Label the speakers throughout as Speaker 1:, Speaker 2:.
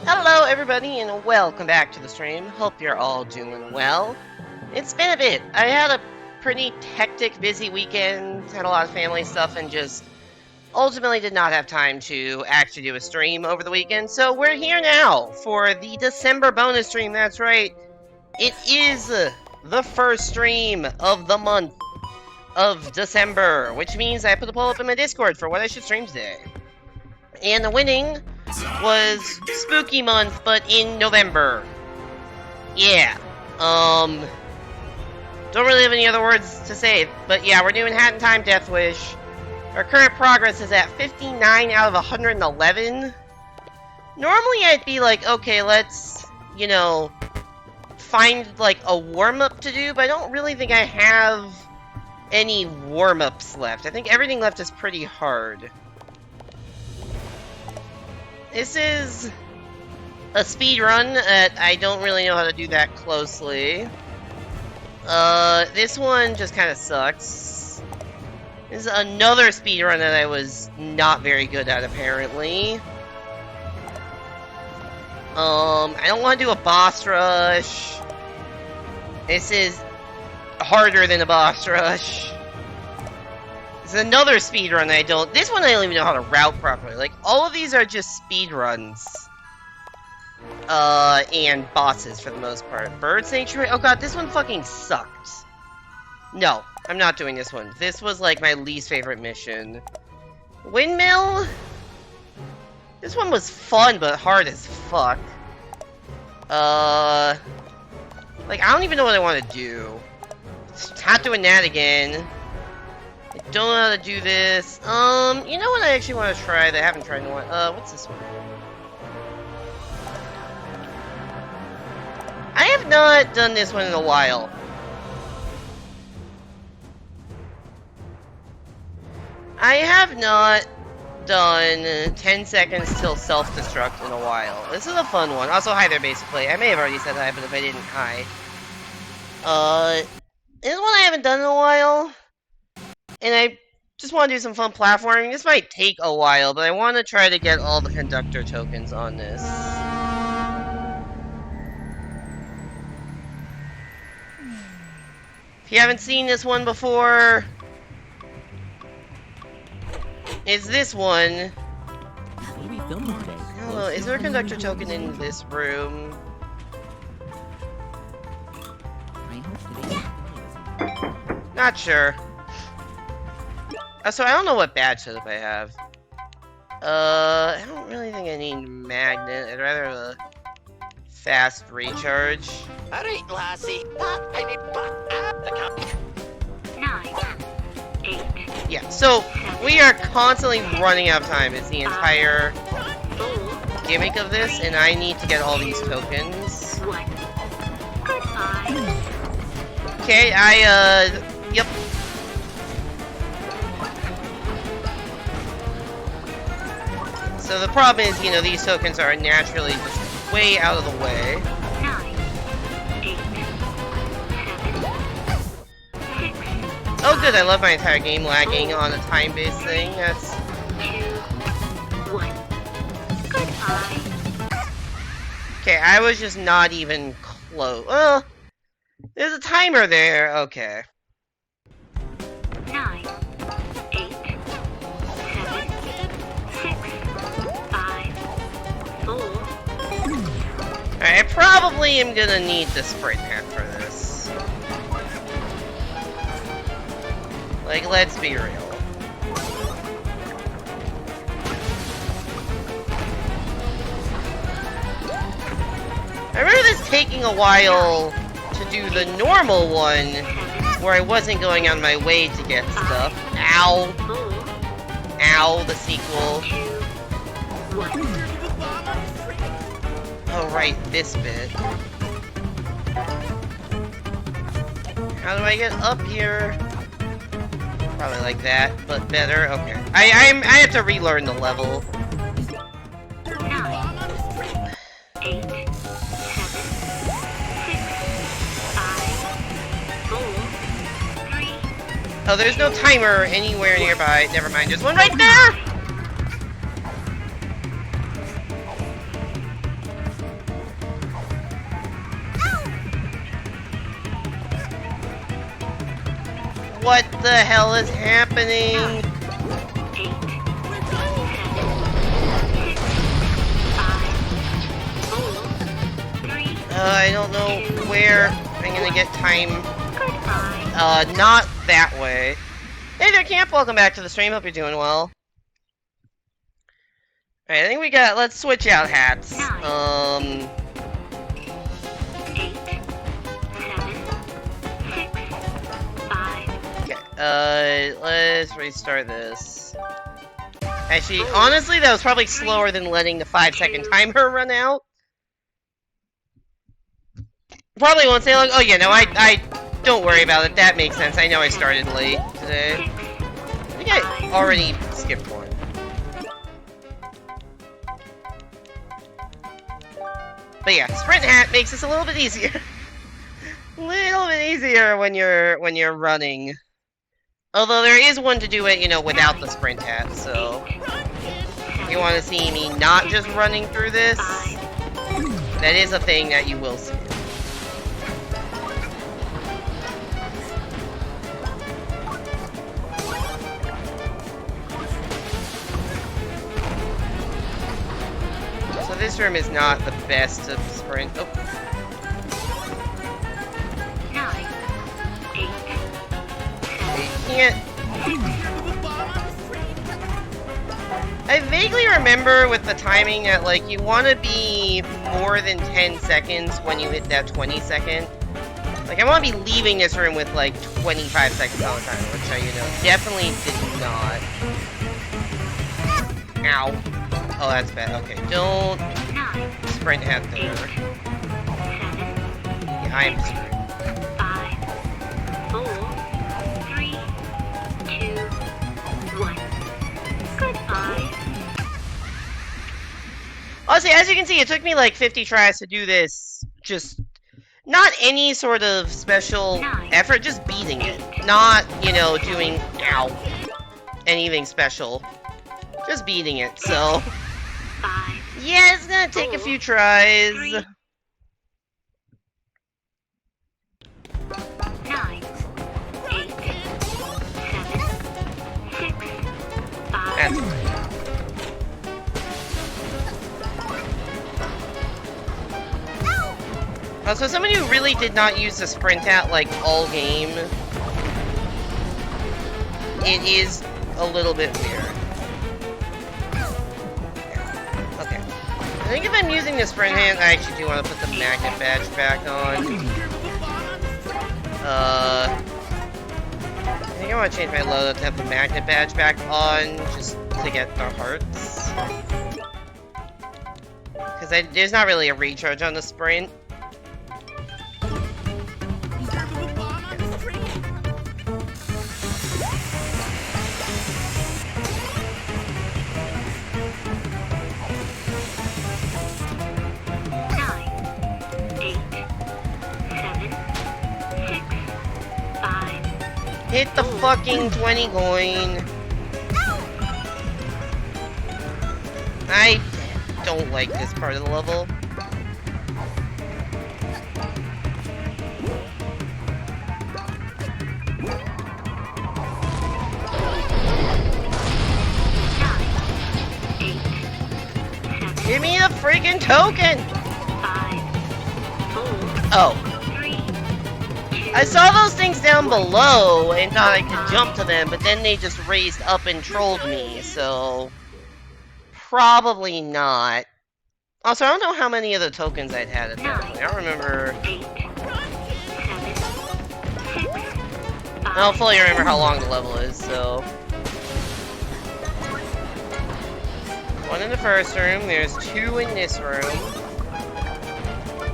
Speaker 1: Hello everybody and welcome back to the stream. Hope you're all doing well. It's been a bit. I had a pretty hectic, busy weekend, had a lot of family stuff, and just ultimately did not have time to actually do a stream over the weekend. So we're here now for the December bonus stream. That's right. It is the first stream of the month of December, which means I put a poll up in my Discord for what I should stream today. And the winning was Spooky Month, but in November. Yeah. Don't really have any other words to say, but yeah, we're doing Hat in Time Death Wish. Our current progress is at 59 out of 111. Normally I'd be like, okay, let's, you know, find like a warm-up to do, but I don't really think I have any warm-ups left. I think everything left is pretty hard. This is a speed run. I don't really know how to do that closely. This one just kind of sucks. This is another speed run that I was not very good at, apparently. I don't want to do a boss rush. This is harder than a boss rush. This is another speed run I don't. This one I don't even know how to route properly. Like, all of these are just speed runs. And bosses for the most part. Bird Sanctuary? Oh god, this one fucking sucked. No, I'm not doing this one. This was like my least favorite mission. Windmill? This one was fun, but hard as fuck. Like, I don't even know what I want to do. Not doing that again. I don't know how to do this. You know what I actually want to try that I haven't tried in a while? What's this one? I have not done this one in a while. I have not done 10 seconds till self-destruct in a while. This is a fun one. Also, hi there, basically. I may have already said hi, but if I didn't, hi. This one I haven't done in a while. And I just want to do some fun platforming. This might take a while, but I want to try to get all the conductor tokens on this. If you haven't seen this one before, it's this one.
Speaker 2: What are we filming today?
Speaker 1: I don't know, is there a conductor token in this room?
Speaker 2: I hope today.
Speaker 1: Not sure. So I don't know what badge setup I have. I don't really think I need magnet. I'd rather have a fast recharge.
Speaker 3: Alright, lassie. I need the
Speaker 4: 9, 8,
Speaker 1: Yeah, so we are constantly running out of time. It's the entire
Speaker 4: 4,
Speaker 1: gimmick of this, and I need to get all these tokens.
Speaker 4: 1. Goodbye.
Speaker 1: Okay, yep. So the problem is, you know, these tokens are naturally just way out of the way.
Speaker 4: 9, 8, 7, 6,
Speaker 1: Oh good, I love my entire game lagging on a time-based thing. That's...
Speaker 4: 2, 1. Goodbye.
Speaker 1: Okay, I was just not even close. Well, there's a timer there. Okay.
Speaker 4: 9, 8, 7, 6, 5, 4,
Speaker 1: Alright, I probably am gonna need the sprint hat for this. Like, let's be real. I remember this taking a while to do the normal one, where I wasn't going on my way to get stuff. Ow.
Speaker 4: 4,
Speaker 1: Ow, the sequel.
Speaker 4: 2, 1.
Speaker 1: Oh, right, this bit. How do I get up here? Probably like that, but better. Okay. I have to relearn the level.
Speaker 4: 9, 8, 7, 6, 5, 4, 3,
Speaker 1: Oh, there's no timer anywhere nearby. Never mind, there's one right there! What the hell is happening?
Speaker 4: 8, 7, 6, 5, 4, 3,
Speaker 1: I don't know where I'm gonna get time.
Speaker 4: goodbye.
Speaker 1: Not that way. Hey there, Camp. Welcome back to the stream. Hope you're doing well. Alright, I think we got. Let's switch out hats.
Speaker 4: 8, 7, 6, 5,
Speaker 1: Okay. Let's restart this. Actually, honestly, that was probably slower than letting the 5-second timer run out. Probably won't say like, oh yeah, no, I don't worry about it. That makes sense. I know I started late today.
Speaker 4: 6,
Speaker 1: I think I already skipped one. But yeah, sprint hat makes this a little bit easier. Little bit easier when you're running. Although there is one to do it, you know, without the sprint hat. So if you want to see me not just running through this,
Speaker 4: 5,
Speaker 1: that is a thing that you will see. So this room is not the best of sprint. Oh,
Speaker 4: 9, 8,
Speaker 1: you can't. I vaguely remember with the timing that like you want to be more than 10 seconds when you hit that 20 second. Like I want to be leaving this room with like 25 seconds on the timer, which I, you know, definitely did not. Ow. Oh, that's bad. Okay, don't
Speaker 4: 9,
Speaker 1: sprint hat
Speaker 4: 8,
Speaker 1: there.
Speaker 4: 7,
Speaker 1: Yeah, I am screwed.
Speaker 4: 5, 4, 3, 2, 1. Goodbye.
Speaker 1: Honestly, as you can see, it took me like 50 tries to do this. Just not any sort of special effort, just beating it. Not, you know, doing ow anything special. Just beating it. So
Speaker 4: 5,
Speaker 1: yeah, it's gonna take a few tries.
Speaker 4: 3, 9, 8, 7, 6, 5.
Speaker 1: That's right. So someone who really did not use the sprint hat like all game, it is a little bit weird. Okay. I think if I'm using the sprint hat, I actually do want to put the magnet badge back on. I think I want to change my loadout to have the magnet badge back on, just to get the hearts. Because there's not really a recharge on the sprint. Hit the fucking 20 coin. I don't like this part of the level. Give me the freaking token!
Speaker 4: 5, 4,
Speaker 1: Oh.
Speaker 4: 3, 2,
Speaker 1: I saw those things down below and thought I could jump to them, but then they just raised up and trolled me, so probably not. Also, I don't know how many of the tokens I'd had at that point. I don't remember.
Speaker 4: 8, 7, 6, 5.
Speaker 1: I don't fully remember how long the level is, so. One in the first room, there's 2 in this room.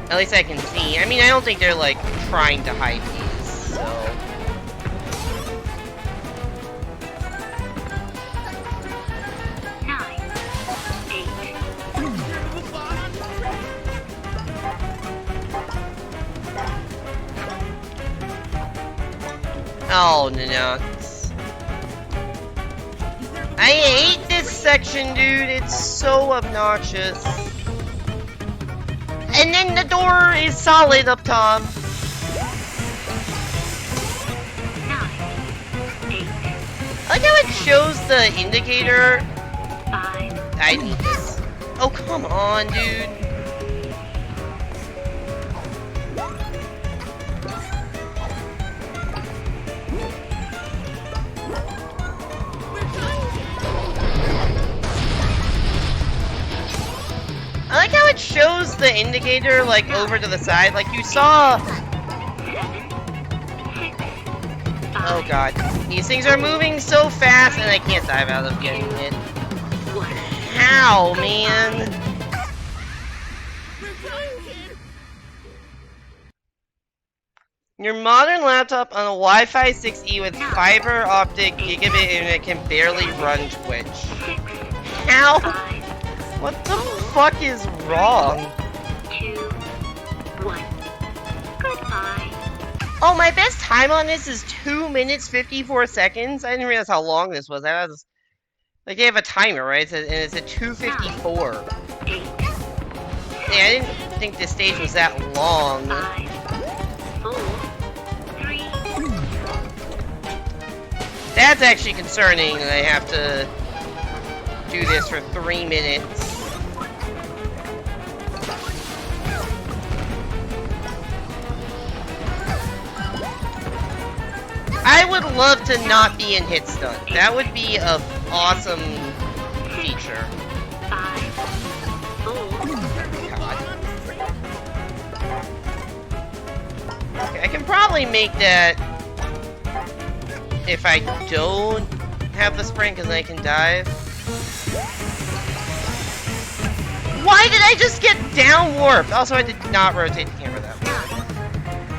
Speaker 1: At least I can see. I mean, I don't think they're, like, trying to hide these, so.
Speaker 4: 9, 8.
Speaker 1: Oh, nuts. I hate this section, dude. It's so obnoxious. And then the door is solid up top.
Speaker 4: 9,
Speaker 1: like how it shows the indicator.
Speaker 4: 5,
Speaker 1: I need this. Oh, come on, dude. I like how it shows the indicator, like, over to the side. Like, you saw...
Speaker 4: 7, 6, 5,
Speaker 1: Oh, God. These things are moving so fast, and I can't dive out of getting it.
Speaker 4: 1.
Speaker 1: How, man? Your modern laptop on a Wi-Fi 6E with fiber optic gigabit internet can barely run Twitch.
Speaker 4: 6,
Speaker 1: How?
Speaker 4: 5,
Speaker 1: What the fuck is wrong?
Speaker 4: 2, 1. Goodbye.
Speaker 1: Oh, my best time on this is 2 minutes 54 seconds. I didn't realize how long this was. I was like, they have a timer, right? And it's at 2:54.
Speaker 4: 8,
Speaker 1: Yeah, I didn't think this stage was that long.
Speaker 4: 5, 4, 3,
Speaker 1: That's actually concerning that I have to do this for 3 minutes. I would love to not be in hit stun. That would be a awesome feature.
Speaker 4: 5, 4,
Speaker 1: God. Okay, I can probably make that if I don't have the sprint, because I can dive. Why did I just get down warped? Also, I did not rotate the camera that way.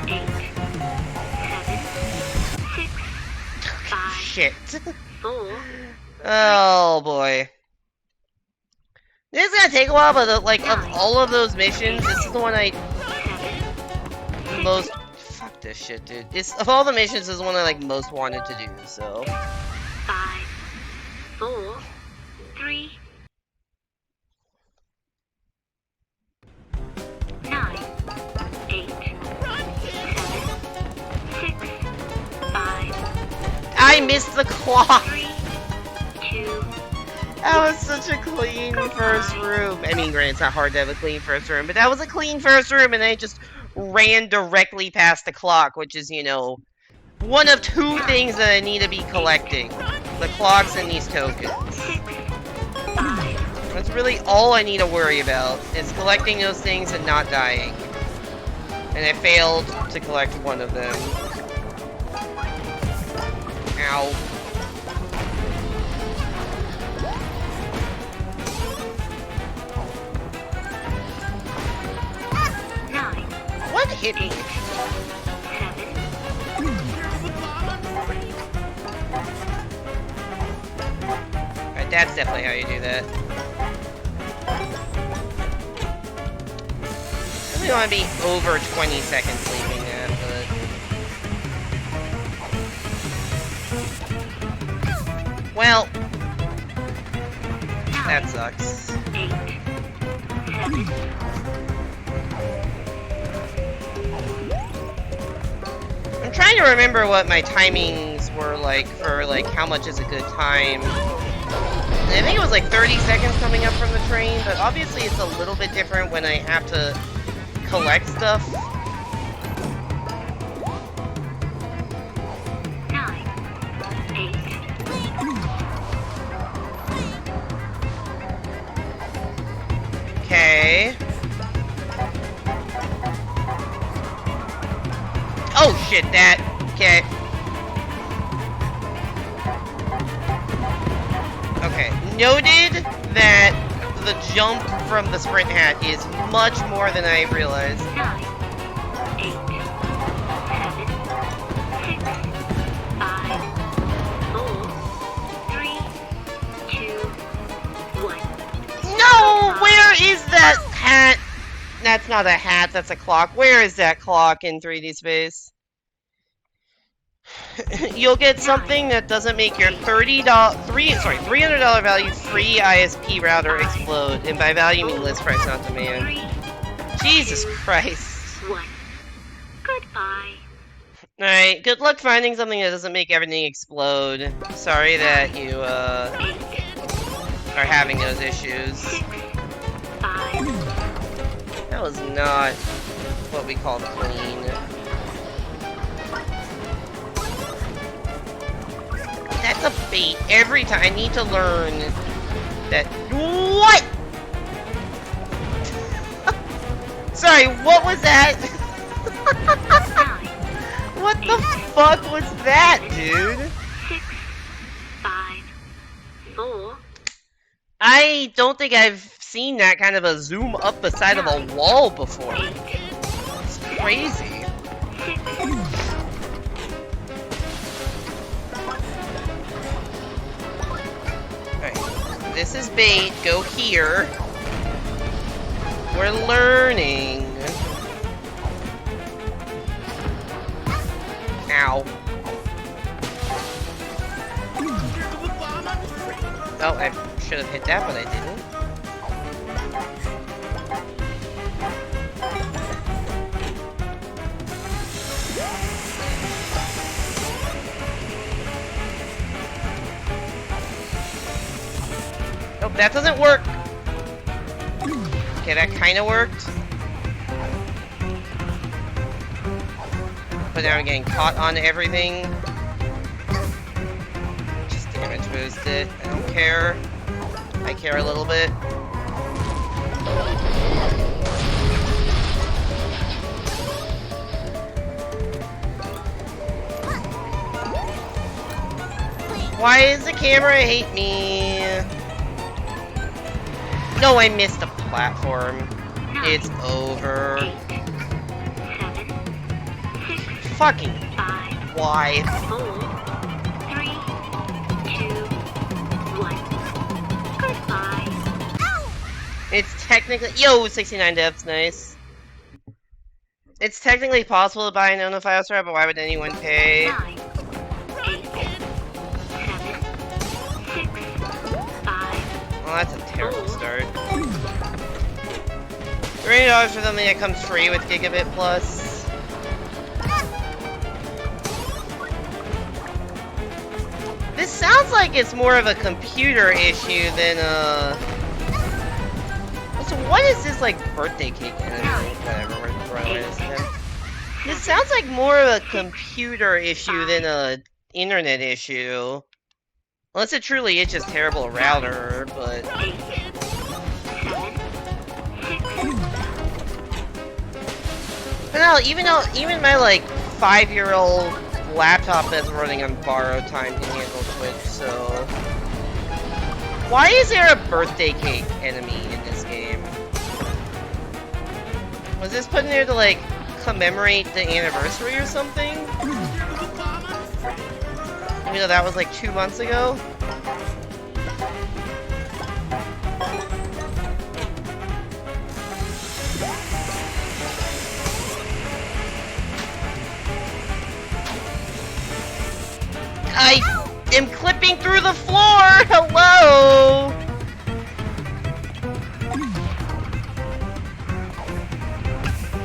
Speaker 4: 9, 8, 7, 6, 5,
Speaker 1: Shit.
Speaker 4: 4,
Speaker 1: Oh boy. This is gonna take a while, but like of all of those missions, this is the one I
Speaker 4: 7,
Speaker 1: most. Fuck this shit, dude. It's of all the missions, this is the one I like most wanted to do. So
Speaker 4: 5, 4, 3, 9, 8, 7, 6, 5,
Speaker 1: I missed the clock.
Speaker 4: 3, 2,
Speaker 1: That was such a clean first room. I mean, granted, it's not hard to have a clean first room, but that was a clean first room, and I just ran directly past the clock, which is, you know, one of two things that I need to be collecting. The clocks and these tokens.
Speaker 4: 6, 5,
Speaker 1: That's really all I need to worry about, is collecting those things and not dying. And I failed to collect one of them. Ow. What hit me?
Speaker 4: 8, 7,
Speaker 1: Alright, that's definitely how you do that. I really want to be over 20 seconds sleeping that, but... Well... That sucks.
Speaker 4: 8, 7,
Speaker 1: I'm trying to remember what my timings were like for like how much is a good time. And I think it was like 30 seconds coming up from the train, but obviously it's a little bit different when I have to collect stuff.
Speaker 4: 9, 8,
Speaker 1: Okay. Oh shit, that. Okay. Okay. Noted that the jump from the sprint hat is much more than I realized.
Speaker 4: 9, 8, 7, 6, 5, 4, 3, 2, 1.
Speaker 1: No! Where is that hat? That's not a hat, that's a clock. Where is that clock in 3D space? You'll get something that doesn't make your $300 value free ISP router explode. And by value, I mean list price, not demand.
Speaker 4: 3,
Speaker 1: Jesus Christ.
Speaker 4: 1. Goodbye.
Speaker 1: Alright, good luck finding something that doesn't make everything explode. Sorry that you,
Speaker 4: 8,
Speaker 1: are having those issues.
Speaker 4: 6, 5,
Speaker 1: That was not what we call clean. That's a bait every time. I need to learn that. What? Sorry, what was that?
Speaker 4: 9,
Speaker 1: What the fuck was that, dude?
Speaker 4: 6, 5, 4,
Speaker 1: I don't think I've seen that kind of a zoom up the side of a wall before.
Speaker 4: 8,
Speaker 1: It's crazy.
Speaker 4: 6,
Speaker 1: Alright, this is bait. Go here. We're learning. Ow. Oh, I should have hit that, but I didn't. Nope, that doesn't work. Okay, that kind of worked. But now I'm getting caught on everything. Just damage boost it. I don't care. I care a little bit. Why does the camera hate me? No, I missed a platform.
Speaker 4: 9,
Speaker 1: It's over.
Speaker 4: 8, 7, 6,
Speaker 1: Fucking
Speaker 4: 5,
Speaker 1: why?
Speaker 4: 4, 3, 2, 1. Goodbye.
Speaker 1: It's technically— yo, 69 deaths, nice. It's technically possible to buy an Onophiles Rare, but why would anyone pay?
Speaker 4: 9, 8, 7, 6, 5,
Speaker 1: Well, that's a terrible start. $3 for something that comes free with Gigabit Plus. This sounds like it's more of a computer issue than a... So what is this, like, birthday cake enemy? Whatever, we're throwing this at him. This sounds like more of a computer issue than a internet issue. Unless it truly is just terrible router, but...
Speaker 4: 8, 7, 6,
Speaker 1: But no, even my, like, 5-year-old laptop that's running on borrowed time can handle Twitch, so... Why is there a birthday cake enemy in this game? Was this put in there to, like, commemorate the anniversary or something? Even though that was, like, 2 months ago? I am clipping through the floor! Hello!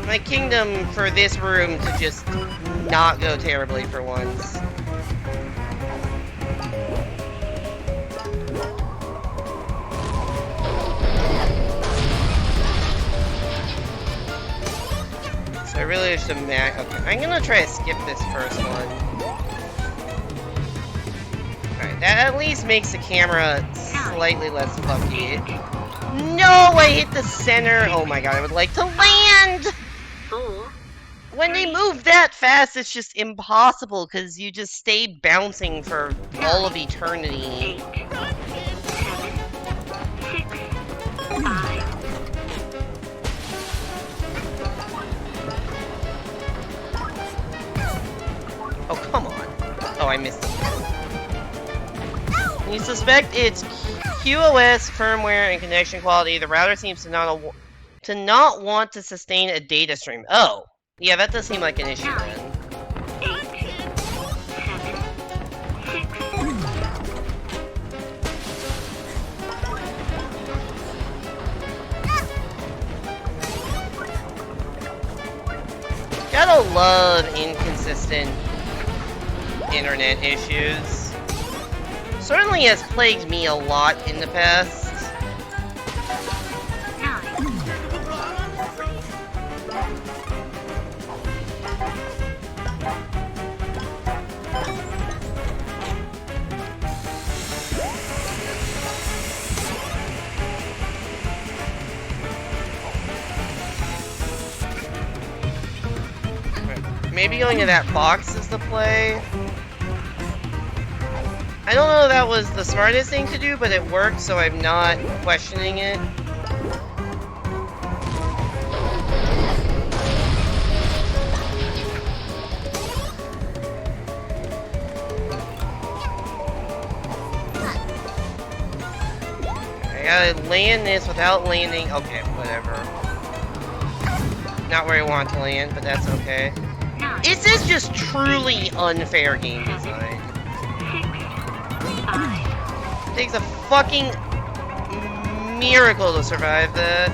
Speaker 1: My kingdom for this room to just not go terribly for once. So I really should okay, I'm gonna try to skip this first one. Alright, that at least makes the camera slightly less fucky. No, I hit the center! Oh my god, I would like to land!
Speaker 4: 4,
Speaker 1: When they move that fast, it's just impossible, because you just stay bouncing for all of eternity.
Speaker 4: 8, 7, 6, 5,
Speaker 1: Oh, come on. Oh, I missed it. You suspect it's QoS, firmware, and connection quality. The router seems to not want to sustain a data stream. Oh. Yeah, that does seem like an issue then.
Speaker 4: 8, 7, 6,
Speaker 1: Gotta love inconsistent internet issues. Certainly has plagued me a lot in the past.
Speaker 4: 9.
Speaker 1: Maybe going to that box is the play. I don't know if that was the smartest thing to do, but it worked, so I'm not questioning it. I gotta land this without landing. Okay, whatever. Not where I want to land, but that's okay.
Speaker 4: 9.
Speaker 1: This is just truly unfair game design.
Speaker 4: 6. 5.
Speaker 1: It takes a fucking miracle to survive that.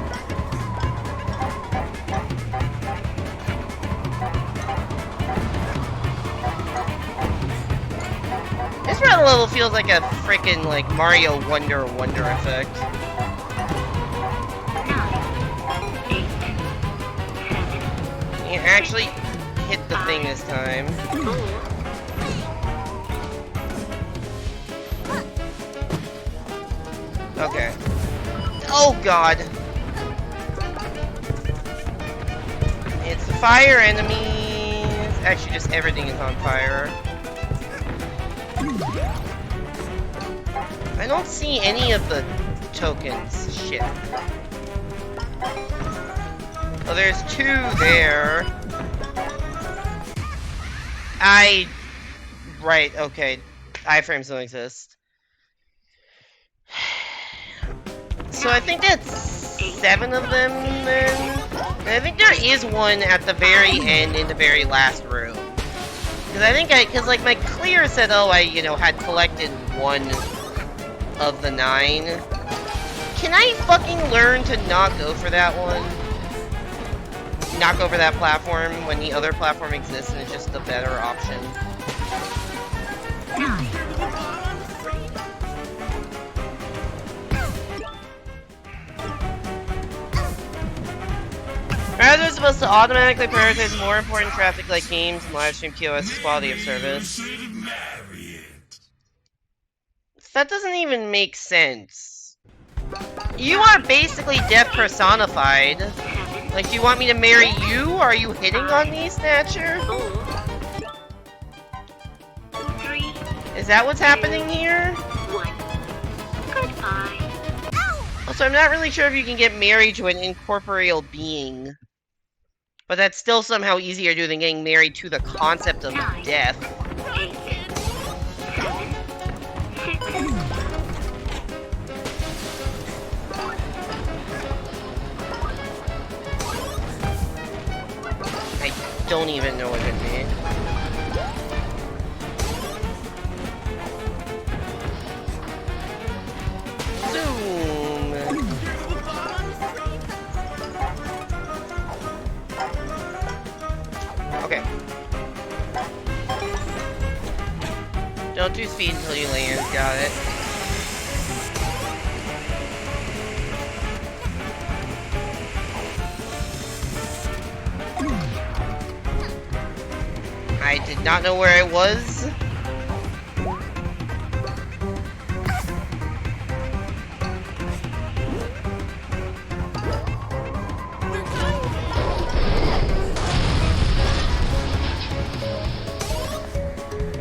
Speaker 1: This round level feels like a freaking like Mario Wonder effect.
Speaker 4: 9. 8. 7.
Speaker 1: You actually hit the thing this time.
Speaker 4: 4.
Speaker 1: Okay. Oh god. It's the fire enemies. Actually, just everything is on fire. I don't see any of the tokens. Shit. Oh, there's 2 there. Right, okay. Iframes don't exist. So I think that's 7 of them then. And I think there is one at the very end in the very last room. Because like my clear said, oh, I, had collected 1 of the 9. Can I fucking learn to not go for that one? Not go for that platform when the other platform exists and it's just the better option?
Speaker 4: 9.
Speaker 1: Rather, it's supposed to automatically prioritize more important traffic like games and live stream QoS quality of service. That doesn't even make sense. You are basically death personified.
Speaker 4: 7.
Speaker 1: Like, do you want me to marry you? Are you hitting on me, Snatcher?
Speaker 4: 4. 3.
Speaker 1: Is that what's happening here?
Speaker 4: 1. Goodbye.
Speaker 1: Also, I'm not really sure if you can get married to an incorporeal being. But that's still somehow easier to do than getting married to the concept of
Speaker 4: 9.
Speaker 1: death.
Speaker 4: 8. 7. 6.
Speaker 1: I don't even know what it means. Zoom. Okay. Don't do speed until you land. Got it. I did not know where I was.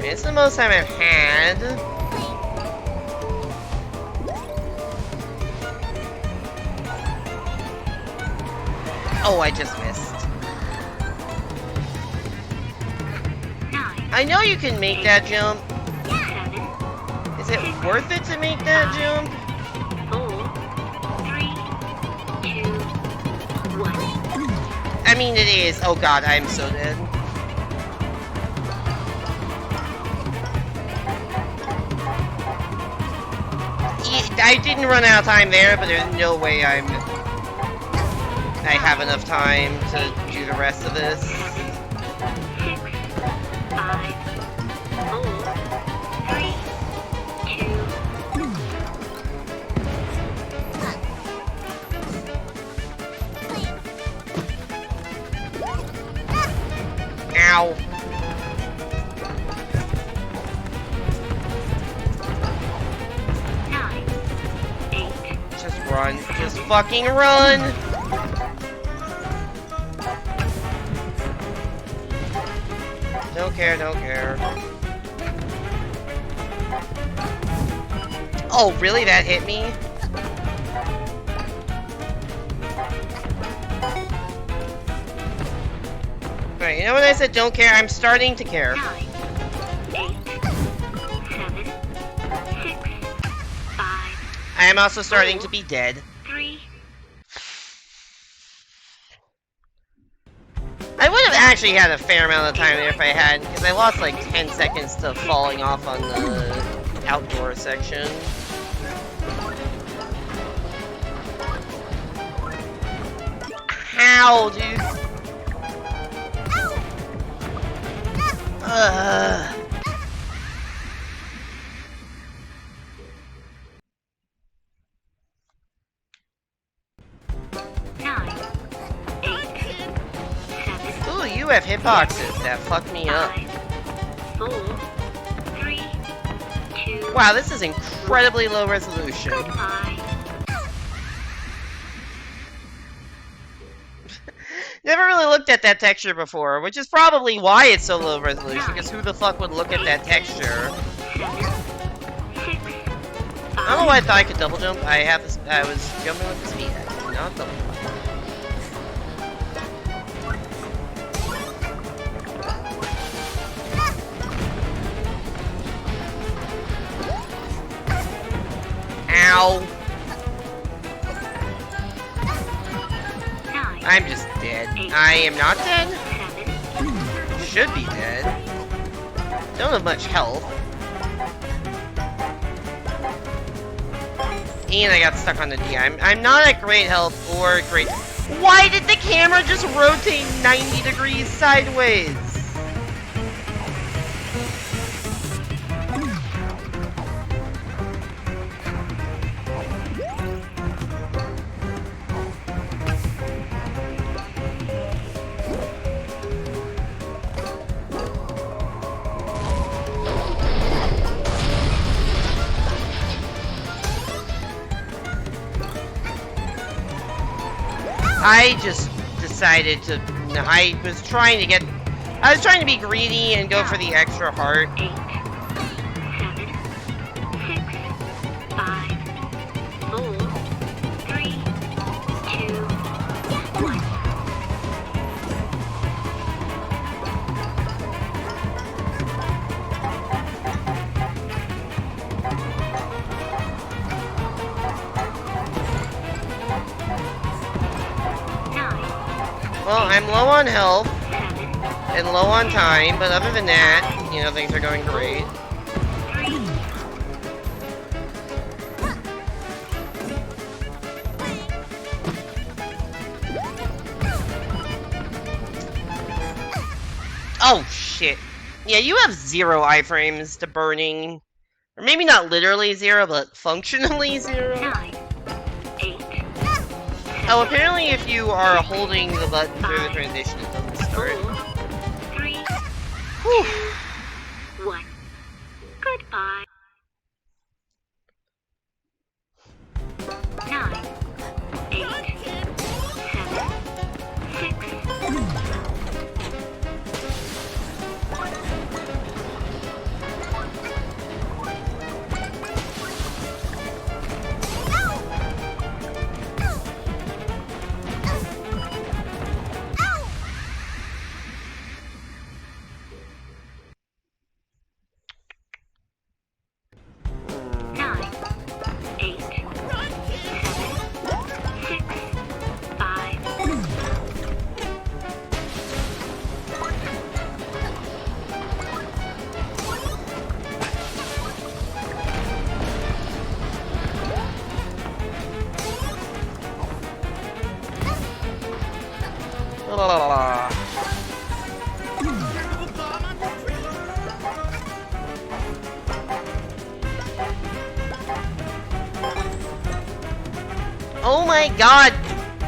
Speaker 1: It's the most time I've had. Oh, I just missed.
Speaker 4: 9.
Speaker 1: I know you can make that jump.
Speaker 4: 7.
Speaker 1: Is it worth it to make that jump?
Speaker 4: 4. 3. 2. 1.
Speaker 1: I mean, it is. Oh god, I'm so dead. I didn't run out of time there, but there's no way I have enough time to do the rest of this.
Speaker 4: 6. 5.
Speaker 1: Ow. Just run. Just fucking run! Don't care, don't care. Oh, really? That hit me? Alright, you know when I said don't care? I'm starting to care.
Speaker 4: 9, 8, 7, 6, 5,
Speaker 1: I am also starting to be dead.
Speaker 4: 3,
Speaker 1: I would have actually had a fair amount of time there if I had, because I lost like 10 seconds to falling off on the outdoor section. How, dude? Ugh. Ooh, you have hitboxes that fuck me up.
Speaker 4: 4, 3, 2,
Speaker 1: Wow, this is incredibly low resolution.
Speaker 4: goodbye.
Speaker 1: Never really looked at that texture before, which is probably why it's so low resolution, because who the fuck would look at that texture?
Speaker 4: 7, 6,
Speaker 1: I don't know why I thought I could double jump. I was jumping with the speed. I did not double jump. Ow!
Speaker 4: 9,
Speaker 1: I'm just dead. I am not dead?
Speaker 4: 7,
Speaker 1: Should be dead. Don't have much health. And I got stuck on the D. I'm not at great health or great... Why did the camera just rotate 90 degrees sideways? I just decided to... I was trying to be greedy and go for the extra heart.
Speaker 4: 8, 7, 6, 5, 4, 3, 2, 1.
Speaker 1: Well, I'm low on health
Speaker 4: 7,
Speaker 1: and low on time, but other than that, you know, things are going great.
Speaker 4: 3,
Speaker 1: Oh, shit. Yeah, you have 0 iframes to burning. Or maybe not literally 0, but functionally 0.
Speaker 4: 9, 8,
Speaker 1: Oh, apparently if you are holding the button through the transition, it doesn't
Speaker 4: 4,
Speaker 1: start.
Speaker 4: 3,
Speaker 1: Whew.
Speaker 4: 1. Goodbye. 9, 8, 7, 6,
Speaker 1: La la la la. Oh my god!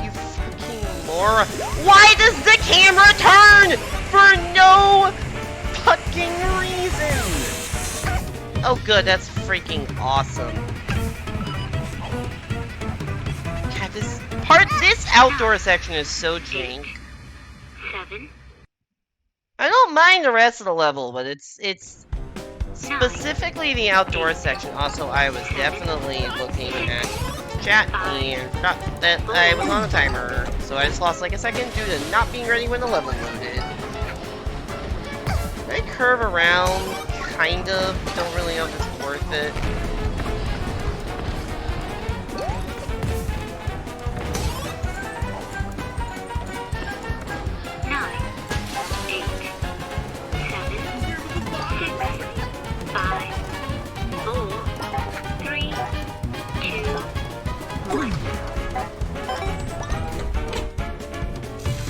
Speaker 1: You fucking moron. Why does the camera turn? For no fucking reason! Oh good, that's freaking awesome. God, this outdoor section is so jank.
Speaker 4: 7,
Speaker 1: I don't mind the rest of the level, but it's specifically the outdoor section. Also, I was definitely looking at chat and forgot that I was on a timer, so I just lost like a second due to not being ready when the level loaded. I curve around, kind of. Don't really know if it's worth it.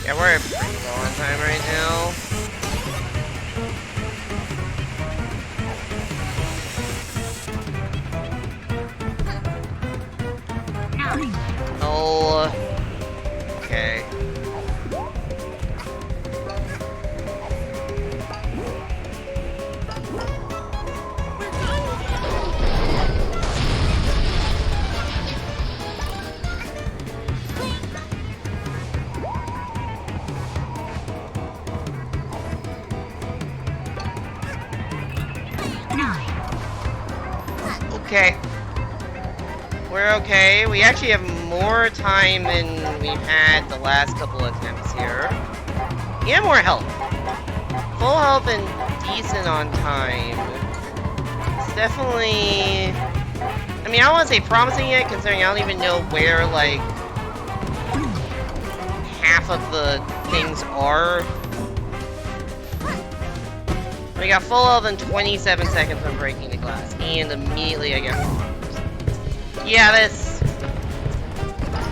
Speaker 1: Yeah, we're pretty low on time right now. Oh. Okay. Okay. We're okay. We actually have more time than we've had the last couple attempts here. And more health. Full health and decent on time. It's definitely... I mean, I don't want to say promising yet, considering I don't even know where, like, half of the things are. We got full health in 27 seconds from breaking the glass, and immediately I get bombed. Yeah,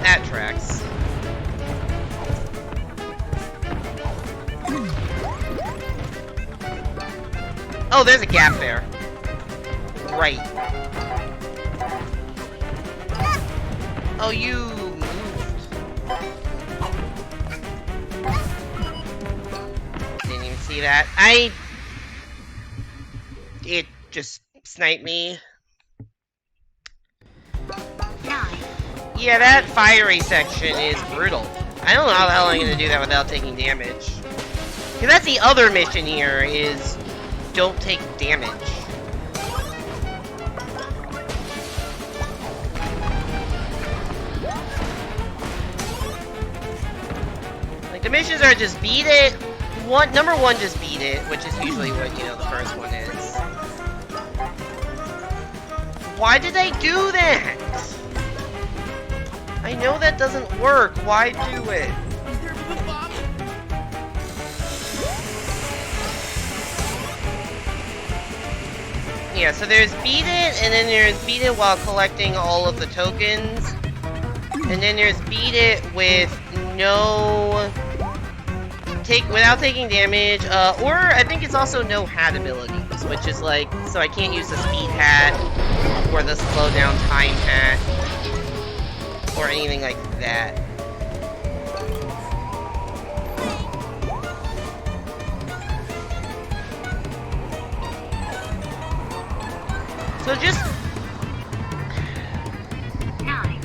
Speaker 1: that tracks. Oh, there's a gap there. Right. Oh, you moved. Didn't even see that. It just sniped me. Yeah, that fiery section is brutal. I don't know how the hell I'm gonna do that without taking damage. Because that's the other mission here, is don't take damage. Like, the missions are just beat it. Number one, just beat it, which is usually what, you know, the first one is. Why did they do that? I know that doesn't work. Why do it? Yeah, so there's beat it, and then there's beat it while collecting all of the tokens. And then there's beat it with without taking damage, or I think it's also no hat abilities, which is like, so I can't use the speed hat, or the slow down time hat, or anything like that.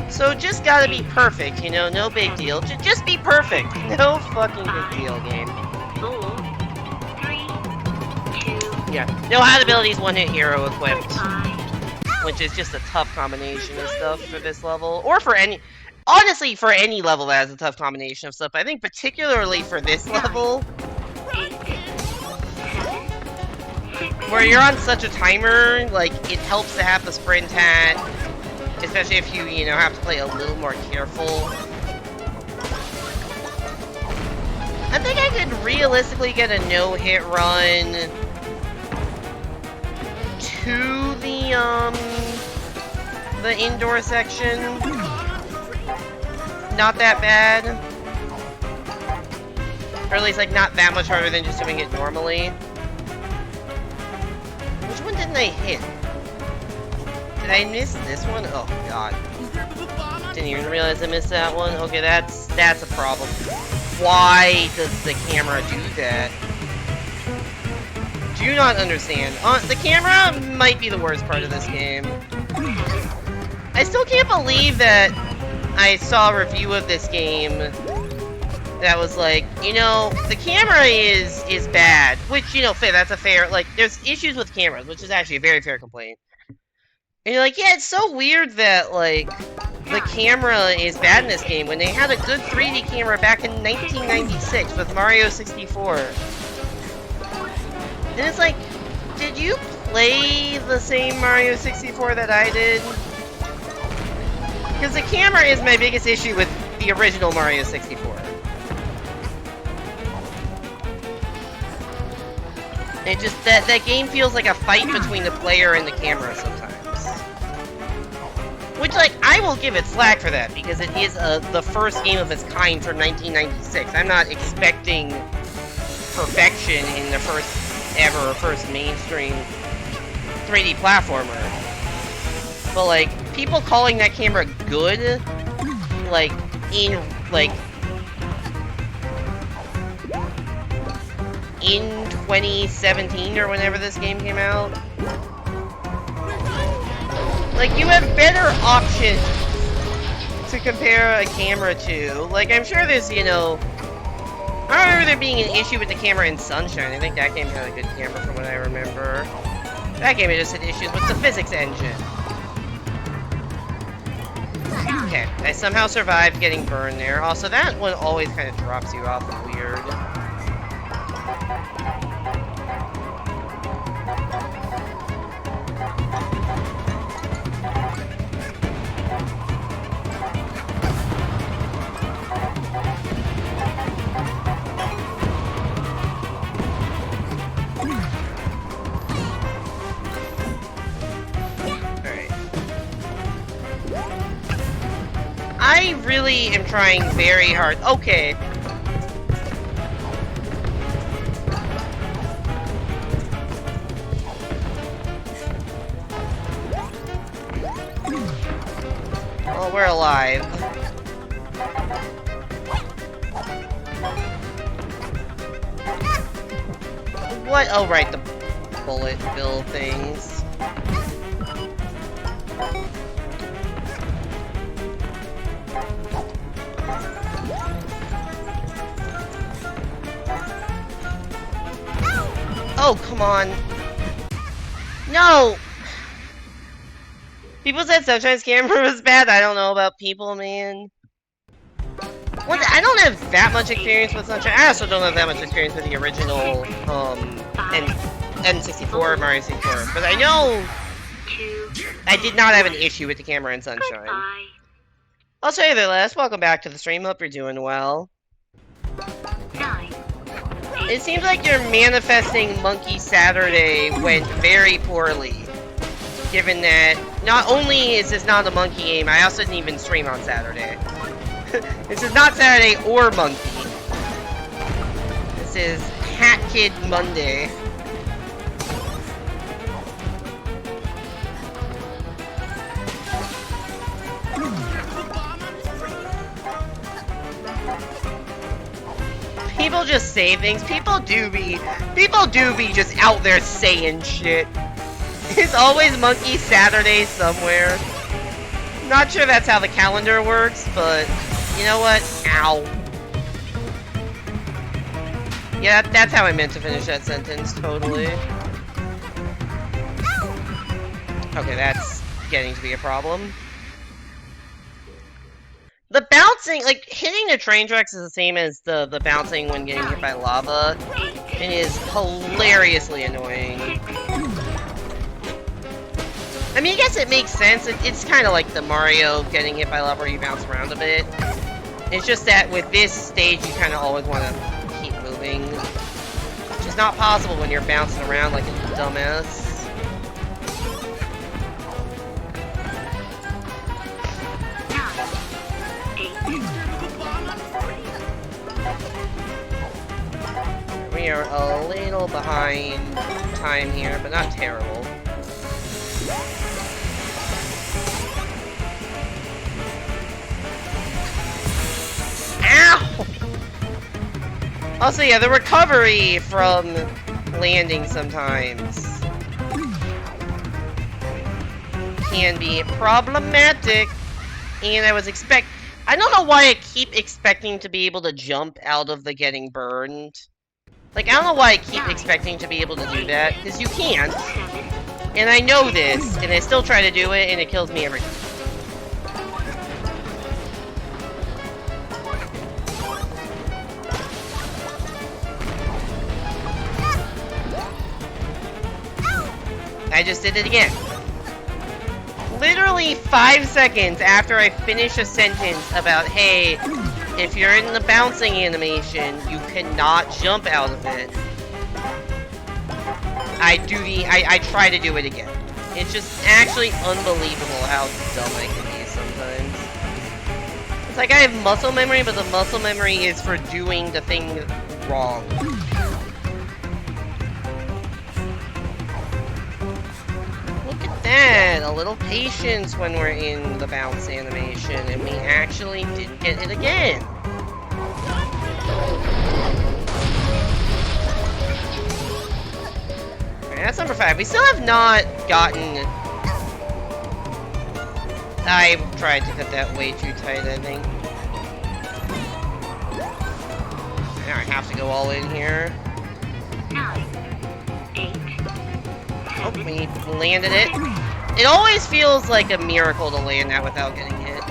Speaker 1: So just gotta be perfect, you know, no big deal. Just be perfect. No fucking big deal, game.
Speaker 4: 4, 3, 2,
Speaker 1: Yeah, no hat abilities, one-hit hero equipped.
Speaker 4: 5.
Speaker 1: Which is just a tough combination of stuff for this level. Or for any... Honestly, for any level that has a tough combination of stuff. I think particularly for this level,
Speaker 4: 8, 7, 6.
Speaker 1: where you're on such a timer, like, it helps to have the sprint hat. Especially if you know, have to play a little more careful. I think I could realistically get a no-hit run to the indoor section. Not that bad. Or at least, like, not that much harder than just doing it normally. Which one didn't I hit? Did I miss this one? Oh god. Didn't even realize I missed that one. Okay, that's a problem. Why does the camera do that? Do not understand. The camera might be the worst part of this game. I still can't believe that I saw a review of this game that was like, you know, the camera is bad. Which, you know, that's a fair, like, there's issues with cameras, which is actually a very fair complaint. And you're like, yeah, it's so weird that, like, the camera is bad in this game when they had a good 3D camera back in 1996 with Mario 64. And it's like, did you play the same Mario 64 that I did? Because the camera is my biggest issue with the original Mario 64. It just, that game feels like a fight between the player and the camera sometimes. Which, like, I will give it slack for that, because it is the first game of its kind from 1996. I'm not expecting perfection in the first mainstream 3D platformer. But, like, people calling that camera good, like, in 2017 or whenever this game came out, like, you have better options to compare a camera to. Like, I'm sure there's, you know, I don't remember there being an issue with the camera in Sunshine. I think that game had a good camera from what I remember. That game just had issues with the physics engine. Okay, I somehow survived getting burned there. Also, that one always kind of drops you off weird. I really am trying very hard. Okay. Well, we're alive. What? Oh, right, the bullet bill things. Oh, come on. No! People said Sunshine's camera was bad. I don't know about people, man. What? I don't have that much experience with Sunshine. I also don't have that much experience with the original, N64, Mario 64. But I know I did not have an issue with the camera in Sunshine. Also, hey there, Les. Welcome back to the stream. Hope you're doing well. It seems like your manifesting Monkey Saturday went very poorly. Given that not only is this not a monkey game, I also didn't even stream on Saturday. This is not Saturday or Monkey. This is Hat Kid Monday. People just say things. People do be just out there saying shit. It's always Monkey Saturday somewhere. Not sure that's how the calendar works, but you know what? Ow. Yeah, that's how I meant to finish that sentence, totally. Okay, that's getting to be a problem. The bouncing, like, hitting the train tracks is the same as the bouncing when getting hit by lava. It is hilariously annoying. I mean, I guess it makes sense. It's kind of like the Mario getting hit by lava where you bounce around a bit. It's just that with this stage, you kind of always want to keep moving. Which is not possible when you're bouncing around like a dumbass. We are a little behind time here, but not terrible. Also, yeah, the recovery from landing sometimes can be problematic. And I don't know why I keep expecting to be able to jump out of the getting burned. Like, I don't know why I keep expecting to be able to do that, because you can't. And I know this, and I still try to do it, and it kills me every time. I just did it again. Literally 5 seconds after I finish a sentence about, hey, if you're in the bouncing animation, you cannot jump out of it. I try to do it again. It's just actually unbelievable how dumb I can be sometimes. It's like I have muscle memory, but the muscle memory is for doing the thing wrong. Look at that! A little patience when we're in the bounce animation, and we actually didn't get it again. Alright, that's number 5. We still have not gotten... I tried to cut that way too tight, I think. Now I have to go all in here.
Speaker 4: 9, 8,
Speaker 1: Oh, we landed it. It always feels like a miracle to land that without getting hit.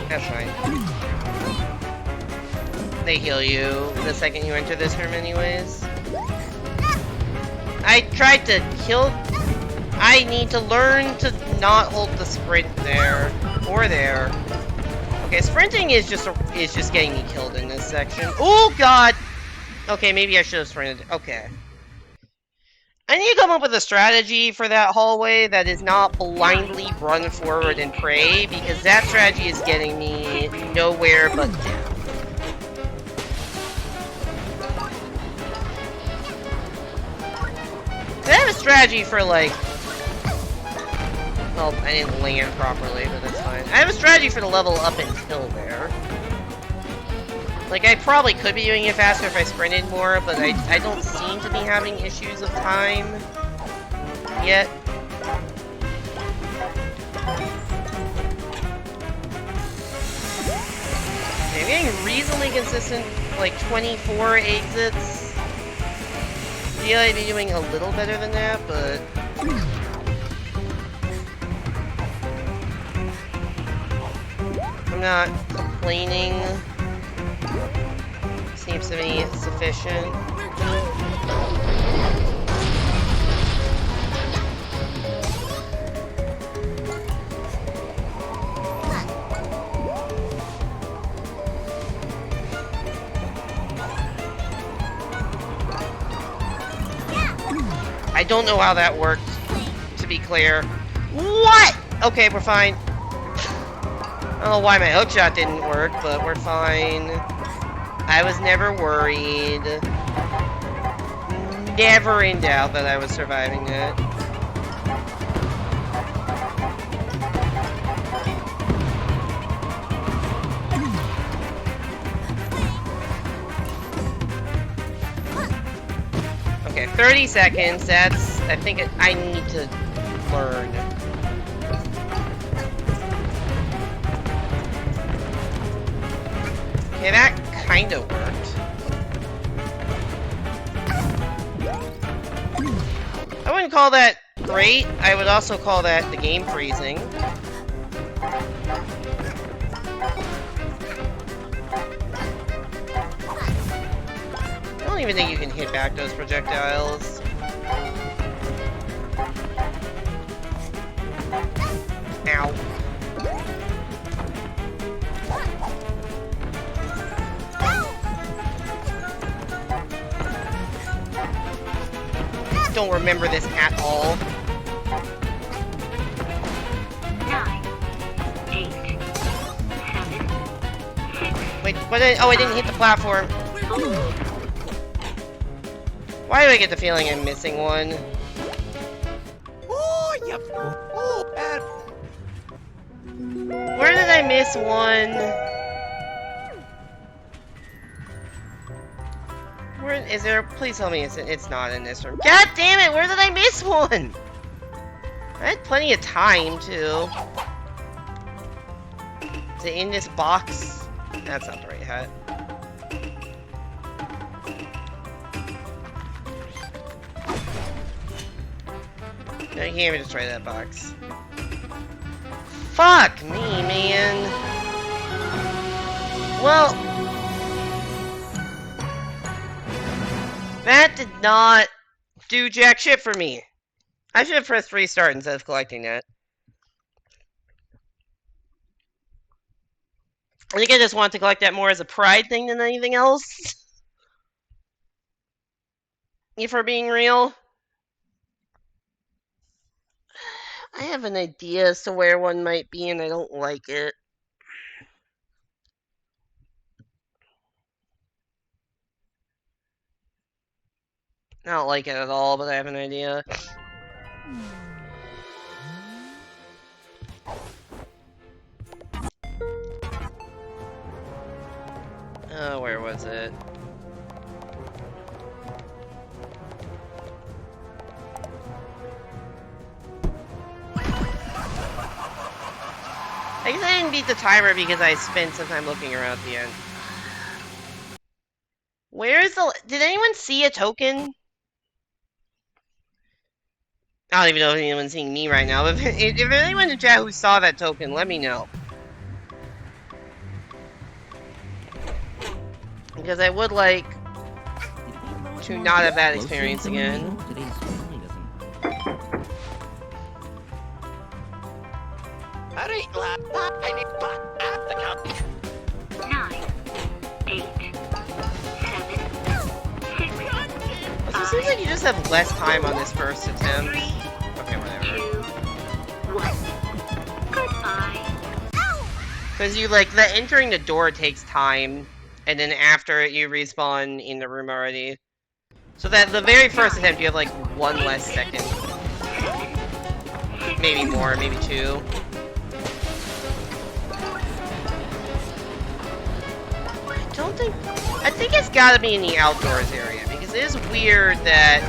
Speaker 1: That's fine. They heal you the second you enter this room anyways. I tried to kill... I need to learn to not hold the sprint there. Or there. Okay, sprinting is just getting me killed in this section. Oh god! Okay, maybe I should have sprinted. Okay. I need to come up with a strategy for that hallway that is not blindly run forward and pray, because that strategy is getting me nowhere but down. I have a strategy for, like... Well, I didn't land properly, but that's fine. I have a strategy for the level up until there. Like, I probably could be doing it faster if I sprinted more, but I don't seem to be having issues of time yet. Okay, I'm getting reasonably consistent, like 24 exits. I feel I'd be doing a little better than that, but... I'm not complaining. Seems to be sufficient. I don't know how that worked, to be clear. What? Okay, we're fine. I don't know why my hookshot didn't work, but we're fine. I was never worried. Never in doubt that I was surviving that. Okay, 30 seconds. That's... I think I need to learn. Okay, that kind of worked. I wouldn't call that great. I would also call that the game freezing. I don't even think you can hit back those projectiles. Ow. Don't remember this at all.
Speaker 4: 9, 8, 7, 6.
Speaker 1: Wait, But then, oh, I didn't hit the platform. Why do I get the feeling I'm missing one?
Speaker 3: Oh, yep. Oh, bad.
Speaker 1: Where did I miss one? Where is there? Please tell me it's not in this room. God damn it! Where did I miss one? I had plenty of time too. Is it in this box? That's not the right hat. No, you can't even destroy that box. Fuck me, man. Well, that did not do jack shit for me. I should have pressed restart instead of collecting that. I think I just want to collect that more as a pride thing than anything else. If we're being real. I have an idea as to where one might be and I don't like it. I don't like it at all, but I have an idea. Oh, where was it? I guess I didn't beat the timer because I spent some time looking around at the end. Where is the... Did anyone see a token? I don't even know if anyone's seeing me right now. If anyone in the chat who saw that token, let me know. Because I would like to not have that experience again.
Speaker 2: Today's family doesn't.
Speaker 3: That ain't la. I need back at the count.
Speaker 4: 9, 8, 7, 6,
Speaker 1: Also, it seems like you just have less time on this first attempt.
Speaker 4: 3,
Speaker 1: Okay, whatever.
Speaker 4: 2, 1. Goodbye.
Speaker 1: Because you, like, the entering the door takes time, and then after it, you respawn in the room already. So that the very first attempt, you have, like, 1 less second. Maybe more, maybe 2. I think it's gotta be in the outdoors area, because it is weird that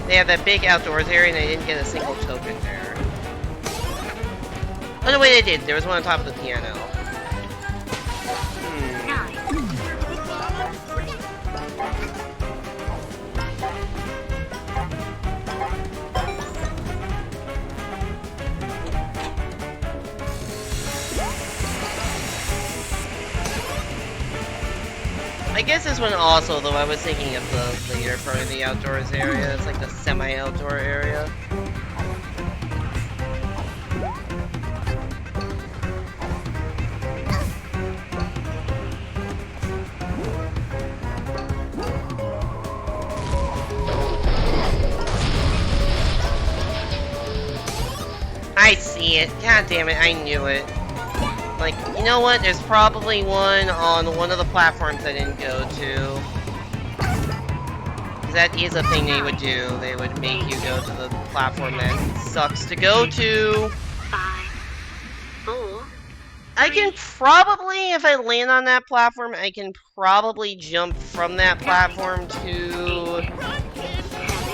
Speaker 1: they have that big outdoors area and I didn't get a single token there. Oh no, wait, I did. There was one on top of the piano. I guess this one also, though I was thinking of the later part of the outdoors area. It's like the semi-outdoor area. I see it. God damn it, I knew it. Like, you know what? There's probably one on one of the platforms I didn't go to. Because that is a thing they would do. They would make you go to the platform that sucks to go to.
Speaker 4: 5, 4.
Speaker 1: I can probably, if I land on that platform, I can probably jump from that platform to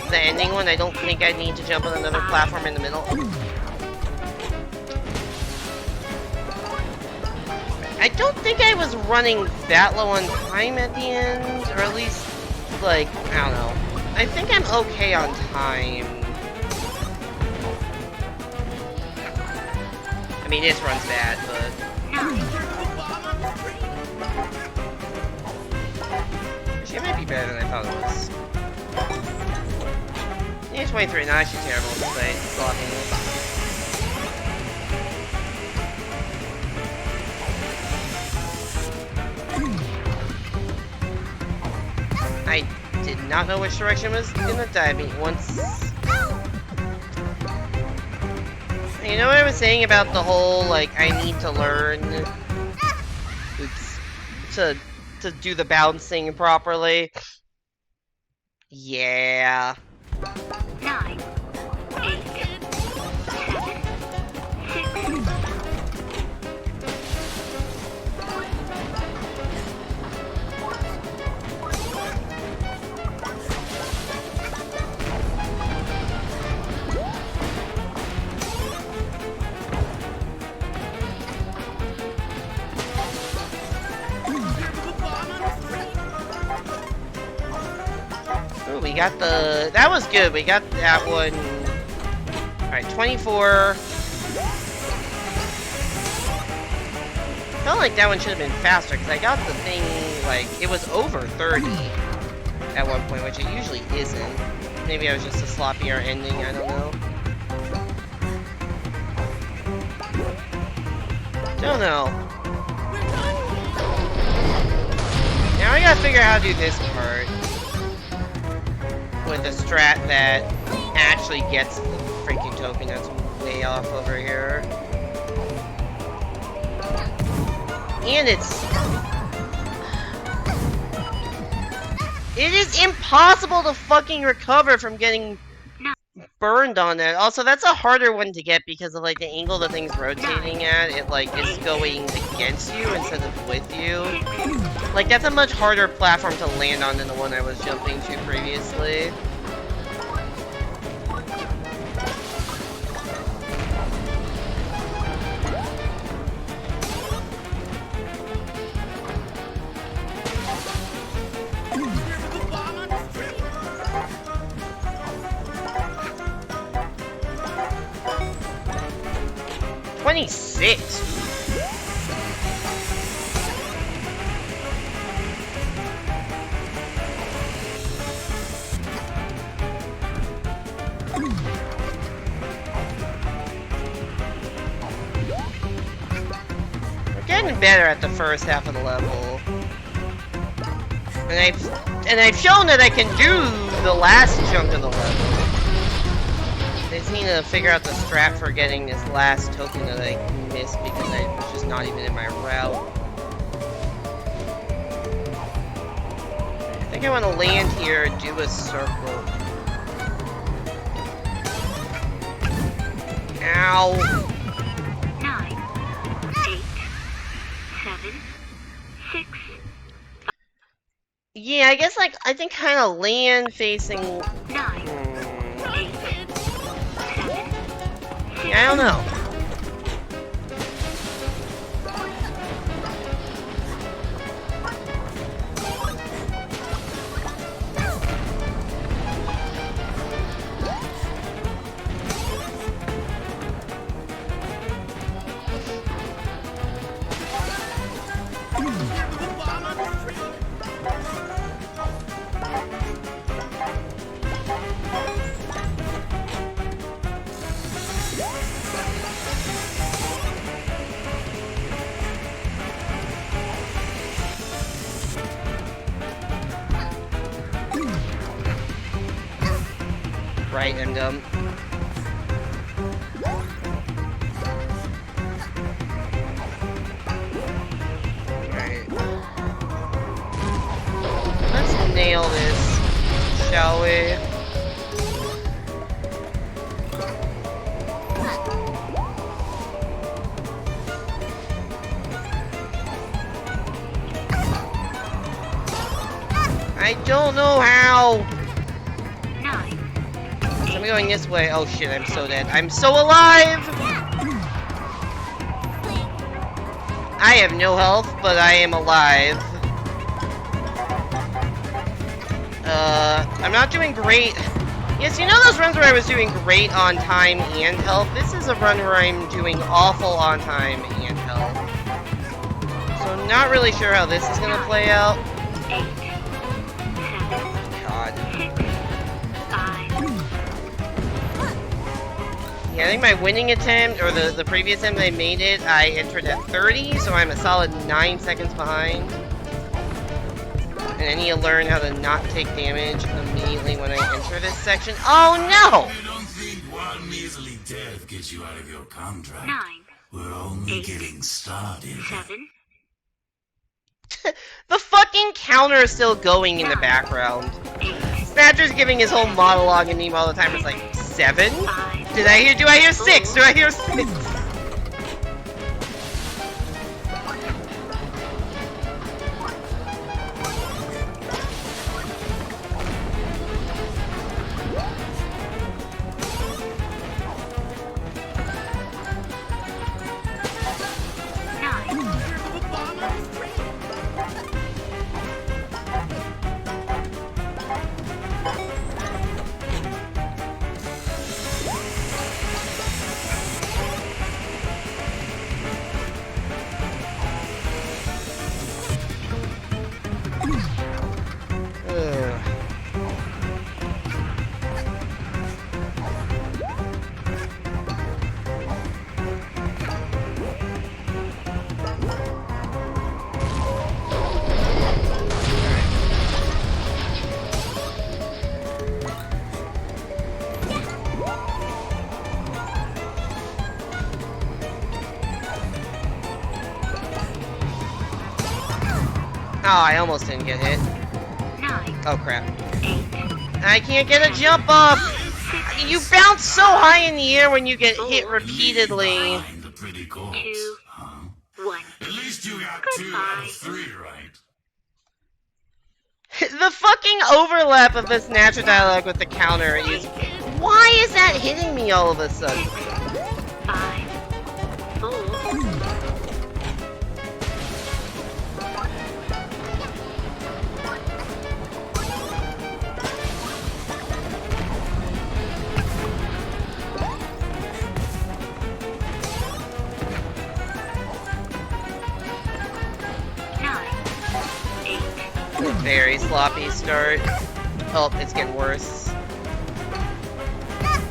Speaker 1: the ending one. I don't think I need to jump on another platform in the middle. I don't think I was running that low on time at the end, or at least, like, I don't know. I think I'm okay on time. I mean, this runs bad, but... Actually, it might be better than I thought it was. Yeah, 23, not actually terrible despite blocking this. I did not know which direction was gonna dive me once. You know what I was saying about the whole, like, I need to learn... Oops. to do the bouncing properly. Yeah.
Speaker 4: 9, 8, 7, 6,
Speaker 1: Ooh, we got the... That was good. We got that one. Alright, 24. Felt like that one should have been faster, because I got the thing, like, it was over 30 at one point, which it usually isn't. Maybe I was just a sloppier ending, I don't know. Don't know. Now I gotta figure out how to do this part. With a strat that actually gets the freaking token that's way off over here. And it is impossible to fucking recover from getting burned on that. Also, that's a harder one to get because of like the angle the thing's rotating at. It like is going against you instead of with you. Like that's a much harder platform to land on than the one I was jumping to previously. '26. We're getting better at the first half of the level, and I've shown that I can do the last chunk of the level. I just need to figure out the strat for getting this last token that I missed because I was just not even in my route. I think I want to land here, do a circle. Ow!
Speaker 4: 9, 8, 7, 6.
Speaker 1: Yeah, I guess like I think kind of land facing.
Speaker 4: 9, 8, 7,
Speaker 1: Yeah, I don't know. Right, and right. Let's nail this, shall we? I don't know how.
Speaker 4: 9,
Speaker 1: I'm going this way. Oh shit, I'm so dead. I'm so alive! I have no health, but I am alive. I'm not doing great. Yes, you know those runs where I was doing great on time and health? This is a run where I'm doing awful on time and health. So I'm not really sure how this is gonna play out.
Speaker 4: 8, 7,
Speaker 1: God.
Speaker 4: 6, 5.
Speaker 1: Yeah, I think my winning attempt, or the previous attempt I made it, I entered at 30, so I'm a solid 9 seconds behind. And I need to learn how to not take damage immediately when I enter this section. Oh no!
Speaker 5: You don't think one measly death gets you out of your contract?
Speaker 4: 9,
Speaker 5: We're only
Speaker 4: 8,
Speaker 5: getting started.
Speaker 4: 7,
Speaker 1: The fucking counter is still going in the background. Snatcher's giving his whole monologue and name all the time. It's like 7? Do I hear 6? Do I hear 6? Oh, I almost didn't get hit.
Speaker 4: 9,
Speaker 1: Oh crap.
Speaker 4: 8,
Speaker 1: I can't get a jump up! You bounce so high in the air when you get hit repeatedly.
Speaker 5: Find the pretty corpse,
Speaker 4: 2,
Speaker 5: huh?
Speaker 4: 1.
Speaker 5: At least you got 2 out of 3 right.
Speaker 1: The fucking overlap of this natural dialogue with the counter is... Why is that hitting me all of a sudden?
Speaker 4: 5, 4, 9, 8,
Speaker 1: Very sloppy start. Oh, it's getting worse.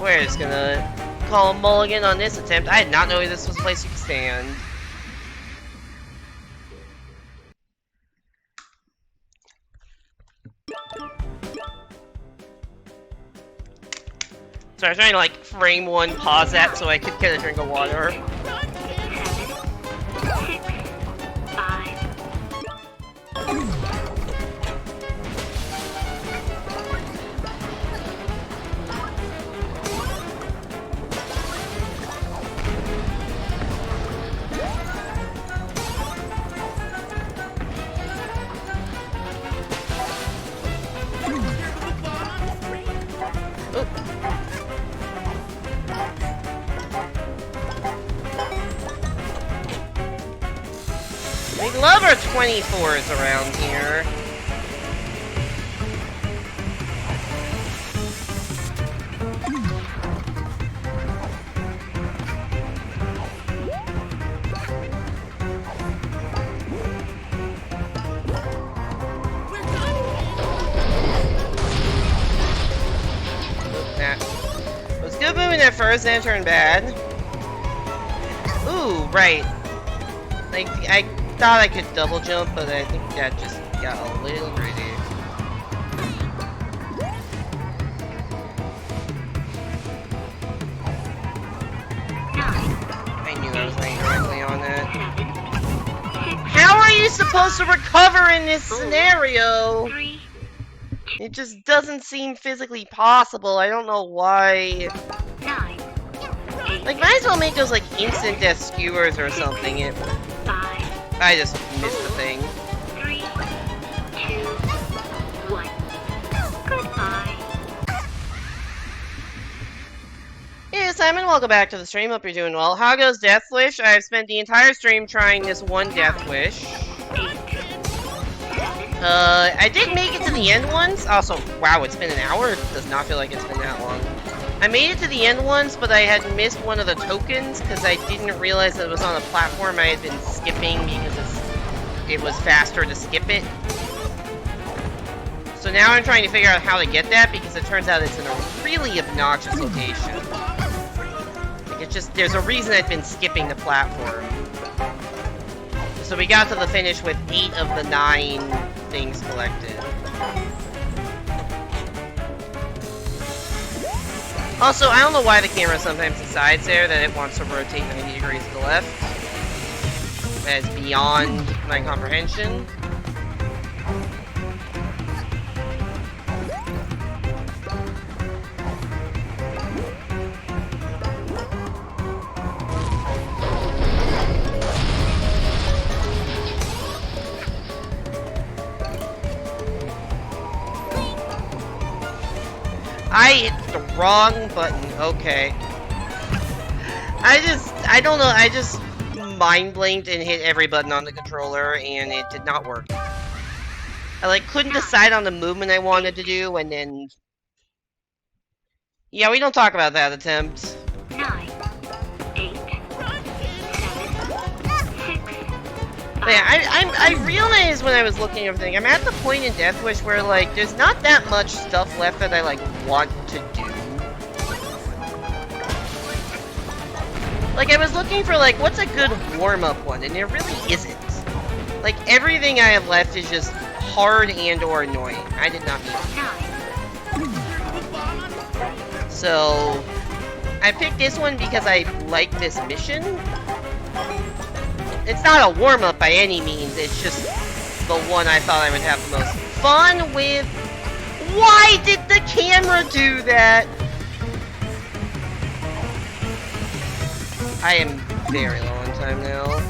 Speaker 1: We're just gonna call a mulligan on this attempt. I did not know this was a place you could stand. So I was trying to like frame one, pause that so I could get a drink of water.
Speaker 4: 7, 6, 5,
Speaker 1: We love our 24s around here. That was good moving at first, then it turned bad. Ooh, right. Like, I thought I could double jump, but I think that just got a little greedy. I knew I was laying directly on that.
Speaker 4: 7, 6,
Speaker 1: How are you supposed to recover in this scenario?
Speaker 4: 3,
Speaker 1: It just doesn't seem physically possible. I don't know why.
Speaker 4: 9, 8,
Speaker 1: Like, might as well make those like instant death skewers or something.
Speaker 4: 5,
Speaker 1: I just missed the thing.
Speaker 4: 3, 2, 1. Goodbye.
Speaker 1: Hey, Simon, welcome back to the stream. Hope you're doing well. How goes Death Wish? I've spent the entire stream trying this one Death Wish.
Speaker 4: 8, 7,
Speaker 1: I did make it to the end once. Also, wow, it's been an hour? It does not feel like it's been that long. I made it to the end once, but I had missed one of the tokens because I didn't realize that it was on a platform I had been skipping because it was faster to skip it. So now I'm trying to figure out how to get that because it turns out it's in a really obnoxious location. Like, it's just, there's a reason I've been skipping the platform. So we got to the finish with 8 of the 9 things collected. Also, I don't know why the camera sometimes decides there that it wants to rotate 90 degrees to the left. That is beyond my comprehension. I hit the wrong button. Okay. I don't know, I just mind blanked and hit every button on the controller and it did not work. I like couldn't decide on the movement I wanted to do and then... Yeah, we don't talk about that attempt.
Speaker 4: 9, 8, 7, 6,
Speaker 1: But yeah, I realized when I was looking at everything, I'm at the point in Death Wish where, like, there's not that much stuff left that I, like, want to do. Like, I was looking for, like, what's a good warm-up one, and there really isn't. Like, everything I have left is just hard and or annoying. I did not mean it. So, I picked this one because I like this mission. It's not a warm-up by any means, it's just the one I thought I would have the most fun with. Why did the camera do that? I am very low on time now.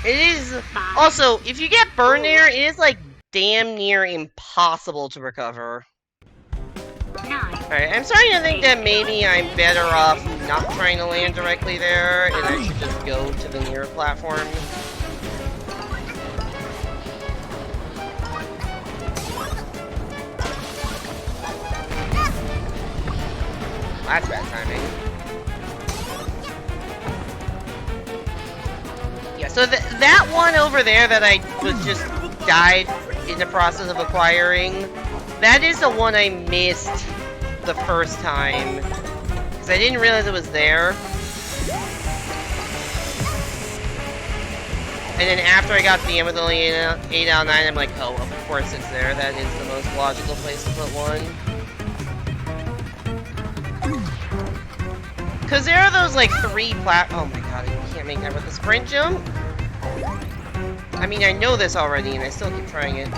Speaker 1: It is also, if you get burned there, it is like damn near impossible to recover. Alright, I'm starting to think that maybe I'm better off not trying to land directly there, and I should just go to the nearer platform. That's bad timing. Yeah, so that one over there that I was just died in the process of acquiring, that is the one I missed the first time. Because I didn't realize it was there. And then after I got to the end with only 8 out of 9, I'm like, oh, of course it's there. That is the most logical place to put one. Because there are those, like, 3 oh my god, I can't make that with the sprint jump. I mean, I know this already, and I still keep trying it.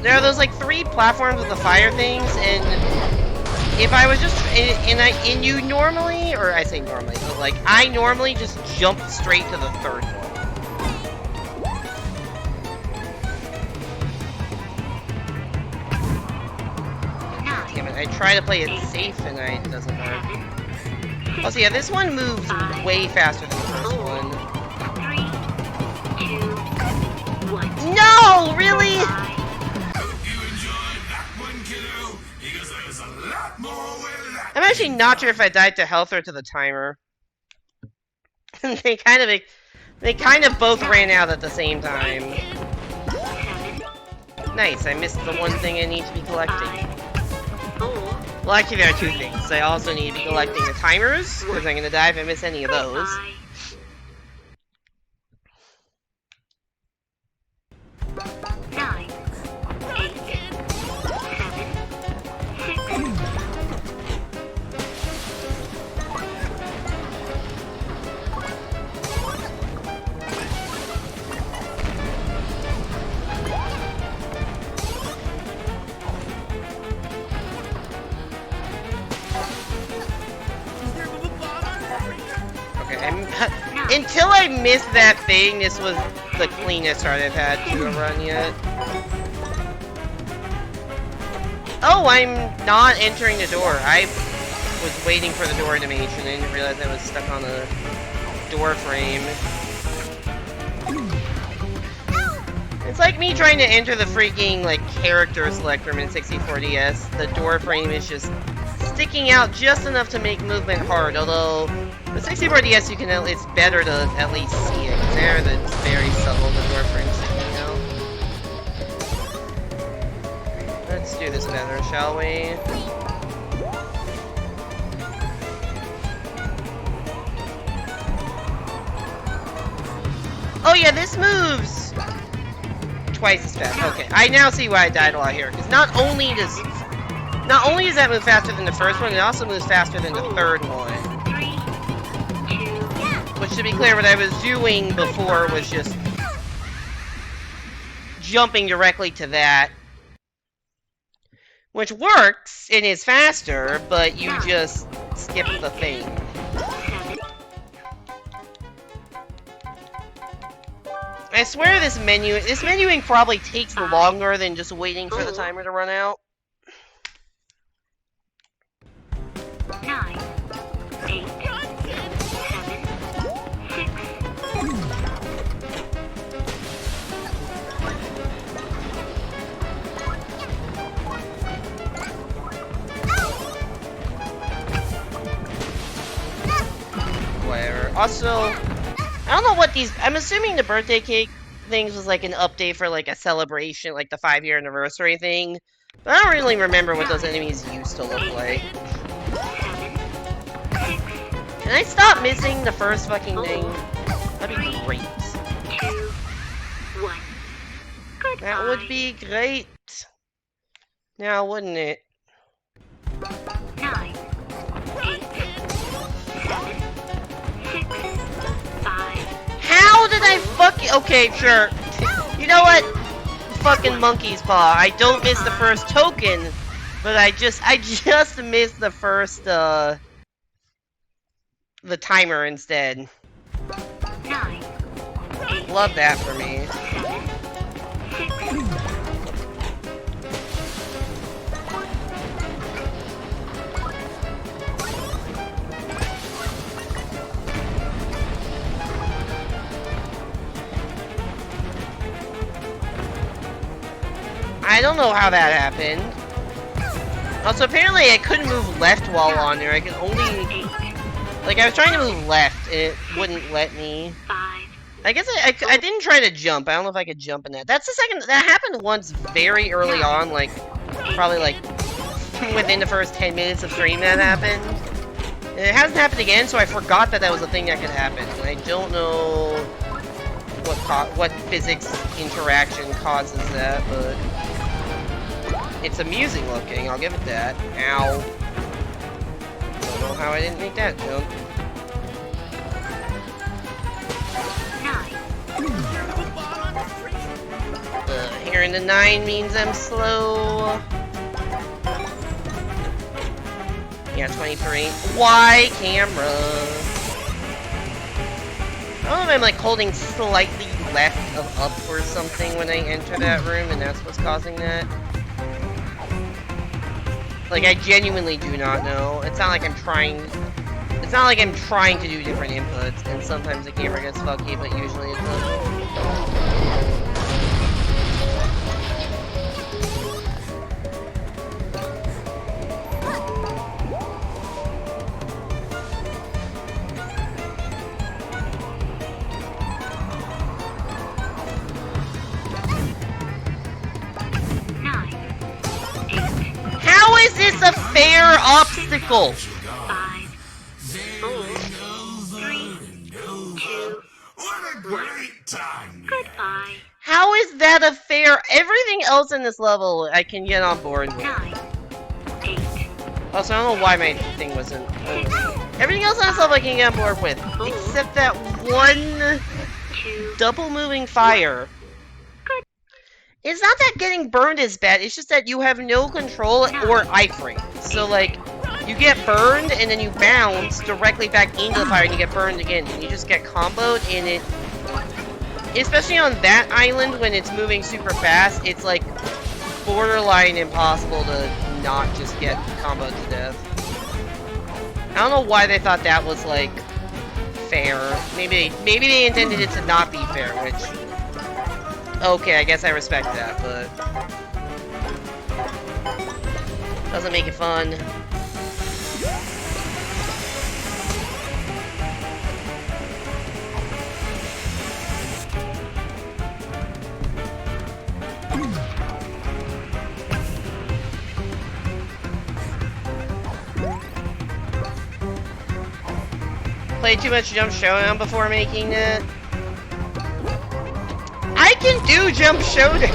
Speaker 1: There are those, like, 3 platforms with the fire things, and if I was just... And you normally... Or I say normally, but, like, I normally just jump straight to the 3rd one. Damn it, I try to play it safe, and it doesn't work. Oh, so yeah, this one moves way faster than the first one.
Speaker 4: 3, 2, 1.
Speaker 1: No! Really?
Speaker 5: Hope you enjoyed that one, kiddo, because there's a lot more where that
Speaker 1: I'm actually not sure if I died to health or to the timer. They kind of both ran out at the same time. Nice, I missed the one thing I need to be collecting. Well, actually, there are 2 things. I also need to be collecting the timers, because I'm gonna die if I miss any of those.
Speaker 4: 9, 8, 7, 6.
Speaker 1: Until I missed that thing, this was the cleanest start I've had to a run yet. Oh, I'm not entering the door. I was waiting for the door animation. I didn't realize I was stuck on a door frame. It's like me trying to enter the freaking, like, character select room in 64DS. The door frame is just sticking out just enough to make movement hard, although the 64DS you can it's better to at least see it. There, that's very subtle, the door frame sticking out. Let's do this better, shall we? Oh yeah, this moves twice as fast. Okay, I now see why I died a lot here, because not only does Not only does that move faster than the first one, it also moves faster than the third one.
Speaker 4: 3, 2,
Speaker 1: Which, to be clear, what I was doing before was just jumping directly to that. Which works and is faster, but you just skip the thing.
Speaker 4: 7,
Speaker 1: I swear this menuing probably takes longer than just waiting for the timer to run out.
Speaker 4: 9, 8, 7, 6,
Speaker 1: Whatever. Also, I don't know what these... I'm assuming the birthday cake things was like an update for like a celebration, like the 5-year anniversary thing. But I don't really remember what those enemies used to look like.
Speaker 4: 7, 6,
Speaker 1: Can I stop missing the first fucking thing? That'd be great.
Speaker 4: 2, 1. Goodbye.
Speaker 1: That would be great. Now, wouldn't it?
Speaker 4: 9, 8, 7, 6, 5,
Speaker 1: How did I fucking... Okay, sure. You know what? Fucking monkey's paw. I don't miss the first token, but I just missed the first, the timer instead.
Speaker 4: 9, 8,
Speaker 1: Love that for me.
Speaker 4: 7, 6,
Speaker 1: I don't know how that happened. Also, apparently I couldn't move left while on there. I could only...
Speaker 4: 8,
Speaker 1: Like, I was trying to move left, and it wouldn't let me.
Speaker 4: 5,
Speaker 1: I guess I didn't try to jump. I don't know if I could jump in that. That's the second... That happened once very early on, like, probably, like, within the first 10 minutes of stream that happened. And it hasn't happened again, so I forgot that that was a thing that could happen. And I don't know what physics interaction causes that, but... It's amusing looking, I'll give it that. Ow. Don't know how I didn't make that jump.
Speaker 4: 9,
Speaker 1: Hearing the 9 means I'm slow. Yeah, 23. Why, camera? I don't know if I'm like holding slightly left of up or something when I enter that room, and that's what's causing that. Like, I genuinely do not know. It's not like I'm trying... It's not like I'm trying to do different inputs, and sometimes the camera gets funky, but usually it doesn't. How is this a fair obstacle?
Speaker 4: 5, 4, 3, 2,
Speaker 5: What a great time!
Speaker 4: goodbye.
Speaker 1: How is that a fair... Everything else in this level I can get on board with.
Speaker 4: 9, 8,
Speaker 1: Also, I don't know why my thing wasn't... Everything else on this level I can get on board with. Except that one
Speaker 4: 2,
Speaker 1: double moving fire. It's not that getting burned is bad, it's just that you have no control or iframe. So, like, you get burned and then you bounce directly back into the fire and you get burned again. And you just get comboed and it... Especially on that island when it's moving super fast, it's like borderline impossible to not just get comboed to death. I don't know why they thought that was, like, fair. Maybe they intended it to not be fair, which... Okay, I guess I respect that, but... Doesn't make it fun. Played too much Jump Showdown before making it. I can do Jump Showdown!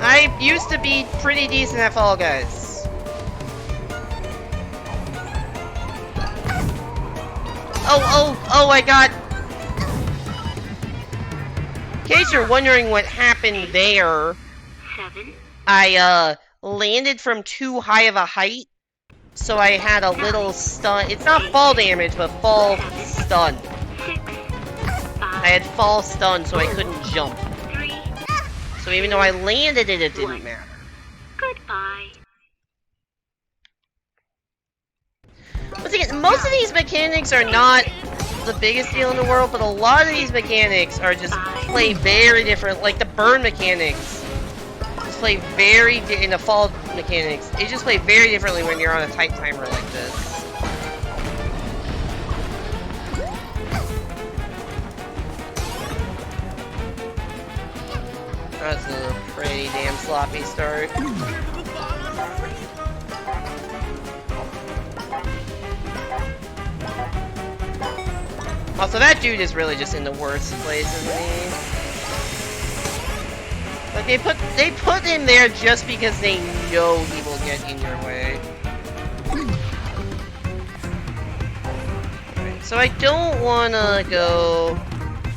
Speaker 1: I used to be pretty decent at Fall Guys. Oh, I got... In case you're wondering what happened there,
Speaker 4: 7,
Speaker 1: I, landed from too high of a height, so I had a little stun. It's not fall damage, but fall stun.
Speaker 4: 6, 5,
Speaker 1: I had fall stun, so I couldn't jump.
Speaker 4: 3,
Speaker 1: So even though I landed it, it didn't matter.
Speaker 4: goodbye.
Speaker 1: Once again, most of these mechanics are not the biggest deal in the world, but a lot of these mechanics are just play very different. Like the burn mechanics just play very in the fall mechanics. It just play very differently when you're on a tight timer like this. That's a pretty damn sloppy start. Also, that dude is really just in the worst place of me. Like they put him there just because they know he will get in your way. Right, so I don't wanna go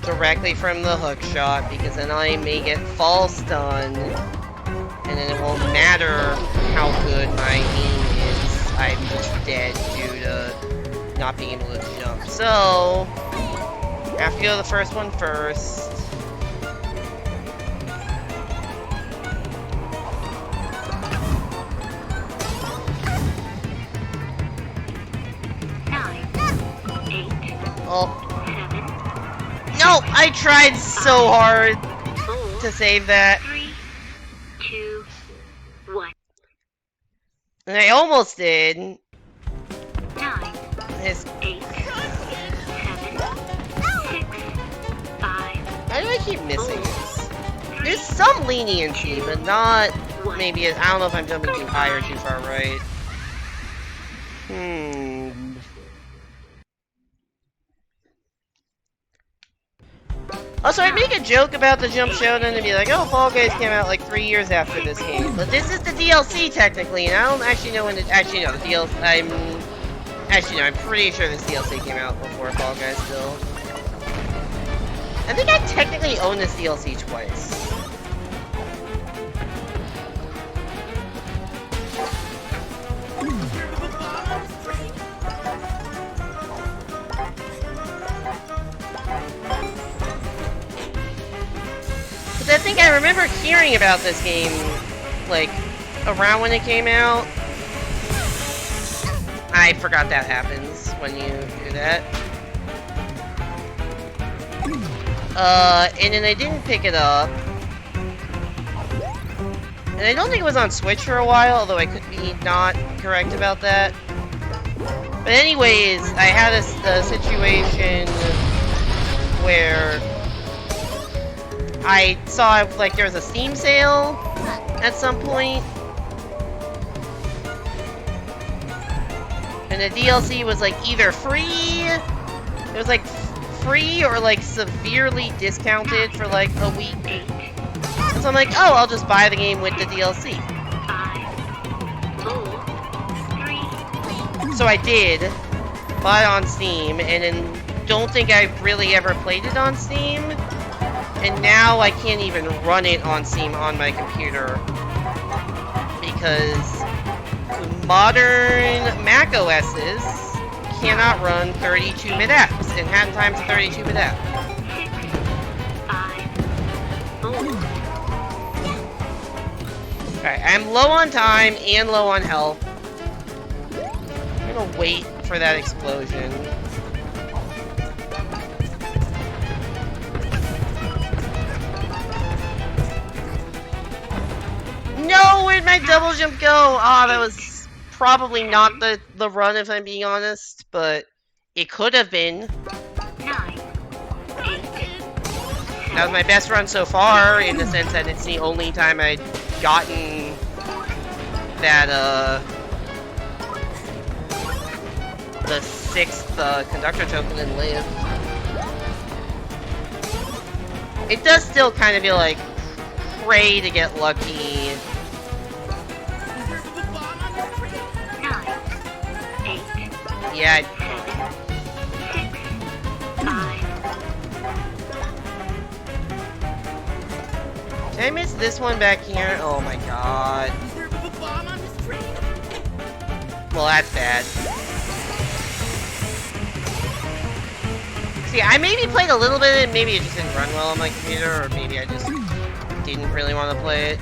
Speaker 1: directly from the hook shot because then I may get fall stun, and then it won't matter how good my aim is. I'm just dead due to not being able to jump. So I have to go to the first one first. Oh.
Speaker 4: 7,
Speaker 1: No! I tried so hard
Speaker 4: 4,
Speaker 1: to save that.
Speaker 4: 3, 2, 1.
Speaker 1: And I almost did.
Speaker 4: 9,
Speaker 1: It's,
Speaker 4: 8, 7, 6, 5,
Speaker 1: why do I keep missing this? There's some leniency, but not maybe I don't know if I'm jumping too high or too far right. Also, I make a joke about the Jump Showdown and be like, oh, Fall Guys came out like 3 years after this game. But this is the DLC, technically, and I don't actually know when it... Actually, no, the DLC... I'm pretty sure this DLC came out before Fall Guys still. I think I technically own this DLC twice. I think I remember hearing about this game, like, around when it came out. I forgot that happens when you do that. And then I didn't pick it up. And I don't think it was on Switch for a while, although I could be not correct about that. But anyways, I had a situation where I saw, like, there was a Steam sale at some point. And the DLC was, like, either free... It was, like, free or, like, severely discounted for, like, a week. So I'm like, oh, I'll just buy the game with the DLC.
Speaker 4: 5, 4, 3,
Speaker 1: So I did. Buy it on Steam, and then don't think I've really ever played it on Steam. And now I can't even run it on Steam on my computer because modern Mac OSs cannot run 32-bit apps, and half the time it's a 32-bit app.
Speaker 4: 6, 5, 4.
Speaker 1: Alright, I'm low on time and low on health. I'm gonna wait for that explosion. No, where'd my double jump go? Ah, that was probably not the run if I'm being honest, but it could have been.
Speaker 4: 9, 8,
Speaker 1: That was my best run so far, in the sense that it's the only time I'd gotten that, the 6th, conductor token and live. It does still kind of feel like pray to get lucky.
Speaker 4: 9, 8,
Speaker 1: Yeah,
Speaker 4: 7, 6, 5.
Speaker 1: did I miss this one back here? Oh my god. Well, that's bad. See, I maybe played a little bit and maybe it just didn't run well on my computer, or maybe I just didn't really want to play it.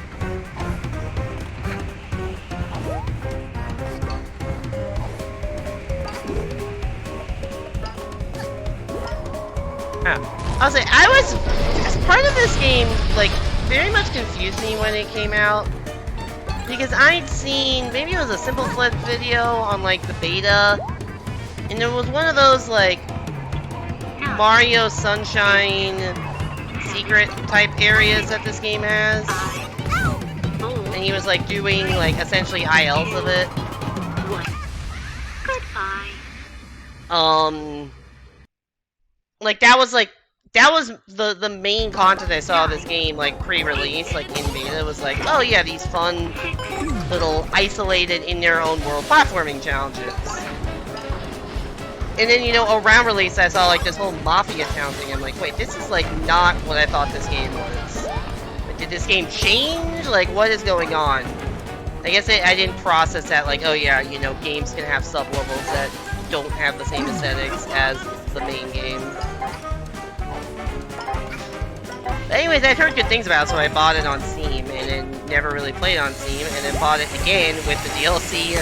Speaker 1: I'll say, as part of this game, like, very much confused me when it came out. Because I'd seen, maybe it was a Simple Flip video on, like, the beta. And there was one of those, like, Mario Sunshine secret type areas that this game has.
Speaker 4: 5, 4,
Speaker 1: And he was, like, doing, like, essentially ILs of it.
Speaker 4: 1. Goodbye.
Speaker 1: Like, that was the main content I saw of this game, like, pre-release, like, in beta, was like, oh yeah, these fun, little, isolated, in their own world platforming challenges. And then, you know, around release, I saw, like, this whole Mafia town thing. I'm like, wait, this is, like, not what I thought this game was. Like, did this game change? Like, what is going on? I guess I didn't process that, like, oh yeah, you know, games can have sub-levels that don't have the same aesthetics as the main game. But anyways, I'd heard good things about it, so I bought it on Steam, and then never really played on Steam, and then bought it again with the DLC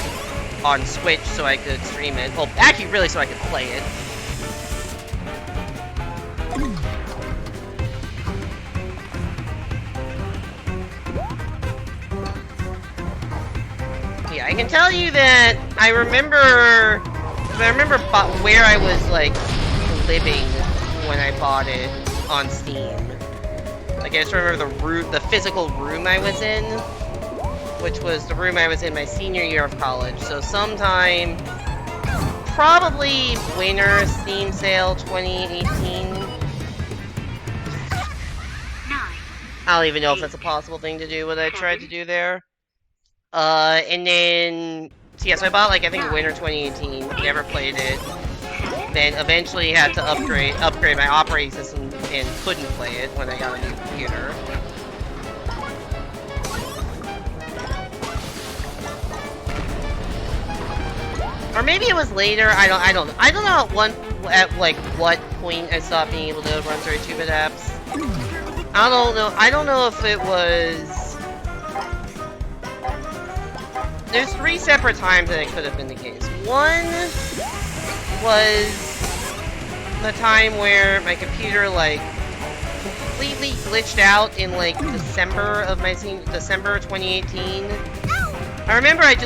Speaker 1: on Switch so I could stream it. Well, actually, really, so I could play it. Yeah, I can tell you that I remember where I was, like, living when I bought it on Steam. Like, I just remember the physical room I was in, which was the room I was in my senior year of college. So sometime, probably winter Steam sale 2018.
Speaker 4: 9,
Speaker 1: I don't even know if that's a possible thing to do, what I tried to do there. And then, so yeah, so I bought, like, I think winter 2018, never played it. Then eventually had to upgrade my operating system and couldn't play it when I got a new computer. Or maybe it was later. I don't know at what point I stopped being able to run 32-bit apps. I don't know if it was. There's 3 separate times that it could have been the case. One was the time where my computer, like, completely glitched out in, like, December 2018. I remember it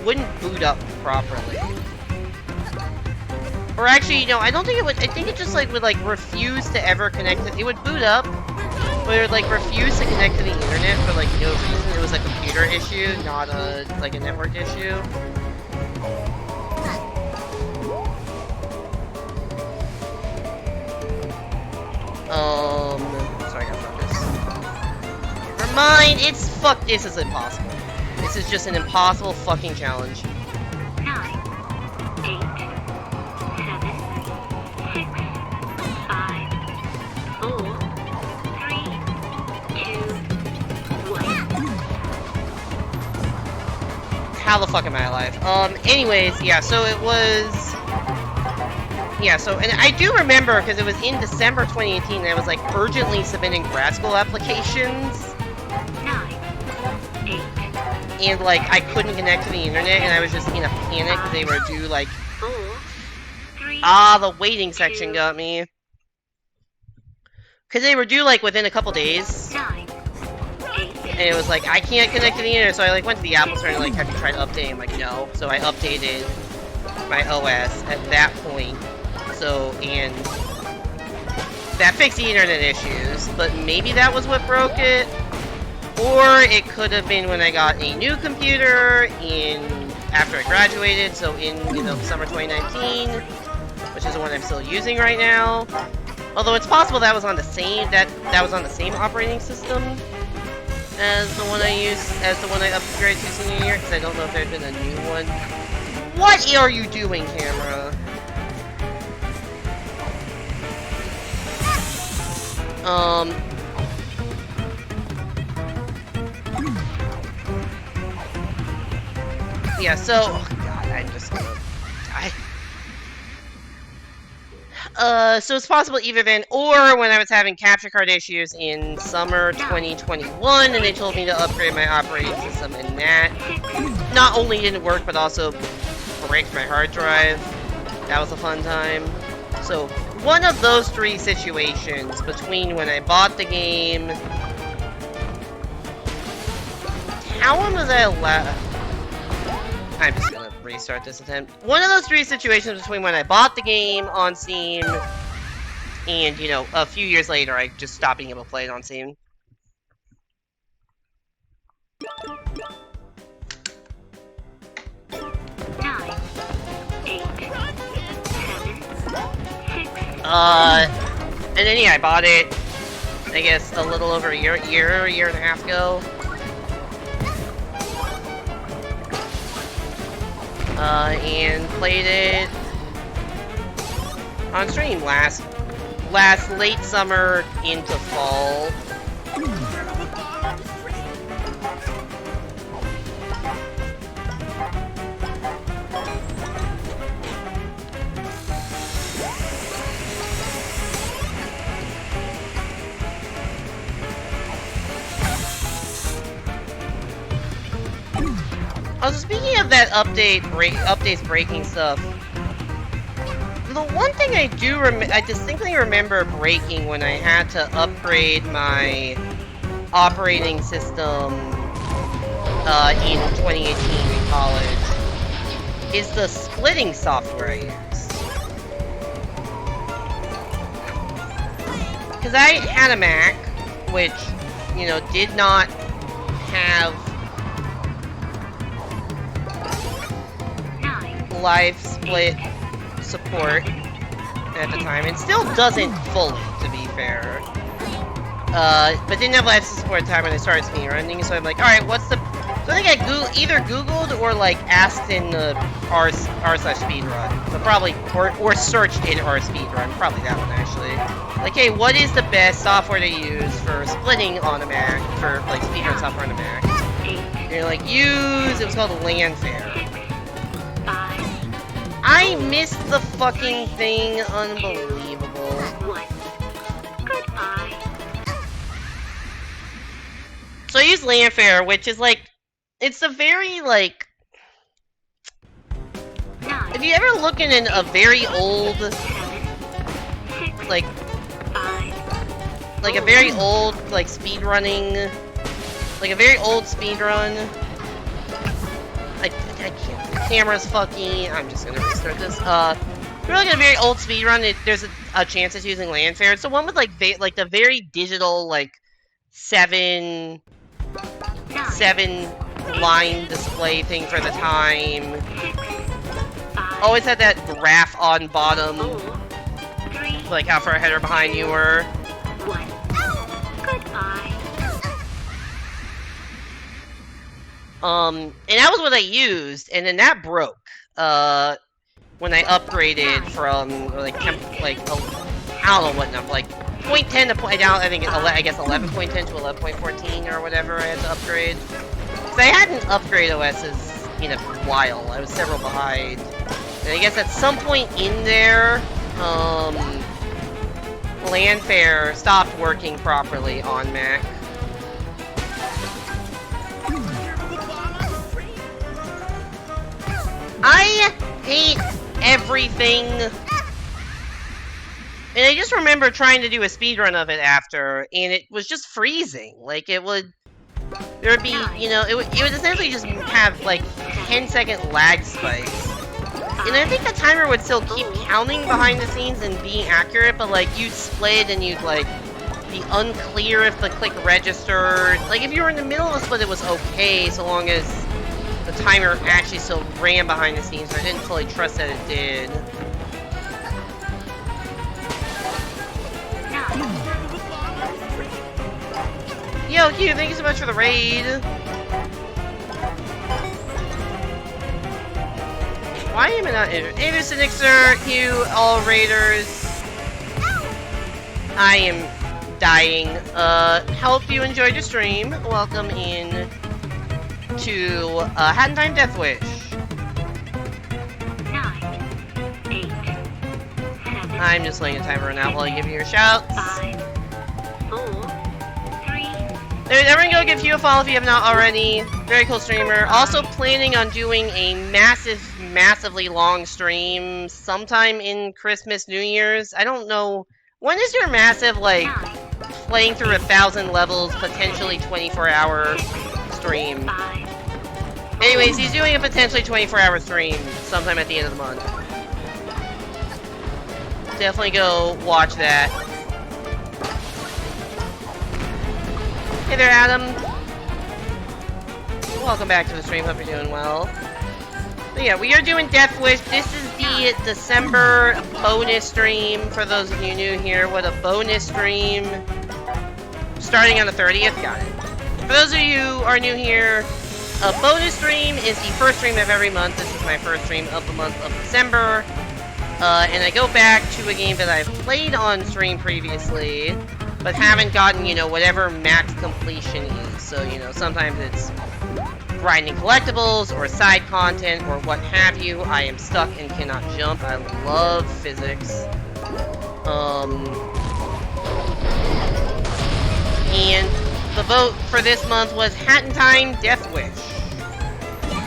Speaker 1: wouldn't boot up properly. Or actually, you know, I don't think it would, I think it just, like, would, like, refuse to ever connect it would boot up, but it would, like, refuse to connect to the internet for, like, no reason. It was a computer issue, not a network issue. Sorry, I got focus. Never mind, this is impossible. This is just an impossible fucking challenge.
Speaker 4: 9, 8, 7, 6, 5, 4, 3, 2, 1.
Speaker 1: How the fuck am I alive? Anyways, yeah, so it was... Yeah, so, and I do remember, because it was in December 2018, and I was, like, urgently submitting grad school applications.
Speaker 4: 9, 8,
Speaker 1: And, like, I couldn't connect to the internet, and I was just in a panic, because they were due, like...
Speaker 4: 4, 3,
Speaker 1: the waiting section got me. Because they were due, like, within a couple days.
Speaker 4: 9, 8,
Speaker 1: And it was like, I can't connect to the internet, so I, like, went to the Apple Store and, like, have you tried updating? I'm like, no. So I updated my OS at that point. So, and that fixed the internet issues, but maybe that was what broke it. Or it could have been when I got a new computer after I graduated, so in, you know, summer 2019, which is the one I'm still using right now. Although it's possible that was on the same, that was on the same operating system. as the one I upgraded to senior year, because I don't know if there's been a new one. What are you doing, camera? Yeah, so... Oh god, I'm just gonna die. So it's possible either then or when I was having capture card issues in summer 2021 and they told me to upgrade my operating system, and that not only didn't work but also breaks my hard drive. That was a fun time. So one of those three situations between when I bought the game... How long was I allowed? I'm just gonna restart this attempt. One of those three situations between when I bought the game on Steam and, you know, a few years later I just stopped being able to play it on Steam. And then yeah, I bought it, I guess, a little over a year and a half ago. And played it on stream last late summer into fall. Also, speaking of that updates breaking stuff, the one thing I distinctly remember breaking when I had to upgrade my operating system in 2018 in college is the splitting software I use. Because I had a Mac, which, you know, did not have live split support at the time, and still doesn't fully, to be fair. But didn't have live support at the time when I started speedrunning, so I'm like, alright, what's the... So I think I either Googled or, like, asked in the r/speedrun. So probably, or searched in r/speedrun. Probably that one, actually. Like, hey, what is the best software to use for splitting on a Mac, for, like, speedrun software on a Mac? And you're like, it was called Landfair. I missed the fucking thing, unbelievable.
Speaker 4: Goodbye.
Speaker 1: So I use Landfair, which is like, it's a very like, if you ever look in a very old, like a very old, like, speedrunning, like a very old speedrun, I can't. Camera's fucking. I'm just gonna restart this. If you're looking at a very old speedrun, there's a chance it's using Landfair. It's the one with like the very digital, like 7 line display thing for the time. Always had that graph on bottom, like how far ahead or behind you were.
Speaker 4: Goodbye.
Speaker 1: And that was what I used, and then that broke, when I upgraded from, like, I don't know what number, like, 0.10 to I guess 11.10 to 11.14 or whatever I had to upgrade. Because I hadn't upgraded OSs in a while, I was several behind. And I guess at some point in there, Landfair stopped working properly on Mac. I hate everything. And I just remember trying to do a speedrun of it after, and it was just freezing. Like, there would be, you know, it would essentially just have, like, 10-second lag spikes. And I think the timer would still keep counting behind the scenes and being accurate, but, like, you'd split and you'd, like, be unclear if the click registered. Like, if you were in the middle of a split, it was okay, so long as the timer actually still ran behind the scenes, so I didn't fully trust that it did. Yo, Q, thank you so much for the raid. Why am I not in? Hey, there's Nixer, Q, all raiders. I am dying. Hope you enjoyed your stream. Welcome in to Hat in Time Death Wish.
Speaker 4: 9, 8, 7,
Speaker 1: I'm just letting the timer run out while you give me your shouts.
Speaker 4: 5, 4, 3,
Speaker 1: Everyone go give Hugh a follow if you have not already. Very cool streamer. Also planning on doing a massively long stream sometime in Christmas, New Year's. I don't know. When is your massive, like,
Speaker 4: 9,
Speaker 1: playing through 1,000 levels, potentially 24-hour stream?
Speaker 4: 5,
Speaker 1: Anyways, he's doing a potentially 24-hour stream sometime at the end of the month. Definitely go watch that. Hey there, Adam. Welcome back to the stream. Hope you're doing well. But yeah, we are doing Death Wish. This is the December bonus stream. For those of you new here, what a bonus stream. Starting on the 30th. Got it. For those of you who are new here, a bonus stream is the first stream of every month. This is my first stream of the month of December. And I go back to a game that I've played on stream previously, but haven't gotten, you know, whatever max completion is. So, you know, sometimes it's grinding collectibles, or side content, or what have you. I am stuck and cannot jump. I love physics. And the vote for this month was Hat in Time Death Wish.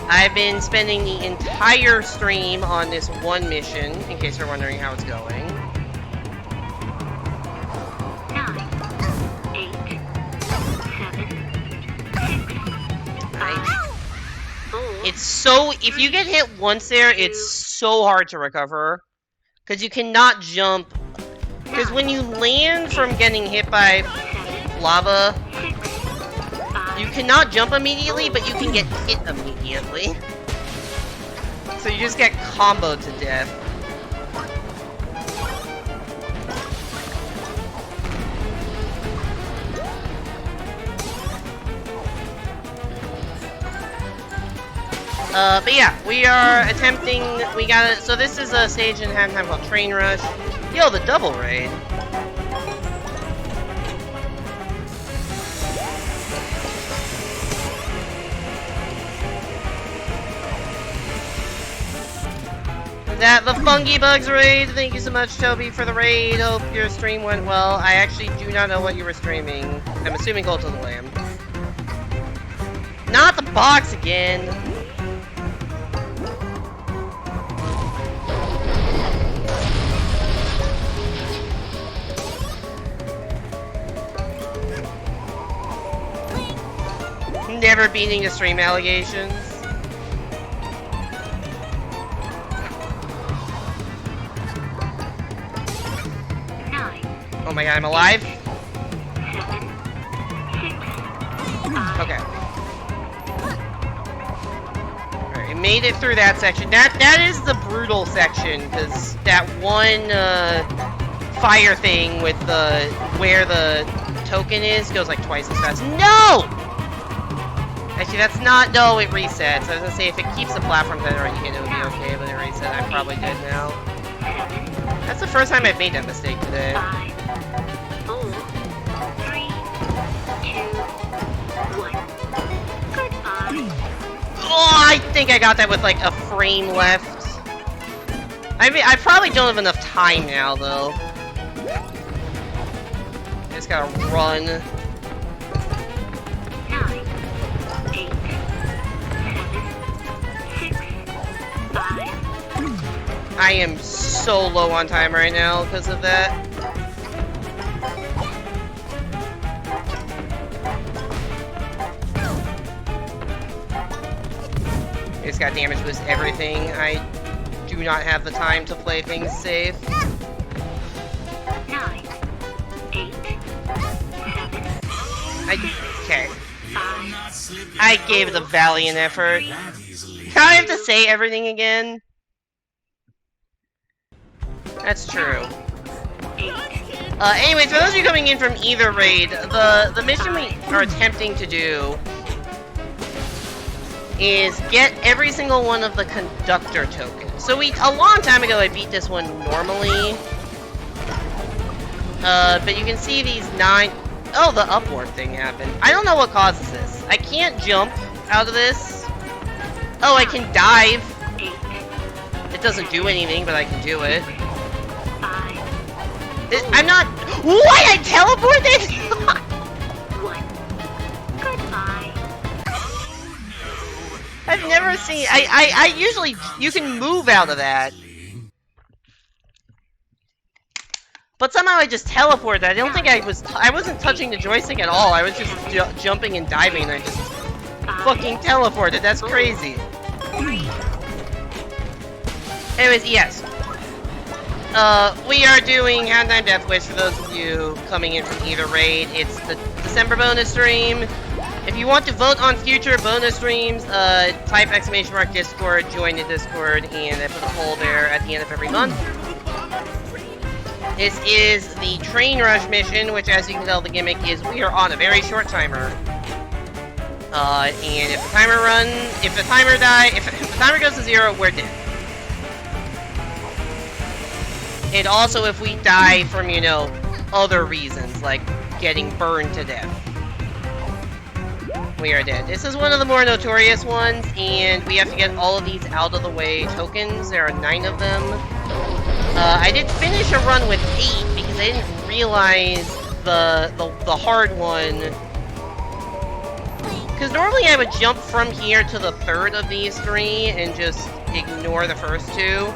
Speaker 1: I've been spending the entire stream on this one mission, in case you're wondering how it's going.
Speaker 4: 9, 8, 7, 6, 5, 4,
Speaker 1: It's so, if you get hit once there, it's so hard to recover. Because you cannot jump. Because when you land from getting hit by
Speaker 4: 7,
Speaker 1: lava,
Speaker 4: 6, 5,
Speaker 1: you cannot jump immediately, but you can get hit immediately. So you just get comboed to death. But yeah, we are attempting, we got it, so this is a stage in Hat in Time called Train Rush. Yo, the double raid. That the Fungi Bugs raid. Thank you so much, Toby, for the raid. Hope your stream went well. I actually do not know what you were streaming. I'm assuming Cult of the Lamb. Not the box again. Never beating the stream allegations. Oh my god, I'm alive?
Speaker 4: 7, 6, 5,
Speaker 1: Okay. Alright, we made it through that section. That is the brutal section, because that one fire thing with the where the token is goes like twice as fast. No! Actually, that's not. No, it resets. I was gonna say if it keeps the platform that already hit, it would be okay, but it reset. I'm probably dead now.
Speaker 4: 7,
Speaker 1: That's the first time I've made that mistake today.
Speaker 4: 5, 4, 3, 2, 1. Goodbye.
Speaker 1: Oh, I think I got that with like a frame left. I mean, I probably don't have enough time now, though. Just gotta run.
Speaker 4: 9, 8, 7, 6, 5,
Speaker 1: I am so low on time right now because of that. It's got damage boost everything. I do not have the time to play things safe.
Speaker 4: 9, 8, 7,
Speaker 1: Okay.
Speaker 4: 5,
Speaker 1: I gave it a valiant effort. Now I have to say everything again. That's true.
Speaker 4: 8,
Speaker 1: Anyways, for those of you coming in from either raid, the mission we are attempting to do is get every single one of the conductor tokens. So a long time ago I beat this one normally. But you can see these 9... Oh, the upward thing happened. I don't know what causes this. I can't jump out of this. Oh, I can dive.
Speaker 4: 8,
Speaker 1: It doesn't do anything, but I can do it.
Speaker 4: 5,
Speaker 1: I'm not... What? I teleported?
Speaker 4: 1. Goodbye.
Speaker 1: I've never seen... I usually... You can move out of that. But somehow I just teleported. I don't think I wasn't touching the joystick at all. I was just jumping and diving and I just fucking teleported. That's crazy.
Speaker 4: 3,
Speaker 1: Anyways, yes. We are doing Handtime Death Wish for those of you coming in from either raid. It's the December bonus stream. If you want to vote on future bonus streams, type ! Discord, join the Discord, and I put a poll there at the end of every month. This is the Train Rush mission, which as you can tell the gimmick is we are on a very short timer. And if the timer goes to 0, we're dead. And also if we die from, you know, other reasons, like getting burned to death, we are dead. This is one of the more notorious ones, and we have to get all of these out of the way tokens. There are 9 of them. I did finish a run with 8 because I didn't realize the hard one. Because normally I would jump from here to the 3rd of these 3 and just ignore the first 2.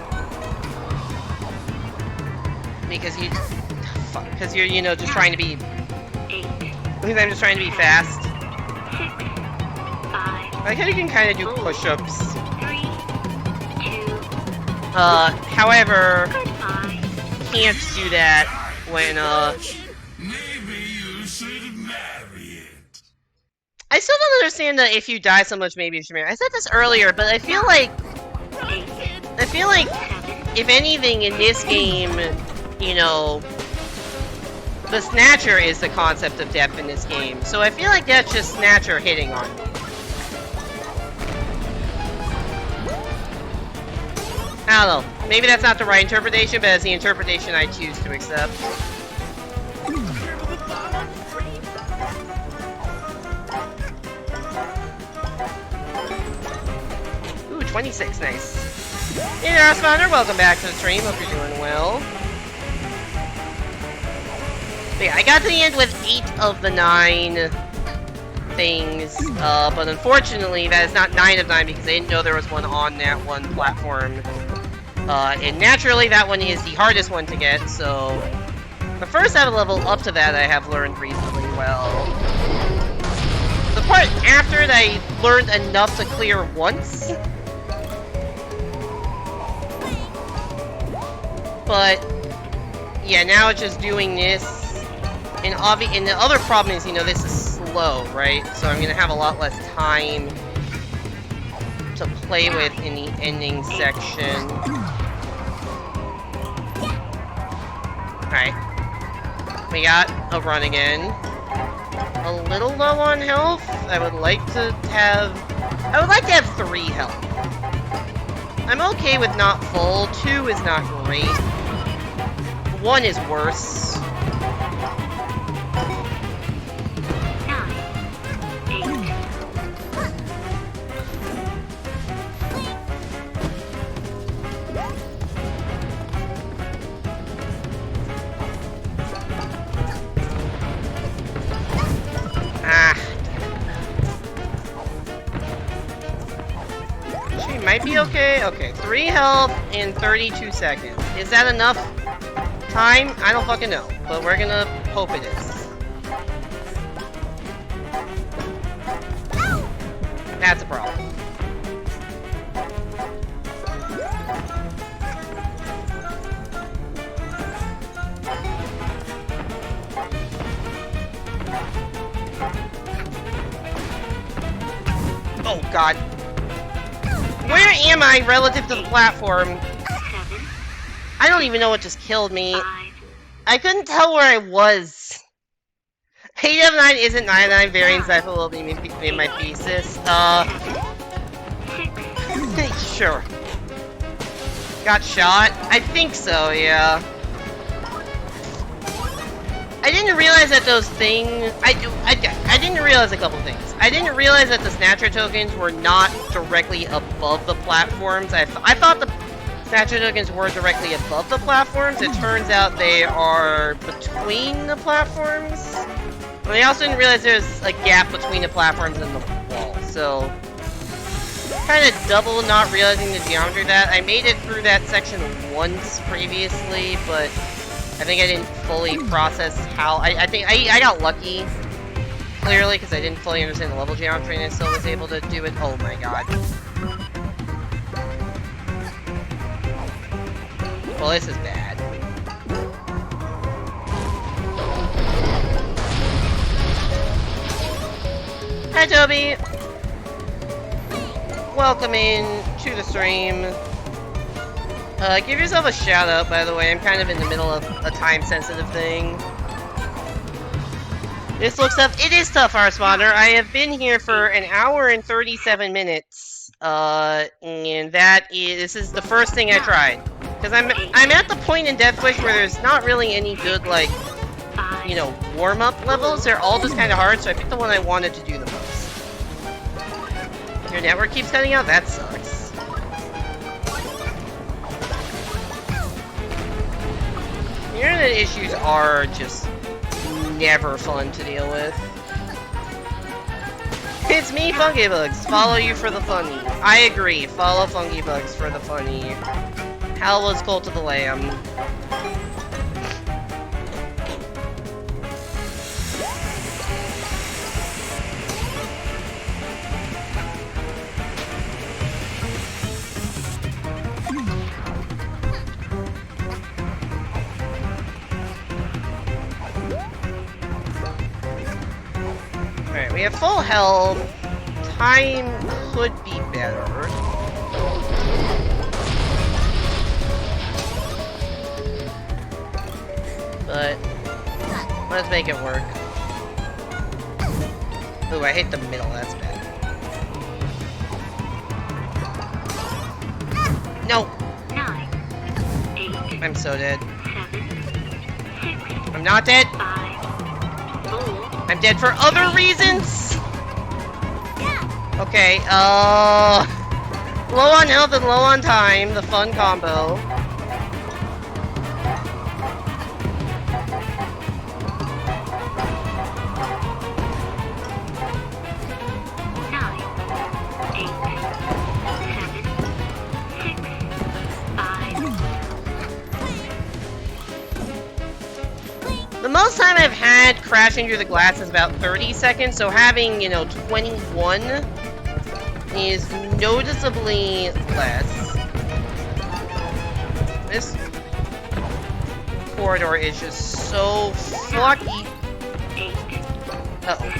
Speaker 1: Because you're, you know, just trying to be...
Speaker 4: 8,
Speaker 1: Because I'm just trying to be fast.
Speaker 4: 6, 5,
Speaker 1: I like how you can kind of do push-ups.
Speaker 4: 3, 2,
Speaker 1: However,
Speaker 4: goodbye.
Speaker 1: can't do that when,
Speaker 5: Maybe you should marry it.
Speaker 1: I still don't understand that if you die so much, maybe you should marry. I said this earlier, but I feel like
Speaker 4: 8,
Speaker 1: if anything in this game, you know, the Snatcher is the concept of death in this game. So I feel like that's just Snatcher hitting on me. I don't know. Maybe that's not the right interpretation, but it's the interpretation I choose to accept. Ooh, 26, nice. Hey there, Spawner, welcome back to the stream. Hope you're doing well. But yeah, I got to the end with 8 of the 9 things, but unfortunately that is not 9 of 9 because I didn't know there was one on that one platform. And naturally that one is the hardest one to get, so the first out of level up to that I have learned reasonably well. The part after it I learned enough to clear once. But yeah, now it's just doing this. And the other problem is, you know, this is slow, right? So I'm gonna have a lot less time to play with in the ending section. Alright. We got a run again. A little low on health. I would like to have 3 health. I'm okay with not full. 2 is not great. 1 is worse.
Speaker 4: 9, 8,
Speaker 1: She might be okay. Okay, 3 health in 32 seconds. Is that enough time? I don't fucking know, but we're gonna hope it is. That's a problem. Oh god. Where am I relative to the platform?
Speaker 4: 7,
Speaker 1: I don't even know what just killed me.
Speaker 4: 5,
Speaker 1: I couldn't tell where I was. 879 isn't 99 variants that will be in my thesis. Sure. Got shot? I think so, yeah. I didn't realize that those things... I didn't realize a couple things. I didn't realize that the Snatcher tokens were not directly above the platforms. I thought the Snatcher tokens were directly above the platforms. It turns out they are between the platforms. And I also didn't realize there's a gap between the platforms and the wall. So, kind of double not realizing the geometry of that. I made it through that section once previously, but I think I didn't fully process how... I think I got lucky, clearly, because I didn't fully understand the level geometry and I still was able to do it. Oh my god. Well, this is bad. Hi, Toby! Welcome in to the stream. Give yourself a shout out, by the way. I'm kind of in the middle of a time-sensitive thing. This looks tough. It is tough, our spawner. I have been here for an hour and 37 minutes. And this is the first thing I tried. Because I'm at the point in Deathwish where there's not really any good, like, you know, warm-up levels. They're all just kind of hard, so I picked the one I wanted to do the most. Your network keeps cutting out? That sucks. Internet issues are just never fun to deal with. It's me, Funkybugs. Follow you for the funny. I agree. Follow Funkybugs for the funny. How was Cult of the Lamb? Alright, we have full health. Time could be better. But let's make it work. Ooh, I hate the middle, that's bad. No!
Speaker 4: 9, 8,
Speaker 1: I'm so dead.
Speaker 4: 7, 6,
Speaker 1: I'm not dead!
Speaker 4: 5, 4,
Speaker 1: I'm dead for other reasons! Okay, low on health and low on time, the fun combo. The most time I've had crashing through the glass is about 30 seconds, so having, you know, 21 is noticeably less. This corridor is just so fucky. Uh-oh.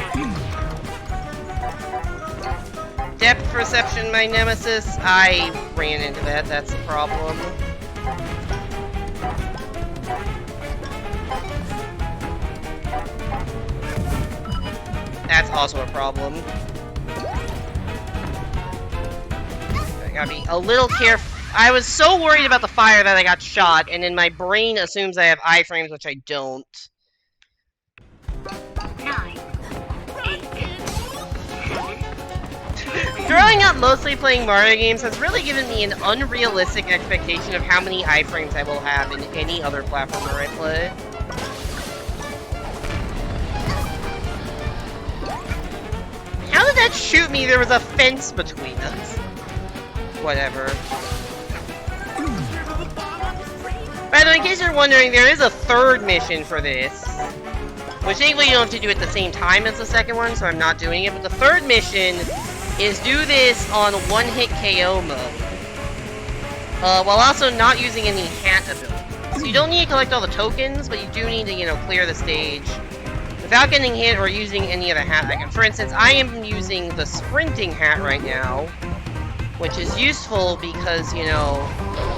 Speaker 1: Depth perception, my nemesis. I ran into that, that's the problem. That's also a problem. I gotta be a little careful. I was so worried about the fire that I got shot, and then my brain assumes I have iframes, which I don't.
Speaker 4: 9, 8, 7.
Speaker 1: Growing up mostly playing Mario games has really given me an unrealistic expectation of how many iframes I will have in any other platformer I play. How did that shoot me? There was a fence between us. Whatever. By the way, in case you're wondering, there is a third mission for this. Which thankfully you don't have to do it at the same time as the second one, so I'm not doing it. But the third mission is do this on one-hit KO mode. While also not using any hat ability. So you don't need to collect all the tokens, but you do need to, you know, clear the stage without getting hit or using any of the hat icons. For instance, I am using the sprinting hat right now, which is useful because, you know,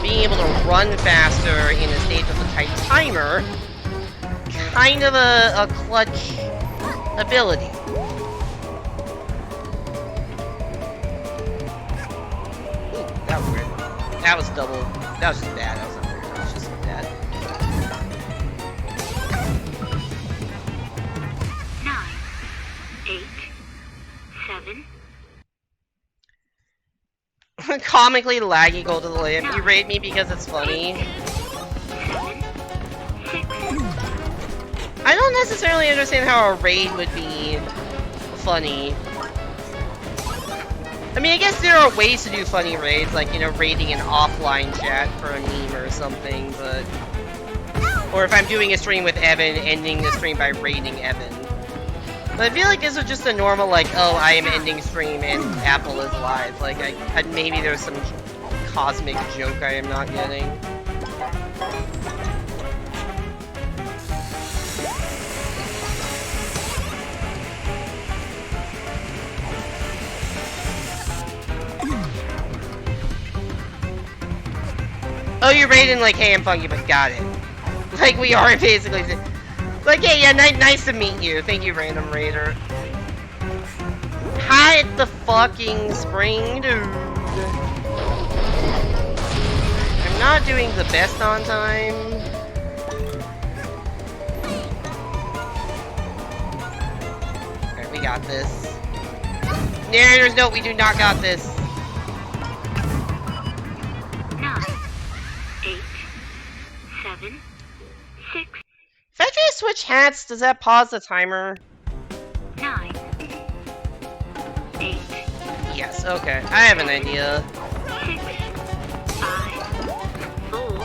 Speaker 1: being able to run faster in a stage with a tight timer kind of a clutch ability. Ooh, that was weird. That was double. That was just bad. That was not weird. That was just bad.
Speaker 4: 9, 8, 7,
Speaker 1: Comically laggy go to the limb. You rate me because it's funny.
Speaker 4: 7, 6,
Speaker 1: I don't necessarily understand how a raid would be funny. I mean, I guess there are ways to do funny raids, like, you know, raiding an offline chat for a meme or something, but... Or if I'm doing a stream with Evan, ending the stream by raiding Evan. But I feel like this was just a normal, like, oh, I am ending stream and Apple is live. Like, maybe there's some cosmic joke I am not getting. Oh, you're raiding like, hey, I'm funky, but got it. Like, we are basically... Like, hey, yeah, nice to meet you. Thank you, random raider. Hide the fucking spring, dude. I'm not doing the best on time. Alright, we got this. Narrator's note, we do not got this.
Speaker 4: 9, 8, 7, 6,
Speaker 1: If I try to switch hats, does that pause the timer?
Speaker 4: 9, 8,
Speaker 1: Yes, okay. I have an idea.
Speaker 4: 6, 5, 4,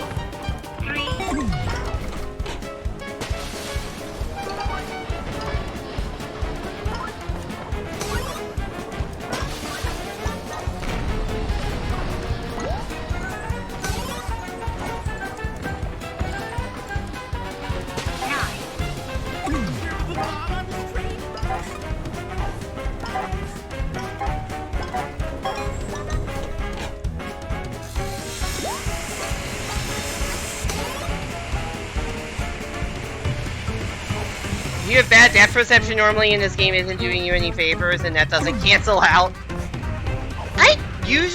Speaker 4: 3,
Speaker 1: You have bad depth perception normally, and this game isn't doing you any favors, and that doesn't cancel out.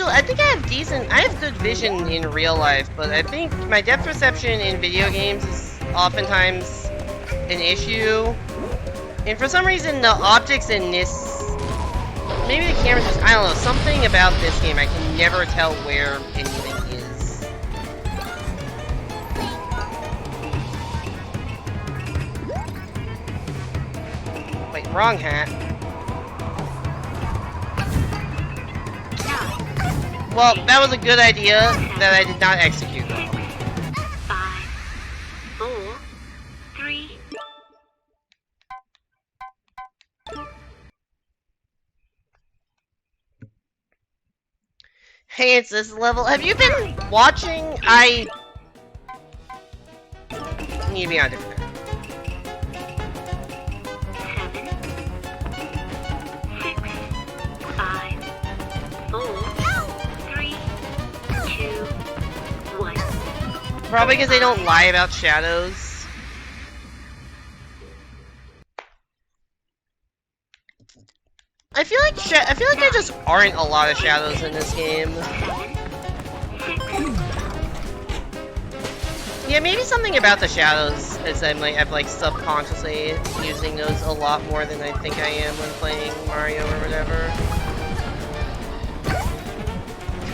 Speaker 1: I think I have good vision in real life, but I think my depth perception in video games is oftentimes an issue. And for some reason, the optics in this, maybe the camera just, I don't know, something about this game, I can never tell where anything is. Wait, wrong hat. Well, that was a good idea that I did not execute.
Speaker 4: 6, 5, 4, 3,
Speaker 1: Hey, it's this level. Have you been watching? I need to be on a different map.
Speaker 4: 7, 6, 5, 4, 3, 2, 1.
Speaker 1: Probably because they don't lie about shadows. I feel like there just aren't a lot of shadows in this game.
Speaker 4: 7, 6,
Speaker 1: Yeah, maybe something about the shadows is I'm like subconsciously using those a lot more than I think I am when playing Mario or whatever.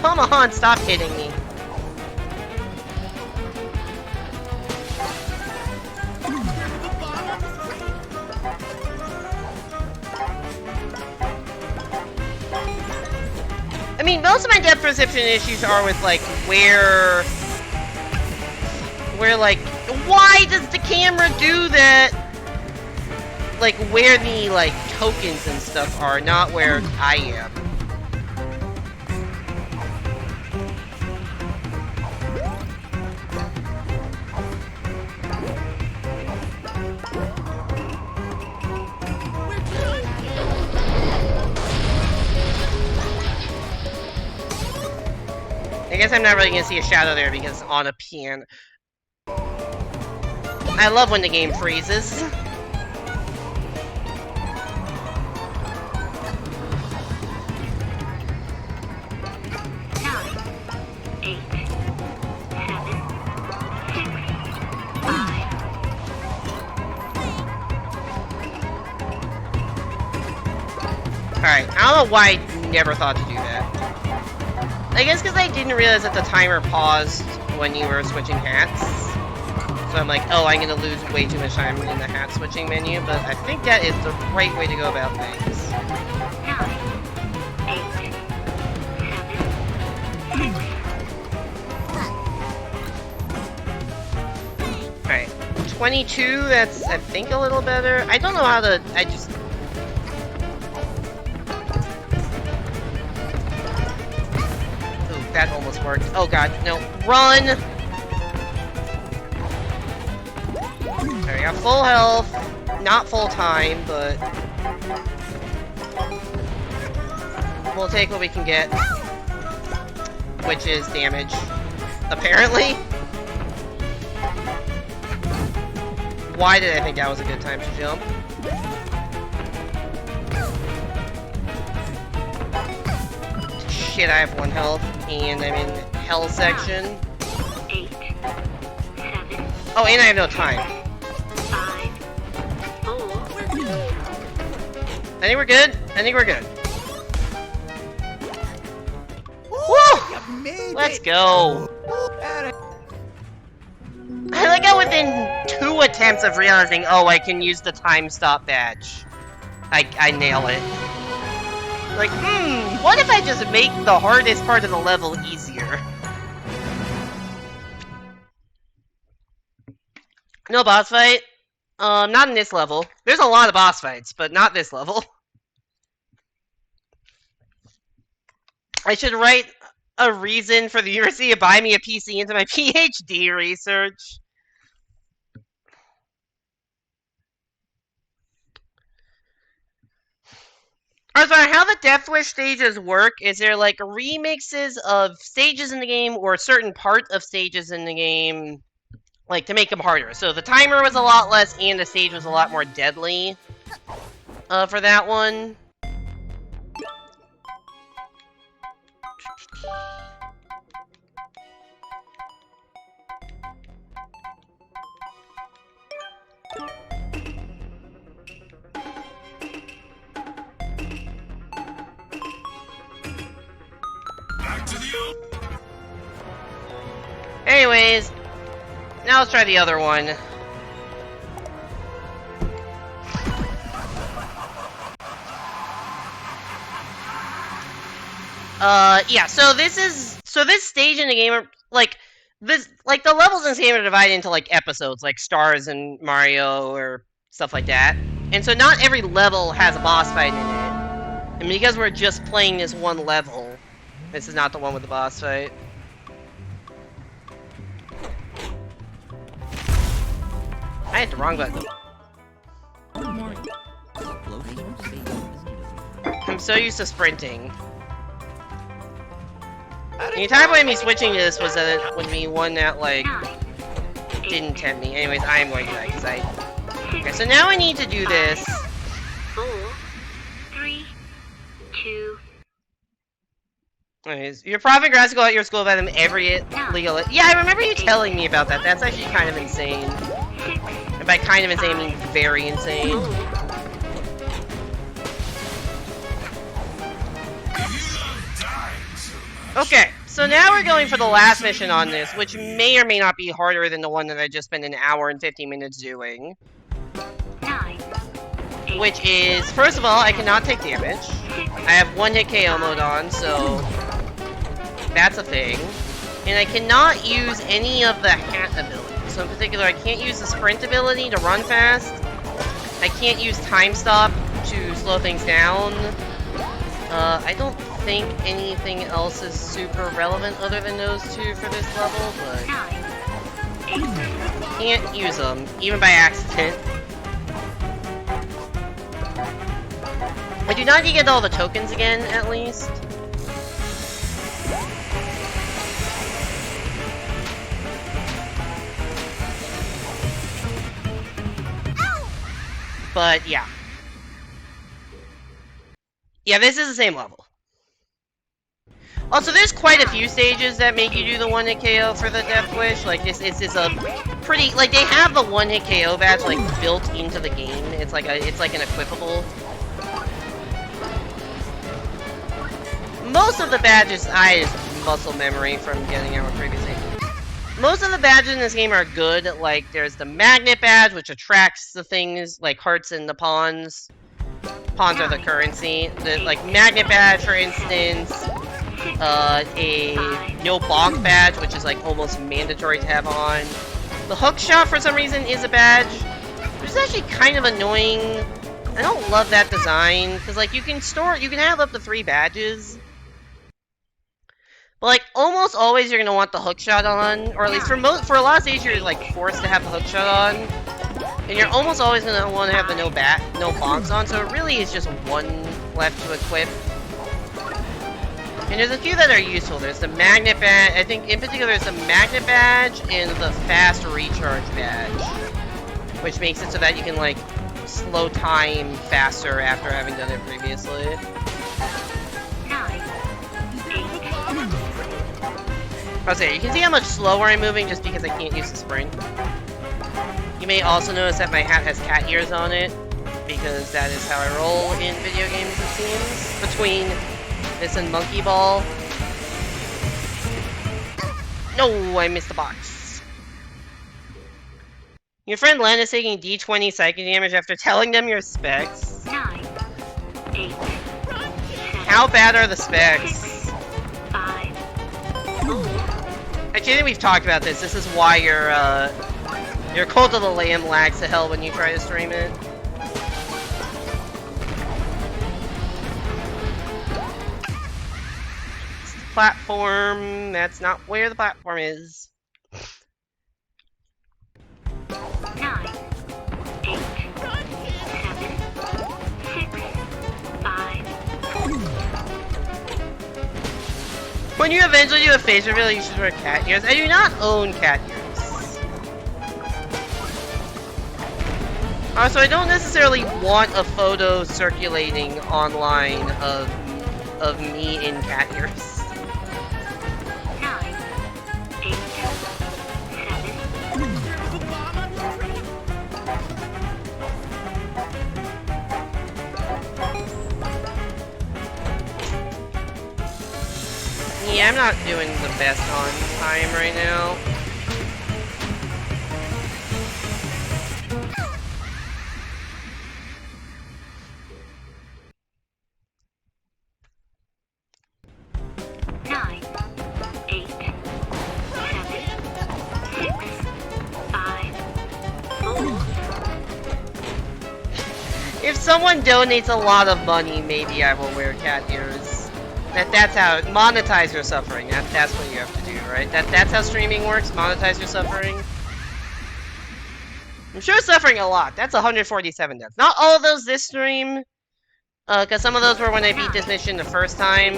Speaker 1: Come on, stop hitting me. I mean, most of my depth perception issues are with, like, where, like, why does the camera do that? Like, where the, like, tokens and stuff are, not where I am. I guess I'm not really gonna see a shadow there because it's on a piano. I love when the game freezes. Alright, I don't know why I never thought to do that. I guess because I didn't realize that the timer paused when you were switching hats. So I'm like, oh, I'm gonna lose way too much time in the hat switching menu, but I think that is the right way to go about things.
Speaker 4: 9, 8, 7, 6, 5.
Speaker 1: Alright, 22, that's, I think, a little better. I don't know how to, I just... Ooh, that almost worked. Oh god, no. Run! Alright, I got full health. Not full time, but... we'll take what we can get. Which is damage. Apparently. Why did I think that was a good time to jump? Shit, I have 1 health, and I'm in hell section.
Speaker 4: 8, 7,
Speaker 1: Oh, and I have no time.
Speaker 4: 5, 4,
Speaker 1: I think we're good. I think we're good. Woo! Let's go. I like how within 2 attempts of realizing, oh, I can use the time stop badge. I nail it. Like, what if I just make the hardest part of the level easier? No boss fight? Not in this level. There's a lot of boss fights, but not this level. I should write a reason for the university to buy me a PC into my PhD research. I'm sorry, how the Death Wish stages work is there like remixes of stages in the game or certain part of stages in the game, like to make them harder. So the timer was a lot less and the stage was a lot more deadly for that one.
Speaker 5: Back to the old.
Speaker 1: Anyways, now let's try the other one. Yeah, so this stage in the game are, like, the levels in this game are divided into, like, episodes, like Stars and Mario or stuff like that. And so not every level has a boss fight in it. And because we're just playing this one level, this is not the one with the boss fight. I hit the wrong button. I'm so used to sprinting. The entire point of me switching to this was that it would be one that, like,
Speaker 4: 9,
Speaker 1: didn't tempt me. Anyways, I am going to die, because I... Okay, so now I need to do this.
Speaker 4: 4, 3, 2,
Speaker 1: Anyways, you're probably going to go at your school by them every legal... Yeah, I remember you telling me about that. That's actually kind of insane.
Speaker 4: 6,
Speaker 1: And by kind of insane, I mean very insane.
Speaker 4: 4,
Speaker 5: If you love dying so much,
Speaker 1: Okay, so now we're going for the last mission on this, which may or may not be harder than the one that I just spent an hour and 50 minutes doing.
Speaker 4: 9, 8,
Speaker 1: Which is, first of all, I cannot take damage.
Speaker 4: 6,
Speaker 1: I have one hit KO mode on, so that's a thing. And I cannot use any of the hat abilities. So in particular, I can't use the sprint ability to run fast. I can't use time stop to slow things down. I don't think anything else is super relevant other than those two for this level, but
Speaker 4: 9, 8,
Speaker 1: can't use them, even by accident. I do not need to get all the tokens again, at least. But yeah. Yeah, this is the same level. Also, there's quite a few stages that make you do the one-hit KO for the Death Wish. Like, this is a pretty... Like, they have the one-hit KO badge, like, built into the game. It's like an equipable. Most of the badges, I just muscle memory from getting out previously. Most of the badges in this game are good. Like, there's the Magnet badge, which attracts the things, like hearts and the pawns. Pawns are the currency. The, like, Magnet badge, for instance... a no bonk badge, which is like almost mandatory to have on. The hook shot for some reason is a badge, which is actually kind of annoying. I don't love that design because like you can have up to 3 badges, but like almost always you're gonna want the hook shot on, or at least for a lot of stages you're like forced to have the hook shot on, and you're almost always gonna want to have the no bonks on. So it really is just one left to equip. And there's a few that are useful. There's the Magnet badge. I think in particular there's the Magnet badge and the Fast Recharge badge, which makes it so that you can like slow time faster after having done it previously.
Speaker 4: 9, 8.
Speaker 1: Okay, you can see how much slower I'm moving just because I can't use the sprint. You may also notice that my hat has cat ears on it, because that is how I roll in video games, it seems. Between this and Monkey Ball. No, I missed the box. Your friend Len is taking D20 psychic damage after telling them your specs.
Speaker 4: 9, 8.
Speaker 1: How bad are the specs?
Speaker 4: 5, 4.
Speaker 1: I think we've talked about this. This is why your Cult of the Lamb lags to hell when you try to stream it. Platform. That's not where the platform is.
Speaker 4: 9, 8, 7, 6, 5, 4.
Speaker 1: When you eventually do a face reveal, you should wear cat ears. I do not own cat ears. Also, I don't necessarily want a photo circulating online of me in cat ears.
Speaker 4: 9, 8, 7.
Speaker 1: Yeah, I'm not doing the best on time right now. If someone donates a lot of money, maybe I will wear cat ears. That's how monetize your suffering. That's what you have to do, right? That's how streaming works. Monetize your suffering. I'm sure suffering a lot. That's 147 deaths. Not all of those this stream, because some of those were when I beat this mission the first time.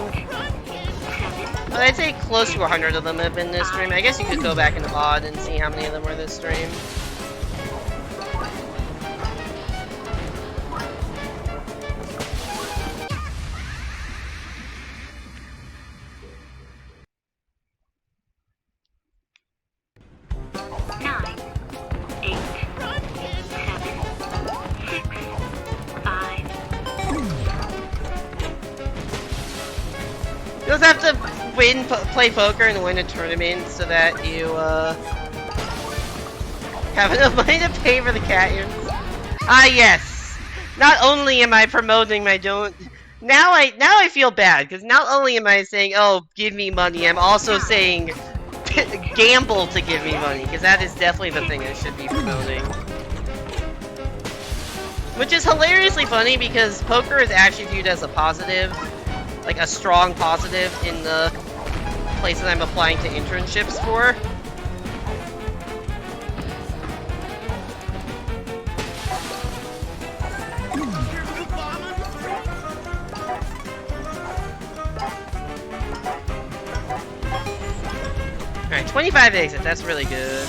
Speaker 1: But I'd say close to 100 of them have been this stream. I guess you could go back in the VOD and see how many of them were this stream. You also have to play poker and win a tournament so that you have enough money to pay for the cat ears. Ah, yes. Not only am I promoting my now I feel bad because not only am I saying, "Oh, give me money," I'm also saying, "Gamble to give me money," because that is definitely the thing I should be promoting. Which is hilariously funny because poker is actually viewed as a positive. Like a strong positive in the places I'm applying to internships for. Alright, 25 exits, that's really good.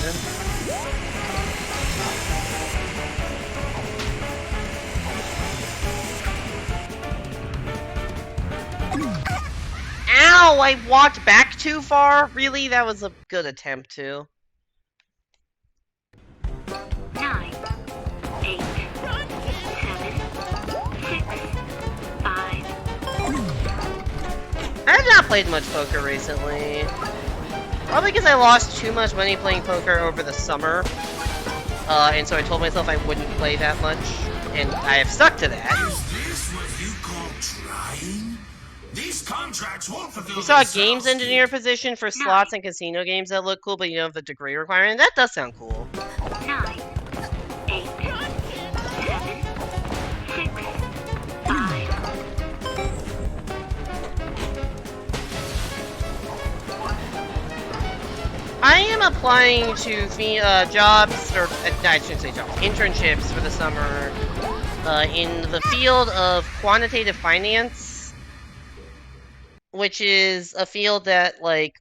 Speaker 1: Ow! I walked back too far? Really? That was a good attempt, too.
Speaker 4: 9, 8, 7, 6, 5,
Speaker 1: I've not played much poker recently. Probably because I lost too much money playing poker over the summer. And so I told myself I wouldn't play that much. And I have stuck to that.
Speaker 5: Is this what you call trying? These contracts won't fulfill
Speaker 1: We saw a
Speaker 5: themselves,
Speaker 1: games
Speaker 5: kid.
Speaker 1: engineer position for slots and casino games that look cool, but you don't have the degree requirement. That does sound cool.
Speaker 4: 9, 8, 7, 6, 5,
Speaker 1: I am applying to jobs, or I shouldn't say jobs, internships for the summer in the field of quantitative finance, which is a field that, like,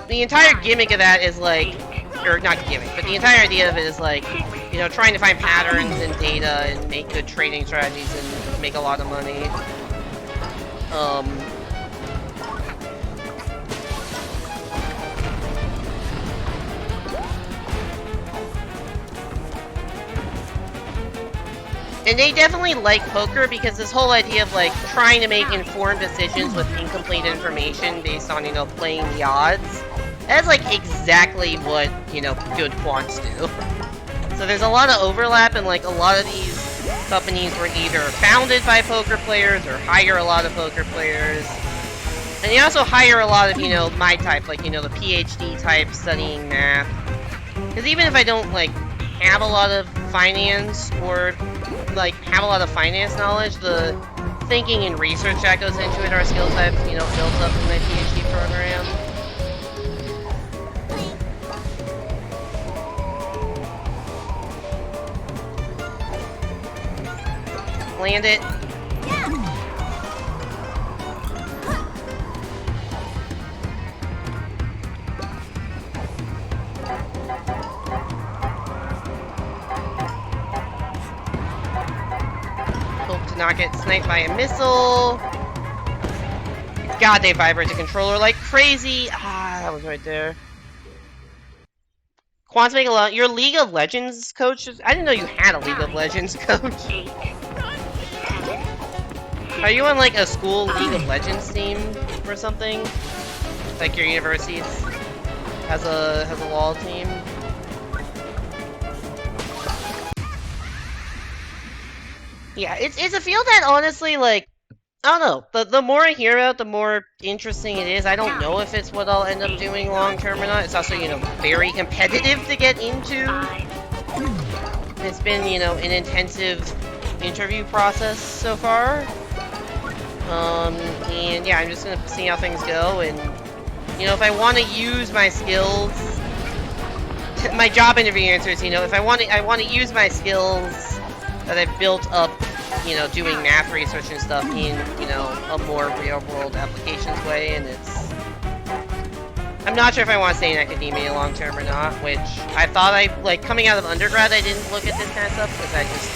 Speaker 1: the entire gimmick of that is, like, or not gimmick, but the entire idea of it is, like, you know, trying to find patterns in data and make good trading strategies and make a lot of money. And they definitely like poker because this whole idea of, like, trying to make informed decisions with incomplete information based on, you know, playing the odds. That's, like, exactly what, you know, good quants do. So there's a lot of overlap, and, like, a lot of these companies were either founded by poker players or hire a lot of poker players. And they also hire a lot of, you know, my type, like, you know, the PhD type studying math. Because even if I don't, like, have a lot of finance or, like, have a lot of finance knowledge, the thinking and research that goes into it are skills I've, you know, built up in my PhD program. Land it. Hope to not get sniped by a missile. God, they vibrate the controller like crazy. Ah, that was right there. Quants make a lot. Your League of Legends coach? I didn't know you had a League of Legends coach.
Speaker 4: 8, 7,
Speaker 1: Are you on, like, a school League of Legends team or something? Like your university has a LoL team? Yeah, it's a field that honestly, like, I don't know. The more I hear about it, the more interesting it is. I don't know if it's what I'll end up doing long term or not. It's also, you know, very competitive to get into.
Speaker 4: 5,
Speaker 1: It's been, you know, an intensive interview process so far. And yeah, I'm just gonna see how things go, and, you know, if I want to use my skills, my job interview answer is, you know, if I want to use my skills that I've built up, you know, doing math research and stuff in, you know, a more real-world applications way, and it's... I'm not sure if I want to stay in academia long-term or not, which I thought like, coming out of undergrad, I didn't look at this kind of stuff, because I just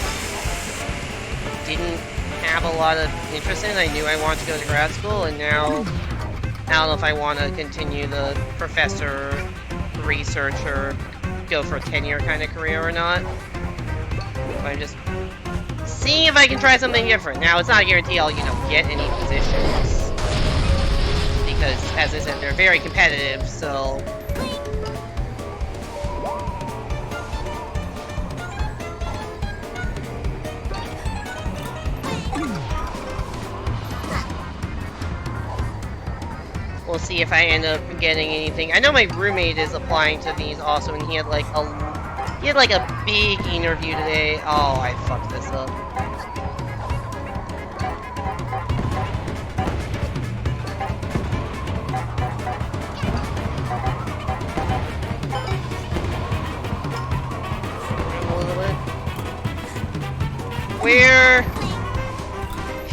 Speaker 1: didn't have a lot of interest in it. I knew I wanted to go to grad school, and now, I don't know if I want to continue the professor, researcher, go for a tenure kind of career or not. I'm just seeing if I can try something different. Now, it's not a guarantee I'll, you know, get any positions, because, as I said, they're very competitive, so... We'll see if I end up getting anything. I know my roommate is applying to these also, and he had like a big interview today. Oh, I fucked this up. A little bit. Where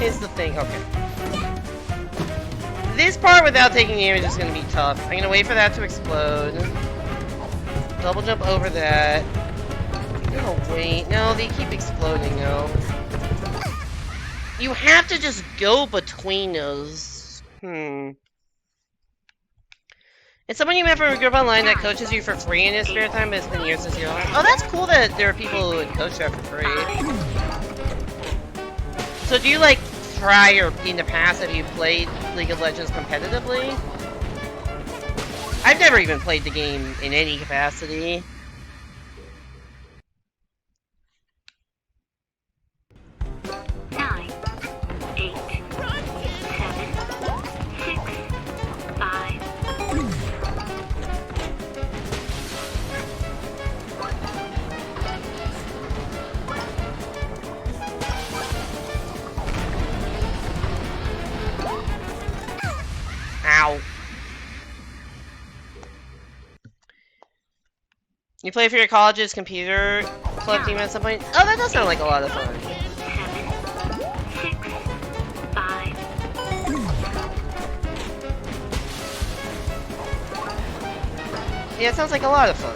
Speaker 1: is the thing? Okay. This part without taking damage is going to be tough. I'm going to wait for that to explode. Double jump over that. I'm going to wait. No, they keep exploding though. You have to just go between those. It's someone you met from a group online that coaches you for free in his spare time, but it's been years since you're online. Oh, that's cool that there are people who would coach that for free. So do you, like, try, or in the past, have you played League of Legends competitively? I've never even played the game in any capacity.
Speaker 4: Nine, 8, 7, 6, 5.
Speaker 1: Ow. You play for your college's computer club team at some point? Oh, that does sound like a lot of fun.
Speaker 4: 7, 6, 5.
Speaker 1: Yeah, it sounds like a lot of fun.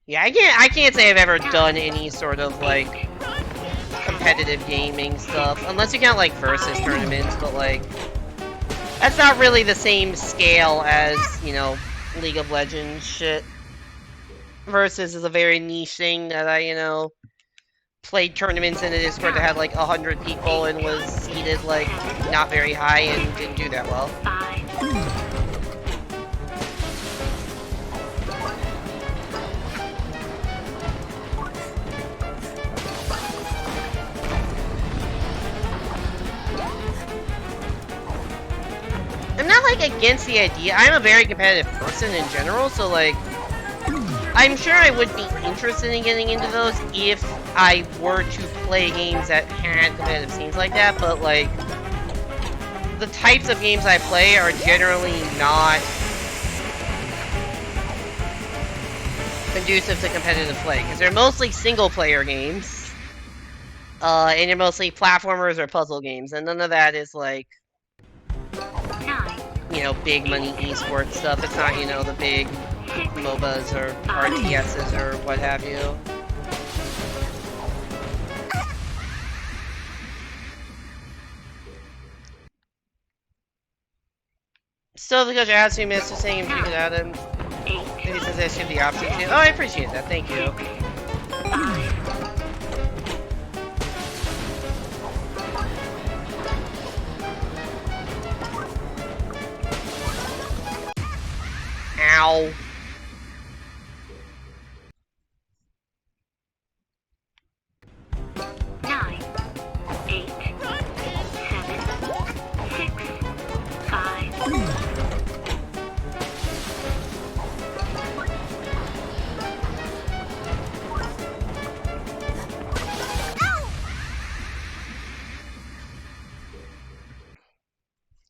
Speaker 1: Yeah, I can't say I've ever done any sort of, like, competitive gaming stuff. Unless you count, like, versus tournaments, but, like, that's not really the same scale as, you know, League of Legends shit. Versus is a very niche thing that I, you know, played tournaments in a Discord that had, like, 100 people and was seated, like, not very high and didn't do that well.
Speaker 4: 5.
Speaker 1: I'm not, like, against the idea. I'm a very competitive person in general, so, like, I'm sure I would be interested in getting into those if I were to play games that had competitive scenes like that, but, like, the types of games I play are generally not conducive to competitive play, because they're mostly single-player games, and they're mostly platformers or puzzle games, and none of that is, like,
Speaker 4: 9,
Speaker 1: you know, big money esports stuff. It's not, you know, the big
Speaker 4: 6,
Speaker 1: MOBAs or RTSs or what have you. Still, because I asked you, Mr. saying if you could add him.
Speaker 4: 8,
Speaker 1: He says I should the option to. Oh, I appreciate that. Thank you.
Speaker 4: 5.
Speaker 1: Ow.
Speaker 4: Nine, 8, 7, 6, 5.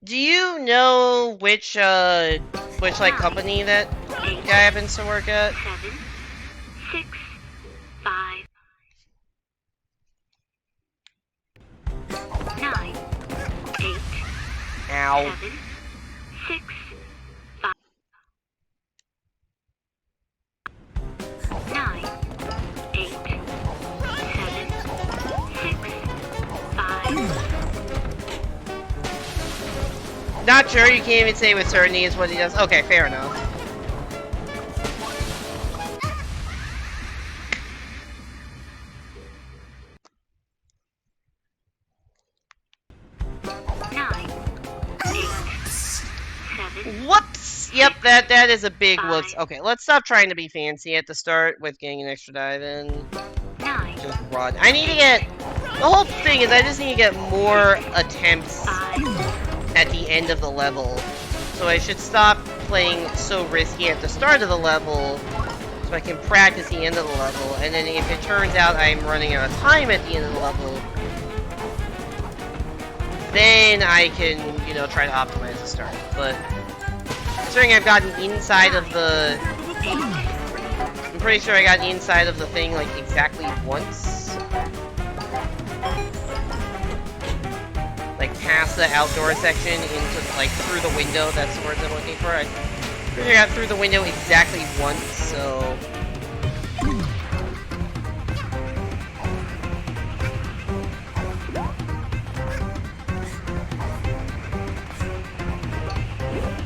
Speaker 1: Do you know which like company that guy happens to work at?
Speaker 4: 7, 6, 5. 9, 8,
Speaker 1: Ow.
Speaker 4: 7, 6, 5. 9, 8, 7, 6, 5.
Speaker 1: Not sure. You can't even say with certainty is what he does. Okay, fair enough. Whoops! Yep, that is a big whoops. Okay, let's stop trying to be fancy at the start with getting an extra dive in.
Speaker 4: 9,
Speaker 1: Just run. I need to get... The whole thing is I just need to get more attempts
Speaker 4: 5.
Speaker 1: at the end of the level. So I should stop playing so risky at the start of the level so I can practice the end of the level. And then if it turns out I'm running out of time at the end of the level, then I can, you know, try to optimize the start. But considering I've gotten inside of the... I'm pretty sure I got inside of the thing, like, exactly once. Like, like past the outdoor section into like through the window. That's the words I'm looking for. I figured out through the window exactly once, so.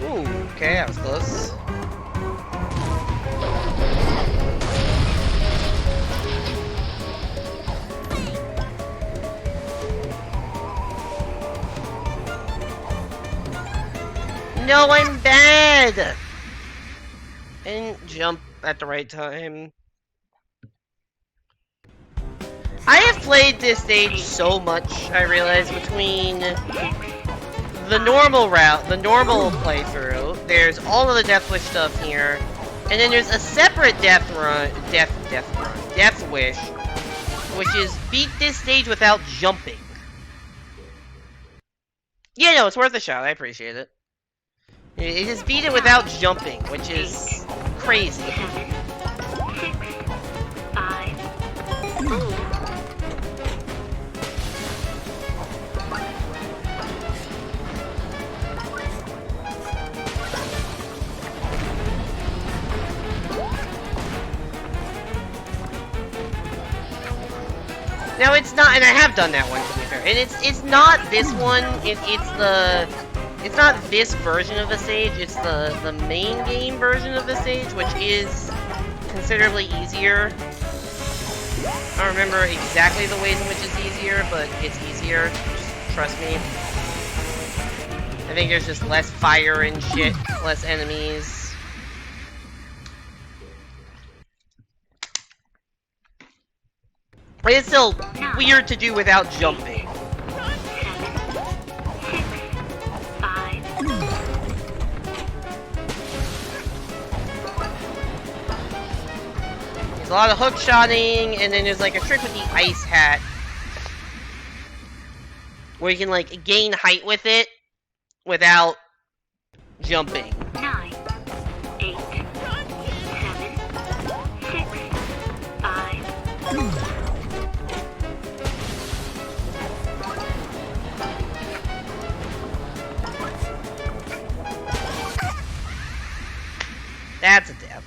Speaker 1: Ooh, okay, that was close. No, I'm bad! I didn't jump at the right time. I have played this stage so much, I realize, between the normal route, the normal playthrough, there's all of the Death Wish stuff here, and then there's a separate Death Wish, which is beat this stage without jumping. Yeah, no, it's worth a shot, I appreciate it. It is beat it without jumping, which is crazy.
Speaker 4: 7, 6, 5, 4.
Speaker 1: Now it's not, and I have done that one to be fair, and it's not this one. It's not this version of the stage. It's the main game version of the stage, which is considerably easier. I don't remember exactly the ways in which it's easier, but it's easier. Just trust me. I think there's just less fire and shit, less enemies. But it's still weird to do without jumping.
Speaker 4: 5.
Speaker 1: There's a lot of hook-shotting, and then there's like a trick with the ice hat. Where you can like gain height with it without jumping.
Speaker 4: 9, 8, 7, 6, 5.
Speaker 1: That's a death.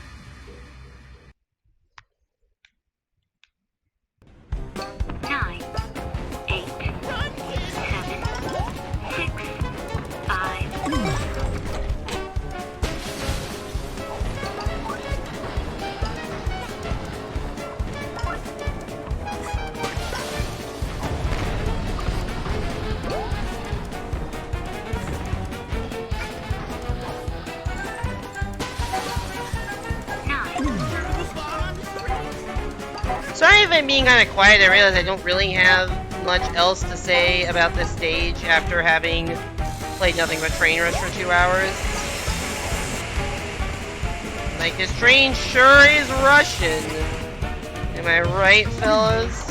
Speaker 4: Nine, 8, 7, 6, 5.
Speaker 1: Sorry if I'm being kind of quiet. I realize I don't really have much else to say about this stage after having played nothing but Train Rush for 2 hours. Like, this train sure is rushing. Am I right, fellas?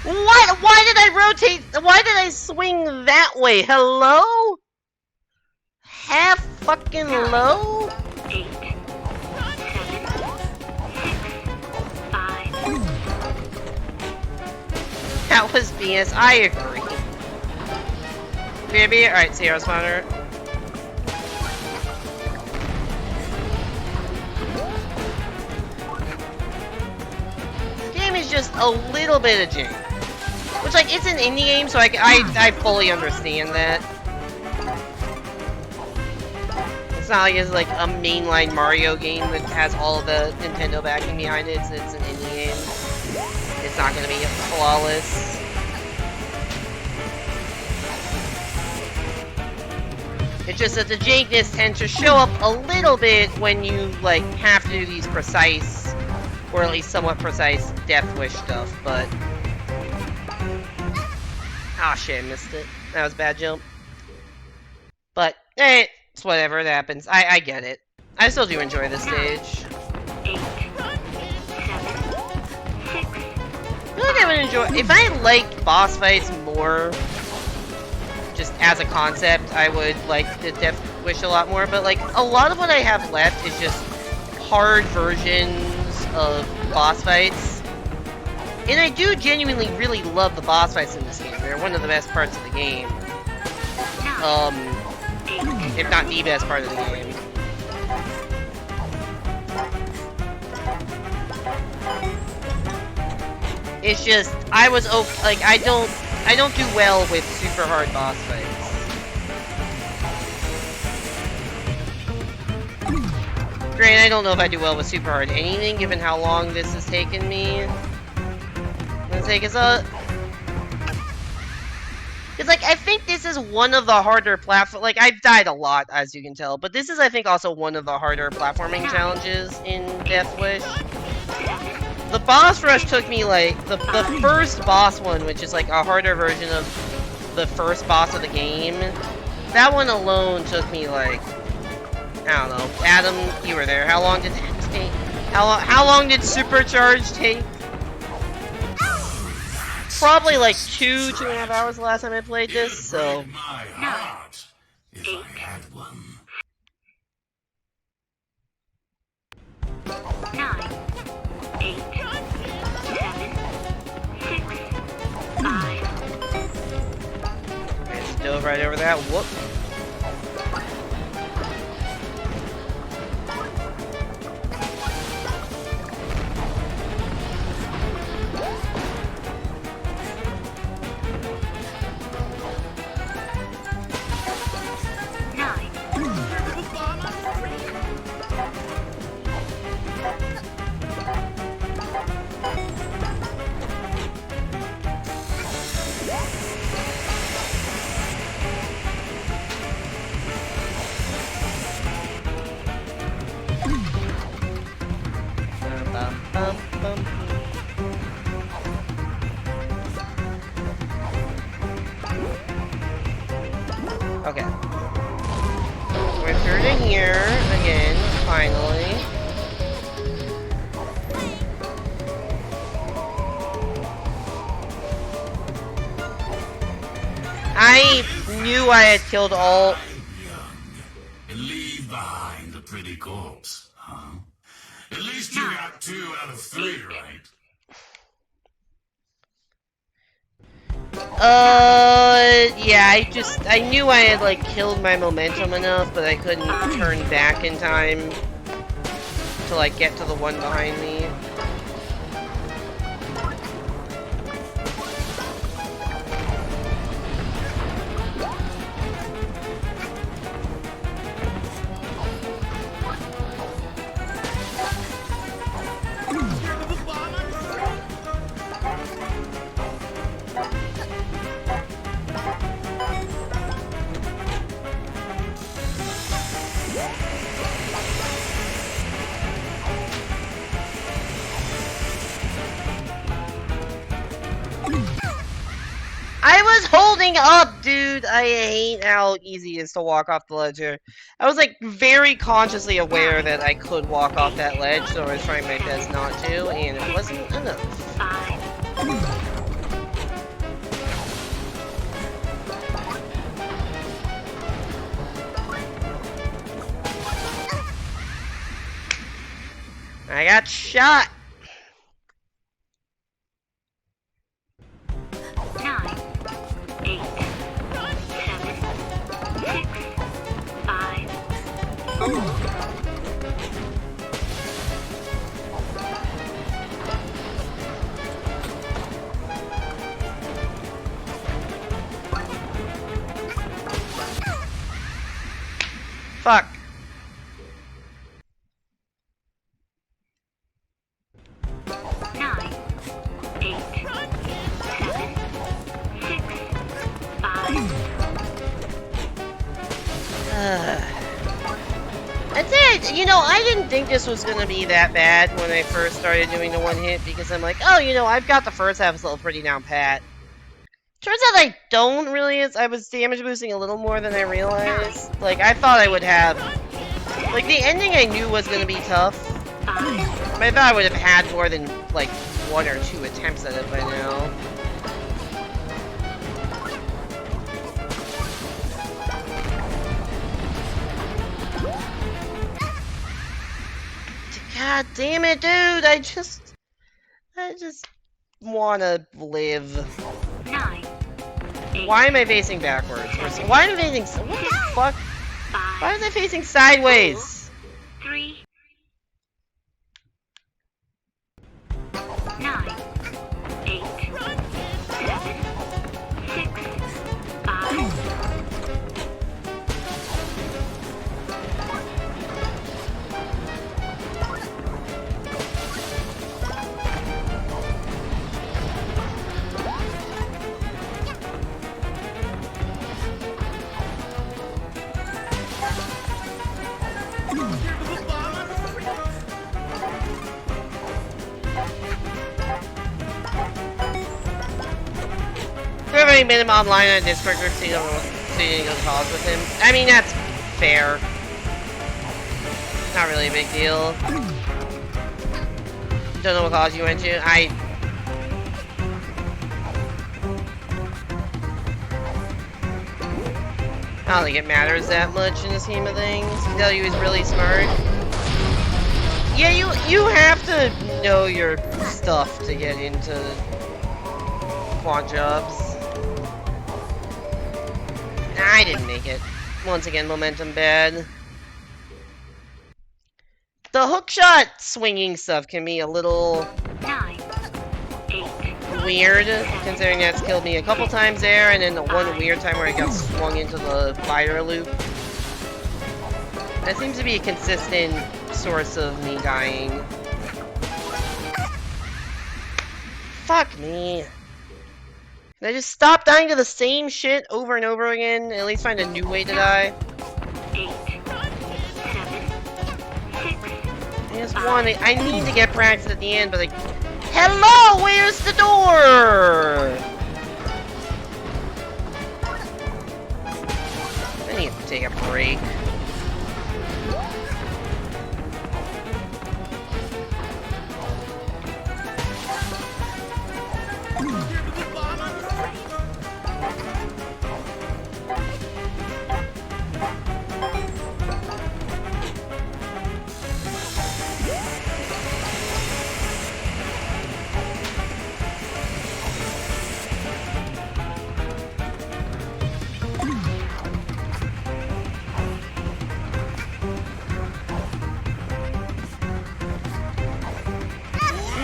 Speaker 1: What? Why did I rotate? Why did I swing that way? Hello? Half fucking low?
Speaker 4: 8, 7, 6, 5.
Speaker 1: That was BS. I agree. Baby, alright, Sierra Spawner. This game is just a little bit of jank. Which, like, it's an indie game, so I fully understand that. It's not like it's like a mainline Mario game that has all of the Nintendo backing behind it. It's an indie game. It's not gonna be flawless. It's just that the jankness tends to show up a little bit when you, like, have to do these precise, or at least somewhat precise, Death Wish stuff, but... Ah, shit, I missed it. That was a bad jump. But, it's whatever, it happens. I get it. I still do enjoy this stage.
Speaker 4: 8, 7, 6,
Speaker 1: I feel like I would enjoy if I liked boss fights more. Just as a concept, I would like the Death Wish a lot more. But like a lot of what I have left is just hard versions of boss fights. And I do genuinely really love the boss fights in this game. They're one of the best parts of the game.
Speaker 4: 9, 8,
Speaker 1: If not the best part of the game. It's just I don't do well with super hard boss fights. Granted, I don't know if I do well with super hard anything, given how long this has taken me. I'm gonna take us up. It's like, I think this is one of the harder platform. Like, I've died a lot, as you can tell, but this is, I think, also one of the harder platforming challenges in Death Wish. The boss rush took me, like, the first boss one, which is, like, a harder version of the first boss of the game. That one alone took me, like, I don't know. Adam, you were there. How long did that take? How long did Supercharge take? Probably like 2.5 hours the last time I played this, so...
Speaker 5: My heart, if I had one.
Speaker 4: 9, 8, 7, 6, 5,
Speaker 1: I just dove right over that. Whoop. Okay. We're through to here again, finally. I knew I had killed all...
Speaker 5: And leave behind a pretty corpse, huh? At least you got 2 out of 3, right?
Speaker 1: Yeah, I knew I had, like, killed my momentum enough, but I couldn't turn back in time to, like, get to the one behind me. I was holding up, dude! I hate how easy it is to walk off the ledge here. I was, like, very consciously aware that I could walk off that ledge, so I was trying my best not to, and it wasn't enough.
Speaker 4: 5,
Speaker 1: I got shot!
Speaker 4: 9, 8, 7, 6, 5,
Speaker 1: Fuck.
Speaker 4: Nine, 8, 7, 6, 5.
Speaker 1: I'd say, you know, I didn't think this was gonna be that bad when I first started doing the one hit, because I'm like, oh, you know, I've got the first half still pretty down pat. Turns out I don't really, I was damage boosting a little more than I realized. Like, I thought I would have Like, the ending I knew was gonna be tough.
Speaker 4: 5,
Speaker 1: I thought I would have had more than, like, 1 or 2 attempts at it by now. God damn it, dude! I just wanna live.
Speaker 4: 9, 8,
Speaker 1: Why am I facing backwards? Or why am I facing? What the fuck?
Speaker 4: 5,
Speaker 1: Why was I facing sideways?
Speaker 4: 3, 9, 8, 7, 6, 5,
Speaker 1: Do you have any minimum online on Discord group so you don't go to college with him? I mean, that's fair. Not really a big deal. Don't know what college you went to. I don't think it matters that much in the scheme of things. I can tell you he's really smart. Yeah, you have to know your stuff to get into quant jobs. I didn't make it. Once again, momentum bad. The hookshot swinging stuff can be a little
Speaker 4: 9, 8,
Speaker 1: weird, considering that's killed me a couple times there, and then the one weird time where I got swung into the fire loop. That seems to be a consistent source of me dying. Fuck me. Can I just stop dying to the same shit over and over again, and at least find a new way to die?
Speaker 4: 8, 7, 6,
Speaker 1: I just want it. I need to get practice at the end, but like, hello, where's the door? I need to take a break.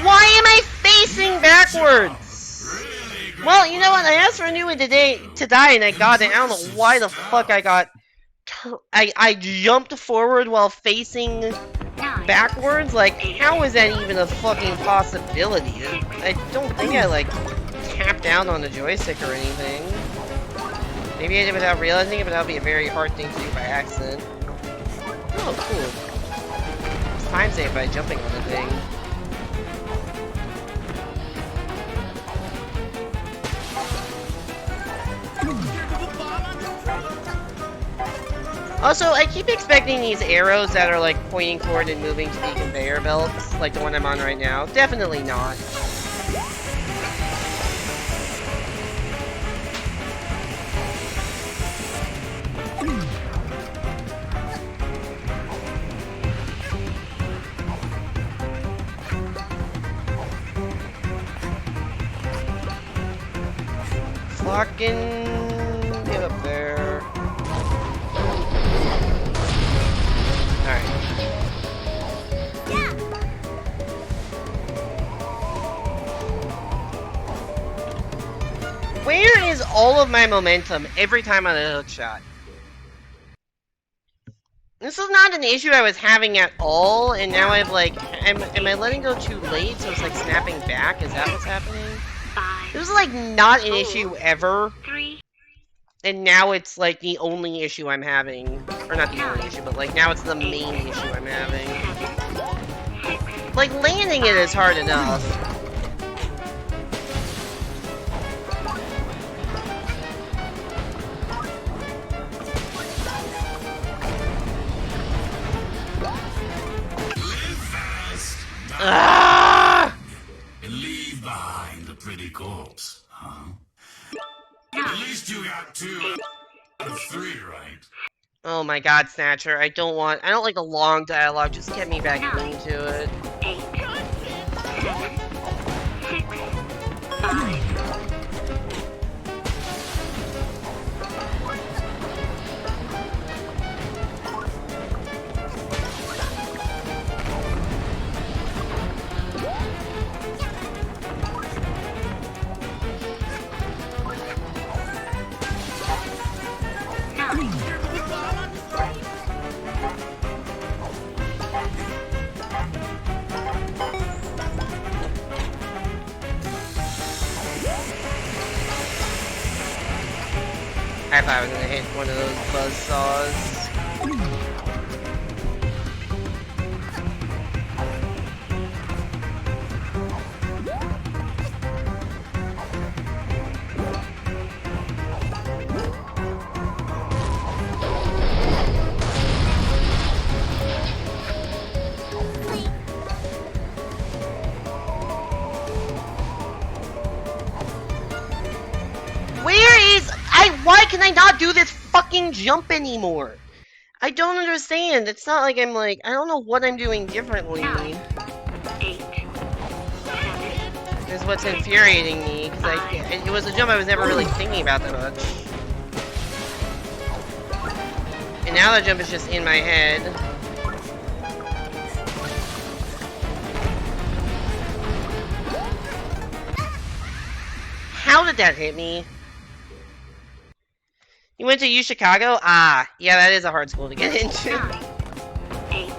Speaker 1: Why am I facing backwards? Well, you know what? I asked for a new one today to die, and I got it. I don't know why the fuck I got. I jumped forward while facing
Speaker 4: 9,
Speaker 1: backwards. Like, how is that even a fucking possibility? I don't think I like tapped down on the joystick or anything. Maybe I did without realizing it, but that would be a very hard thing to do by accident. Oh, cool. It's time saved by jumping on the thing. Also, I keep expecting these arrows that are like pointing forward and moving to be conveyor belts, like the one I'm on right now. Definitely not. Fucking get up there. Alright. Where is all of my momentum every time on a hook shot? This is not an issue I was having at all, and now I've like, am I letting go too late, so it's like snapping back? Is that what's happening?
Speaker 4: 5,
Speaker 1: This is like not an issue ever,
Speaker 4: 3,
Speaker 1: and now it's like the only issue I'm having. Or not the only issue, but like now it's the main issue I'm having.
Speaker 4: 7, 6,
Speaker 1: Like landing it is hard enough. Ah!
Speaker 5: And leave behind the pretty corpse, huh? At
Speaker 4: 9,
Speaker 5: least you got 2 out of 3, right?
Speaker 1: Oh my god, Snatcher. I don't like the long dialogue. Just get me back into it.
Speaker 4: 8, 7, 6, 5,
Speaker 1: I thought I was gonna hit one of those buzzsaws. Why can I not do this fucking jump anymore? I don't understand. It's not like I'm like, I don't know what I'm doing differently.
Speaker 4: 9, 8, 7,
Speaker 1: This is what's infuriating me, because it was a jump I was never really thinking about that much. And now the jump is just in my head. How did that hit me? You went to U Chicago? Ah, yeah, that is a hard school to get into.
Speaker 4: 9, 8,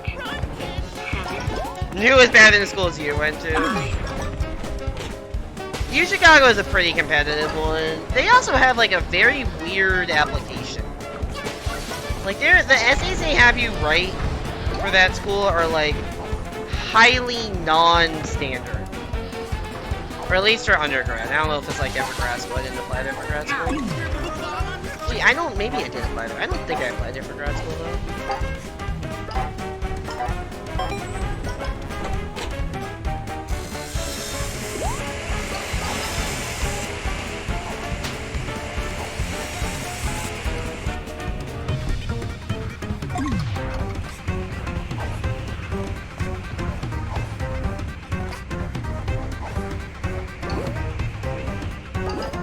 Speaker 4: 7,
Speaker 1: Knew it was better than the schools you went to.
Speaker 4: 5,
Speaker 1: U Chicago is a pretty competitive one. They also have like a very weird application. Like the essays they have you write for that school are like highly non-standard. Or at least for undergrad. I don't know if it's like that for grad school. I didn't apply there for grad school. Gee, I don't, maybe I did apply there. I don't think I applied there for grad school though.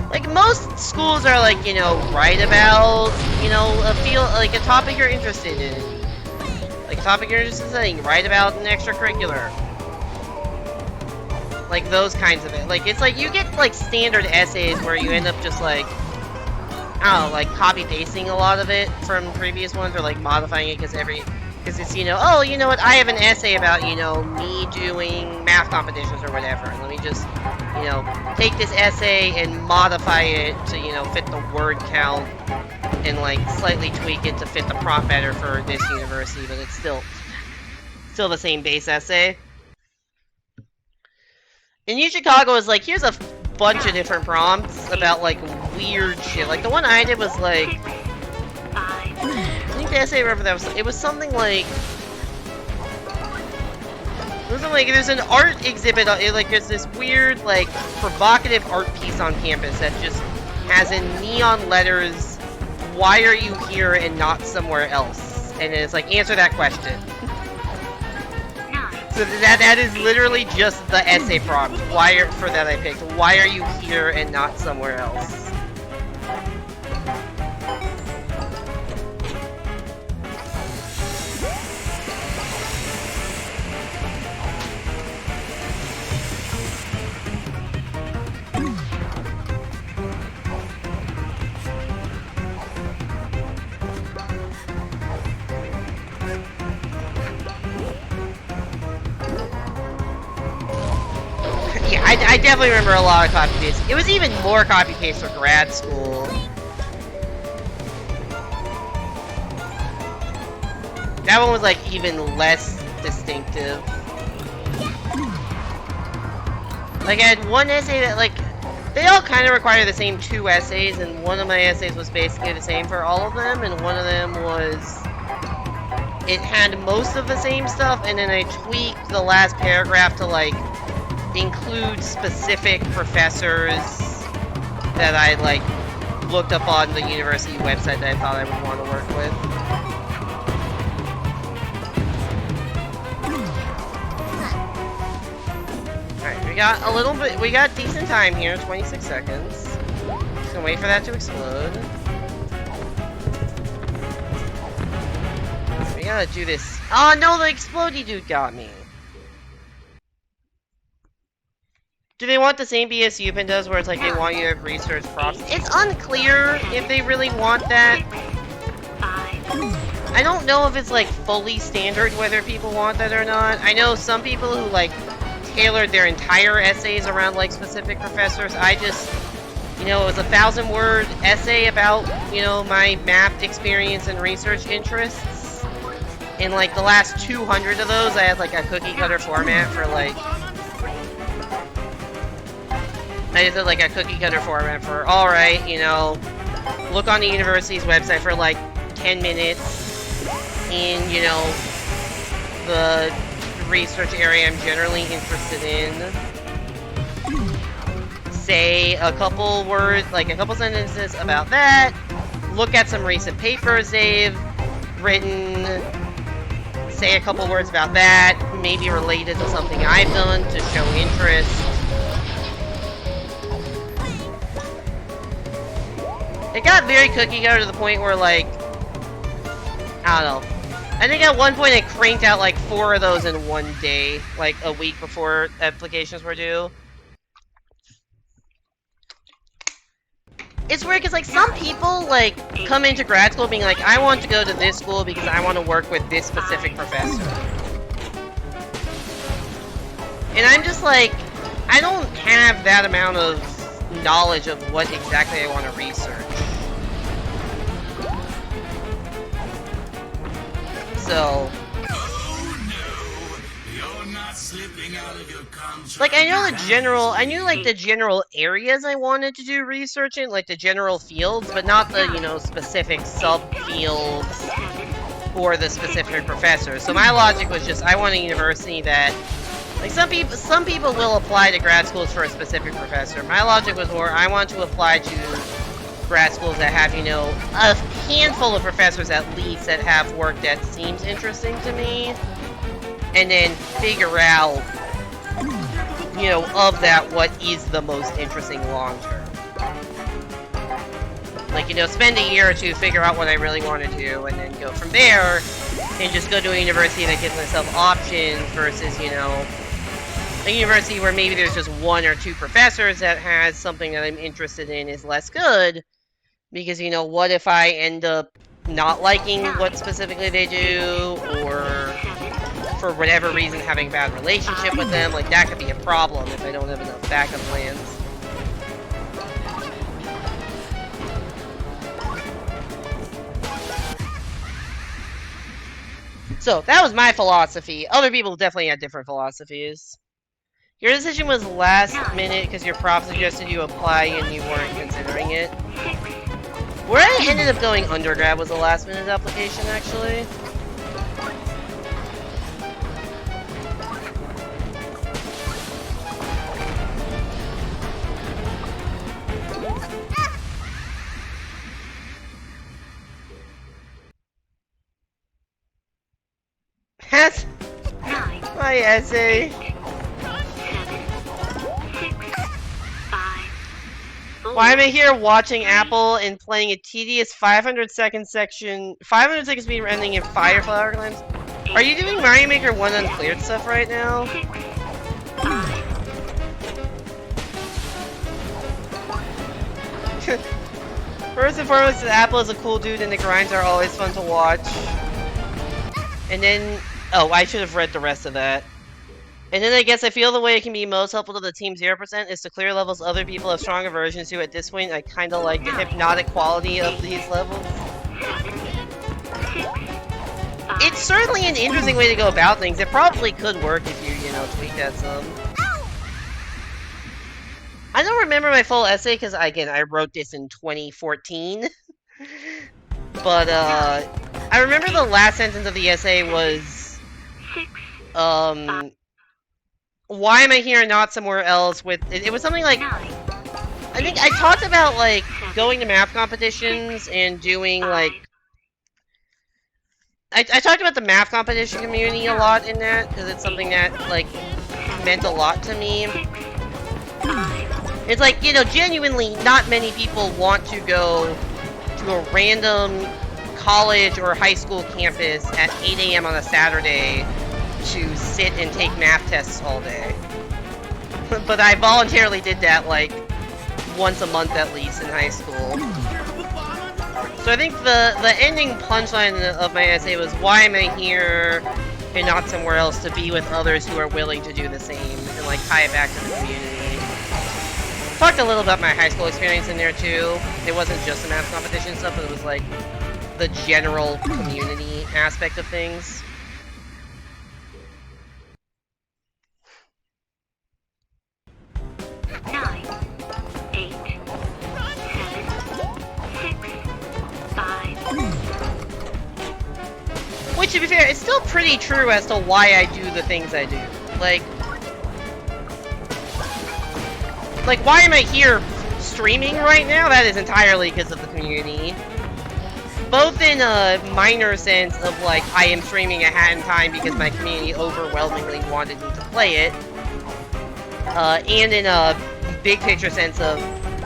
Speaker 1: Like most schools are like, you know, write about, you know, a field, like a topic you're interested in. Like a topic you're interested in studying, write about an extracurricular. Like those kinds of it. Like it's like you get like standard essays where you end up just like, I don't know, like copy pasting a lot of it from previous ones or like modifying it because it's, you know, oh, you know what, I have an essay about, you know, me doing math competitions or whatever. And let me just, you know, take this essay and modify it to, you know, fit the word count and like slightly tweak it to fit the prompt better for this university, but it's still the same base essay. And U Chicago is like, here's a bunch of different prompts about like weird shit. Like the one I did was like,
Speaker 4: 6, 5,
Speaker 1: I think the essay I remember that was, it was something like, there's an art exhibit, like there's this weird, like, provocative art piece on campus that just has in neon letters, why are you here and not somewhere else? And it's like, answer that question.
Speaker 4: 9,
Speaker 1: So that is literally just the essay prompt, for that I picked. Why are you here and not somewhere else? Yeah, I definitely remember a lot of copy paste. It was even more copy paste for grad school. That one was like even less distinctive. Like I had one essay that like, they all kind of require the same 2 essays, and one of my essays was basically the same for all of them, and one of them was it had most of the same stuff, and then I tweaked the last paragraph to like include specific professors that I like looked up on the university website that I thought I would want to work with. Alright, we got decent time here, 26 seconds. Just gonna wait for that to explode. We gotta do this. Oh no, the explodey dude got me. Do they want the same BS Upin does where it's like they want you to research props? It's unclear if they really want that. I don't know if it's like fully standard whether people want that or not. I know some people who like tailored their entire essays around like specific professors. I just, you know, it was a 1,000-word essay about, you know, my math experience and research interests. In like the last 200 of those, I had like a cookie cutter format for like. I just did like a cookie cutter format for, alright, you know, look on the university's website for like 10 minutes in, you know, the research area I'm generally interested in. Say a couple words, like a couple sentences about that. Look at some recent papers they've written. Say a couple words about that, maybe related to something I've done to show interest. It got very cookie cutter to the point where, like, I don't know. I think at one point it cranked out like 4 of those in one day, like a week before applications were due. It's weird because, like, some people, like, come into grad school being like, I want to go to this school because I want to work with this specific professor. And I'm just like, I don't have that amount of knowledge of what exactly I want to research. So, like, I know the general, I knew, like, the general areas I wanted to do research in, like, the general fields, but not the, you know, specific subfields or the specific professors. So my logic was just, I want a university that, like, some people will apply to grad schools for a specific professor. My logic was more, I want to apply to grad schools that have, you know, a handful of professors at least that have work that seems interesting to me, and then figure out, you know, of that, what is the most interesting long term. Like, you know, spend a year or two, figure out what I really want to do, and then go from there, and just go to a university that gives myself options versus, you know, a university where maybe there's just 1 or 2 professors that has something that I'm interested in is less good. Because, you know, what if I end up not liking what specifically they do, or for whatever reason having a bad relationship with them? Like, that could be a problem if I don't have enough backup plans. So, that was my philosophy. Other people definitely had different philosophies. Your decision was last minute because your prof suggested you apply and you weren't considering it. Where I ended up going undergrad was a last minute application, actually. That's my essay.
Speaker 4: 7, 6, 5, 4.
Speaker 1: Why am I here watching Apple and playing a tedious 500 seconds speed ending in Fireflower Climbs? Are you doing Mario Maker 1 uncleared stuff right now?
Speaker 4: 6, 5.
Speaker 1: First and foremost, Apple is a cool dude and the grinds are always fun to watch. And then, oh, I should have read the rest of that. And then I guess I feel the way it can be most helpful to the Team 0% is to clear levels other people have strong aversions to. At this point, I kind of like the hypnotic quality of these levels. It's certainly an interesting way to go about things. It probably could work if you know, tweak that some. I don't remember my full essay because, again, I wrote this in 2014. But, I remember the last sentence of the essay was,
Speaker 4: 6,
Speaker 1: why am I here and not somewhere else with, it was something like,
Speaker 4: 9,
Speaker 1: I think I talked about, like, going to math competitions and doing,
Speaker 4: 5,
Speaker 1: like, I talked about the math competition community a lot in that, because it's something that, like, meant a lot to me.
Speaker 4: 6, 5,
Speaker 1: It's like, you know, genuinely not many people want to go to a random college or high school campus at 8 a.m. on a Saturday to sit and take math tests all day. But I voluntarily did that, like, once a month at least in high school. So I think the ending punchline of my essay was, why am I here and not somewhere else to be with others who are willing to do the same, and like tie it back to the community. Talked a little about my high school experience in there too. It wasn't just the math competition stuff, but it was like the general community aspect of things.
Speaker 4: Nine, 8, 7, 6, 5.
Speaker 1: Which, to be fair, it's still pretty true as to why I do the things I do. Like, why am I here streaming right now? That is entirely because of the community. Both in a minor sense of, like, I am streaming a Hat in Time because my community overwhelmingly wanted me to play it. And in a big picture sense of,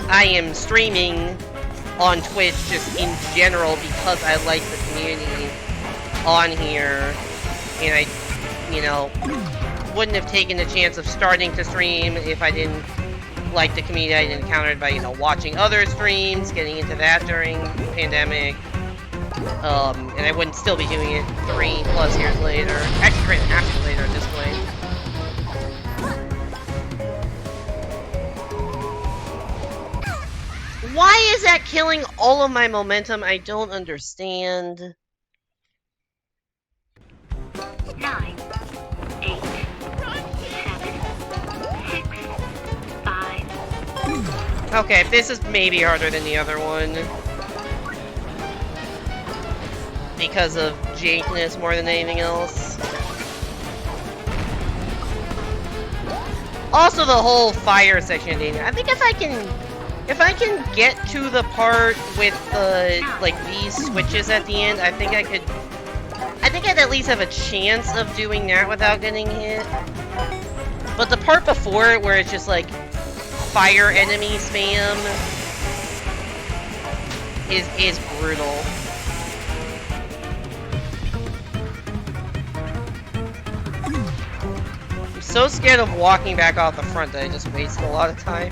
Speaker 1: I am streaming on Twitch just in general because I like the community on here. And I, you know, wouldn't have taken the chance of starting to stream if I didn't like the community I'd encountered by, you know, watching other streams, getting into that during the pandemic. And I wouldn't still be doing it 3+ years later. Actually, 3.5 years later at this point. Why is that killing all of my momentum? I don't understand.
Speaker 4: 9, 8, 7, 6, 5.
Speaker 1: Okay, this is maybe harder than the other one. Because of jankiness more than anything else. Also the whole fire section thing. I think if I can get to the part with the, like, these switches at the end, I think I'd at least have a chance of doing that without getting hit. But the part before it, where it's just like fire enemy spam, is brutal. I'm so scared of walking back off the front that I just wasted a lot of time.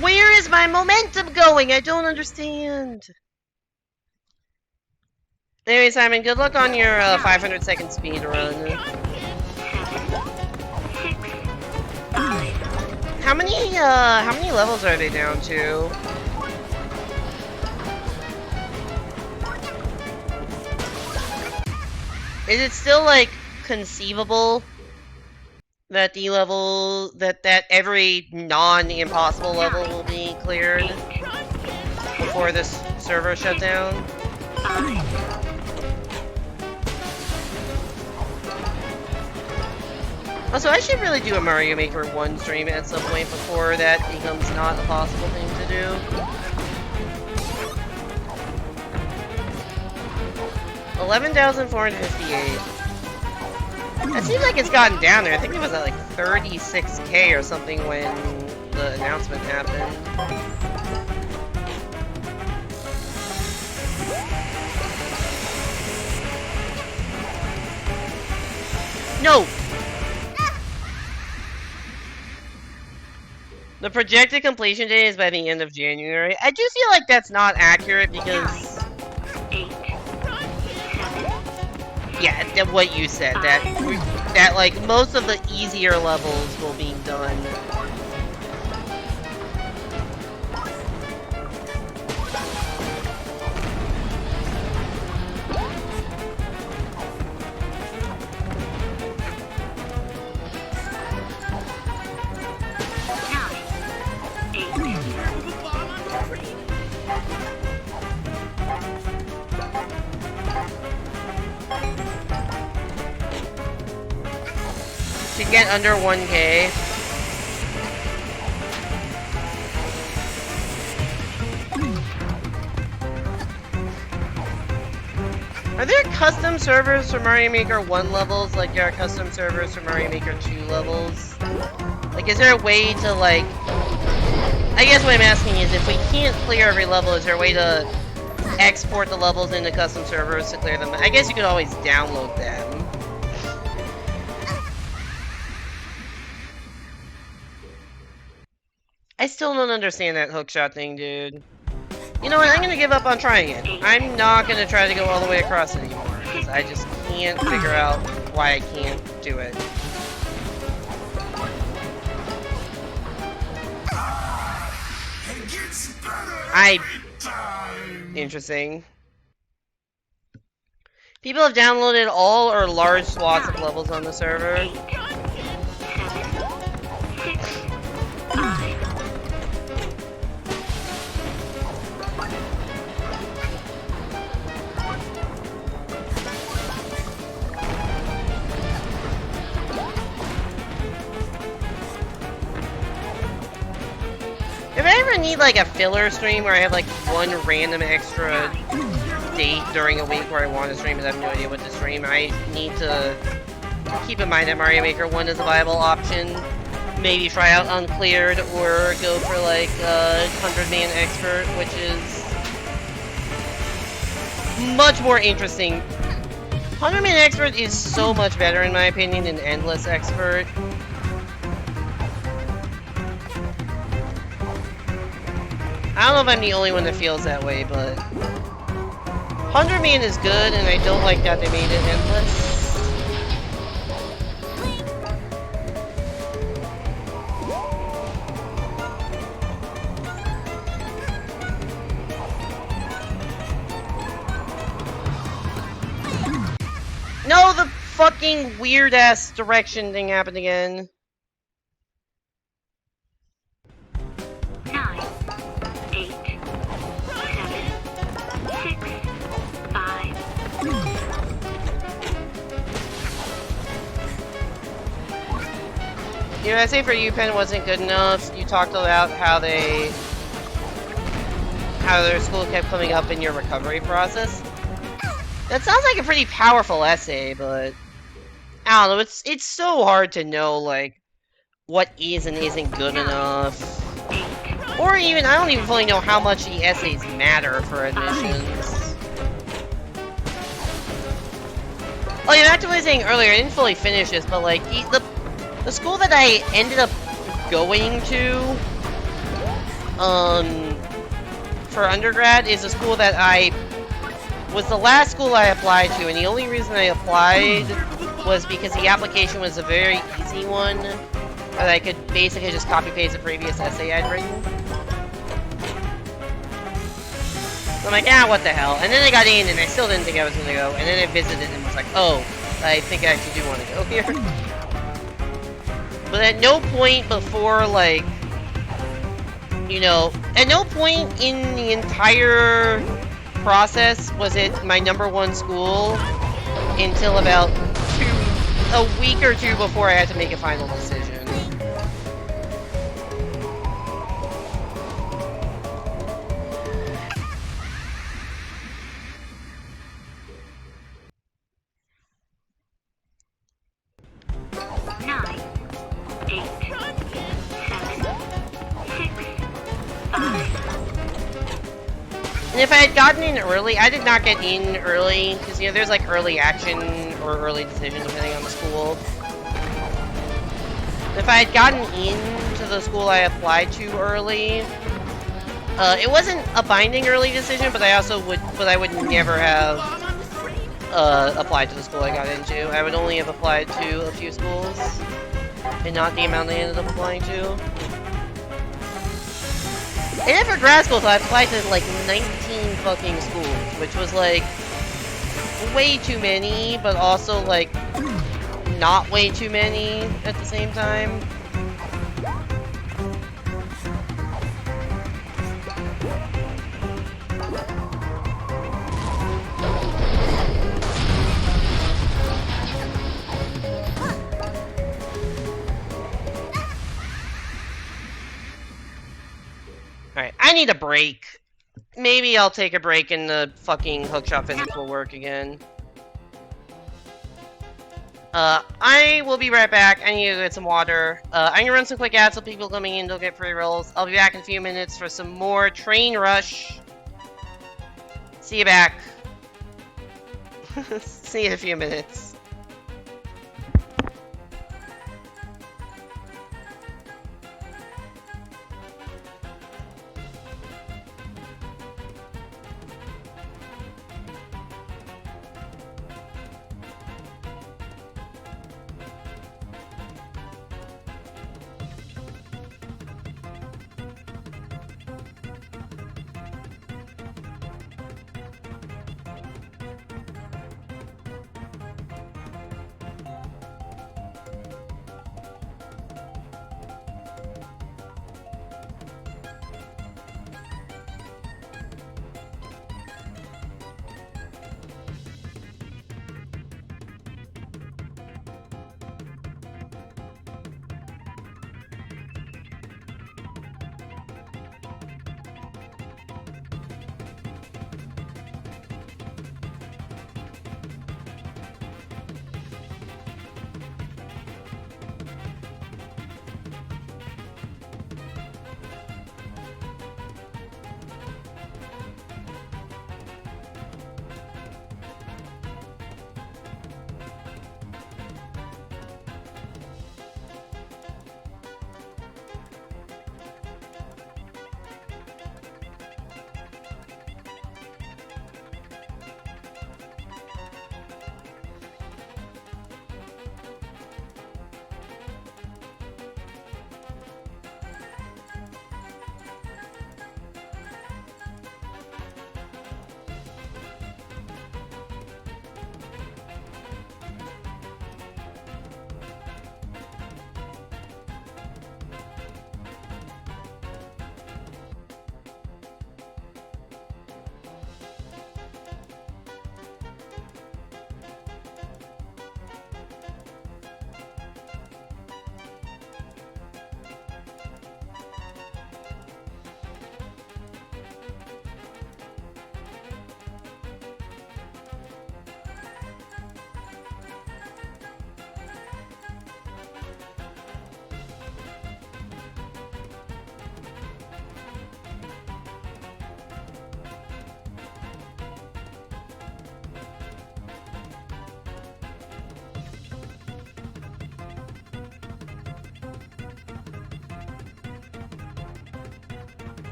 Speaker 1: Where is my momentum going? I don't understand. Anyway, Simon, good luck on your 500-second speed run.
Speaker 4: 7, 6, 5.
Speaker 1: How many levels are they down to? Is it still, like, conceivable that that every non-impossible level will be cleared before this server shut down?
Speaker 4: 5.
Speaker 1: Also, I should really do a Mario Maker 1 stream at some point before that becomes not a possible thing to do. 11,458. It seems like it's gotten down there. I think it was at like 36k or something when the announcement happened. No! The projected completion date is by the end of January. I do feel like that's not accurate because...
Speaker 4: 8, 7,
Speaker 1: yeah, what you said, that like most of the easier levels will be done. get under 1K. Are there custom servers for Mario Maker 1 levels like there are custom servers for Mario Maker 2 levels? Like, is there a way to, like... I guess what I'm asking is, if we can't clear every level, is there a way to export the levels into custom servers to clear them? I guess you could always download them. I still don't understand that hookshot thing, dude. You know what, I'm gonna give up on trying it. I'm not gonna try to go all the way across anymore, because I just can't figure out why I can't do it.
Speaker 5: It gets better every time.
Speaker 1: Interesting. People have downloaded all or large swaths of levels on the server.
Speaker 4: 8, 7, 6, 5,
Speaker 1: If I ever need like a filler stream where I have like one random extra date during a week where I want to stream but I have no idea what to stream, I need to keep in mind that Mario Maker 1 is a viable option. Maybe try out Uncleared or go for like 100-man Expert, which is much more interesting. 100-man Expert is so much better in my opinion than Endless Expert. I don't know if I'm the only one that feels that way, but 100-man is good, and I don't like that they made it endless. No, the fucking weird-ass direction thing happened again.
Speaker 4: 9, 8, 7, 6, 5.
Speaker 1: Your essay for UPenn wasn't good enough. You talked about how their school kept coming up in your recovery process. That sounds like a pretty powerful essay, but I don't know. It's so hard to know like what is and isn't good enough. Or even, I don't even fully know how much the essays matter for admissions. Oh yeah, back to what I was saying earlier, I didn't fully finish this, but like, the school that I ended up going to, for undergrad is a school that was the last school I applied to, and the only reason I applied was because the application was a very easy one, that I could basically just copy-paste a previous essay I'd written. So I'm like, ah, what the hell? And then I got in, and I still didn't think I was gonna go, and then I visited and was like, oh, I think I actually do want to go here. But at no point before, like, you know, at no point in the entire process was it my #1 school until about a week or two before I had to make a final decision. And if I had gotten in early, I did not get in early, because, you know, there's like early action or early decision depending on the school. If I had gotten into the school I applied to early, it wasn't a binding early decision, but I would never have applied to the school I got into. I would only have applied to a few schools, and not the amount I ended up applying to. And then for grad school, so I applied to like 19 fucking schools, which was like way too many, but also like not way too many at the same time. I need a break. Maybe I'll take a break and the fucking hookshot physics will work again. I will be right back. I need to get some water. I'm gonna run some quick ads so people coming in don't get free rolls. I'll be back in a few minutes for some more Train Rush. See you back. See you in a few minutes.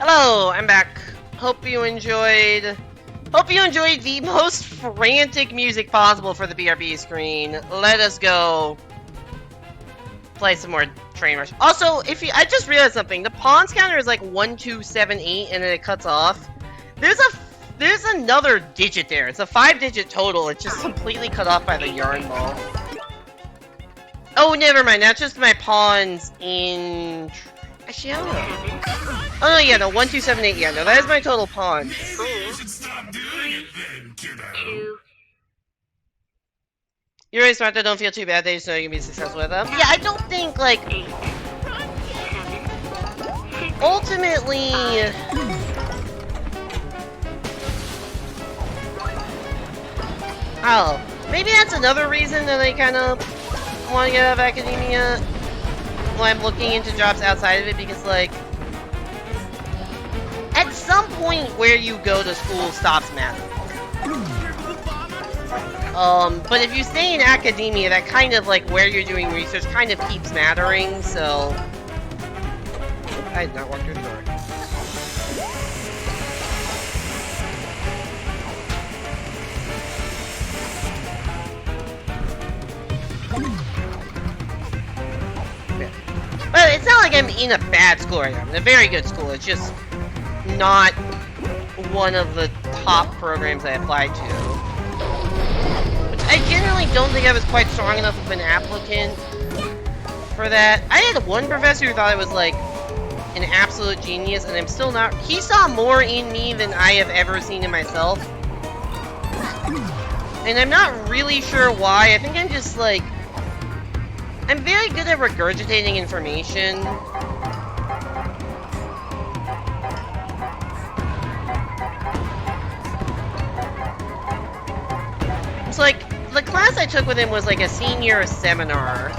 Speaker 1: Hello, I'm back. Hope you enjoyed the most frantic music possible for the BRB screen. Let us go play some more Train Rush. Also, I just realized something. The pawns counter is like 1, 2, 7, 8, and then it cuts off. There's another digit there. It's a 5-digit total. It's just completely cut off by the yarn ball. Oh, never mind. That's just my pawns in. Actually, I don't know. Oh no, yeah, no, 1, 2, 7, 8. Yeah, no, that is my total pawns.
Speaker 5: You should stop doing it then, kiddo.
Speaker 4: 2,
Speaker 1: You're really smart. Don't feel too bad. They just know you can be successful with them. Yeah, I don't think like
Speaker 4: 8, 7, 6,
Speaker 1: ultimately. Oh, maybe that's another reason that I kind of want to get out of academia when I'm looking into jobs outside of it, because like at some point where you go to school stops mattering. But if you stay in academia, that kind of like where you're doing research kind of keeps mattering, so I did not walk through the door. But it's not like I'm in a bad school right now. I'm in a very good school. It's just not one of the top programs I applied to. Which I generally don't think I was quite strong enough of an applicant for that. I had one professor who thought I was like an absolute genius, and I'm still not. He saw more in me than I have ever seen in myself. And I'm not really sure why. I think I'm just like, I'm very good at regurgitating information. It's like, the class I took with him was like a senior seminar.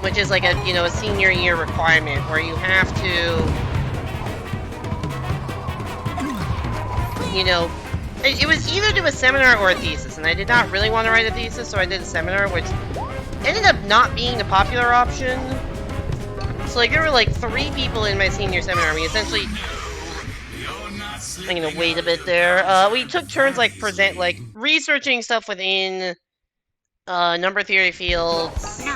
Speaker 1: Which is like a, you know, a senior year requirement where you have to, you know, it was either do a seminar or a thesis, and I did not really want to write a thesis, so I did a seminar, which ended up not being the popular option. So, like, there were, like, 3 people in my senior seminar. We essentially... I'm gonna wait a bit there. We took turns, like, researching stuff within, number theory fields.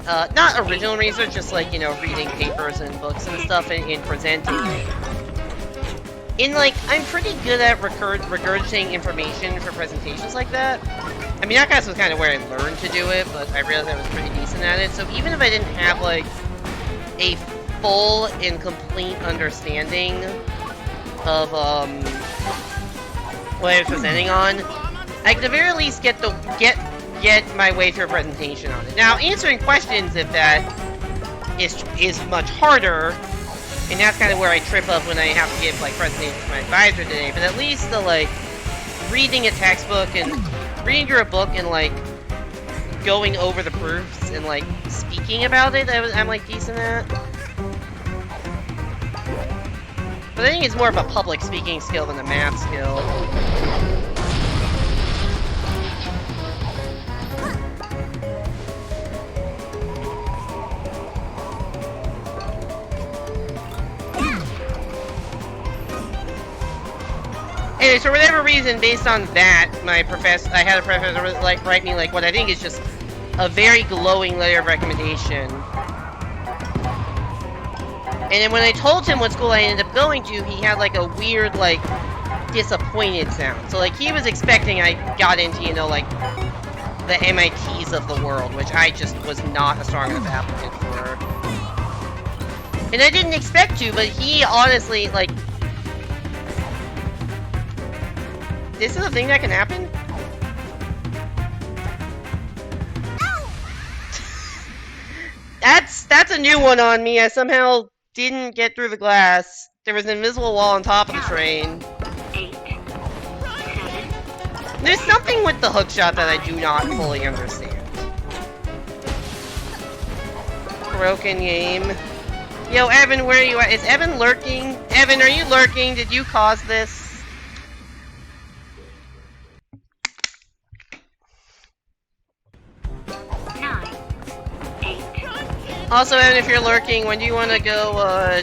Speaker 1: Not original research, just, like, you know, reading papers and books and stuff and presenting. I'm pretty good at regurgitating information for presentations like that. I mean, that class was kind of where I learned to do it, but I realized I was pretty decent at it. So even if I didn't have, like, a full and complete understanding of, what I was presenting on, I could at the very least get my way through a presentation on it. Now, answering questions, if that is much harder, and that's kind of where I trip up when I have to give, like, presentations to my advisor today, but at least the, like, reading a textbook and reading through a book and, like, going over the proofs and, like, speaking about it, I'm, like, decent at. But I think it's more of a public speaking skill than a math skill. Anyway, so for whatever reason, based on that, I had a professor like write me like what I think is just a very glowing letter of recommendation. And then when I told him what school I ended up going to, he had like a weird, like, disappointed sound. So like he was expecting I got into, you know, like the MITs of the world, which I just was not a strong enough applicant for. And I didn't expect to, but he honestly, like, this is a thing that can happen? That's a new one on me. I somehow didn't get through the glass. There was an invisible wall on top of the train.
Speaker 4: 8, 7.
Speaker 1: There's something with the hookshot that I do not fully understand. Broken game. Yo, Evan, where are you at? Is Evan lurking? Evan, are you lurking? Did you cause this? Also, Evan, if you're lurking, when do you want to go,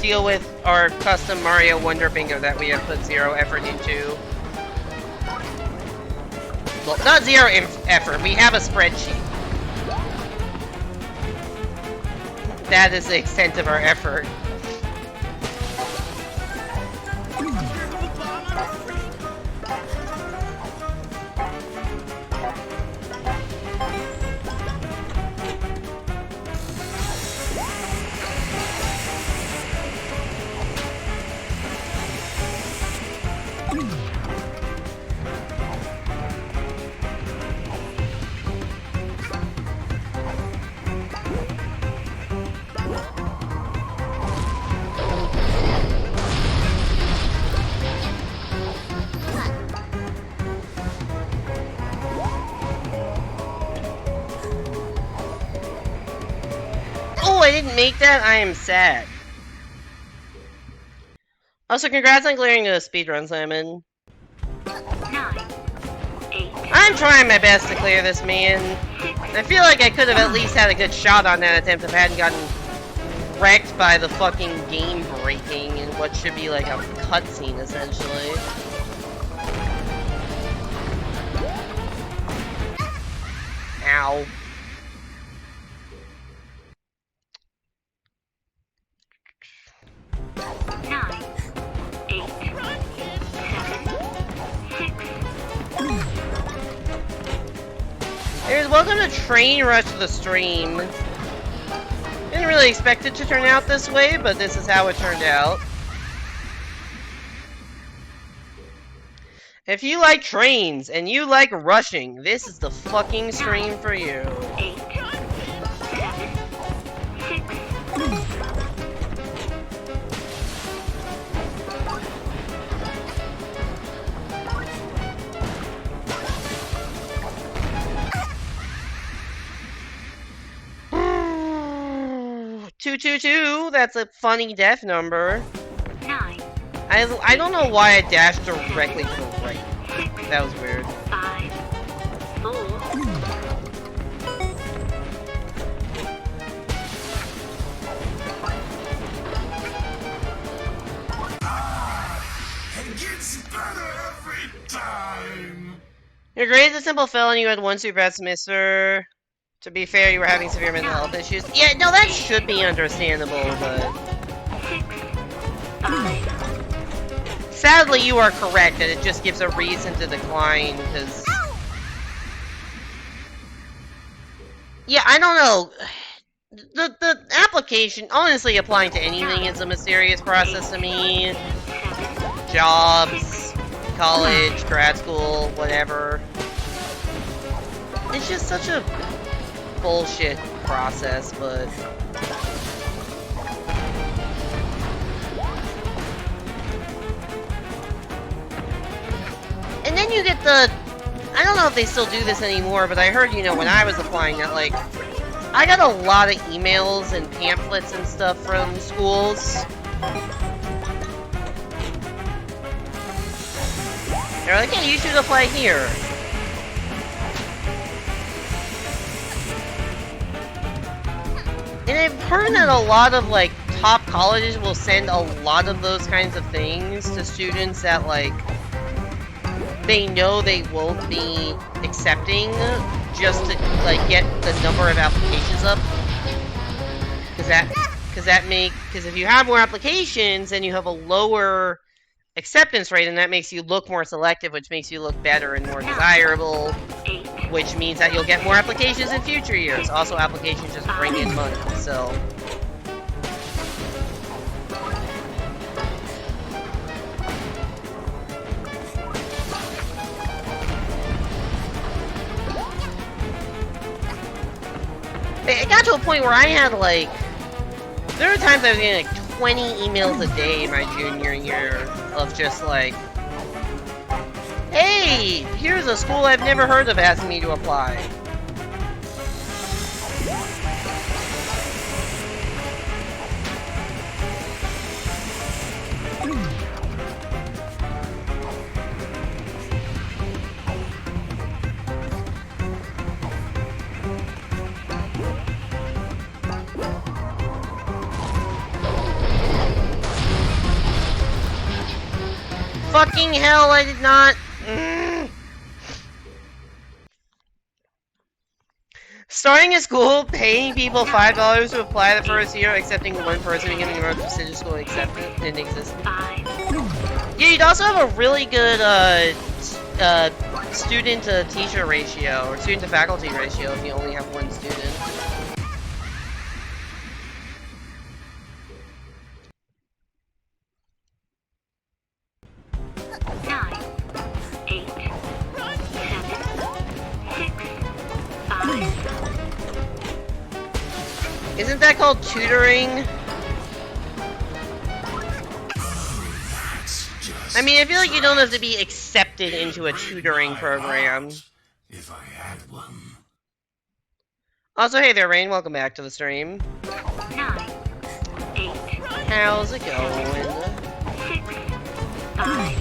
Speaker 1: deal with our custom Mario Wonder Bingo that we have put 0 effort into? Well, not 0 effort, we have a spreadsheet. That is the extent of our effort. I didn't make that, I am sad. Also, congrats on clearing the speedrun, Simon.
Speaker 4: 9, 8.
Speaker 1: I'm trying my best to clear this, man. I feel like I could have at least had a good shot on that attempt if I hadn't gotten wrecked by the fucking game breaking in what should be like a cutscene, essentially. Ow. Anyways, welcome to Train Rush to the stream. Didn't really expect it to turn out this way, but this is how it turned out. If you like trains and you like rushing, this is the fucking stream for you.
Speaker 4: 8, 7, 6,
Speaker 1: Two, 222, that's a funny death number.
Speaker 4: 9,
Speaker 1: I don't know why I dashed directly to the right.
Speaker 4: 6,
Speaker 1: That was weird.
Speaker 4: 5, 4,
Speaker 5: It gets better every time.
Speaker 1: Your grade is a simple fail and you had one super bad semester. To be fair, you were having severe mental health issues. Yeah, no, that should be understandable, but...
Speaker 4: 6, 5,
Speaker 1: Sadly, you are correct that it just gives a reason to decline, because... Yeah, I don't know. The application, honestly, applying to anything is a mysterious process to me.
Speaker 4: 7,
Speaker 1: Jobs, college, grad school, whatever. It's just such a bullshit process, but... And then you get the... I don't know if they still do this anymore, but I heard, you know, when I was applying that, like... I got a lot of emails and pamphlets and stuff from schools. They're like, hey, you should apply here. And I've heard that a lot of, like, top colleges will send a lot of those kinds of things to students that, like, they know they won't be accepting just to, like, get the number of applications up. Because if you have more applications, then you have a lower acceptance rate, and that makes you look more selective, which makes you look better and more desirable.
Speaker 4: 8,
Speaker 1: Which means that you'll get more applications in future years. Also, applications just bring in money, so... It got to a point where I had, like... There were times I was getting, like, 20 emails a day my junior year of just, like... Hey, here's a school I've never heard of asking me to apply. Fucking hell, I did not... Starting a school, paying people $5 to apply the first year, accepting one person beginning the most prestigious school accepted didn't exist.
Speaker 4: 5,
Speaker 1: Yeah, you'd also have a really good student-to-teacher ratio, or student-to-faculty ratio if you only have one student.
Speaker 4: nine, 8, 7, 6, 5,
Speaker 1: Isn't that called tutoring? I mean, I feel like you don't have to be accepted into a tutoring program.
Speaker 5: If I had one.
Speaker 1: Also, hey there, Rain. Welcome back to the stream.
Speaker 4: 9, 8,
Speaker 1: How's it going?
Speaker 4: 6, 5,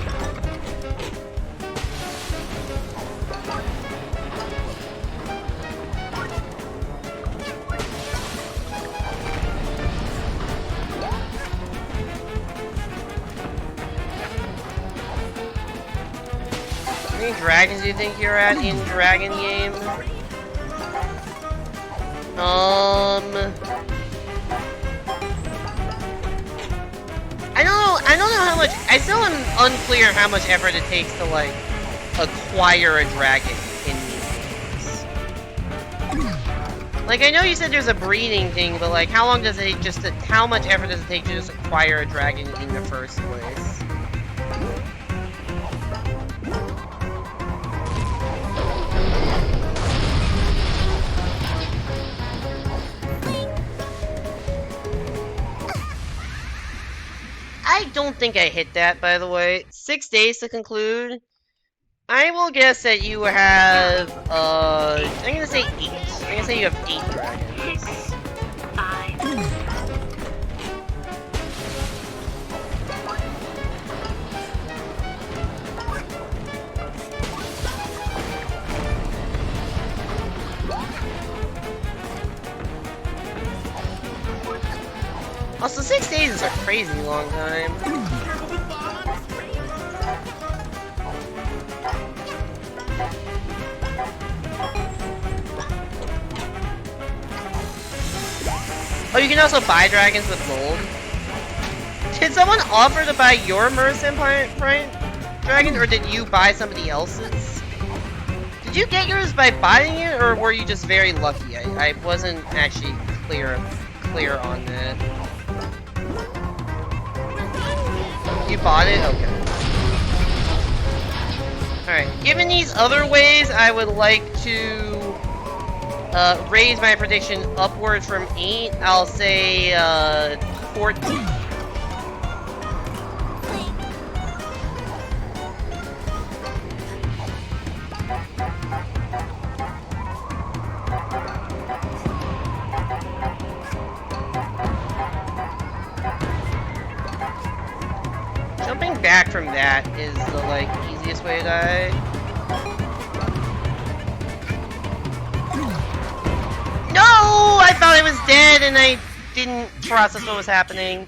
Speaker 1: How many dragons do you think you're at in Dragon Game? I don't know how much. I still am unclear how much effort it takes to like acquire a dragon in these games. Like, I know you said there's a breeding thing, but like, how long does it how much effort does it take to just acquire a dragon in the first place? I don't think I hit that, by the way. 6 days to conclude. I will guess that you have, I'm gonna say 8. I'm gonna say you have 8 dragons.
Speaker 4: 6, 5,
Speaker 1: Also, 6 days is a crazy long time. Oh, you can also buy dragons with gold. Did someone offer to buy your Mercen Prime dragon, or did you buy somebody else's? Did you get yours by buying it, or were you just very lucky? I wasn't actually clear on that. You bought it? Okay. Alright, given these other ways, I would like to raise my prediction upwards from 8. I'll say 14. Jumping back from that is the like easiest way to die. No! I thought I was dead and I didn't process what was happening.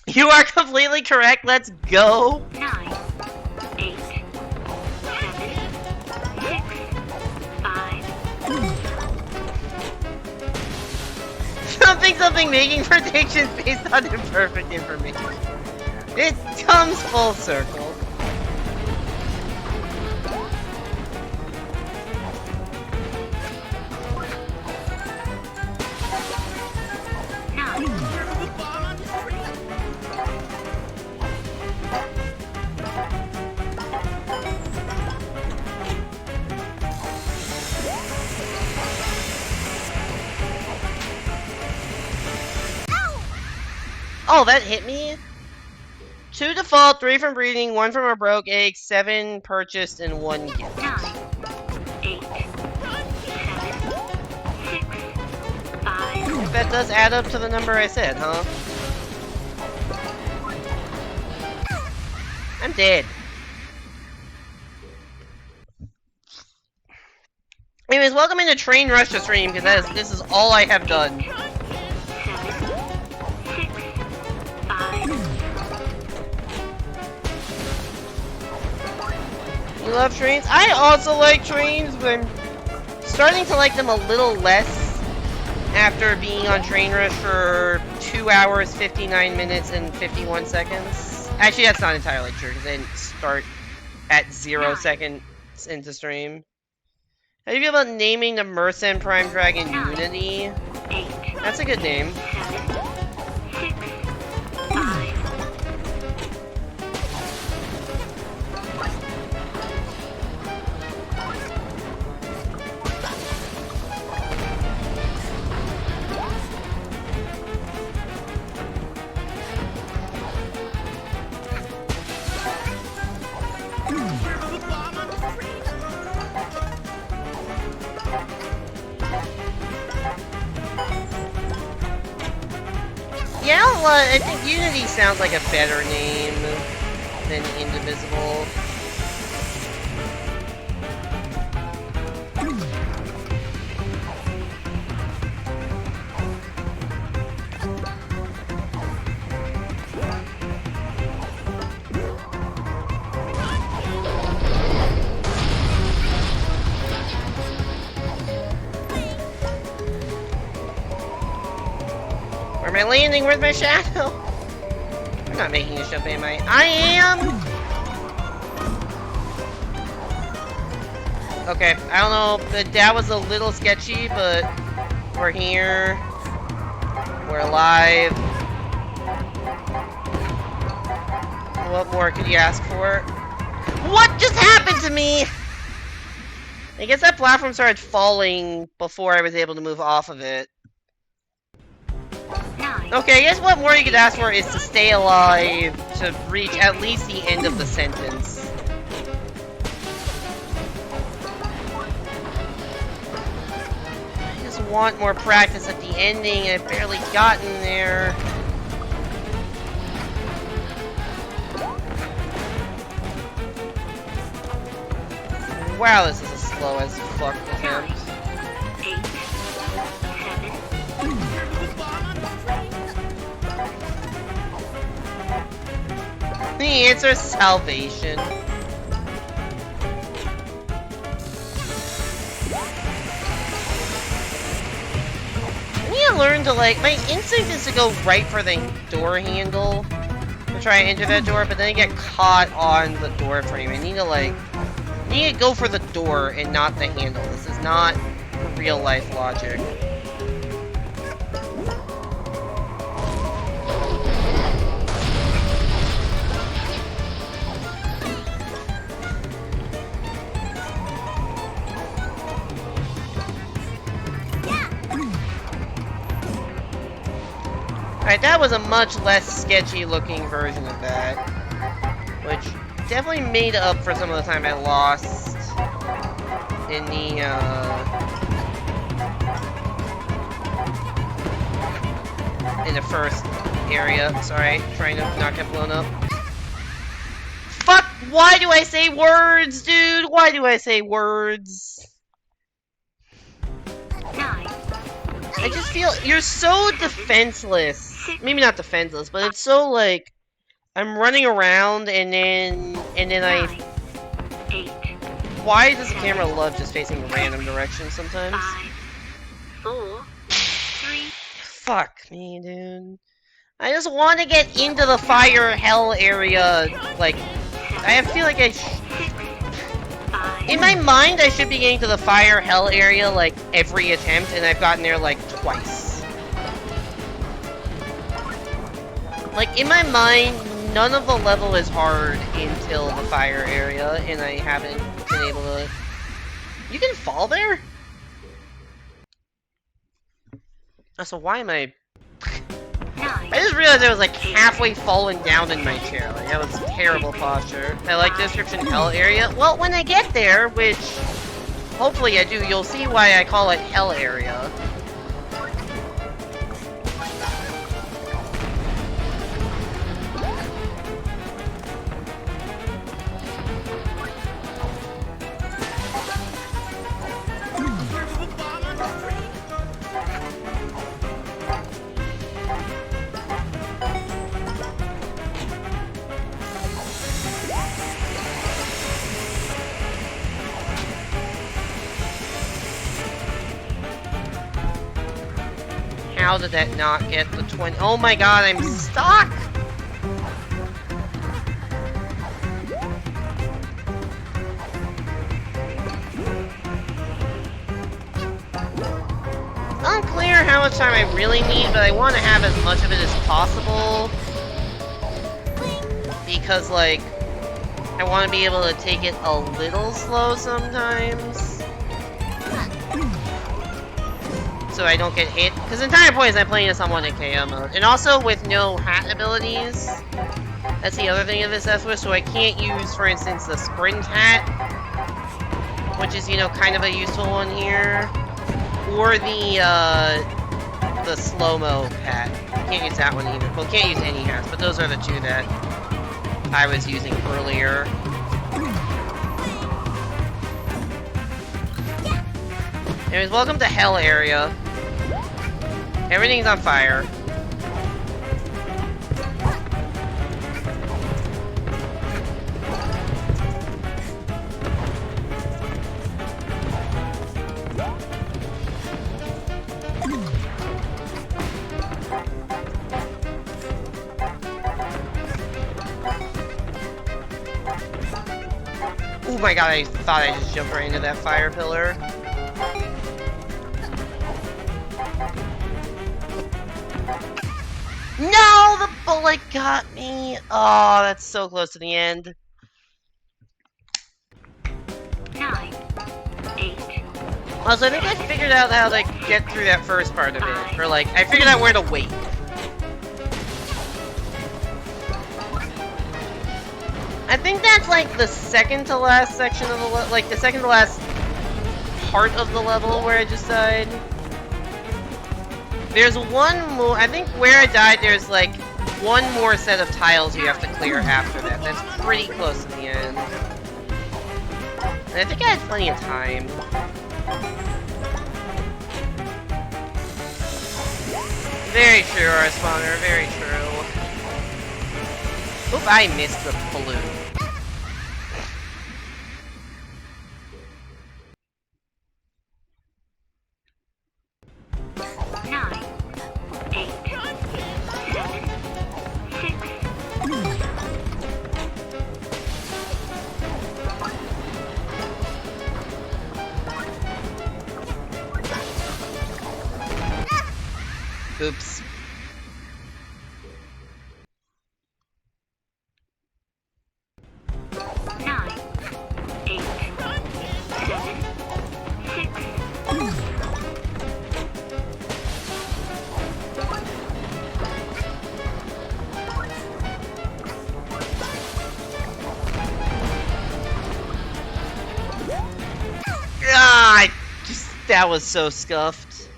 Speaker 1: You are completely correct. Let's go.
Speaker 4: 9, 8, 7, 6, 5,
Speaker 1: Something making predictions based on imperfect information. It comes full circle. Oh, that hit me? 2 default, 3 from breeding, 1 from a broke egg, 7 purchased, and 1 gift.
Speaker 4: 9, 8, 7, 6, 5.
Speaker 1: That does add up to the number I said, huh? I'm dead. Anyways, welcome into Train Rush to stream, because this is all I have done.
Speaker 4: 7, 6, 5.
Speaker 1: You love trains? I also like trains, but I'm starting to like them a little less after being on Train Rush for 2 hours, 59 minutes, and 51 seconds. Actually, that's not entirely true, because I didn't start at 0 seconds into stream. How do you feel about naming the Mercen Prime Dragon Unity?
Speaker 4: 8,
Speaker 1: That's a good name.
Speaker 4: 7, 6, 5.
Speaker 1: Yeah, I think Unity sounds like a better name than Indivisible. Where am I landing? Where's my shadow? I'm not making a jump, am I? I am! Okay, I don't know. That was a little sketchy, but we're here. We're alive. What more could you ask for? What just happened to me? I guess that platform started falling before I was able to move off of it.
Speaker 4: 9,
Speaker 1: Okay, I guess what more you could ask for is to stay alive to reach at least the end of the sentence. I just want more practice at the ending. I've barely gotten there. Wow, this is a slow as fuck attempt.
Speaker 4: 8, 7,
Speaker 1: The answer is salvation. I need to learn to, like, my instinct is to go right for the door handle to try and enter that door, but then I get caught on the door frame. I need to, like, go for the door and not the handle. This is not real life logic. Alright, that was a much less sketchy looking version of that. Which definitely made up for some of the time I lost in the first area. Sorry, trying to not get blown up. Fuck! Why do I say words, dude? Why do I say words?
Speaker 4: 9,
Speaker 1: I just feel you're so defenseless. Maybe not defenseless, but it's so like I'm running around and then
Speaker 4: 9, 8,
Speaker 1: why does the camera love just facing random directions sometimes?
Speaker 4: 5, 4, 3,
Speaker 1: Fuck me, dude. I just want to get into the fire hell area. Like, I feel like I
Speaker 4: 5,
Speaker 1: in my mind I should be getting to the fire hell area like every attempt, and I've gotten there like twice. Like, in my mind, none of the level is hard until the fire area, and I haven't been able to... You can fall there? So why am I...
Speaker 4: 9,
Speaker 1: I just realized I was like halfway falling down in my chair. Like, that was terrible posture. I like the description hell area. Well, when I get there, which hopefully I do, you'll see why I call it hell area. How did that not get the 20? Oh my god, I'm stuck! Unclear how much time I really need, but I want to have as much of it as possible. Because, like, I want to be able to take it a little slow sometimes. So I don't get hit. Because the entire point is I'm playing this on 1 KO mode. And also with no hat abilities. That's the other thing of this F-Switch. So I can't use, for instance, the sprint hat. Which is, you know, kind of a useful one here. Or the slow-mo hat. Can't use that one either. Well, can't use any hats. But those are the two that I was using earlier. Anyways, welcome to Hell area. Everything's on fire. Oh my god, I thought I just jumped right into that fire pillar. No, the bullet got me. Oh, that's so close to the end.
Speaker 4: 9, 8,
Speaker 1: Also, I think I figured out how to get through that first part of it. Or like, I figured out where to wait. I think that's like the second to last section of the like the second to last part of the level where I just died. There's one more. I think where I died, there's like one more set of tiles you have to clear after that. That's pretty close to the end. And I think I had plenty of time. Very true, our spawner. Very true. Oop! I missed the balloon.
Speaker 4: 9, 8, 7, 6.
Speaker 1: Oops.
Speaker 4: Nine, 8, 7, 6.
Speaker 1: Ah, that was so scuffed.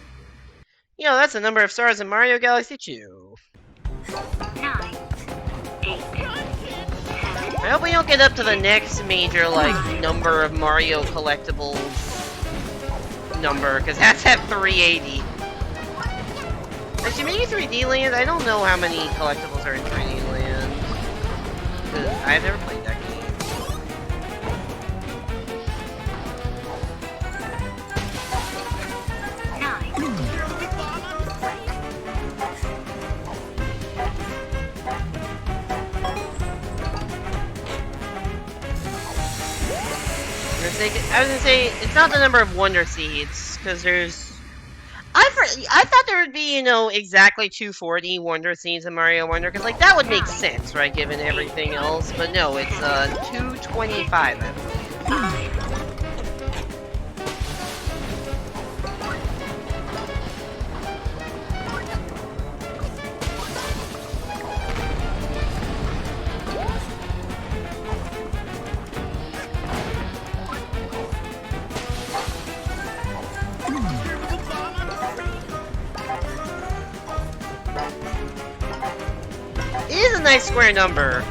Speaker 1: You know, that's the number of stars in Mario Galaxy 2.
Speaker 4: 9, 8, 7.
Speaker 1: I hope we don't get up to the next major, like, number of Mario collectibles number, because that's at 380. Actually, maybe 3D Land? I don't know how many collectibles are in 3D Land. Because I've never played that game. I was gonna say, it's not the number of Wonder Seeds, because there's... I thought there would be, you know, exactly 240 Wonder Seeds in Mario Wonder, because, like, that would make sense, right, given everything else, but no, it's, 225, I believe. It is a nice square number.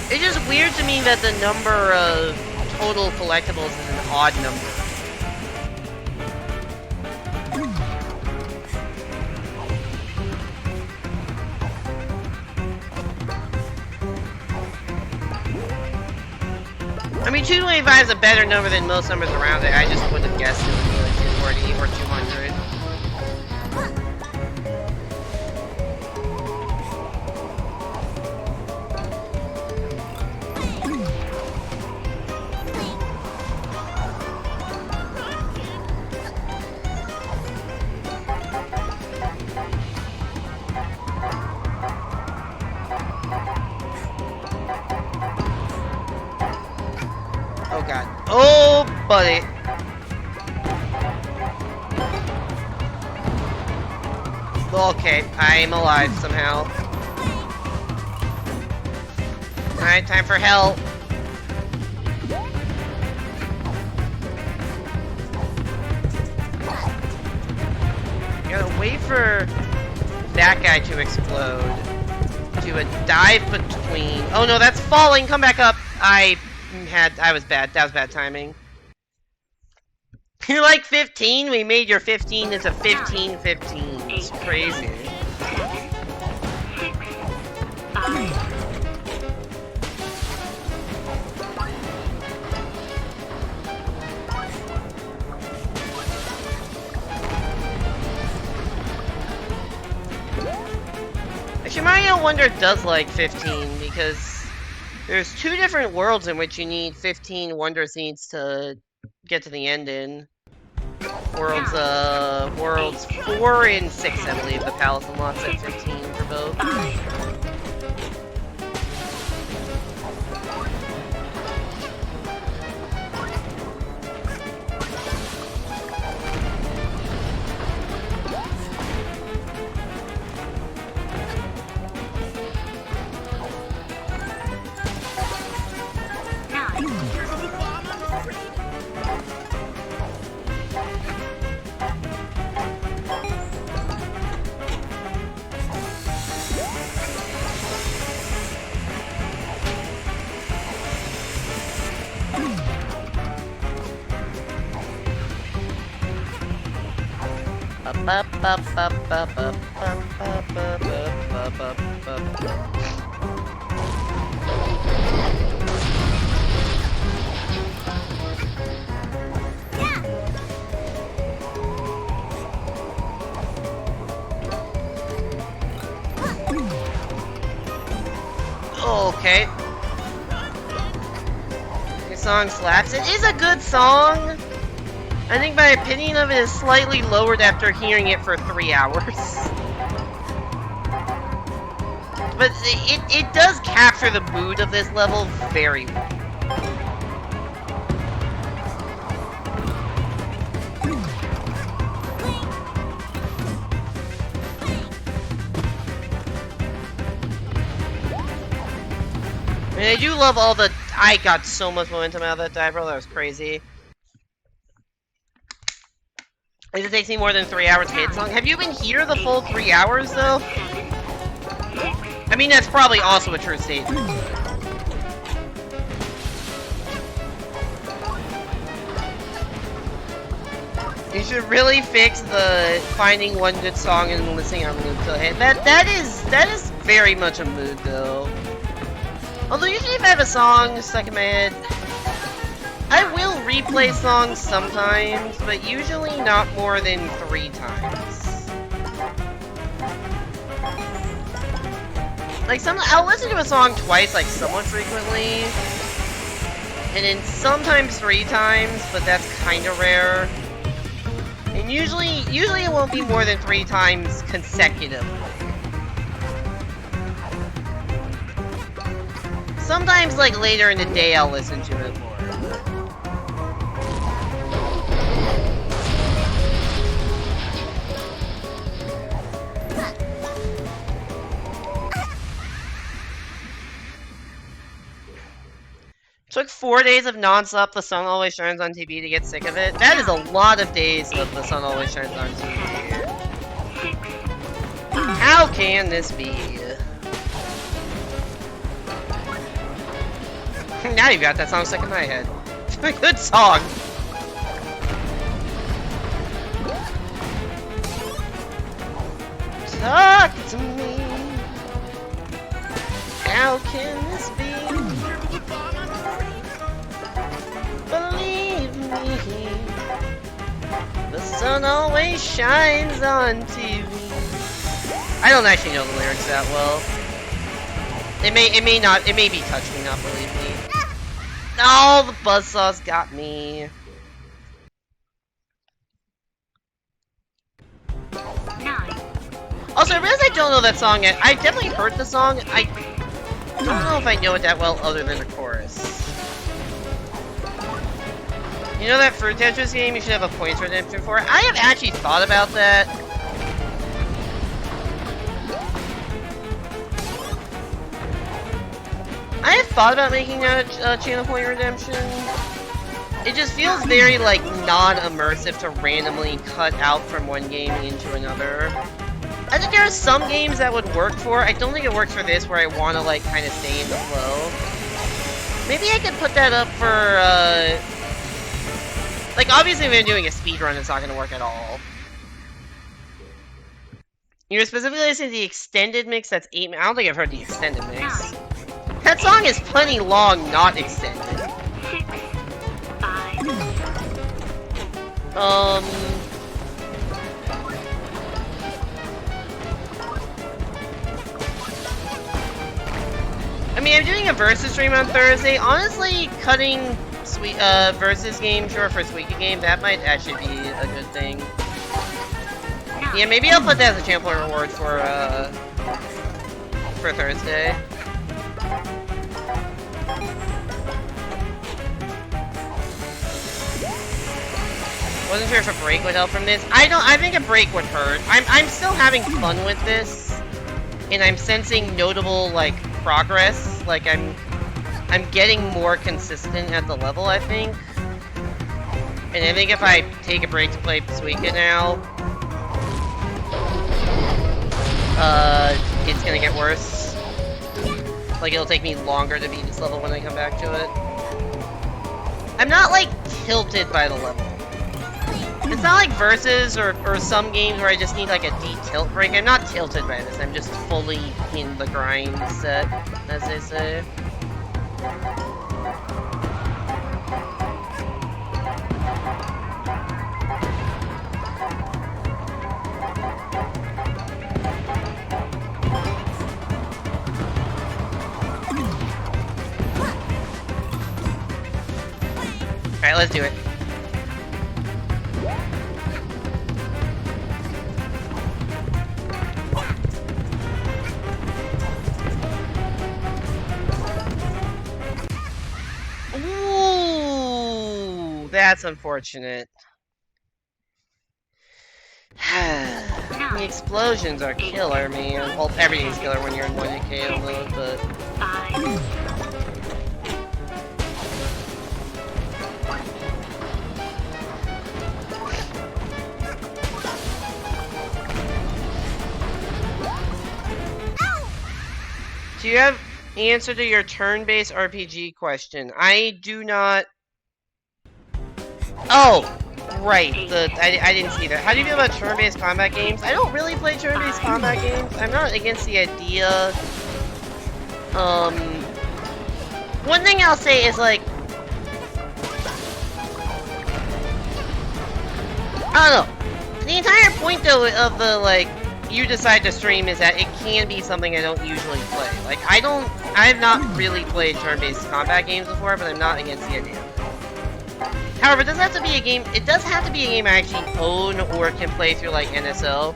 Speaker 1: It's just weird to me that the number of total collectibles is an odd number. I mean, 225 is a better number than most numbers around it. I just wouldn't have guessed it would be like 240 or 200. Oh god. Oh, buddy. Okay, I'm alive somehow. Alright, time for hell. Gotta wait for that guy to explode. Do a dive between... Oh no, that's falling! Come back up! I was bad. That was bad timing. You're like 15? We made your 15 into 15-15. It's crazy.
Speaker 4: 7, 6, 5.
Speaker 1: Actually, Mario Wonder does like 15 because There's 2 different worlds in which you need 15 Wonder Seeds to get to the end in. Worlds 4 and 6, I believe. The Palace unlocks at 15 for both.
Speaker 4: 5,
Speaker 1: Okay. This song slaps. It is a good song. I think my opinion of it is slightly lowered after hearing it for 3 hours. But it does capture the mood of this level very well. I mean, I do love all the... I got so much momentum out of that dive roll, that was crazy. It takes me more than 3 hours to hit song. Have you been here the full 3 hours, though? I mean, that's probably also a true statement. You should really fix the finding one good song and listening on loop till hit. That is very much a mood, though. Although usually if I have a song stuck in my head, I will replay songs sometimes, but usually not more than 3 times. Like, I'll listen to a song twice, like, somewhat frequently. And then sometimes 3 times, but that's kinda rare. And usually it won't be more than 3 times consecutively. Sometimes, like, later in the day, I'll listen to it more. Took 4 days of non-stop The Sun Always Shines on TV to get sick of it. That is a lot of days of The Sun Always Shines on TV. How can this be? Now you've got that song stuck in my head. Good song. Talk to me. How can this be? Believe me, the sun always shines on TV. I don't actually know the lyrics that well. It may be touch me, not believe me. No, the buzzsaws got me.
Speaker 4: 9,
Speaker 1: Also, I realize I don't know that song yet. I definitely heard the song. I don't know if I know it that well other than the chorus. You know that Fruit Tetris game you should have a points redemption for? I have actually thought about that. I have thought about making that a channel point redemption. It just feels very, like, non-immersive to randomly cut out from one game into another. I think there are some games that would work for. I don't think it works for this, where I want to, like, kind of stay in the flow. Maybe I could put that up for, like, obviously if I'm doing a speedrun, it's not going to work at all. You're specifically listening to the extended mix that's 8 minutes. I don't think I've heard the extended mix. That song is plenty long, not extended.
Speaker 4: 6, 5,
Speaker 1: I mean, I'm doing a versus stream on Thursday. Honestly, cutting versus game short for Suika game, that might actually be a good thing. Yeah, maybe I'll put that as a channel reward for Thursday. Wasn't sure if a break would help from this. I think a break would hurt. I'm still having fun with this, and I'm sensing notable like progress. Like I'm getting more consistent at the level, I think. And I think if I take a break to play Suika now, it's gonna get worse. Like it'll take me longer to beat this level when I come back to it. I'm not like tilted by the level. It's not like Versus or some games where I just need like a de-tilt break. I'm not tilted by this. I'm just fully in the grind set, as they say. Alright, let's do it. Ooh, that's unfortunate. The explosions are killer, man. Well, everything's killer when you're in 1K mode, but...
Speaker 4: 5,
Speaker 1: Do you have answer to your turn-based RPG question? I do not... Oh! Right, I didn't see that. How do you feel about turn-based combat games? I don't really play turn-based combat games. I'm not against the idea. One thing I'll say is, like... I don't know. The entire point, though, of the, like, you decide to stream is that it can be something I don't usually play. Like, I've not really played turn-based combat games before, but I'm not against the idea. However, it does have to be a game I actually own or can play through, like, NSO.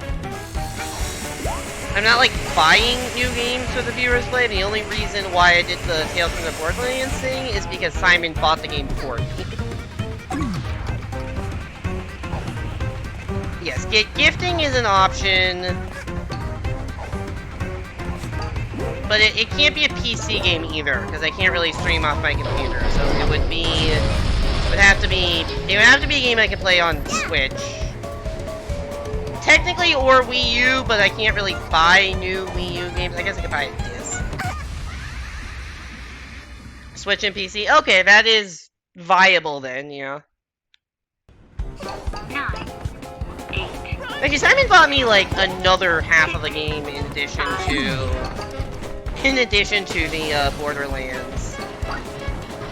Speaker 1: I'm not, like, buying new games for the viewers play. The only reason why I did the Tales from the Borderlands thing is because Simon bought the game for me. Yes, gifting is an option, but it can't be a PC game either, because I can't really stream off my computer, so it would have to be a game I can play on Switch. Technically, or Wii U, but I can't really buy new Wii U games. I guess I could buy a disc. Switch and PC? Okay, that is viable then, yeah.
Speaker 4: 9, 8,
Speaker 1: Actually, Simon bought me like another half of the game in addition to the Borderlands,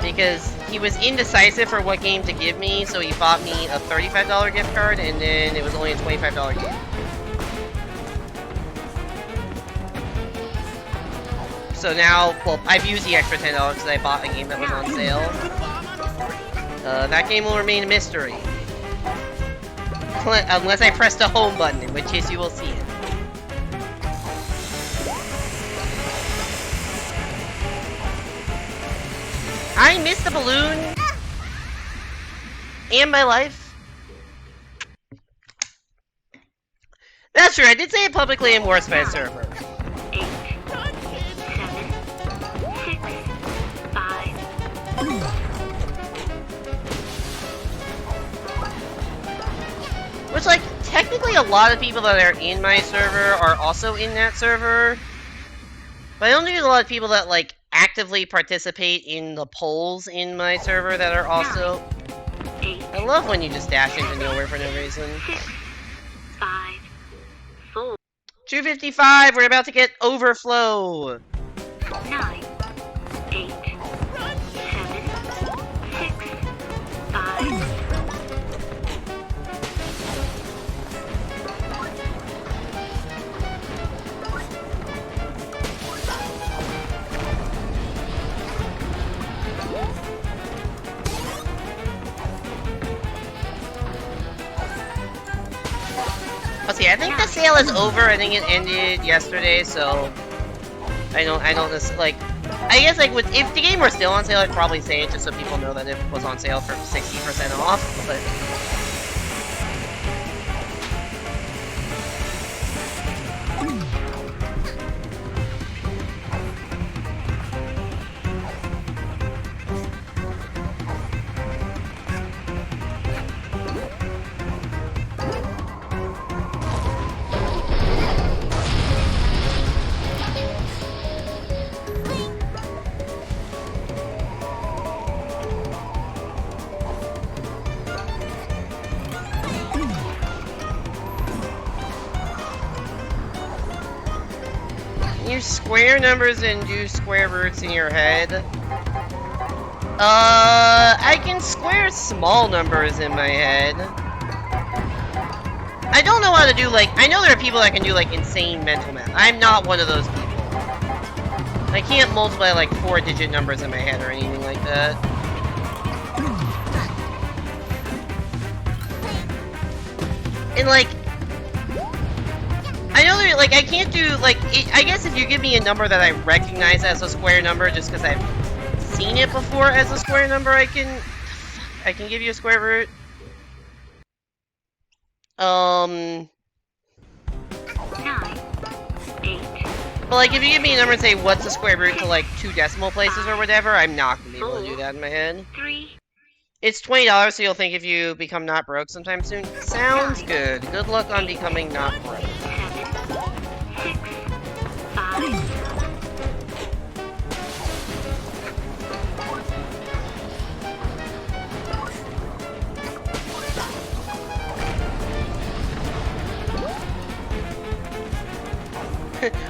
Speaker 1: because he was indecisive for what game to give me, so he bought me a $35 gift card, and then it was only a $25 game. So now, well, I've used the extra $10 because I bought a game that was on sale. That game will remain a mystery. Unless I press the home button, in which case you will see it. I missed the balloon! And my life. That's true, I did say it publicly in Warspite server.
Speaker 4: 8, 7, 6, 5,
Speaker 1: Which, like, technically a lot of people that are in my server are also in that server. But I don't think there's a lot of people that, like, actively participate in the polls in my server that are also...
Speaker 4: 8,
Speaker 1: I love when you just dash into nowhere for no reason.
Speaker 4: 6, 5, 4,
Speaker 1: 255, we're about to get overflow!
Speaker 4: 9, 8, 7, 6, 5,
Speaker 1: Oh, see, I think the sale is over. I think it ended yesterday, so I don't like. I guess like if the game were still on sale, I'd probably say it just so people know that it was on sale for 60% off. But use square numbers and do square roots in your head. I can square small numbers in my head. I don't know how to do, like, I know there are people that can do, like, insane mental math. I'm not one of those people. I can't multiply, like, 4-digit numbers in my head or anything like that. And, like, I know that, like, I can't do, like, I guess if you give me a number that I recognize as a square number just because I've seen it before as a square number, I can give you a square root.
Speaker 4: 9, 8,
Speaker 1: But, like, if you give me a number and say, what's the square root to, like, 2 decimal places or whatever, I'm not gonna be able to do that in my head.
Speaker 4: 3,
Speaker 1: It's $20, so you'll think if you become not broke sometime soon. Sounds good. Good luck on becoming not broke.
Speaker 4: 7, 6, 5,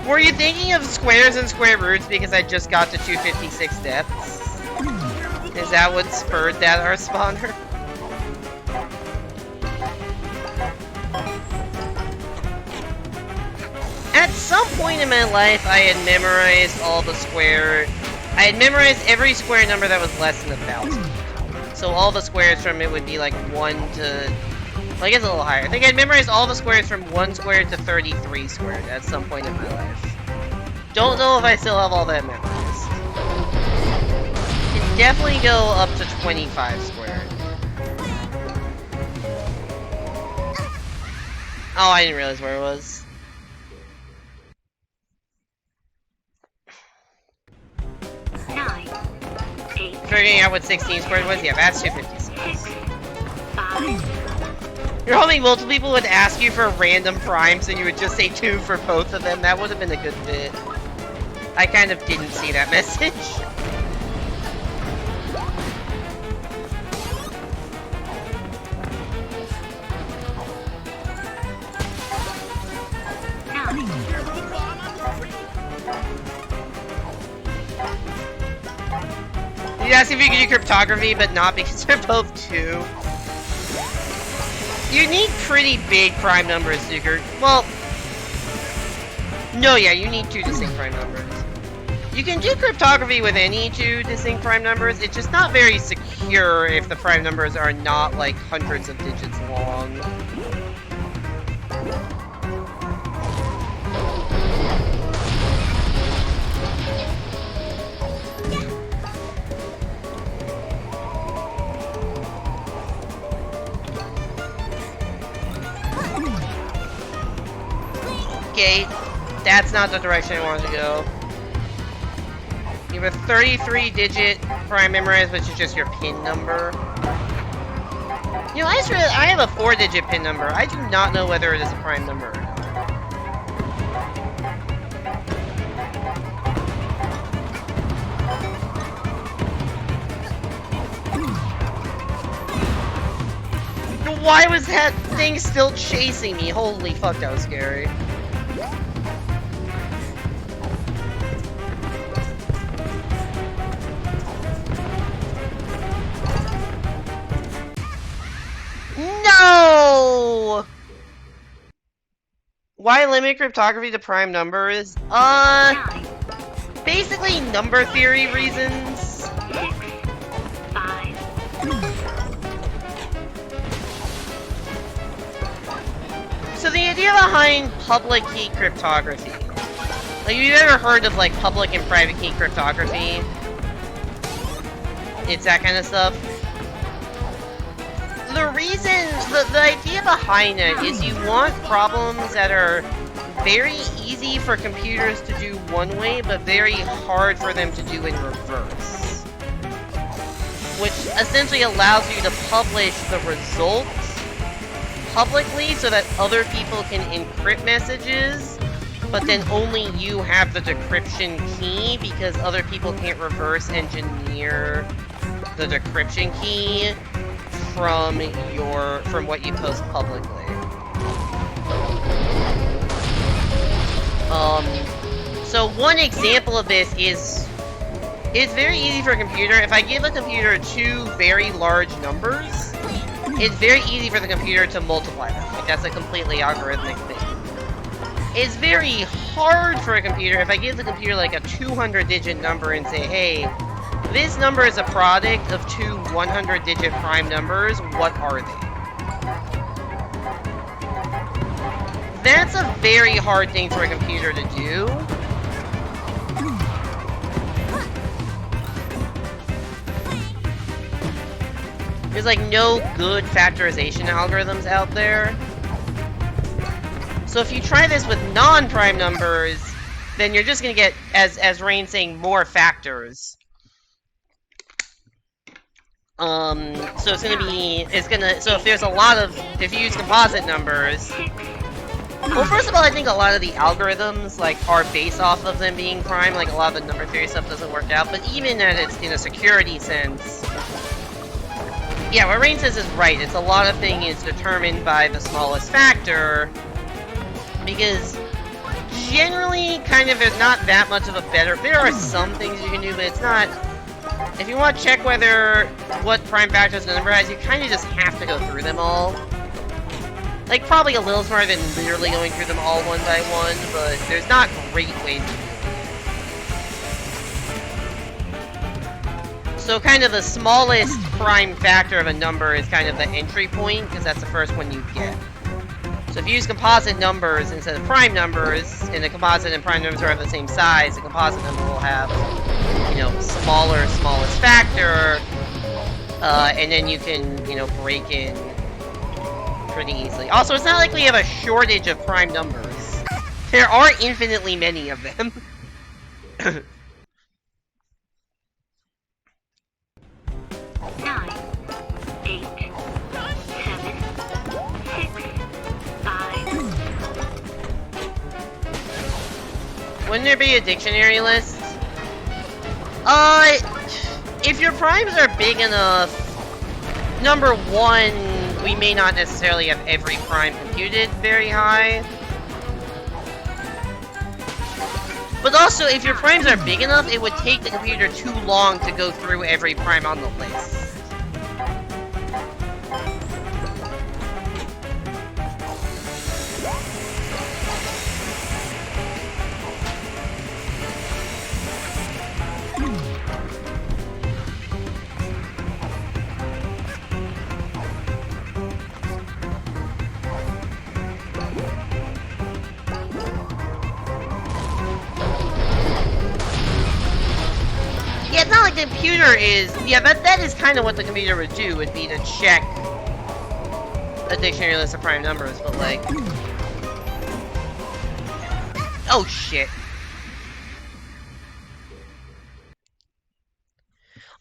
Speaker 1: Were you thinking of squares and square roots because I just got to 256 depths? Is that what spurred that our spawner? At some point in my life, I had memorized all the I had memorized every square number that was less than 1,000. So all the squares from it would be like 1 to... Well, I guess a little higher. I think I'd memorized all the squares from 1 squared to 33 squared at some point in my life. Don't know if I still have all that memorized. Can definitely go up to 25 squared. Oh, I didn't realize where it was. Figuring out what 16 squared was? Yeah, that's 256.
Speaker 4: 6, 5,
Speaker 1: You're hoping multiple people would ask you for random primes and you would just say 2 for both of them. That would have been a good bit. I kind of didn't see that message. You asked if you could do cryptography, but not because they're both 2. You need pretty big prime numbers, Zucker. Well, no, yeah, you need 2 distinct prime numbers. You can do cryptography with any 2 distinct prime numbers. It's just not very secure if the prime numbers are not like hundreds of digits long. Gate. That's not the direction I wanted to go. You have a 33-digit prime memorized, which is just your PIN number. You know, I have a 4-digit PIN number. I do not know whether it is a prime number or not. Why was that thing still chasing me? Holy fuck, that was scary. No! Why limit cryptography to prime numbers? Basically number theory reasons.
Speaker 4: 6, 5,
Speaker 1: So the idea behind public key cryptography, like, have you ever heard of like public and private key cryptography? It's that kind of stuff. The reason, the idea behind it is you want problems that are very easy for computers to do one way, but very hard for them to do in reverse. Which essentially allows you to publish the results publicly so that other people can encrypt messages, but then only you have the decryption key because other people can't reverse engineer the decryption key from what you post publicly. So one example of this is it's very easy for a computer. If I give a computer two very large numbers, it's very easy for the computer to multiply them. Like, that's a completely algorithmic thing. It's very hard for a computer if I give the computer like a 200-digit number and say, hey, this number is a product of two 100-digit prime numbers. What are they? That's a very hard thing for a computer to do. There's like no good factorization algorithms out there. So if you try this with non-prime numbers, then you're just gonna get, as Rain's saying, more factors. So it's gonna, so if there's a lot of, if you use composite numbers, well, first of all, I think a lot of the algorithms, like, are based off of them being prime, like, a lot of the number theory stuff doesn't work out, but even that it's in a security sense, yeah, what Rain says is right, it's a lot of things determined by the smallest factor, because generally, kind of, there's not that much of a better, there are some things you can do, but it's not, if you want to check what prime factors the number has, you kind of just have to go through them all. Like, probably a little smarter than literally going through them all one by one, but there's not great ways to do it. So kind of the smallest prime factor of a number is kind of the entry point, because that's the first one you get. So if you use composite numbers instead of prime numbers, and the composite and prime numbers are of the same size, the composite number will have, you know, smallest factor, and then you can, you know, break in pretty easily. Also, it's not like we have a shortage of prime numbers. There are infinitely many of them.
Speaker 4: 9, 8, 7, 6, 5.
Speaker 1: Wouldn't there be a dictionary list? If your primes are big enough, number one, we may not necessarily have every prime computed very high. But also, if your primes are big enough, it would take the computer too long to go through every prime on the list. Yeah, it's not like the computer is... Yeah, that is kind of what the computer would do, would be to check a dictionary list of prime numbers, but like... Oh, shit.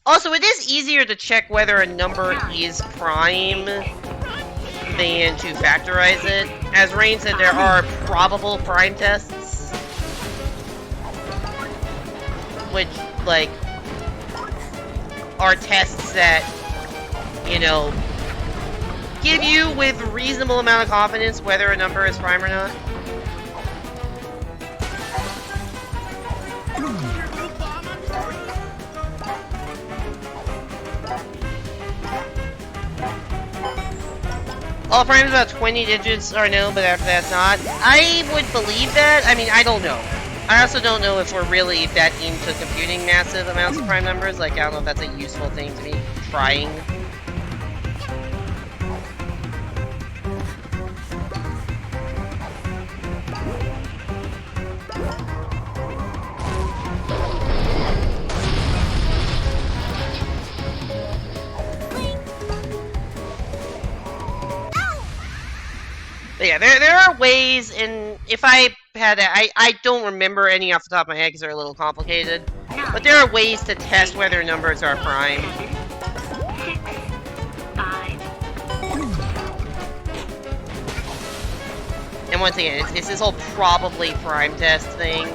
Speaker 1: Also, it is easier to check whether a number is prime than to factorize it. As Rain said, there are probable prime tests. Which, like... are tests that, you know, give you with reasonable amount of confidence whether a number is prime or not. All primes about 20 digits are no, but after that's not. I would believe that. I mean, I don't know. I also don't know if we're really that into computing massive amounts of prime numbers. Like, I don't know if that's a useful thing to be trying. But yeah, there are ways, and if I had I don't remember any off the top of my head because they're a little complicated. But there are ways to test whether numbers are prime.
Speaker 4: 6, 5,
Speaker 1: And once again, it's this whole probably prime test thing.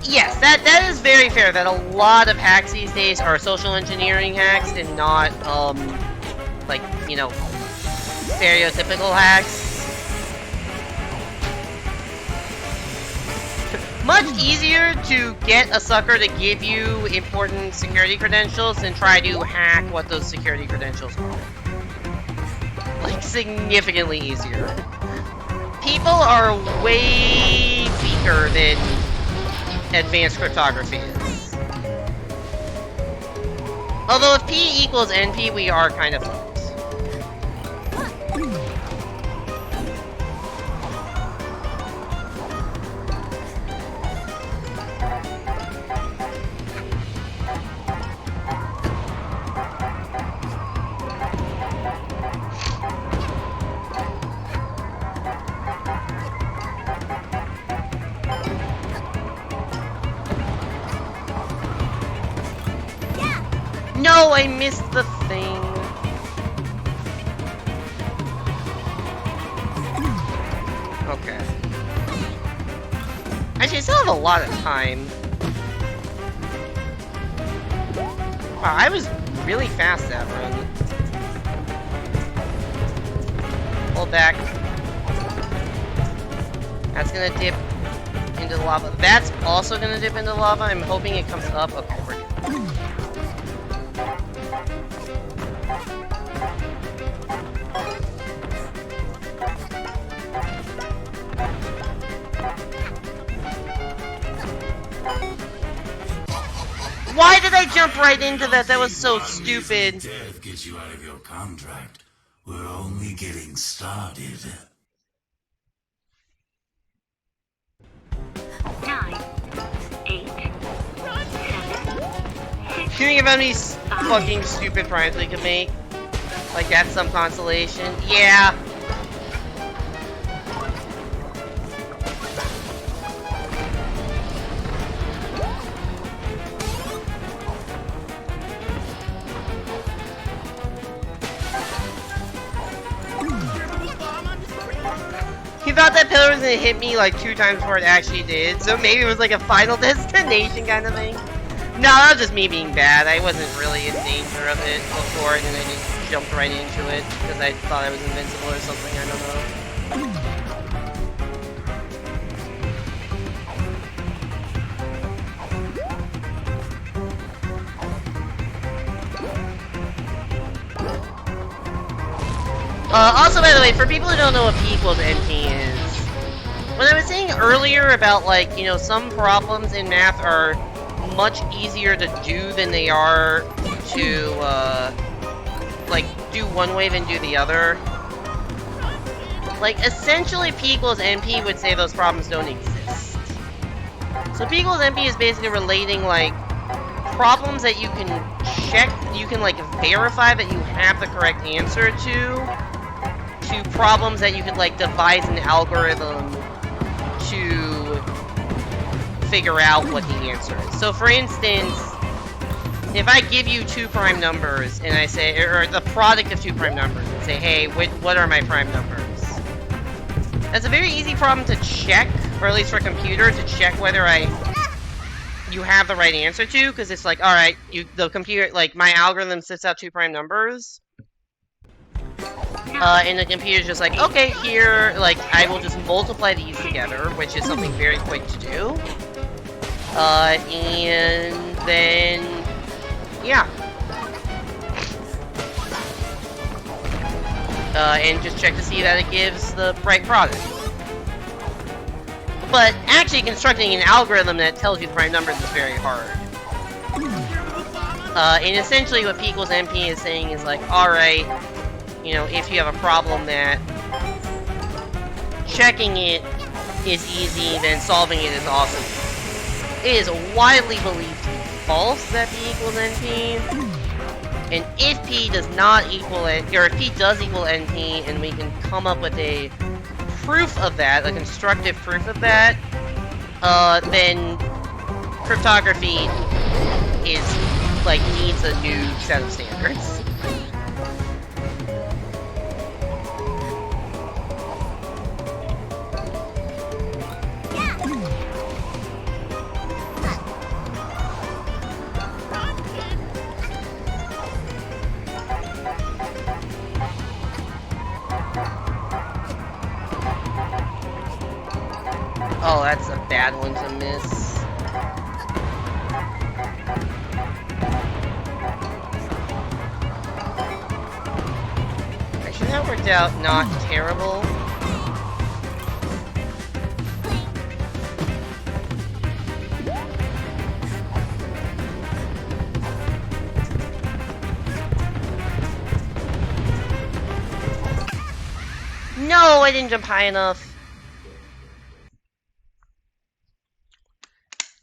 Speaker 1: Yes, that is very fair, that a lot of hacks these days are social engineering hacks and not, like, you know, stereotypical hacks. Much easier to get a sucker to give you important security credentials than try to hack what those security credentials are. Like, significantly easier. People are way weaker than advanced cryptography is. Although if P equals NP, we are kind of fucked. No, I missed the thing. Okay. Actually, I still have a lot of time. Wow, I was really fast that run. Pull back. That's gonna dip into the lava. That's also gonna dip into lava. I'm hoping it comes up. Okay, we're good. Why did I jump right into that? That was so stupid.
Speaker 5: Death gets you out of your contract. We're only getting started.
Speaker 4: 9, 8, 7, 6,
Speaker 1: Can you think of any fucking stupid primes we could make? Like that's some consolation? Yeah. He thought that pillar was gonna hit me like 2 times before it actually did, so maybe it was like a final destination kind of thing. No, that was just me being bad. I wasn't really in danger of it before, and then I just jumped right into it because I thought I was invincible or something. I don't know. Also, by the way, for people who don't know what P equals NP is, what I was saying earlier about, like, you know, some problems in math are much easier to do than they are to, like, do one way than do the other. Like, essentially, P equals NP would say those problems don't exist. So P equals NP is basically relating, like, problems that you can check, you can, like, verify that you have the correct answer to problems that you could, like, devise an algorithm to figure out what the answer is. So, for instance, if I give you 2 prime numbers, and I say, or the product of 2 prime numbers, and say, hey, what are my prime numbers? That's a very easy problem to check, or at least for a computer, to check whether you have the right answer to, because it's like, alright, the computer, like, my algorithm sifts out 2 prime numbers, and the computer's just like, okay, here, like, I will just multiply these together, which is something very quick to do. And then, yeah. And just check to see that it gives the right product. But actually constructing an algorithm that tells you the prime numbers is very hard. And essentially what P equals NP is saying is like, alright, you know, if you have a problem that checking it is easy, then solving it is awesome. It is widely believed to be false that P equals NP. And if P does not equal it, or if P does equal NP, and we can come up with a proof of that, a constructive proof of that, then cryptography is, like, needs a new set of standards. Oh, that's a bad one to miss. Actually, that worked out not terrible. No, I didn't jump high enough.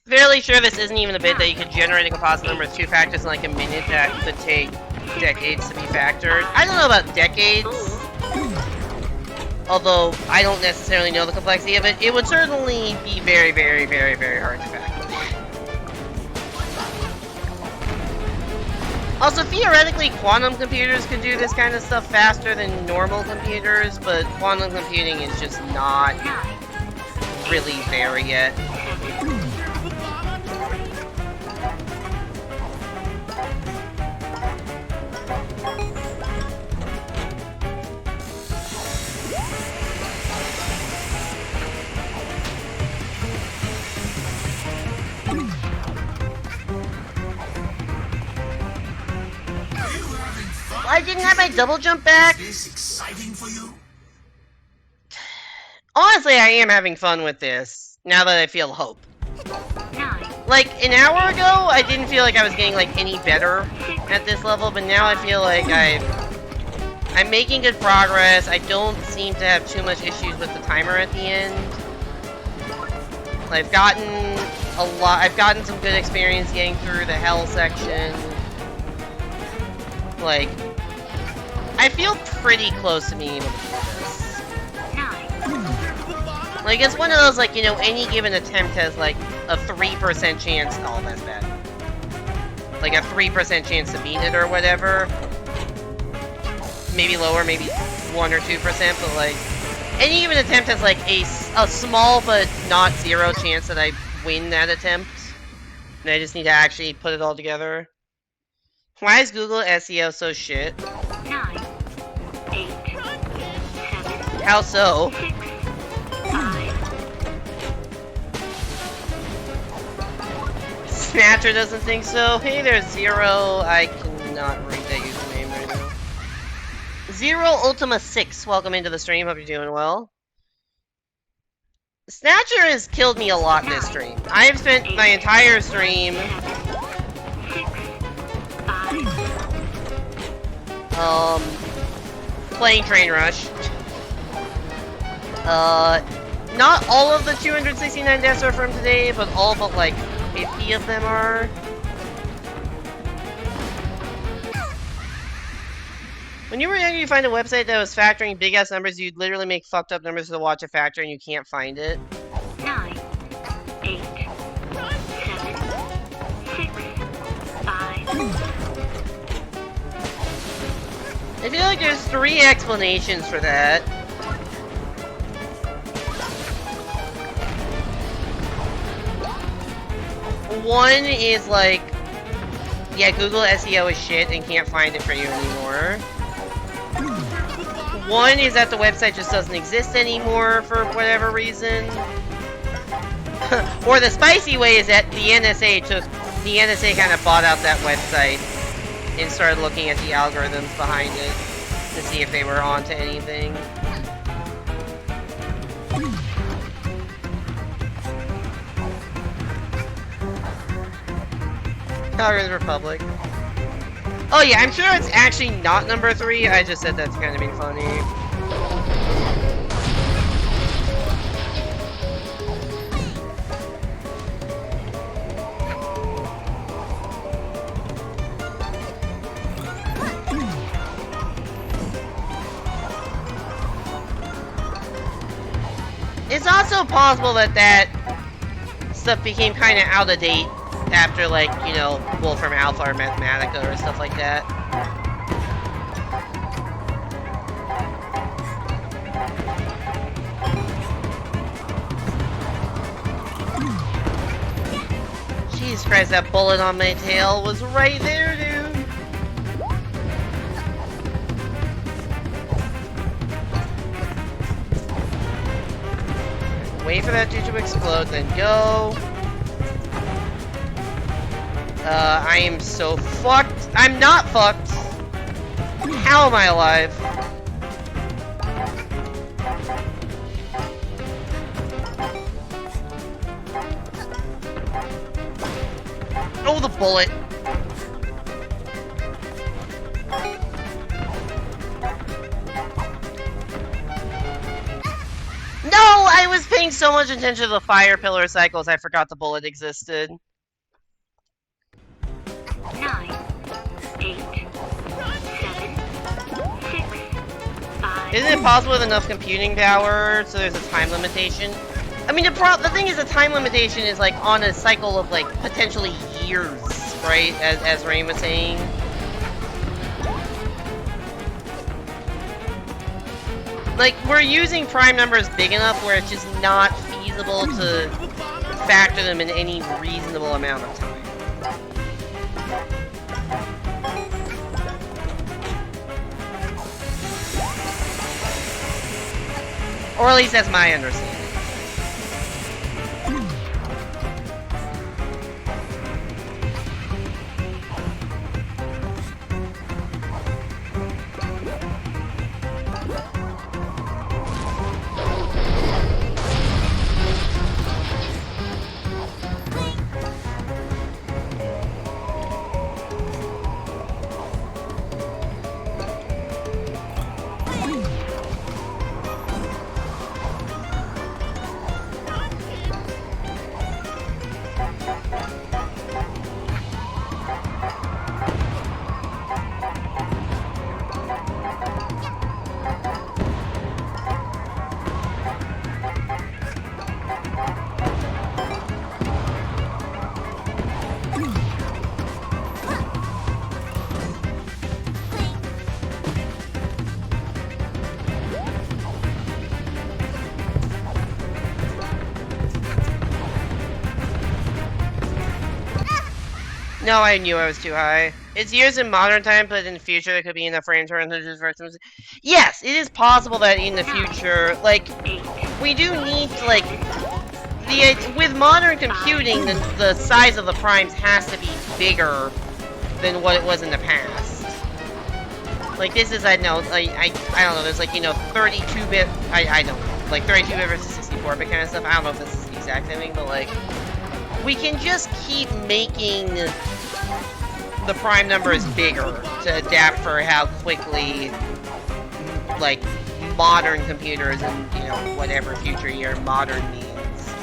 Speaker 1: Fairly sure this isn't even a bit that you could generate a composite number with two factors in like a minute that could take decades to be factored. I don't know about decades, although I don't necessarily know the complexity of it. It would certainly be very, very, very, very hard to factor. Also, theoretically, quantum computers could do this kind of stuff faster than normal computers, but quantum computing is just not really there yet. I didn't have my double jump back.
Speaker 5: Is this exciting for you?
Speaker 1: Honestly, I am having fun with this, now that I feel hope.
Speaker 4: 9,
Speaker 1: Like, an hour ago, I didn't feel like I was getting, like, any better at this level, but now I feel like I'm making good progress. I don't seem to have too much issues with the timer at the end. I've gotten some good experience getting through the hell section. Like, I feel pretty close to being able to do this.
Speaker 4: 9,
Speaker 1: Like, it's one of those, like, you know, any given attempt has, like, a 3% chance. Oh, that's bad. Like, a 3% chance to beat it or whatever. Maybe lower, maybe 1 or 2%, but, like, any given attempt has, like, a small but not zero chance that I win that attempt. And I just need to actually put it all together. Why is Google SEO so shit?
Speaker 4: 9, 8, 7,
Speaker 1: How so?
Speaker 4: 6, 5,
Speaker 1: Snatcher doesn't think so. Hey there, Zero. I cannot read that username right now. Zero Ultima 6, welcome into the stream. Hope you're doing well. Snatcher has killed me a lot this stream. I have spent my entire stream
Speaker 4: 6, 5,
Speaker 1: playing Train Rush. Not all of the 269 deaths are from today, but all but like 50 of them are. When you were young, you find a website that was factoring big ass numbers, you'd literally make fucked up numbers to watch a factor and you can't find it.
Speaker 4: 9, 8, 7, 6, 5,
Speaker 1: I feel like there's 3 explanations for that. One is like, yeah, Google SEO is shit and can't find it for you anymore. One is that the website just doesn't exist anymore for whatever reason. Or the spicy way is that the NSA kind of bought out that website and started looking at the algorithms behind it to see if they were onto anything. Algorithm Republic. Oh yeah, I'm sure it's actually not number 3. I just said that's kind of be funny. also possible that that stuff became kind of out of date after, like, you know, Wolfram Alpha or Mathematica or stuff like that. Jesus Christ, that bullet on my tail was right there, dude. Wait for that dude to explode, then go. I am so fucked. I'm not fucked. How am I alive? Oh, the bullet. No, I was paying so much attention to the fire pillar cycles, I forgot the bullet existed.
Speaker 4: 9, 8, 7, 6, 5.
Speaker 1: Isn't it possible with enough computing power so there's a time limitation? I mean, the thing is, the time limitation is like on a cycle of like potentially years, right? As Rain was saying. Like, we're using prime numbers big enough where it's just not feasible to factor them in any reasonable amount of time. Or at least that's my understanding. No, I knew I was too high. It's years in modern time, but in the future there could be enough frames for hundreds of. Yes, it is possible that in the future, like, we do need to, like, with modern computing, the size of the primes has to be bigger than what it was in the past. Like, this is, I know, like, I don't know, there's like, you know, 32-bit, I don't know, like 32-bit versus 64-bit kind of stuff. I don't know if this is the exact same thing, but like, we can just keep making the prime numbers bigger to adapt for how quickly, like, modern computers and, you know, whatever future year modern means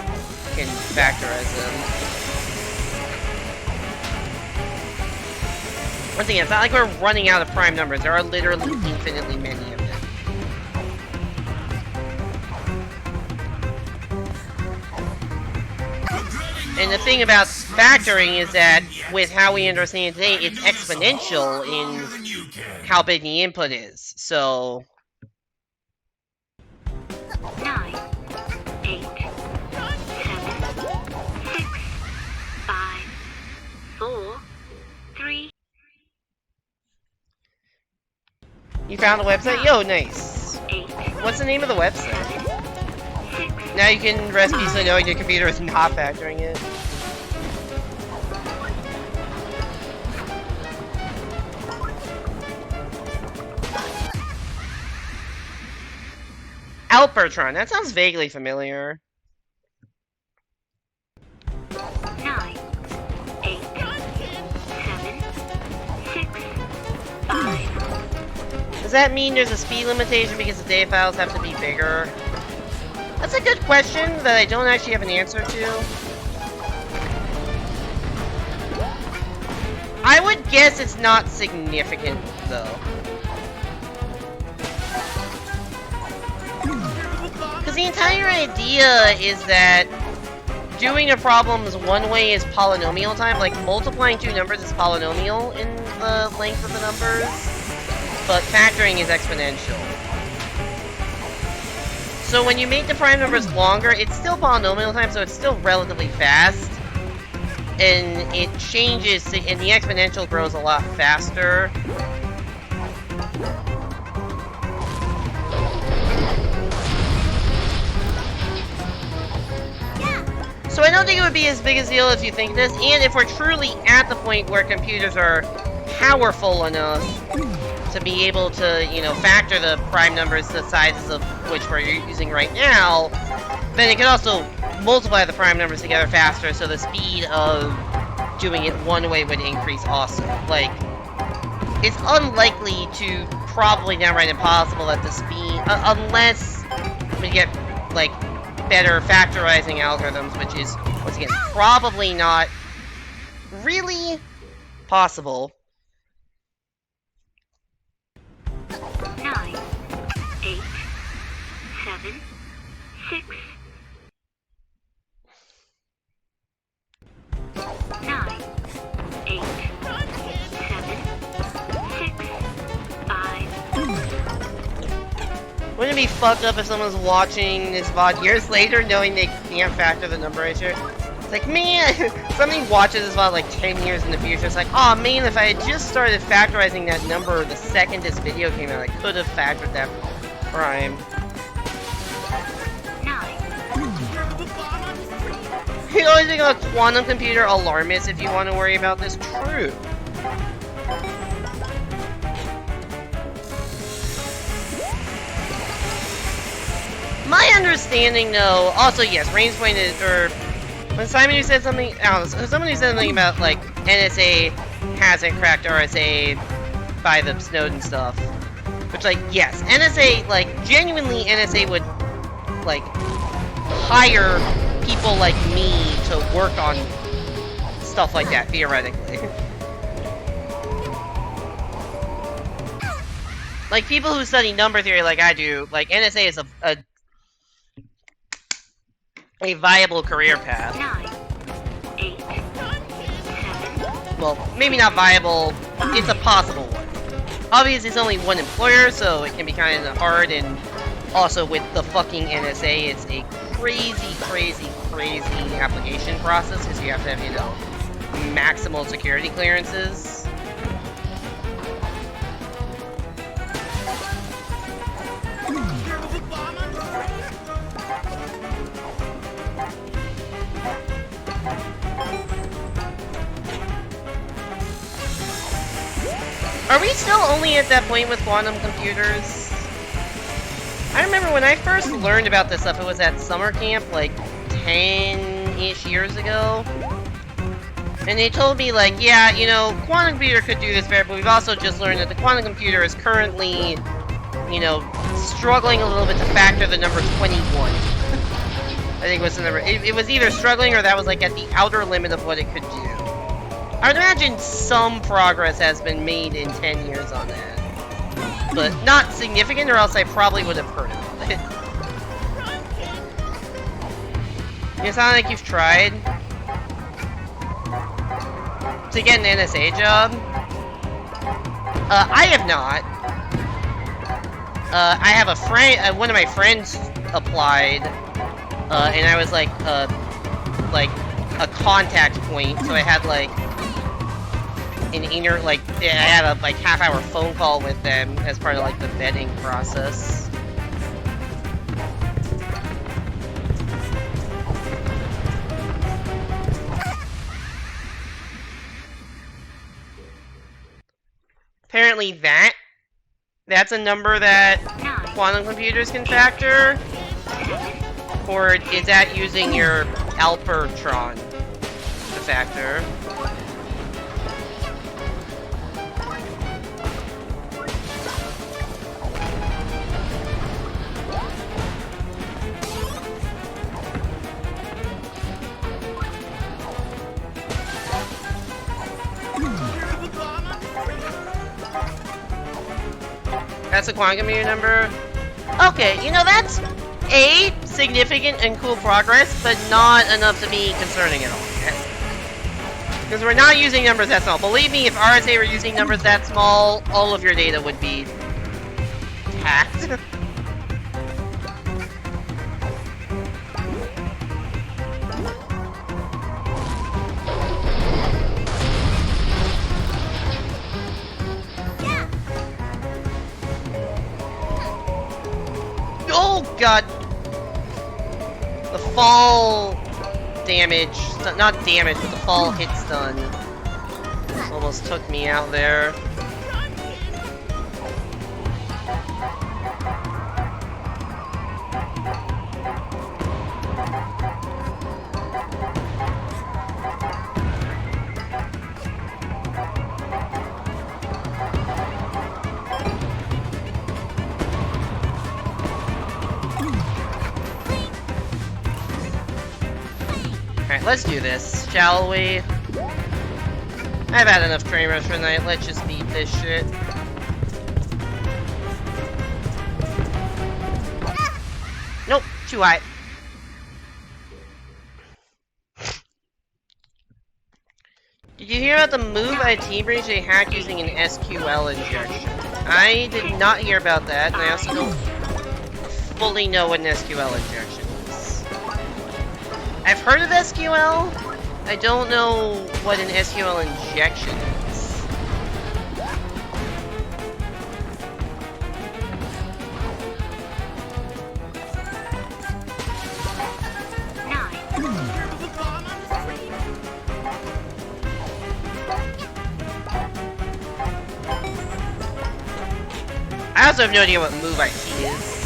Speaker 1: can factorize them. Once again, it's not like we're running out of prime numbers. There are literally infinitely many of them. And the thing about factoring is that, with how we understand it today, it's exponential in how big the input is. So
Speaker 4: 9, 8, 7, 6, 5, 4, 3.
Speaker 1: you found the website? Yo, nice.
Speaker 4: 8,
Speaker 1: What's the name of the website?
Speaker 4: 7, 6.
Speaker 1: Now you can rest peacefully knowing your computer is not factoring it. Albertron, that sounds vaguely familiar.
Speaker 4: 9, 8, 7, 6, 5.
Speaker 1: Does that mean there's a speed limitation because the data files have to be bigger? That's a good question that I don't actually have an answer to. I would guess it's not significant, though. Because the entire idea is that doing a problem's one way is polynomial time, like multiplying two numbers is polynomial in the length of the numbers, but factoring is exponential. So when you make the prime numbers longer, it's still polynomial time, so it's still relatively fast. And it changes, and the exponential grows a lot faster. So I don't think it would be as big a deal as you think this, and if we're truly at the point where computers are powerful enough to be able to, you know, factor the prime numbers the sizes of which we're using right now, then it can also multiply the prime numbers together faster, so the speed of doing it one way would increase also. Like, it's unlikely to probably downright impossible that the speed, unless we get, like, better factorizing algorithms, which is, once again, probably not really possible.
Speaker 4: 9, 8, 7, 6, 9, 8, 7, 6, 5.
Speaker 1: Wouldn't it be fucked up if someone's watching this VOD years later knowing they can't factor the number ratio? It's like, man, somebody watches this VOD like 10 years in the future, it's like, oh man, if I had just started factorizing that number the second this video came out, I could have factored that prime.
Speaker 4: 9.
Speaker 1: You always think of a quantum computer alarmist if you want to worry about this. True. My understanding, though, also yes, range point is, or when Simon said something, I don't know, someone who said something about like NSA hasn't cracked RSA by the Snowden stuff, which like yes, NSA like genuinely NSA would like hire people like me to work on stuff like that theoretically. Like people who study number theory like I do, like NSA is a viable career path.
Speaker 4: 9, 8, 7.
Speaker 1: Well, maybe not viable, it's a possible one. Obviously, it's only one employer, so it can be kind of hard, and also with the fucking NSA, it's a crazy, crazy, crazy application process, because you have to have, you know, maximal security clearances. Are we still only at that point with quantum computers? I remember when I first learned about this stuff, it was at summer camp like 10-ish years ago. And they told me like, yeah, you know, quantum computer could do this better, but we've also just learned that the quantum computer is currently, you know, struggling a little bit to factor the number 21. I think was the number. It was either struggling or that was like at the outer limit of what it could do. I would imagine some progress has been made in 10 years on that. But not significant, or else I probably would have heard about it. You sound like you've tried to get an NSA job. I have not. I have a friend, one of my friends applied, and I was like a contact point, so I had like an inner, like, I had a like half-hour phone call with them as part of like the vetting process. Apparently that's a number that quantum computers can factor, or is that using your Alpertron to factor? That's a quantum computer number? Okay, you know, that's A, significant and cool progress, but not enough to be concerning at all. Because we're not using numbers that small. Believe me, if RSA were using numbers that small, all of your data would be hacked. Oh god! The fall damage, not damage, but the fall hit stun almost took me out there. Alright, let's do this, shall we? I've had enough train rush for the night, let's just beat this shit. Nope, too high. Did you hear about the move by T-Bridge they hacked using an SQL injection? I did not hear about that, and I also don't fully know what an SQL injection is. I've heard of SQL. I don't know what an SQL injection is.
Speaker 4: 9.
Speaker 1: I also have no idea what move IT is.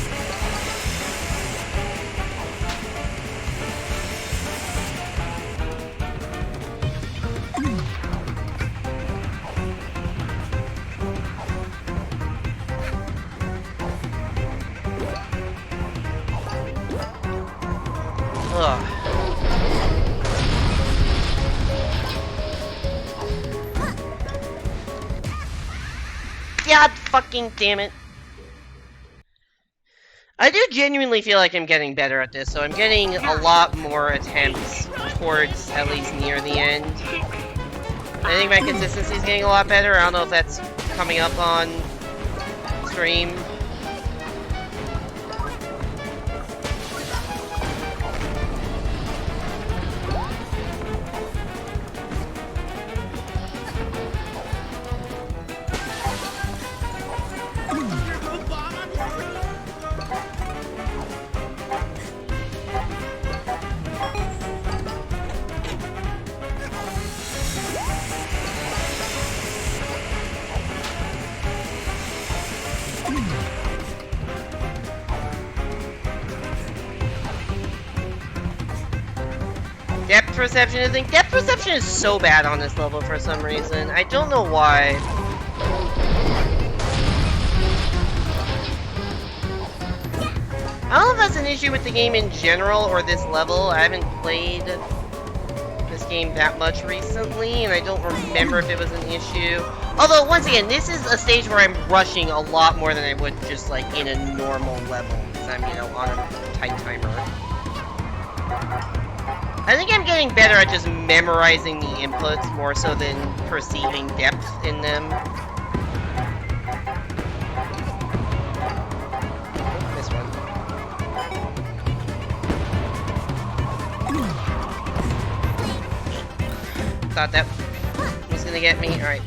Speaker 1: Ugh. God fucking damn it. I do genuinely feel like I'm getting better at this, so I'm getting a lot more attempts towards at least near the end. I think my consistency is getting a lot better. I don't know if that's coming up on stream. Depth perception isn't. Depth perception is so bad on this level for some reason. I don't know why. I don't know if that's an issue with the game in general or this level. I haven't played this game that much recently, and I don't remember if it was an issue. Although, once again, this is a stage where I'm rushing a lot more than I would just, like, in a normal level. Because I'm, you know, on a tight timer. I think I'm getting better at just memorizing the inputs more so than perceiving depth in them. This one. Thought that was gonna get me. Alright.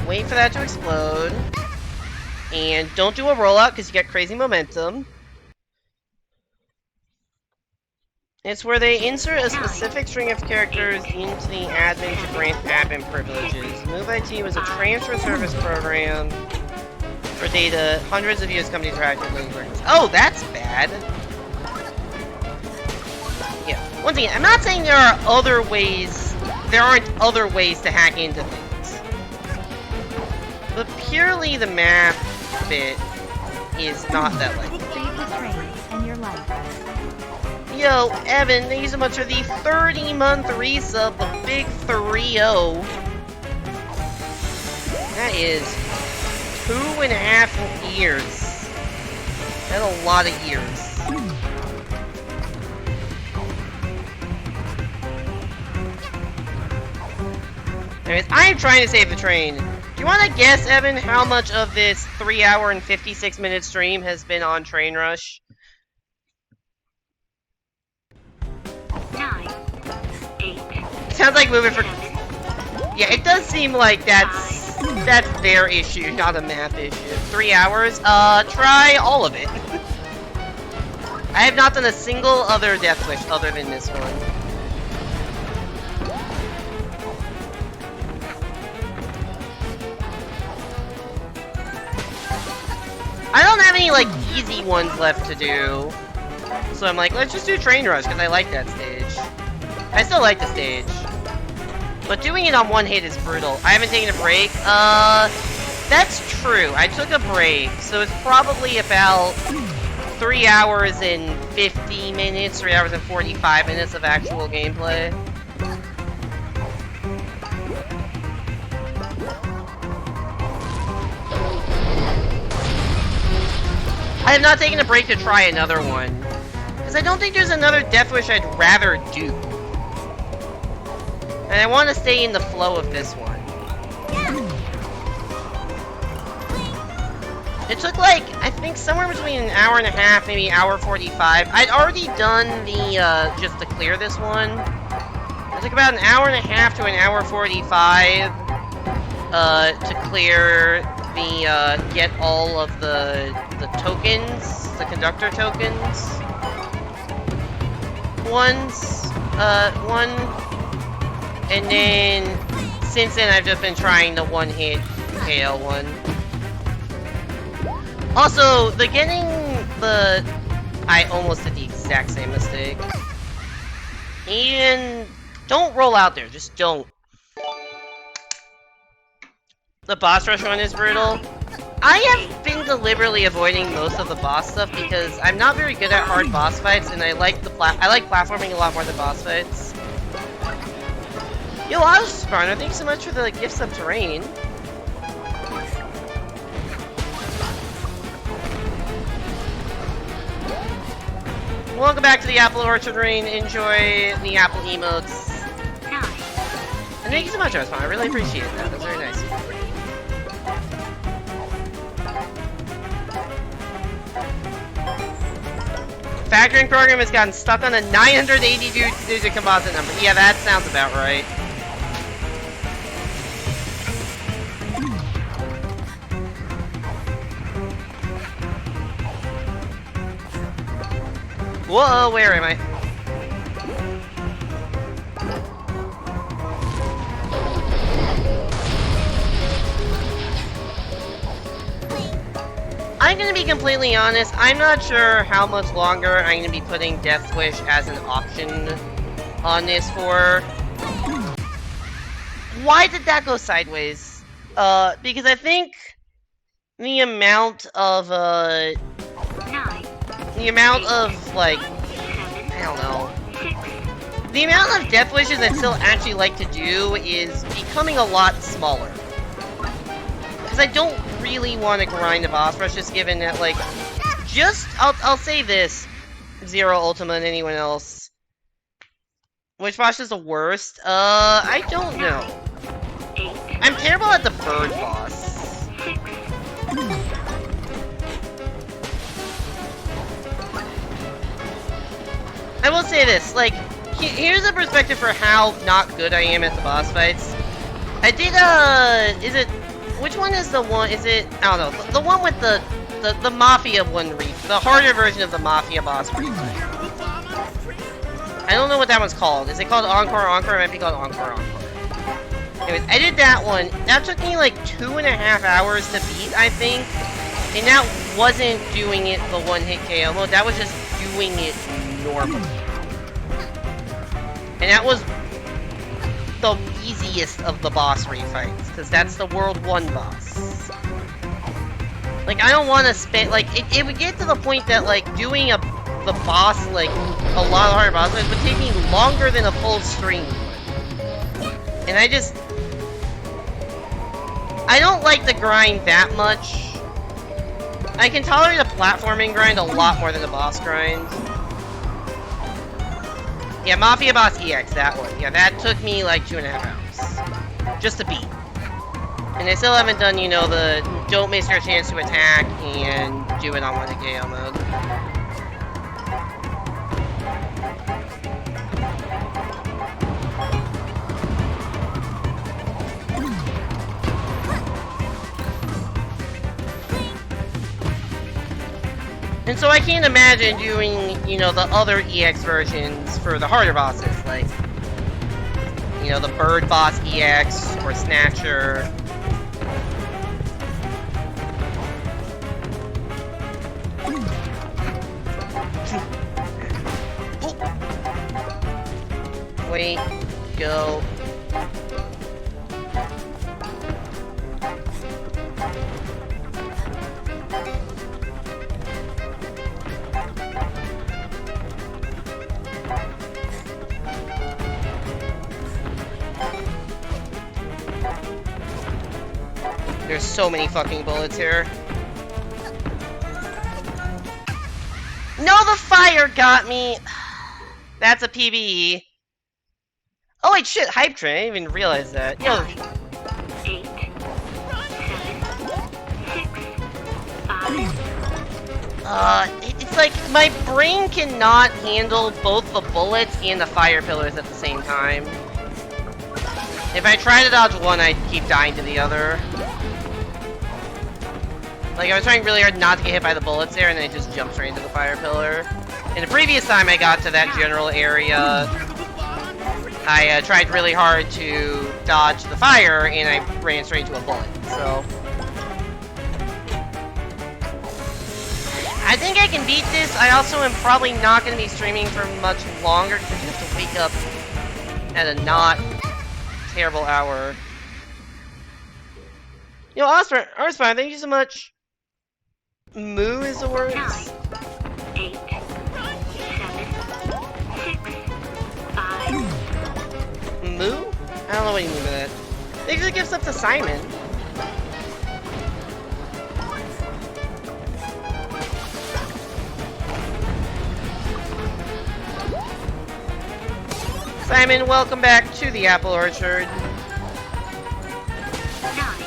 Speaker 1: Wait for that to explode. And don't do a rollout because you get crazy momentum. It's where they insert a specific string of characters into the admin to grant admin privileges. Move IT was a transfer service program for data hundreds of US companies are actively working. Oh, that's bad. Yeah. Once again, I'm not saying there are other ways. There aren't other ways to hack into things. But purely the map bit is not that likely.
Speaker 6: Save the train and your life.
Speaker 1: Yo, Evan, thank you so much for the 30-month resub, the big 3-0. That is 2.5 years. That's a lot of years. Anyways, I am trying to save the train. Do you want to guess, Evan, how much of this 3-hour and 56-minute stream has been on Train Rush?
Speaker 4: 9, 8,
Speaker 1: Sounds like moving for...
Speaker 4: 7,
Speaker 1: Yeah, it does seem like that's their issue, not a math issue. 3 hours? Try all of it. I have not done a single other Death Wish other than this one. I don't have any, like, easy ones left to do. So I'm like, let's just do Train Rush, because I like that stage. I still like the stage. But doing it on one hit is brutal. I haven't taken a break. That's true. I took a break, so it's probably about 3 hours and 50 minutes, 3 hours and 45 minutes of actual gameplay. I have not taken a break to try another one. Because I don't think there's another Death Wish I'd rather do. And I want to stay in the flow of this one. It took like, I think somewhere between an hour and a half, maybe hour 45. I'd already done the, just to clear this one. It took about an hour and a half to an hour 45, to clear the, get all of the tokens, the conductor tokens. One. And then, since then, I've just been trying the one-hit KO one. Also, I almost did the exact same mistake. And don't roll out there, just don't. The boss rush one is brutal. I have been deliberately avoiding most of the boss stuff because I'm not very good at hard boss fights, and I like platforming a lot more than boss fights. Yo, Osparner, thanks so much for the gifts of terrain. Welcome back to the Apple Orchard Rain. Enjoy the Apple emotes.
Speaker 4: 9,
Speaker 1: And thank you so much, Osparner. I really appreciate that. That's very nice. Factoring program has gotten stuck on a 982-digit composite number. Yeah, that sounds about right. Whoa, where am I? I'm gonna be completely honest, I'm not sure how much longer I'm gonna be putting Death Wish as an option on this for. Why did that go sideways? Because I think the amount of,
Speaker 4: 9,
Speaker 1: like,
Speaker 4: 7,
Speaker 1: I don't know.
Speaker 4: 6,
Speaker 1: The amount of Death Wishes I still actually like to do is becoming a lot smaller. Because I don't really want to grind the boss rush, just given that, like, I'll say this, Zero Ultima and anyone else. Which boss is the worst? I don't know.
Speaker 4: 8,
Speaker 1: I'm terrible at the bird boss.
Speaker 4: 6,
Speaker 1: I will say this, like, here's a perspective for how not good I am at the boss fights. I did, which one is the one, I don't know, the one with the Mafia one the harder version of the Mafia boss refight. I don't know what that one's called. Is it called Encore Encore? It might be called Encore Encore. Anyways, I did that one. That took me like 2.5 hours to beat, I think. And that wasn't doing it the one-hit KO mode, that was just doing it normally. And that was the easiest of the boss refights, because that's the World 1 boss. Like, I don't want to spend, like, it would get to the point that, like, doing the boss, like, a lot of harder boss fights would take me longer than a full stream would. And I don't like the grind that much. I can tolerate a platforming grind a lot more than a boss grind. Yeah, Mafia Boss EX, that one. Yeah, that took me like 2.5 hours. just a beat. And I still haven't done, you know, the don't miss your chance to attack and do it on 1 KO mode. And so I can't imagine doing, you know, the other EX versions for the harder bosses, like, you know, the Bird Boss EX or Snatcher. Wait, go. There's so many fucking bullets here. No, the fire got me! That's a PvE. Oh wait, shit, Hype Train, I didn't even realize that. Yo,
Speaker 4: 8, 7, 6, 5.
Speaker 1: it's like my brain cannot handle both the bullets and the fire pillars at the same time. If I try to dodge one, I keep dying to the other. Like, I was trying really hard not to get hit by the bullets there, and then it just jumped straight into the fire pillar. And the previous time I got to that general area, I tried really hard to dodge the fire, and I ran straight into a bullet, so... I think I can beat this. I also am probably not going to be streaming for much longer, because I have to wake up at a not terrible hour. Yo, Oscar, thank you so much. Moo is the word?
Speaker 4: 9, 8, 7, 6, 5.
Speaker 1: Moo? I don't know what you mean by that. They just gives up to Simon. Simon, welcome back to the Apple Orchard.
Speaker 4: 9,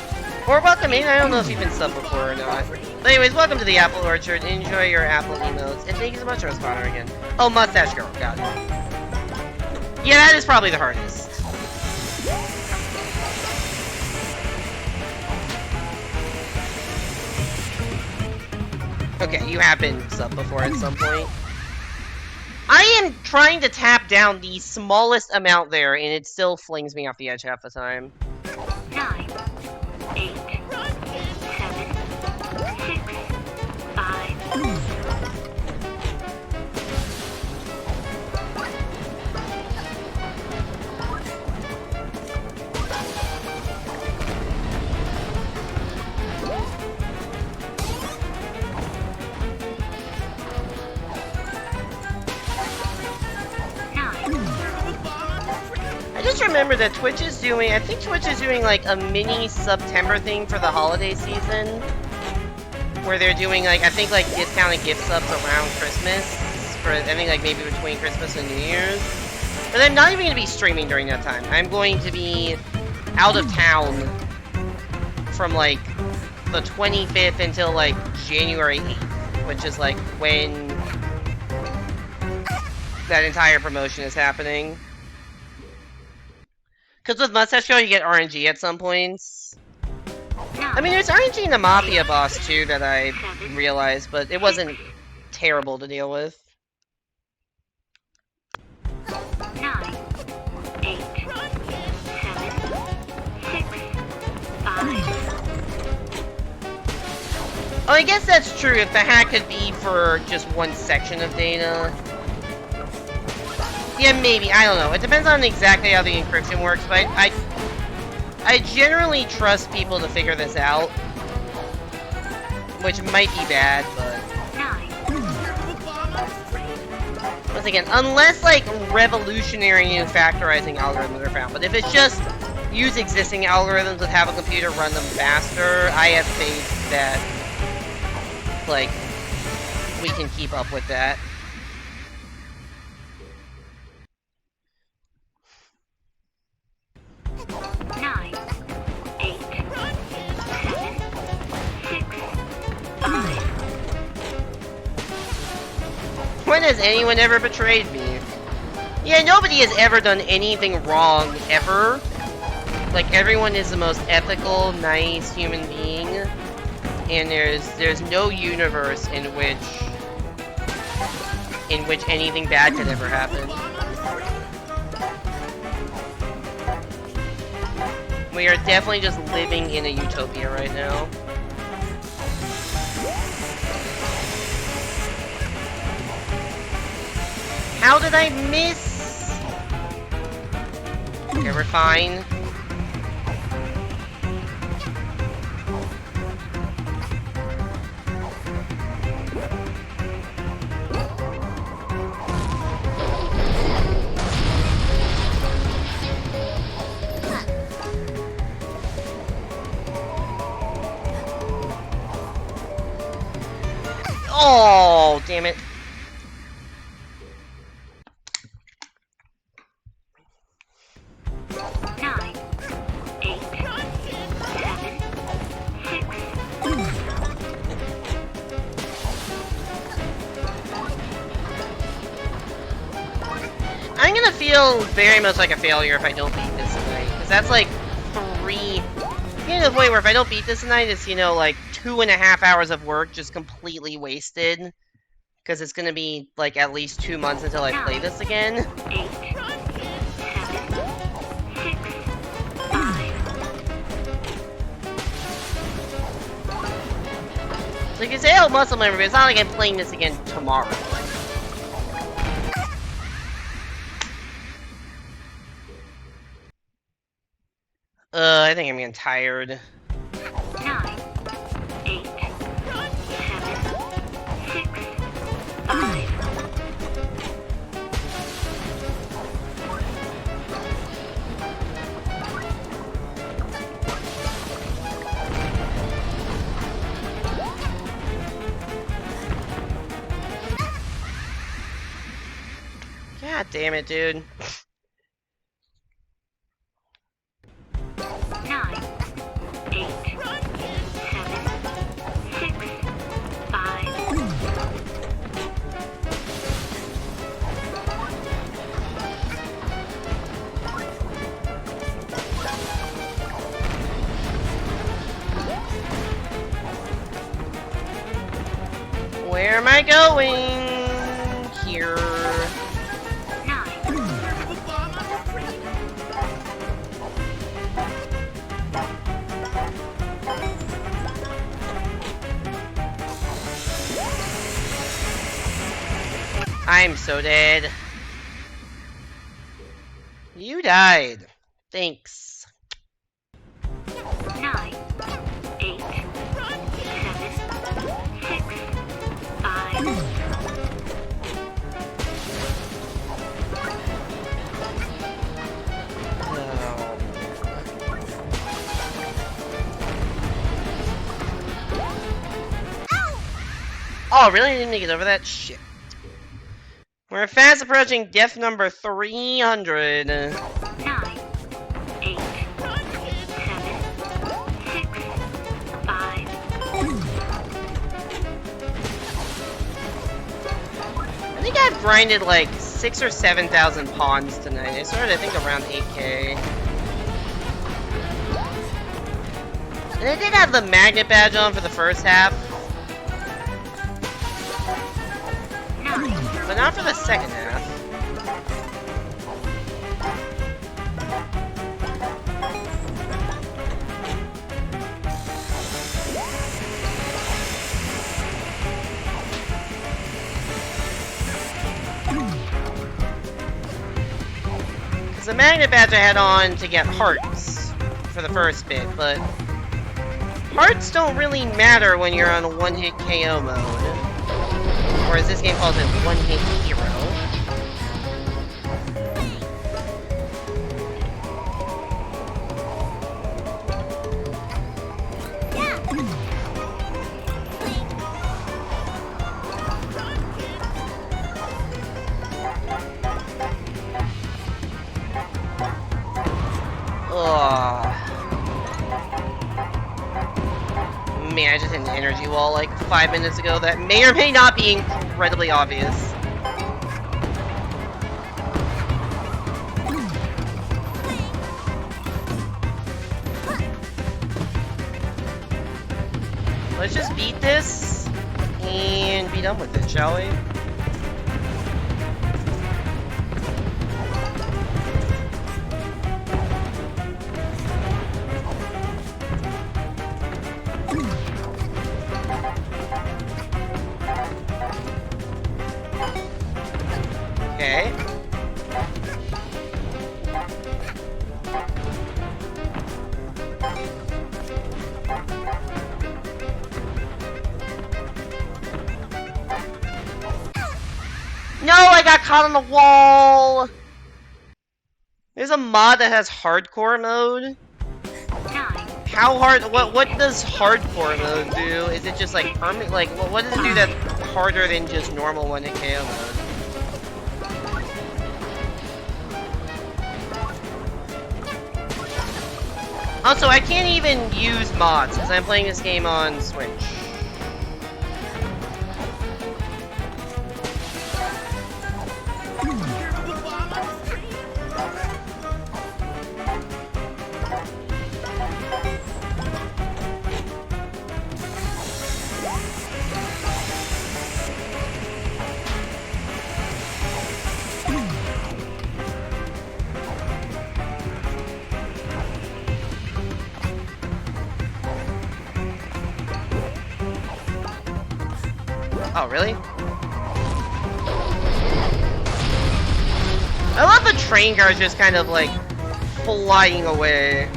Speaker 1: Or welcome in, I don't know if you've been subbed before or not. But anyways, welcome to the Apple Orchard. Enjoy your Apple emotes. And thank you so much for respawning again. Oh, Mustache Girl, got it. Yeah, that is probably the hardest. Okay, you have been subbed before at some point. I am trying to tap down the smallest amount there, and it still flings me off the edge half the time.
Speaker 4: 9, 8, 7, 6, 5.
Speaker 1: I just remember that Twitch is doing, I think Twitch is doing like a mini September thing for the holiday season. Where they're doing like, I think like discounted gift subs around Christmas. For, I think like maybe between Christmas and New Year's. But I'm not even going to be streaming during that time. I'm going to be out of town from like the 25th until like January 8th. Which is like when that entire promotion is happening. Because with Mustache Girl, you get RNG at some points. I mean, there's RNG in the Mafia boss, too, that I realized, but it wasn't terrible to deal with.
Speaker 4: 9, 8, 7, 6, 5.
Speaker 1: Oh, I guess that's true if the hack could be for just one section of data. Yeah, maybe. I don't know. It depends on exactly how the encryption works, but I generally trust people to figure this out. Which might be bad, but...
Speaker 4: 9.
Speaker 1: Once again, unless, like, revolutionary new factorizing algorithms are found. But if it's just use existing algorithms and have a computer run them faster, I have faith that, like, we can keep up with that.
Speaker 4: 9,
Speaker 1: when has anyone ever betrayed me? Yeah, nobody has ever done anything wrong, ever. Like, everyone is the most ethical, nice human being. And there's no universe in which anything bad could ever happen. We are definitely just living in a utopia right now. How did I miss? Okay, we're fine. Oh, damn it.
Speaker 4: Nine, 8, 7, 6.
Speaker 1: I'm gonna feel very much like a failure if I don't beat this tonight. Because that's like 3... Getting to the point where if I don't beat this tonight, it's, you know, like 2.5 hours of work just completely wasted. Because it's gonna be, like, at least 2 months until I play this again.
Speaker 4: 8, 7, 6, 5.
Speaker 1: So you can say, oh, muscle memory, but it's not like I'm playing this again tomorrow. I think I'm getting tired.
Speaker 4: 9, 8, 7, 6, 5.
Speaker 1: God damn it, dude.
Speaker 4: 9, 8, 7, 6, 5.
Speaker 1: Where am I going? Here.
Speaker 4: 9,
Speaker 1: I'm so dead. You died. Thanks.
Speaker 4: 9, 8, 7, 6, 5.
Speaker 1: Oh, really? I didn't get over that shit. We're fast approaching death number 300.
Speaker 4: 9, 8, 7, 6, 5.
Speaker 1: I think I've grinded like 6,000 or 7,000 pawns tonight. I started, I think, around 8k. And I did have the magnet badge on for the first half,
Speaker 4: 9,
Speaker 1: but not for the second half. Because the magnet badge I had on to get hearts for the first bit, but hearts don't really matter when you're on a one-hit KO mode. Or as this game calls it, one-hit hero. Ugh. Man, I just hit an energy wall like 5 minutes ago that may or may not be incredibly obvious. Let's just beat this and be done with it, shall we? Okay. No, I got caught on the wall! There's a mod that has hardcore mode.
Speaker 4: 9,
Speaker 1: How hard? What does hardcore mode do? Is it just like permanent? Like, what does it do that's harder than just normal 1hit KO mode? Also, I can't even use mods because I'm playing this game on Switch. Oh, really? I love the train cars just kind of like flying away.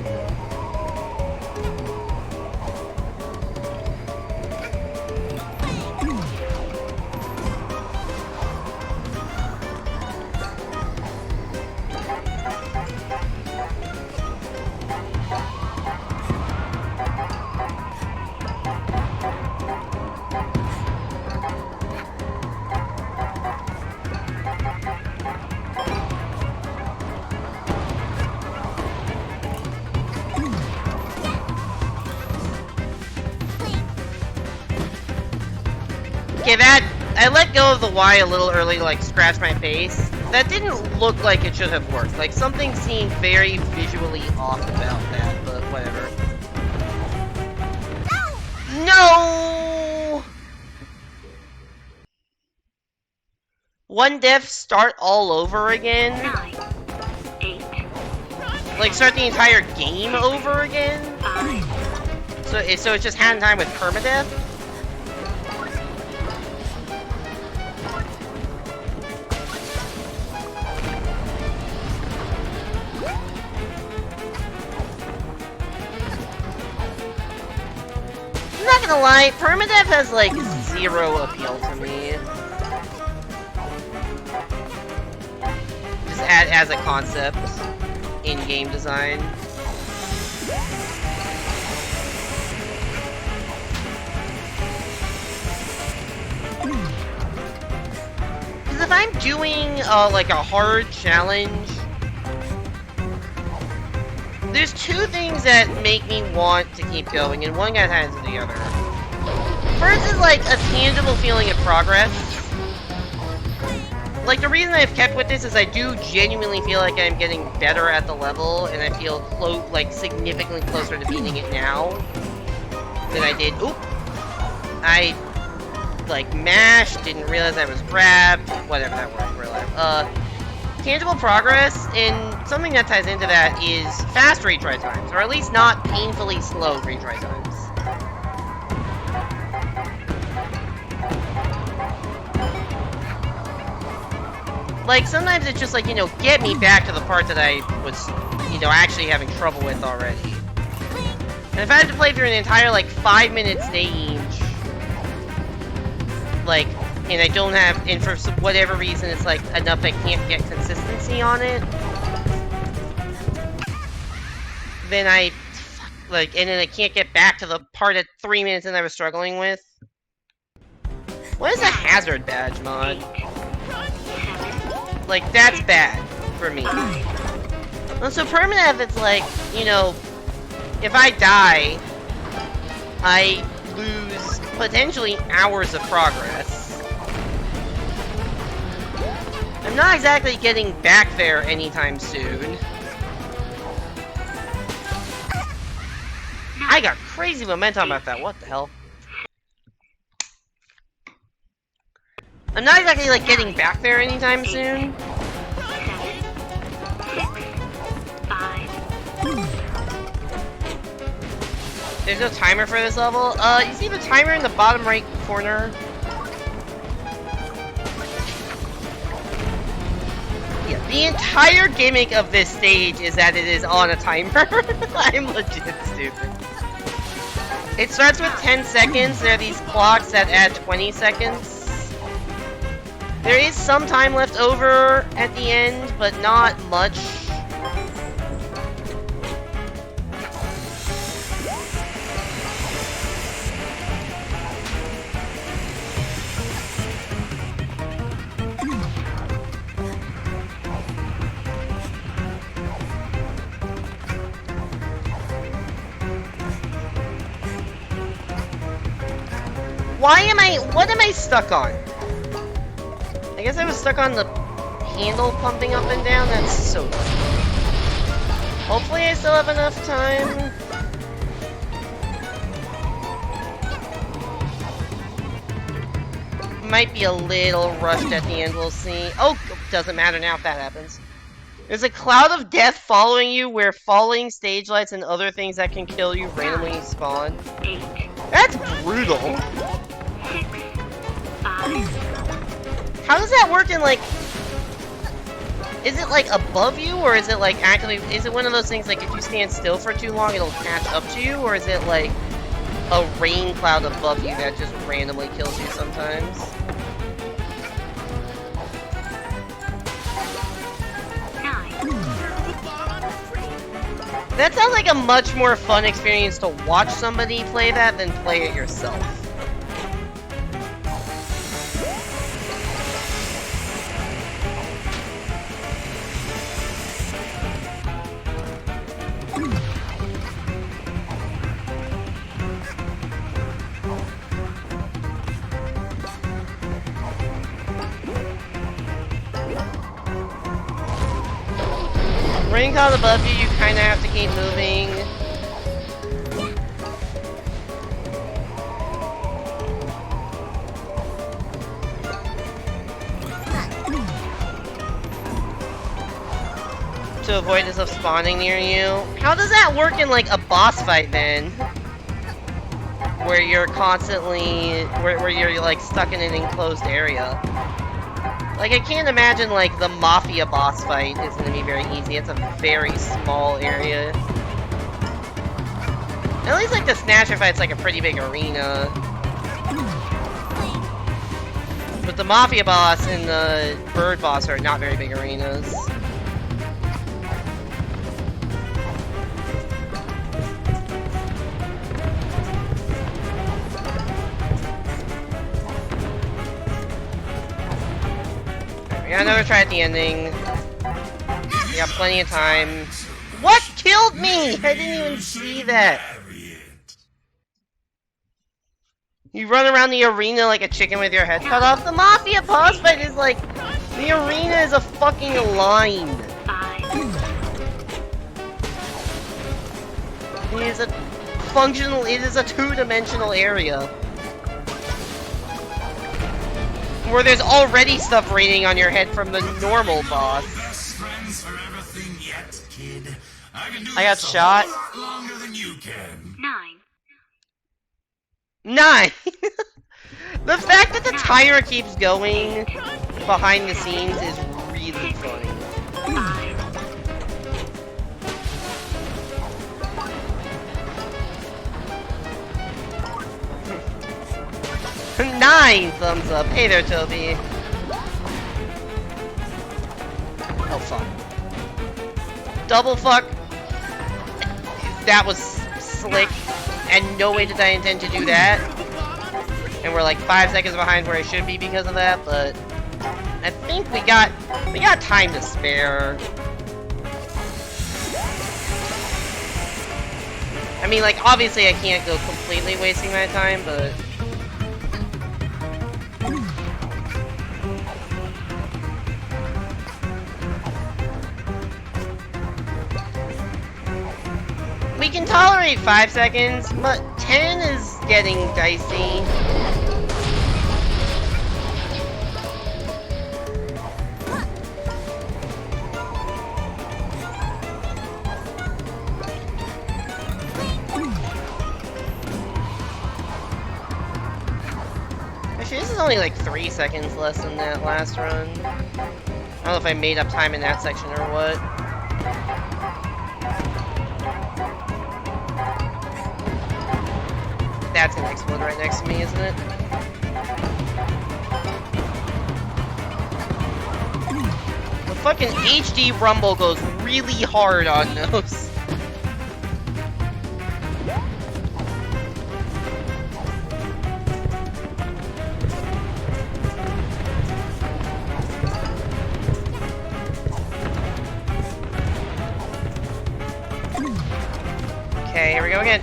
Speaker 1: Okay, I let go of the Y a little early to like scratch my face. That didn't look like it should have worked. Like something seemed very visually off about that, but whatever. No! One death, start all over again?
Speaker 4: 9, 8,
Speaker 1: Like start the entire game over again?
Speaker 4: 5,
Speaker 1: So it's just hand in time with permadeath? I'm not gonna lie, permadeath has like zero appeal to me. Just as a concept in game design. Because if I'm doing like a hard challenge, there's two things that make me want to keep going, and one got hands to the other. First is like a tangible feeling of progress. Like the reason I've kept with this is I do genuinely feel like I'm getting better at the level, and I feel like significantly closer to beating it now than I did. Oop! I like mashed, didn't realize I was grabbed. Whatever that word for life. Tangible progress, and something that ties into that is fast retry times, or at least not painfully slow retry times. Like, sometimes it's just like, you know, get me back to the part that I was, you know, actually having trouble with already. And if I had to play through an entire, like, 5-minute stage, like, and I don't have, and for whatever reason it's like enough I can't get consistency on it, then I, like, and then I can't get back to the part at 3 minutes that I was struggling with. What is a hazard badge mod?
Speaker 4: 7,
Speaker 1: Like, that's bad for me. Well, so permadeath, it's like, you know, if I die, I lose potentially hours of progress. I'm not exactly getting back there anytime soon. I got crazy momentum about that, what the hell? I'm not exactly like getting back there anytime soon.
Speaker 4: 7, 6, 5,
Speaker 1: There's no timer for this level. You see the timer in the bottom right corner? Yeah, the entire gimmick of this stage is that it is on a timer. I'm legit stupid. It starts with 10 seconds. There are these clocks that add 20 seconds. There is some time left over at the end, but not much. What am I stuck on? I guess I was stuck on the handle pumping up and down. That's so dumb. Hopefully I still have enough time. Might be a little rushed at the end, we'll see. Oh, doesn't matter now if that happens. There's a cloud of death following you where falling stage lights and other things that can kill you randomly spawn.
Speaker 4: 8,
Speaker 1: That's brutal.
Speaker 4: 6, 5,
Speaker 1: How does that work in like... Is it like above you, or is it like actually... Is it one of those things like if you stand still for too long it'll catch up to you, or is it like a rain cloud above you that just randomly kills you sometimes?
Speaker 4: 9,
Speaker 1: That sounds like a much more fun experience to watch somebody play that than play it yourself. Rain cloud above you, you kind of have to keep moving. To avoid this of spawning near you. How does that work in like a boss fight then? Where you're constantly, where you're like stuck in an enclosed area. Like, I can't imagine, like, the Mafia boss fight is gonna be very easy. It's a very small area. At least, like, the Snatcher fight's, like, a pretty big arena. But the Mafia boss and the Bird boss are not very big arenas. We got another try at the ending. We got plenty of time. What killed me? I didn't even see that. You run around the arena like a chicken with your head cut off. The Mafia boss fight is like... The arena is a fucking line.
Speaker 4: 5,
Speaker 1: It is a functional... It is a two-dimensional area. Where there's already stuff raining on your head from the normal boss.
Speaker 5: Best friends for everything yet, kid. I can do
Speaker 1: I got
Speaker 5: this a
Speaker 1: shot.
Speaker 5: whole lot longer than you can.
Speaker 4: 9,
Speaker 1: 9! The fact that the timer keeps going behind the scenes is really funny.
Speaker 4: 5,
Speaker 1: 9 thumbs up. Hey there, Toby. Oh, fuck. Double fuck. That was slick. And no way did I intend to do that. And we're like 5 seconds behind where I should be because of that, but... I think we got time to spare. I mean, like, obviously I can't go completely wasting my time, but... We can tolerate 5 seconds, but 10 is getting dicey. is only like 3 seconds less than that last run. I don't know if I made up time in that section or what. That's gonna explode right next to me, isn't it? The fucking HD rumble goes really hard on those. Okay, here we go again.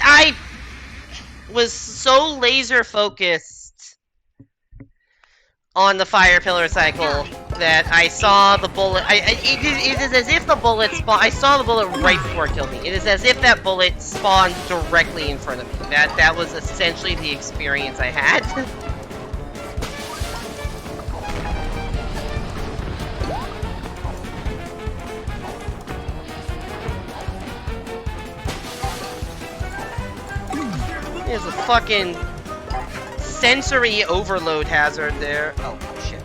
Speaker 1: I was so laser focused on the fire pillar cycle that I saw the bullet. It is as if the bullet spawned. I saw the bullet right before it killed me. It is as if that bullet spawned directly in front of me. That was essentially the experience I had. There's a fucking sensory overload hazard there. Oh, shit.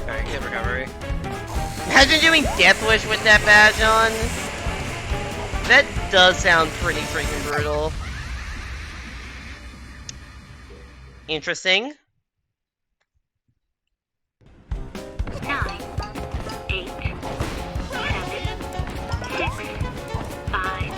Speaker 1: Alright, good recovery. Imagine doing Death Wish with that badge on. That does sound pretty freaking brutal. Interesting.
Speaker 4: 9, 8, 7, 6, 5.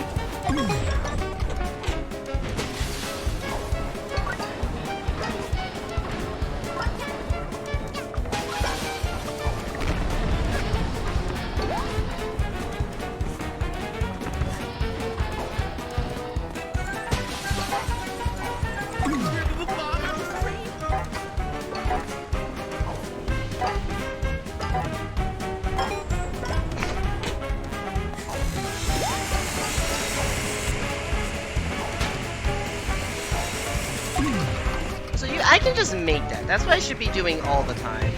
Speaker 1: So I can just make that. That's what I should be doing all the time.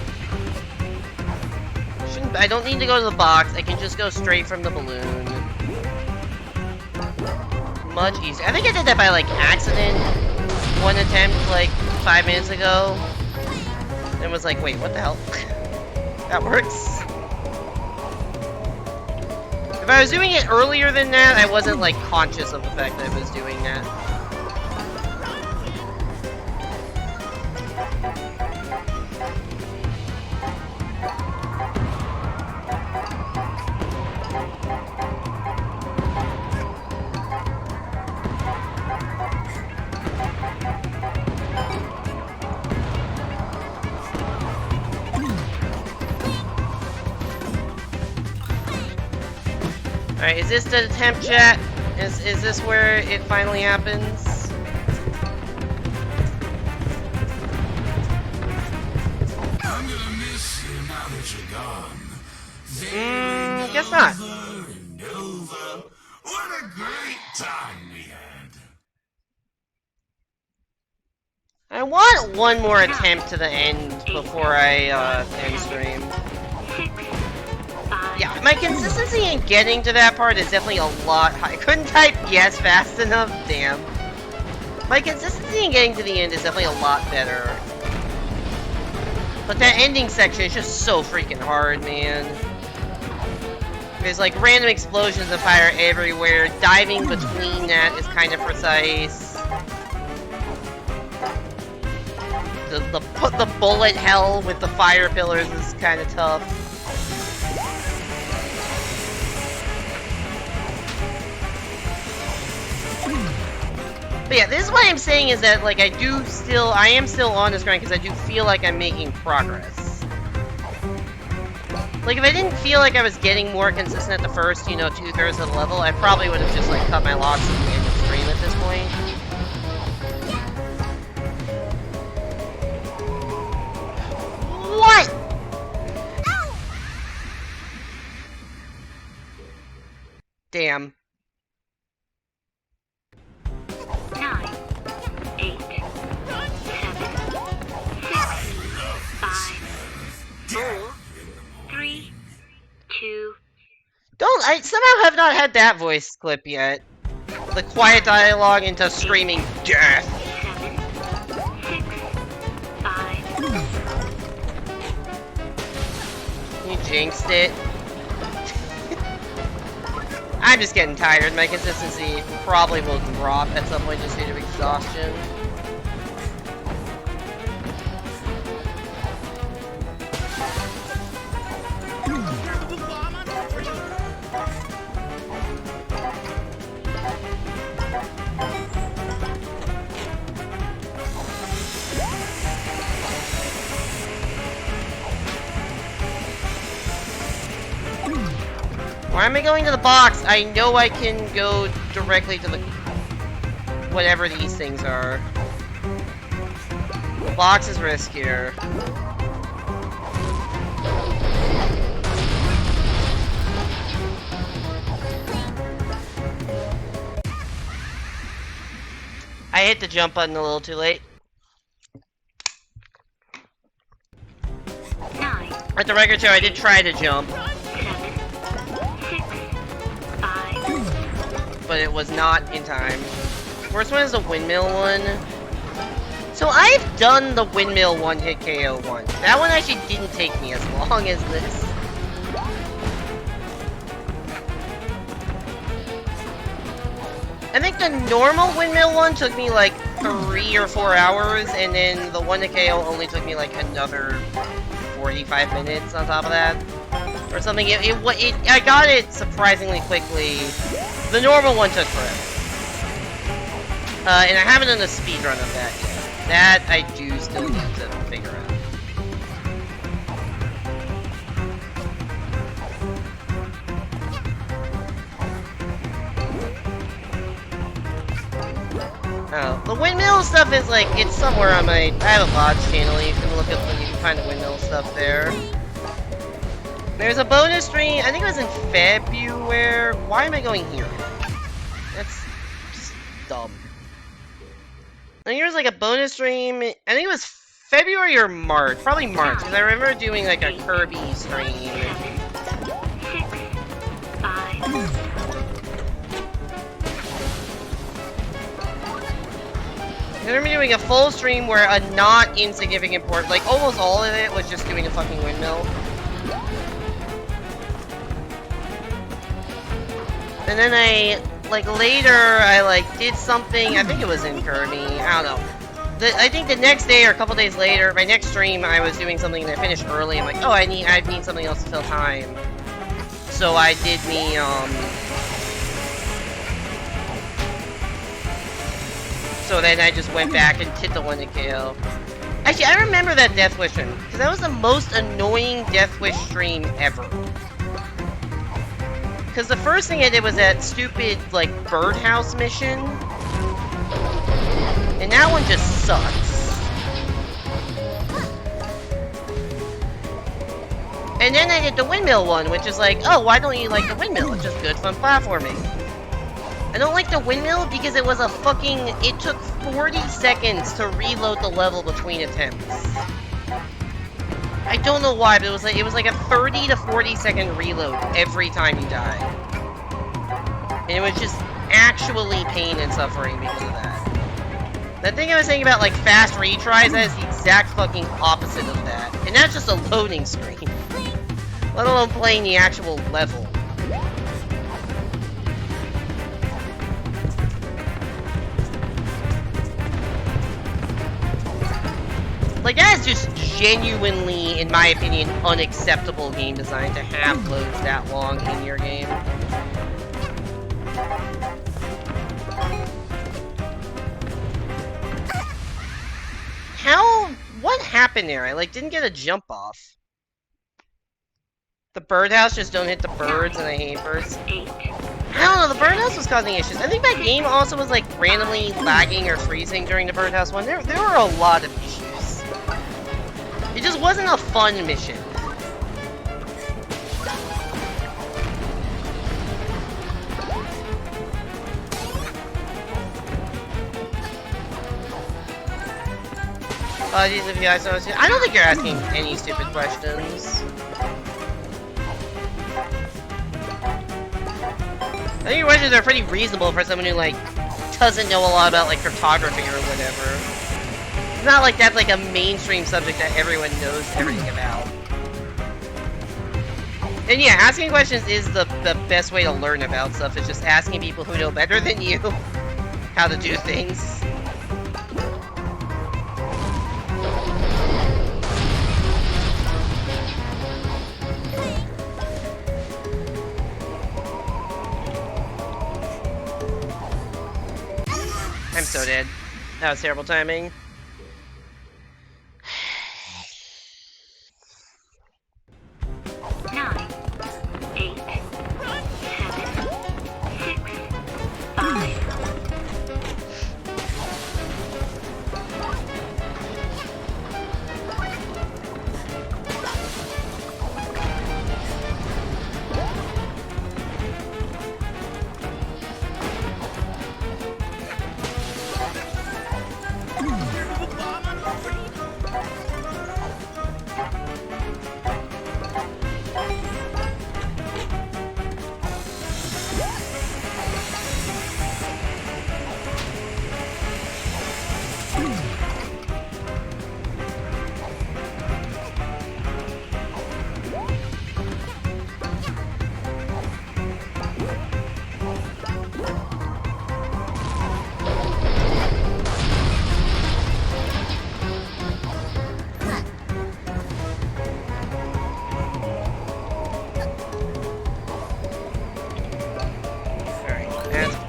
Speaker 1: I don't need to go to the box. I can just go straight from the balloon. Much easier. I think I did that by, like, accident. One attempt, like, 5 minutes ago. And was like, wait, what the hell? That works. If I was doing it earlier than that, I wasn't, like, conscious of the fact that I was doing that. Alright, is this the attempt, chat? Is this where it finally happens?
Speaker 5: I'm gonna miss you now that you're gone.
Speaker 1: Guess not.
Speaker 5: Over and over. What a great time we had.
Speaker 1: I want one more attempt to the end before I end stream.
Speaker 4: 6, 5.
Speaker 1: Yeah, my consistency in getting to that part is definitely a lot higher. I couldn't type yes fast enough, damn. My consistency in getting to the end is definitely a lot better. But that ending section is just so freaking hard, man. There's like random explosions of fire everywhere. Diving between that is kind of precise. The bullet hell with the fire pillars is kind of tough. But yeah, this is what I'm saying is that, like, I am still on this grind because I do feel like I'm making progress. Like, if I didn't feel like I was getting more consistent at the first, you know, 2/3 of the level, I probably would have just, like, cut my losses at the end of the stream at this point. What? Damn. I somehow have not had that voice clip yet. The quiet dialogue into screaming death.
Speaker 4: 7, 6, 5,
Speaker 1: You jinxed it. I'm just getting tired. My consistency probably will drop at some point just due to exhaustion. Why am I going to the box? I know I can go directly to the... whatever these things are. The box is riskier. I hit the jump button a little too late.
Speaker 4: 9,
Speaker 1: At the record show, I did try to jump,
Speaker 4: 7, 6, 5,
Speaker 1: but it was not in time. First one is the windmill one. So I've done the windmill one-hit KO one. That one actually didn't take me as long as this. I think the normal windmill one took me like 3 or 4 hours, and then the one to KO only took me like another 45 minutes on top of that. Or something. I got it surprisingly quickly. The normal one took forever. And I haven't done a speedrun of that yet. That I do still need to figure out. Oh, the windmill stuff is like, it's somewhere on my, I have a VODs channel, you can look up when you can find the windmill stuff there. There's a bonus stream, I think it was in February. Why am I going here? That's just dumb. I think there was like a bonus stream, I think it was February or March, probably March, because I remember doing like a Kirby stream.
Speaker 4: 7, 6, 5,
Speaker 1: I remember doing a full stream where a not insignificant port, like almost all of it was just doing a fucking windmill. And then later, I did something, I think it was in Kirby, I don't know. I think the next day or a couple days later, my next stream, I was doing something that I finished early. I'm like, oh, I need something else to fill time. So I did me, so then I just went back and hit the one to KO. Actually, I remember that Death Wish stream, because that was the most annoying Death Wish stream ever. Because the first thing I did was that stupid, birdhouse mission. And that one just sucks. And then I did the windmill one, which is like, oh, why don't you like the windmill? It's just good fun platforming. I don't like the windmill because it was a fucking... It took 40 seconds to reload the level between attempts. I don't know why, but it was like a 30 to 40 second reload every time you died. And it was just actually pain and suffering because of that. That thing I was saying about fast retries, that is the exact fucking opposite of that. And that's just a loading screen. Let alone playing the actual level. That is just genuinely, in my opinion, unacceptable game design to have loads that long in your game. What happened there? I, didn't get a jump off. The birdhouse just don't hit the birds, and I hate birds.
Speaker 4: 8,
Speaker 1: I don't know, the birdhouse was causing issues. I think my game also was, randomly lagging or freezing during the birdhouse one. There were a lot of issues. It just wasn't a fun mission. Apologies if you guys don't. I don't think you're asking any stupid questions. I think your questions are pretty reasonable for someone who, like, doesn't know a lot about, like, cryptography or whatever. It's not like that's, like, a mainstream subject that everyone knows everything about. And yeah, asking questions is the best way to learn about stuff. It's just asking people who know better than you how to do things. I'm so dead. That was terrible timing.
Speaker 4: Nine, 8, 7, 6, 5.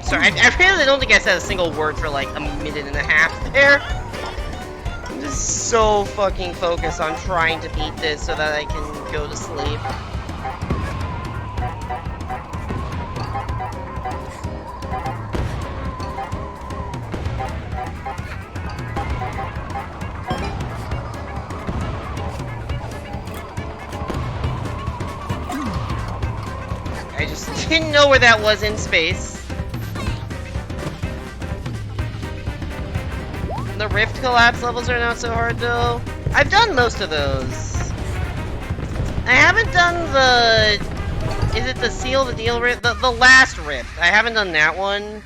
Speaker 1: Sorry, I really don't think I said a single word for like a minute and a half there. I'm just so fucking focused on trying to beat this so that I can go to sleep. I just didn't know where that was in space. The Rift collapse levels are not so hard though. I've done most of those. I haven't done the... Is it the Seal the Deal Rift? The last Rift. I haven't done that one.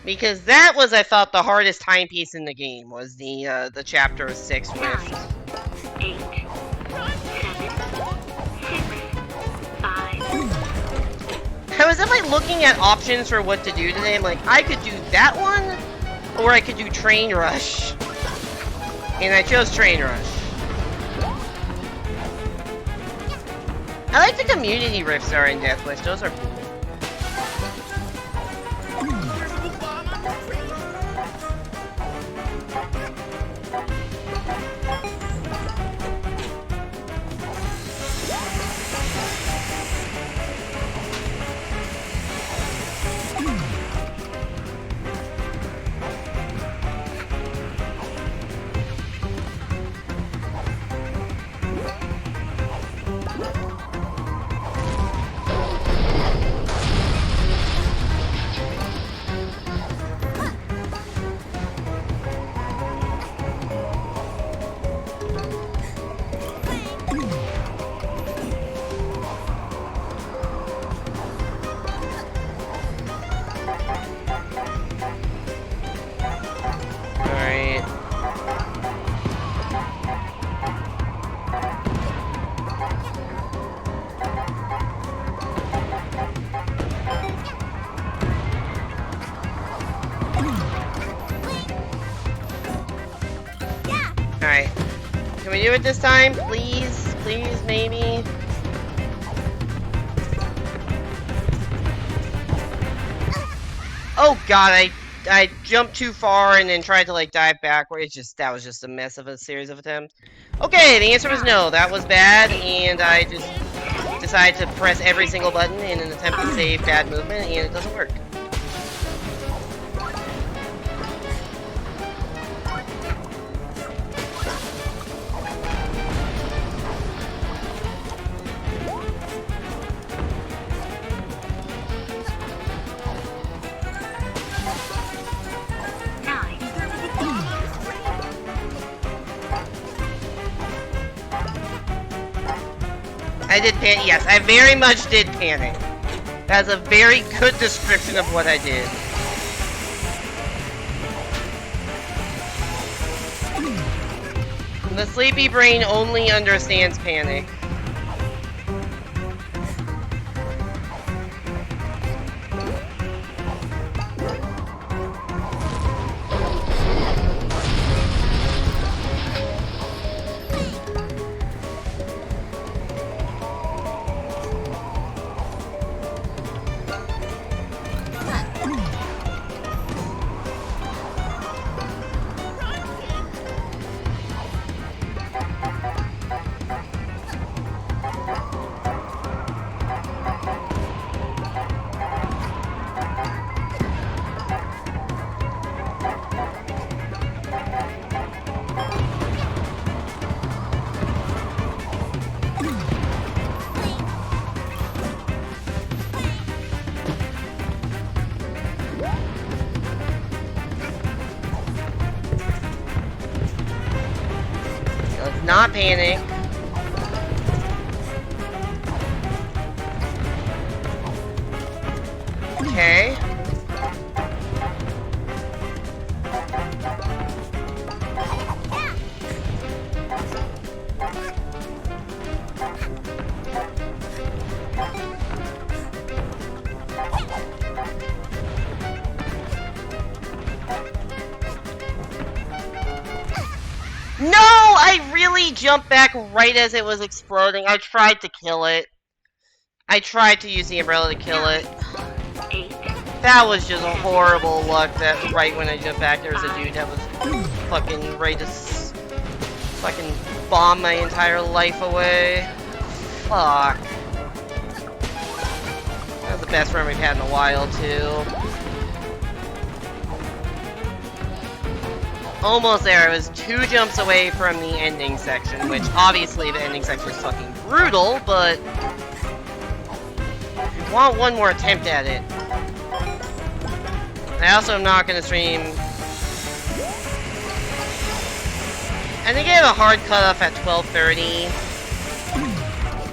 Speaker 1: Because that was, I thought, the hardest timepiece in the game, was the Chapter 6 Rift.
Speaker 4: 8, 7, 6, 5.
Speaker 1: I was definitely looking at options for what to do today. I'm like, I could do that one, or I could do Train Rush. And I chose Train Rush. I like the community rifts that are in Death Wish. Those are cool. Alright. Can we do it this time? Please? Please, maybe? Oh god, I jumped too far and then tried to like dive backward. That was just a mess of a series of attempts. Okay, the answer was no. That was bad, and I just decided to press every single button in an attempt to save bad movement, and it doesn't work. I did panic. Yes, I very much did panic. That's a very good description of what I did. The sleepy brain only understands panic. Let's not panic. Okay. No! I really jumped back right as it was exploding. I tried to kill it. I tried to use the umbrella to kill it.
Speaker 4: 8,
Speaker 1: That was just horrible luck that right when I jumped back there was a dude that was fucking ready to fucking bomb my entire life away. Fuck. That was the best run we've had in a while too. Almost there. I was 2 jumps away from the ending section, which obviously the ending section is fucking brutal, but if you want one more attempt at it. I also am not going to stream. I think I have a hard cutoff at 12:30.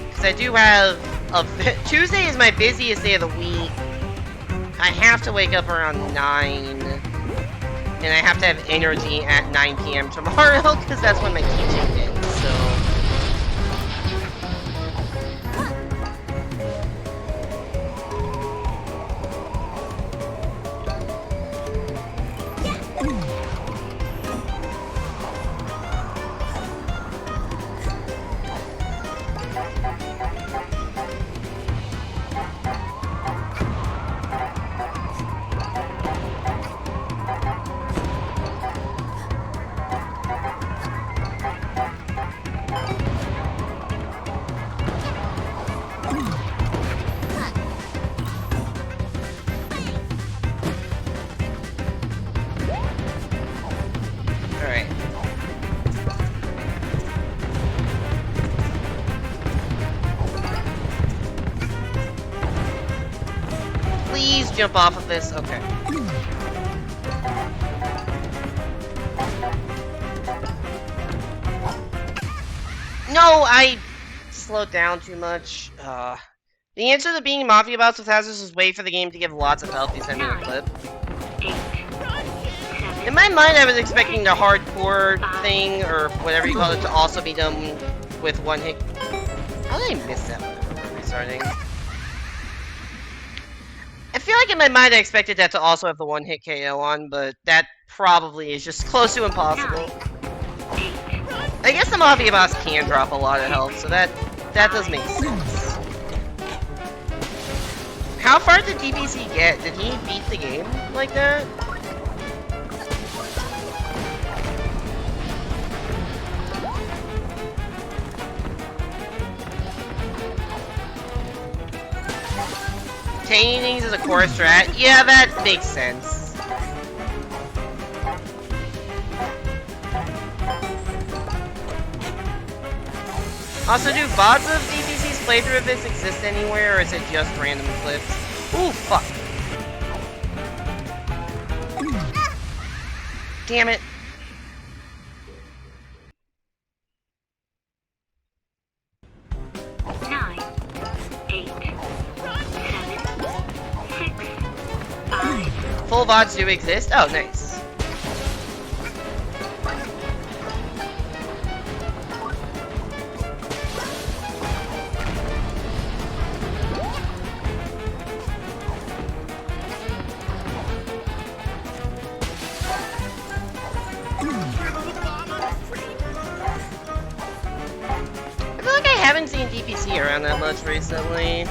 Speaker 1: Because I do have Tuesday is my busiest day of the week. I have to wake up around 9. And I have to have energy at 9 PM tomorrow, because that's when my teaching ends, so... Alright. Please jump off of this. Okay. No, I slowed down too much. The answer to being Mafia boss with Hazards is wait for the game to give lots of health. You sent me a clip.
Speaker 4: 8, 7,
Speaker 1: In my mind, I was expecting the hardcore thing, or whatever you call it, to also be done with one hit. How did I miss that one? Restarting. I feel like in my mind I expected that to also have the one hit KO on, but that probably is just close to impossible.
Speaker 4: 8,
Speaker 1: I guess the Mafia boss can drop a lot of health, so that does make sense. How far did DBC get? Did he beat the game like that? Innings is a core strat. Yeah, that makes sense. Also, do VODs of DBC's playthrough of this exist anywhere, or is it just random clips? Ooh, fuck. Damn it. Full VODs do exist? Oh, nice. I feel like I haven't seen DPC around that much recently.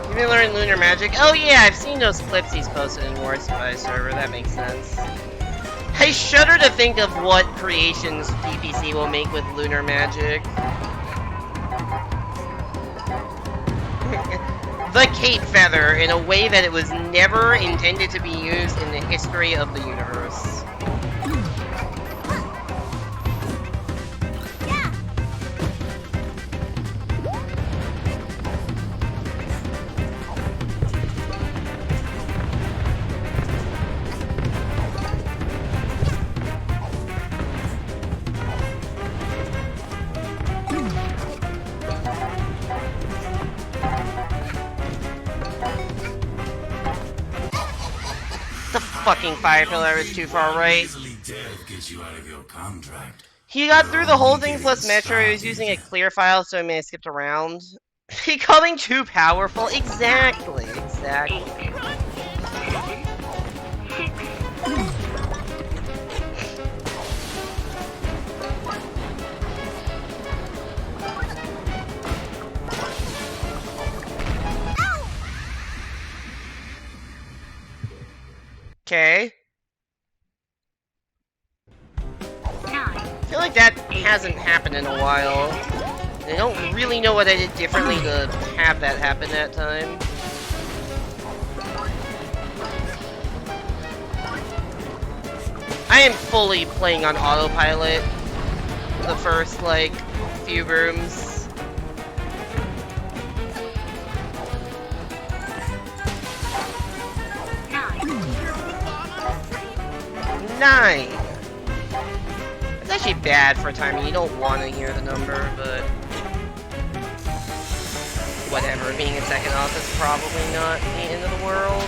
Speaker 1: You've been learning Lunar Magic? Oh yeah, I've seen those clips he's posted in War Spy server, that makes sense. I shudder to think of what creations DPC will make with Lunar Magic. The Cape Feather, in a way that it was never intended to be used in the history of the universe. The fucking fire pillar is too far right.
Speaker 5: Easily death gets you out of your contract.
Speaker 1: He got through the whole thing plus Metro. He was using a clear file, so I may have skipped around. Becoming too powerful. Exactly. Exactly.
Speaker 4: 8, 7, 6,
Speaker 1: Okay.
Speaker 4: 9,
Speaker 1: I feel like that hasn't happened in a while. I don't really know what I did differently to have that happen that time. I am fully playing on autopilot the first, like, few rooms. 9! It's actually bad for timing. You don't want to hear the number, but... whatever. Being a second off is probably not the end of the world.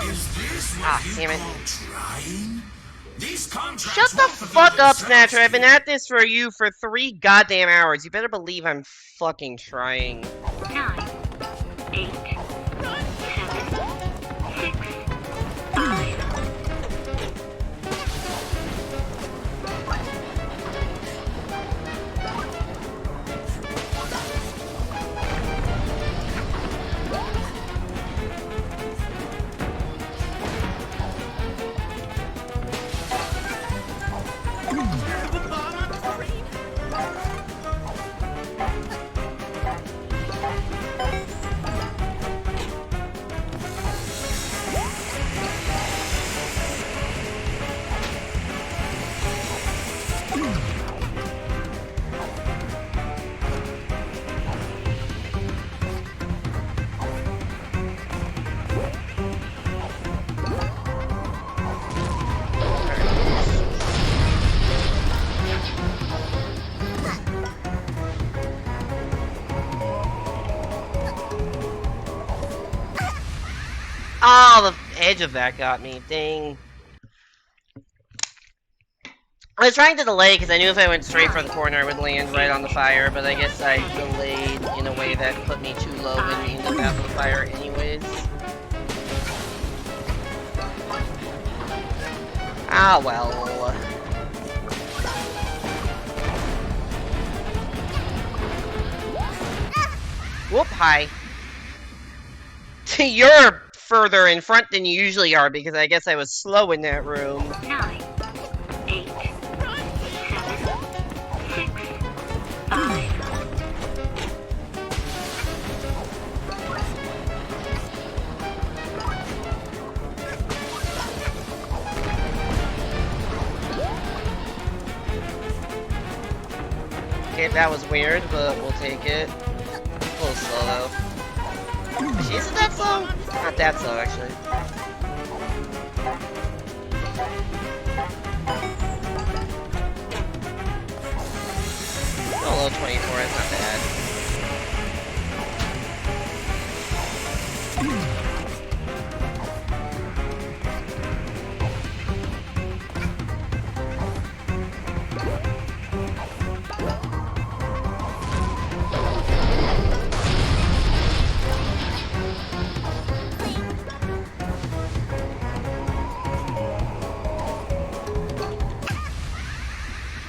Speaker 5: Is this what
Speaker 1: Ah,
Speaker 5: you
Speaker 1: damn it.
Speaker 5: call trying? These contracts
Speaker 1: Shut the
Speaker 5: won't
Speaker 1: fuck
Speaker 5: fulfill
Speaker 1: up,
Speaker 5: themselves.
Speaker 1: Snatcher! I've been at this for you for 3 goddamn hours. You better believe I'm fucking trying.
Speaker 4: 9, 8, 7, 6, 5,
Speaker 1: Oh, the edge of that got me. Dang. I was trying to delay because I knew if I went straight for the corner I would land right on the fire, but I guess I delayed in a way that put me too low and in the path of the fire anyways. Ah, well. Whoop, hi. You're further in front than you usually are because I guess I was slow in that room.
Speaker 4: 9, 8, 7, 6, 5.
Speaker 1: Okay, that was weird, but we'll take it. A little slow though. Actually, isn't that slow? Not that slow, actually. A low 24 is not bad.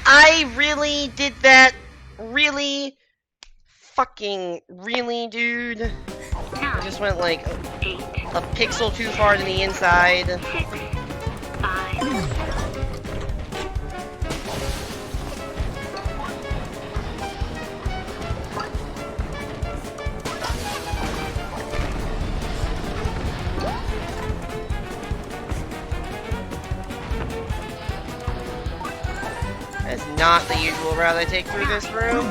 Speaker 1: I really did that? Really? Fucking really, dude? I just went like
Speaker 4: 8,
Speaker 1: a pixel too far to the inside.
Speaker 4: 6, 5.
Speaker 1: That's not the usual route I take through this room.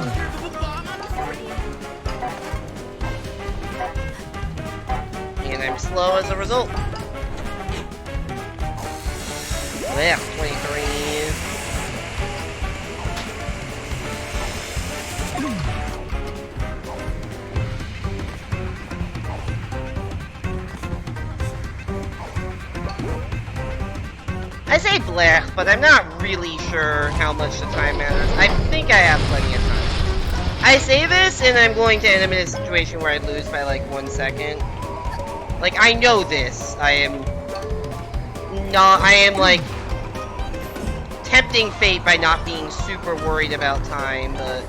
Speaker 1: And I'm slow as a result. Yeah, 23. I say blech, but I'm not really sure how much the time matters. I think I have plenty of time. I say this, and I'm going to end up in a situation where I lose by like 1 second. Like, I know this. I am like tempting fate by not being super worried about time, but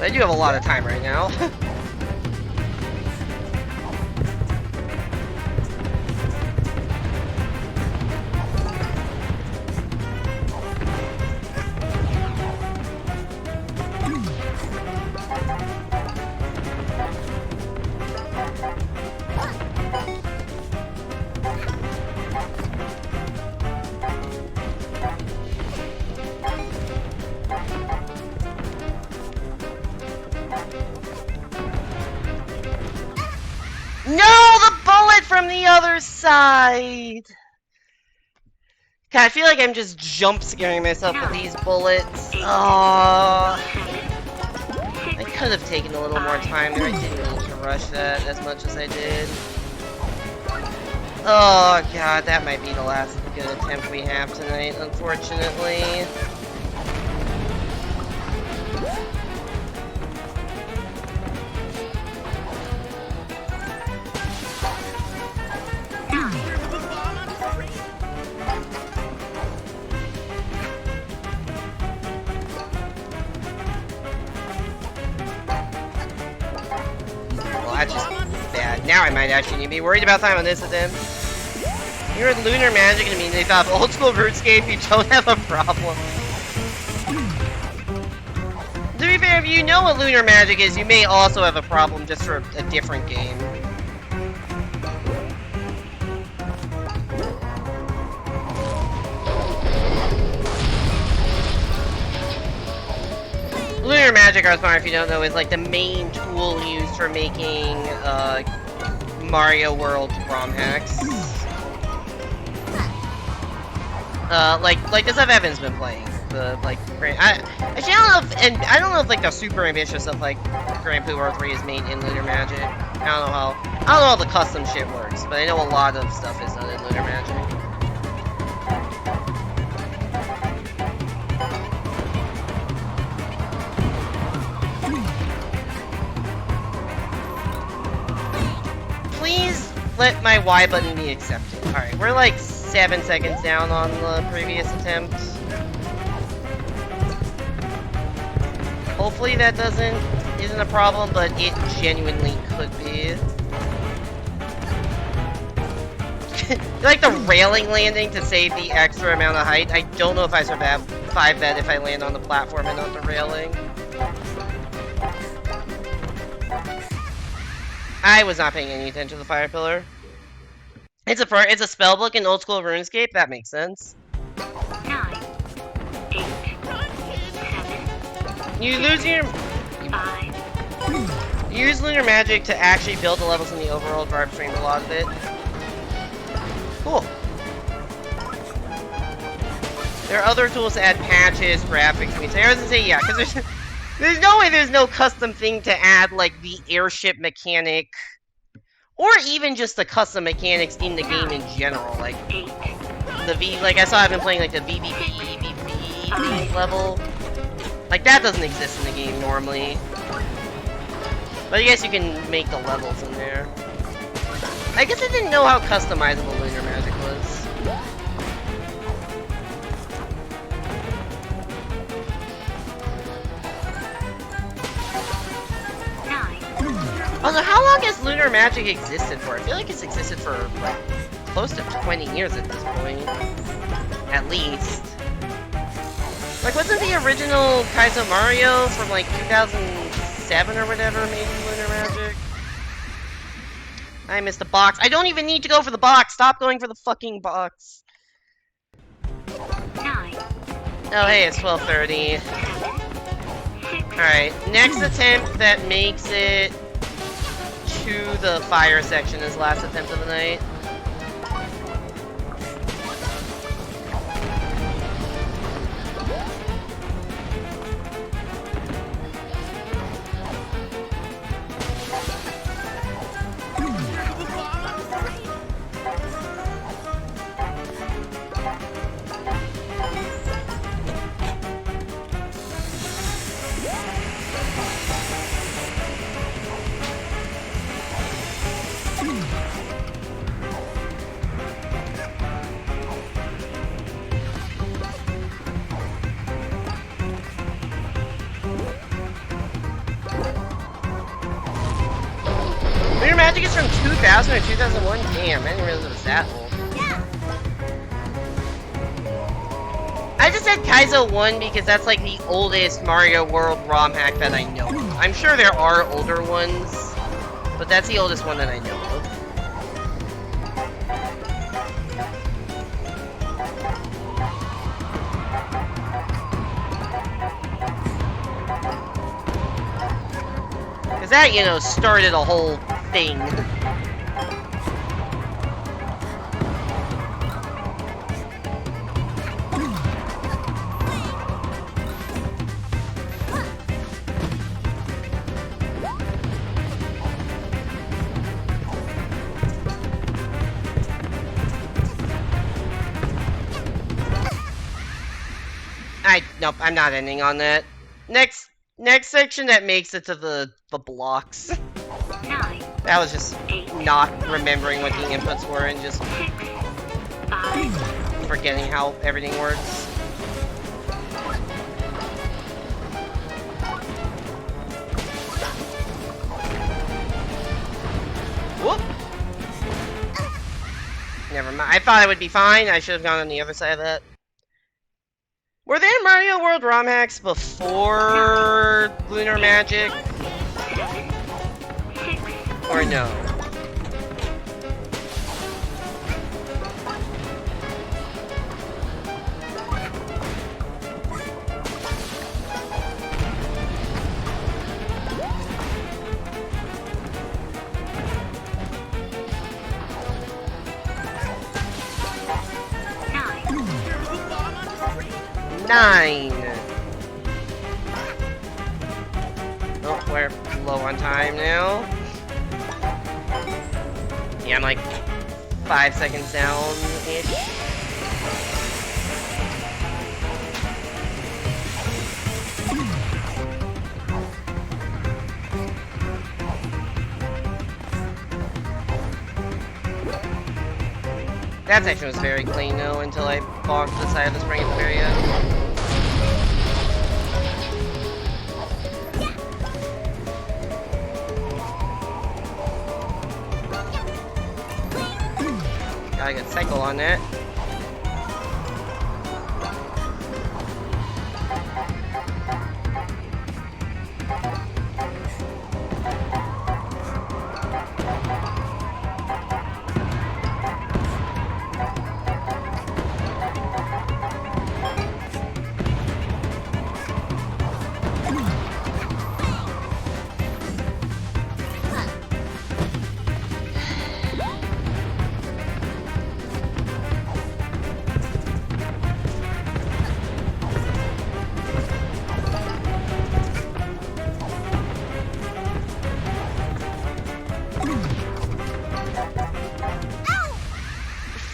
Speaker 1: I do have a lot of time right now. No, the bullet from the other side! God, I feel like I'm just jump scaring myself with these bullets. Oh, I could have taken a little more time there. I didn't need to rush that as much as I did. Oh god, that might be the last good attempt we have tonight, unfortunately. Well, that's just bad. Now I might actually need to be worried about time on this attempt. You're in Lunar Magic and immediately thought of old school RuneScape, you don't have a problem. To be fair, if you know what Lunar Magic is, you may also have a problem just for a different game. Lunar Magic, Arsmar, if you don't know, is like the main tool used for making Mario World ROM hacks. Like the stuff Evan's been playing. The actually I don't know if like the super ambitious stuff like Grand Blue World 3 is made in Lunar Magic. I don't know how the custom shit works, but I know a lot of stuff is done in Lunar Magic. let my Y button be accepted. Alright, we're like 7 seconds down on the previous attempt. Hopefully that isn't a problem, but it genuinely could be. Like the railing landing to save the extra amount of height. I don't know if I survive that if I land on the platform and not the railing. I was not paying any attention to the fire pillar. It's a spell book in old school RuneScape. That makes sense.
Speaker 4: 9, 8, 7,
Speaker 1: You lose your
Speaker 4: 5,
Speaker 1: you use lunar magic to actually build the levels in the overworld where I've streamed a lot of it. Cool. There are other tools to add patches, graphics, music. I was gonna say yeah, because there's no way there's no custom thing to add like the airship mechanic, or even just the custom mechanics in the game in general. Like
Speaker 4: 8,
Speaker 1: like I saw I've been playing like the VVP, EVP level. Like that doesn't exist in the game normally. But I guess you can make the levels in there. I guess I didn't know how customizable lunar magic was.
Speaker 4: 9,
Speaker 1: Also, how long has lunar magic existed for? I feel like it's existed for like close to 20 years at this point. At least. Like, wasn't the original Kaizo Mario from like 2007 or whatever made lunar magic? I missed the box. I don't even need to go for the box. Stop going for the fucking box.
Speaker 4: 9,
Speaker 1: Oh, hey, it's 12:30.
Speaker 4: 6,
Speaker 1: Alright, next attempt that makes it to the fire section is last attempt of the night. Lunar Magic is from 2000 or 2001? Damn, I didn't realize it was that old. I just said Kaizo 1 because that's like the oldest Mario World ROM hack that I know of. I'm sure there are older ones, but that's the oldest one that I know of. Because that, you know, started a whole thing. Nope, I'm not ending on that. Next section that makes it to the blocks.
Speaker 4: 9,
Speaker 1: That was just
Speaker 4: 8,
Speaker 1: not remembering what the inputs were and just
Speaker 4: 6, 5,
Speaker 1: forgetting how everything works. Whoop! Never mind. I thought it would be fine. I should have gone on the other side of that. Were there Mario World ROM hacks before Lunar Magic?
Speaker 4: 7, 6,
Speaker 1: Or no? Nine. Oh, we're low on time now. Yeah, I'm like 5 seconds down-ish. That section was very clean though until I bonked the side of the spring at the very end. Got a good cycle on that.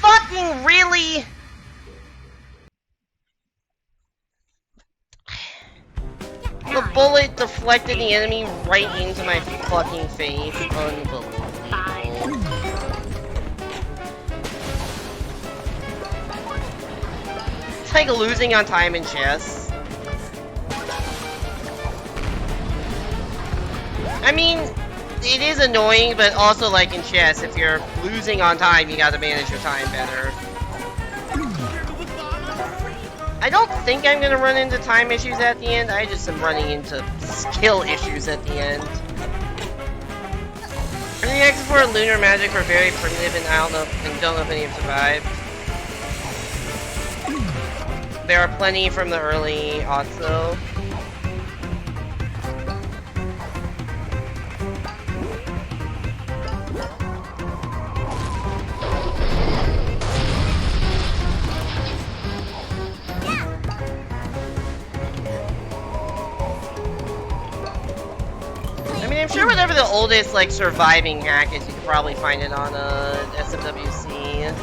Speaker 1: Fucking really? The bullet deflected the enemy right into my fucking face. Unbelievable. It's like losing on time in chess. I mean, it is annoying, but also like in chess, if you're losing on time, you gotta manage your time better. I don't think I'm gonna run into time issues at the end, I just am running into skill issues at the end. Early access for Lunar Magic were very primitive and I don't know if any have survived. There are plenty from the early aughts though. I'm sure whatever the oldest, like, surviving hack is, you could probably find it on, SMWC.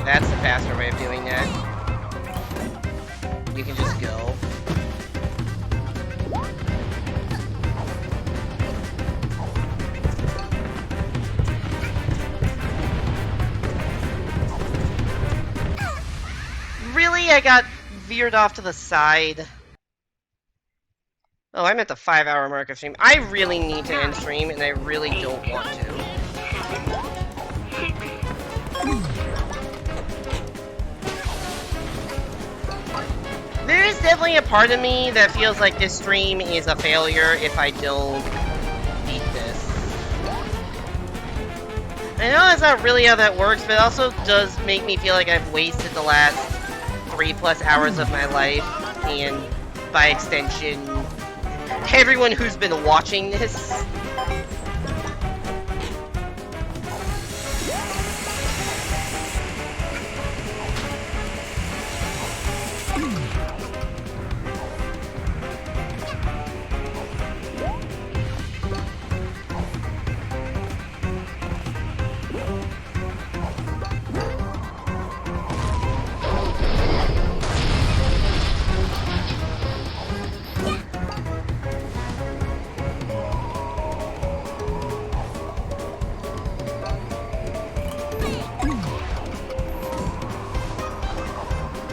Speaker 1: That's the faster way of doing that. You can just go. Really? I got veered off to the side. Oh, I'm at the 5-hour mark of stream. I really need to end stream, and I really don't want to. There is definitely a part of me that feels like this stream is a failure if I don't beat this. I know that's not really how that works, but it also does make me feel like I've wasted the last 3+ hours of my life, and by extension, everyone who's been watching this.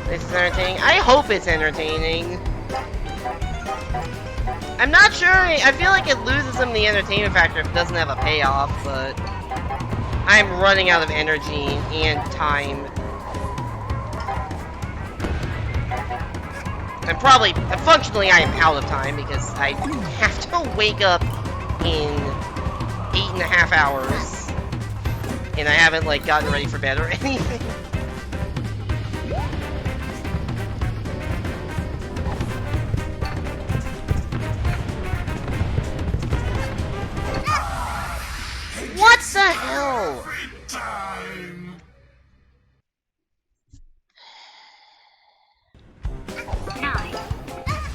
Speaker 1: This is entertaining. I hope it's entertaining. I'm not sure. I feel like it loses some of the entertainment factor if it doesn't have a payoff, but I'm running out of energy and time. Functionally, I am out of time because I have to wake up in 8.5 hours, and I haven't, like, gotten ready for bed or anything. What the hell?
Speaker 5: Time.
Speaker 4: 9,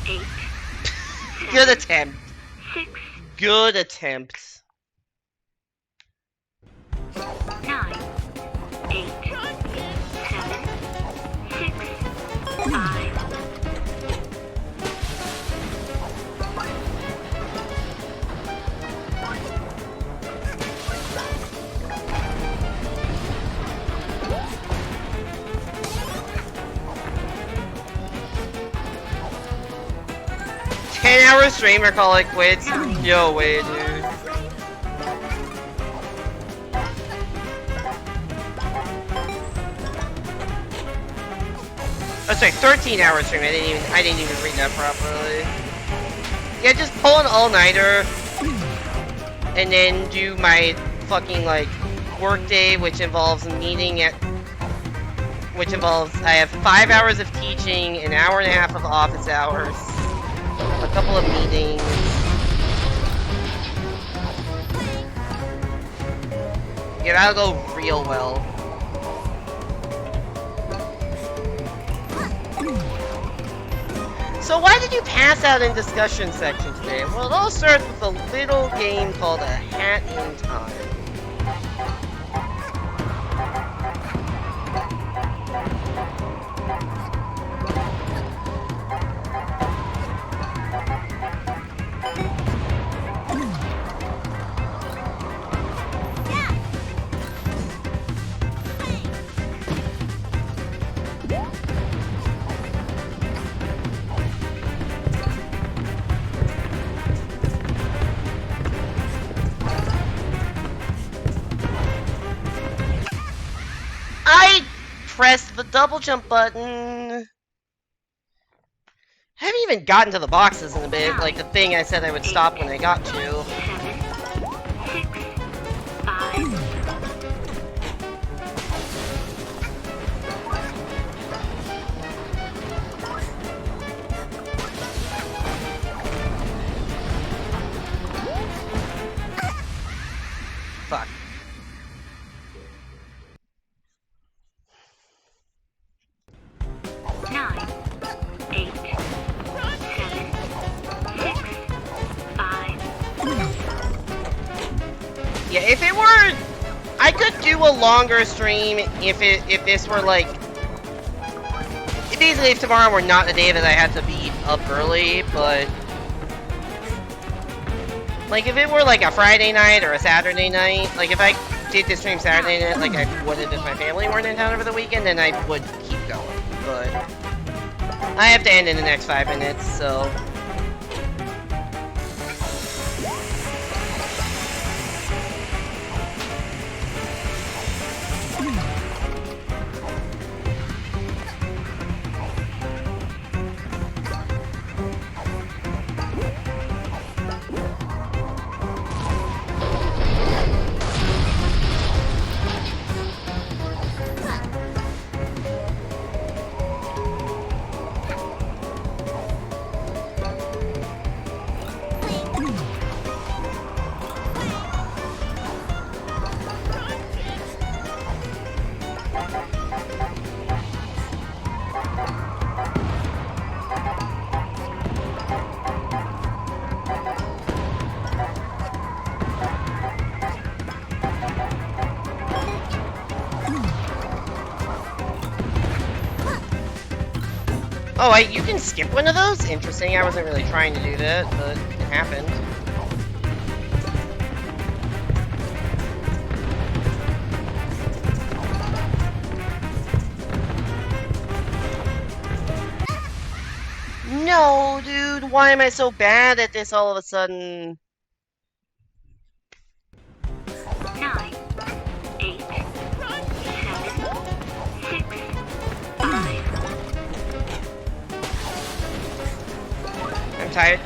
Speaker 4: 8,
Speaker 1: Good attempt.
Speaker 4: 6,
Speaker 1: Good attempt.
Speaker 4: 9,
Speaker 1: 10-hour streamer call it quits? No way, dude. Oh, sorry, 13-hour stream. I didn't even read that properly. Yeah, just pull an all-nighter, and then do my fucking like work day, which involves a meeting at. Which involves I have 5 hours of teaching, an hour and a half of office hours, a couple of meetings. Yeah, that'll go real well. So why did you pass out in discussion section today? Well, it all starts with a little game called a Hat in Time. I pressed the double jump button. I haven't even gotten to the boxes in a bit, like the thing I said I would stop when I got to.
Speaker 4: 7, 6, 5.
Speaker 1: Fuck.
Speaker 4: Nine, 8, 7, 6, 5.
Speaker 1: Yeah, if it were, I could do a longer stream if this were like, basically if tomorrow were not a day that I had to be up early, but like if it were like a Friday night or a Saturday night, like if I did this stream Saturday night, like I would have if my family weren't in town over the weekend, then I would keep going, but I have to end in the next 5 minutes, so. Oh, you can skip one of those? Interesting, I wasn't really trying to do that, but it happened. No, dude, why am I so bad at this all of a sudden?
Speaker 4: 9, 8, 7, 6, 5.
Speaker 1: I'm tired.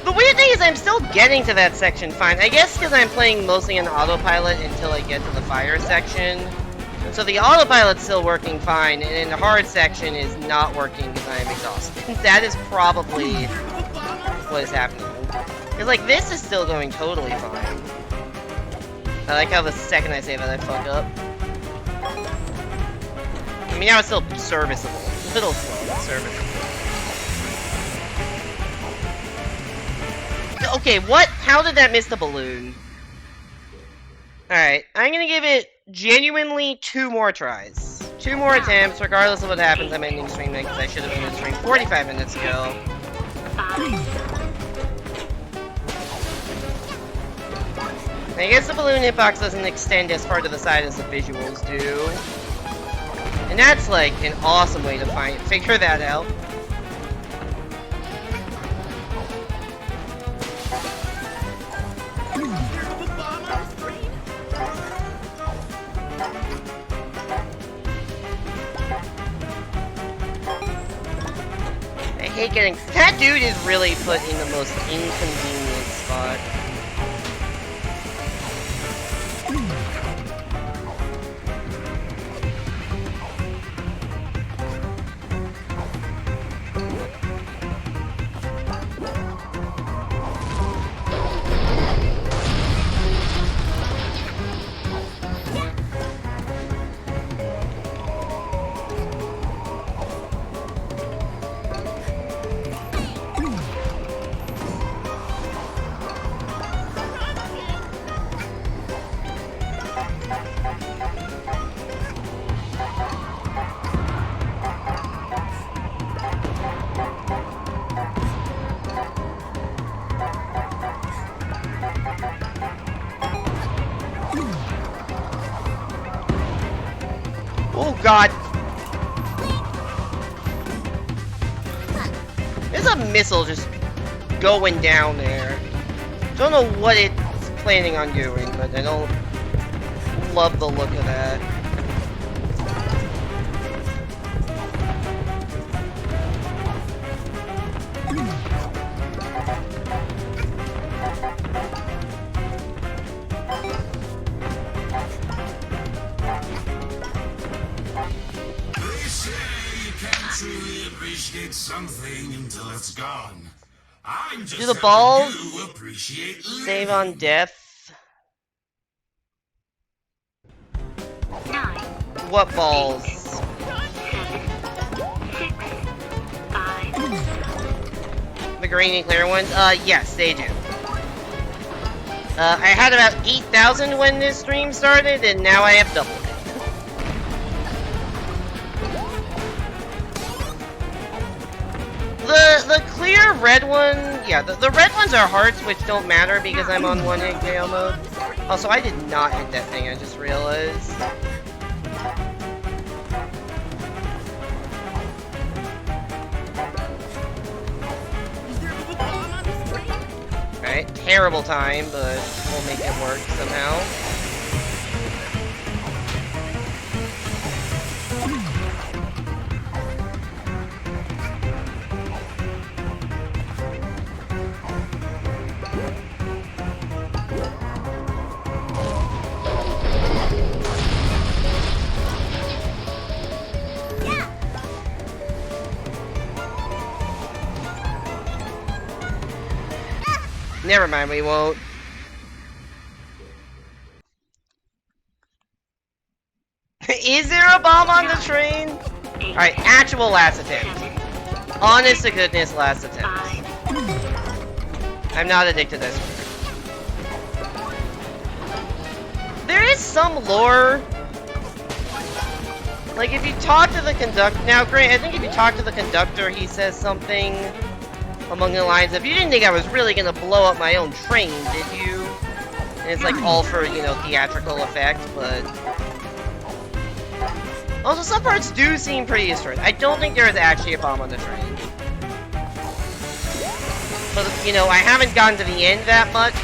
Speaker 1: The weird thing is I'm still getting to that section fine. I guess because I'm playing mostly on autopilot until I get to the fire section. So the autopilot's still working fine, and then the hard section is not working because I am exhausted. That is probably what is happening. Because like this is still going totally fine. I like how the second I say that I fuck up. I mean now it's still serviceable. A little slow, but serviceable. Okay, what? How did that miss the balloon? Alright, I'm gonna give it genuinely 2 more tries. 2 more attempts, regardless of what happens. I'm ending streaming because I should have ended stream 45 minutes ago.
Speaker 4: 5.
Speaker 1: I guess the balloon hitbox doesn't extend as far to the side as the visuals do. And that's like an awesome way to figure that out. hate getting... That dude is really put in the most inconvenient spot. Oh god! There's a missile just going down there. Don't know what it's planning on doing, but I don't love the look of that.
Speaker 5: They say you can't truly appreciate something until it's gone. I'm just
Speaker 1: Do the
Speaker 5: helping
Speaker 1: balls
Speaker 5: you appreciate
Speaker 1: save
Speaker 5: living.
Speaker 1: on death?
Speaker 4: 9,
Speaker 1: What balls?
Speaker 4: 7, 6, 5,
Speaker 1: The green and clear ones? Yes, they do. I had about 8,000 when this stream started, and now I have double it. The clear red one, yeah, the red ones are hearts, which don't matter because I'm on 1 hit KO mode. Also, I did not hit that thing, I just realized. Alright, terrible time, but we'll make it work somehow. Never mind, we won't. Is there a bomb on the train?
Speaker 4: 8,
Speaker 1: Alright, actual last attempt.
Speaker 4: 7,
Speaker 1: Honest to goodness last attempt.
Speaker 4: 5,
Speaker 1: I'm not addicted to this one. There is some lore. Like, if you talk to the conductor... Now, Grant, I think if you talk to the conductor, he says something along the lines of, you didn't think I was really gonna blow up my own train, did you? And it's like all for, you know, theatrical effect, but... Also, some parts do seem pretty destroyed. I don't think there is actually a bomb on the train. But, you know, I haven't gotten to the end that much.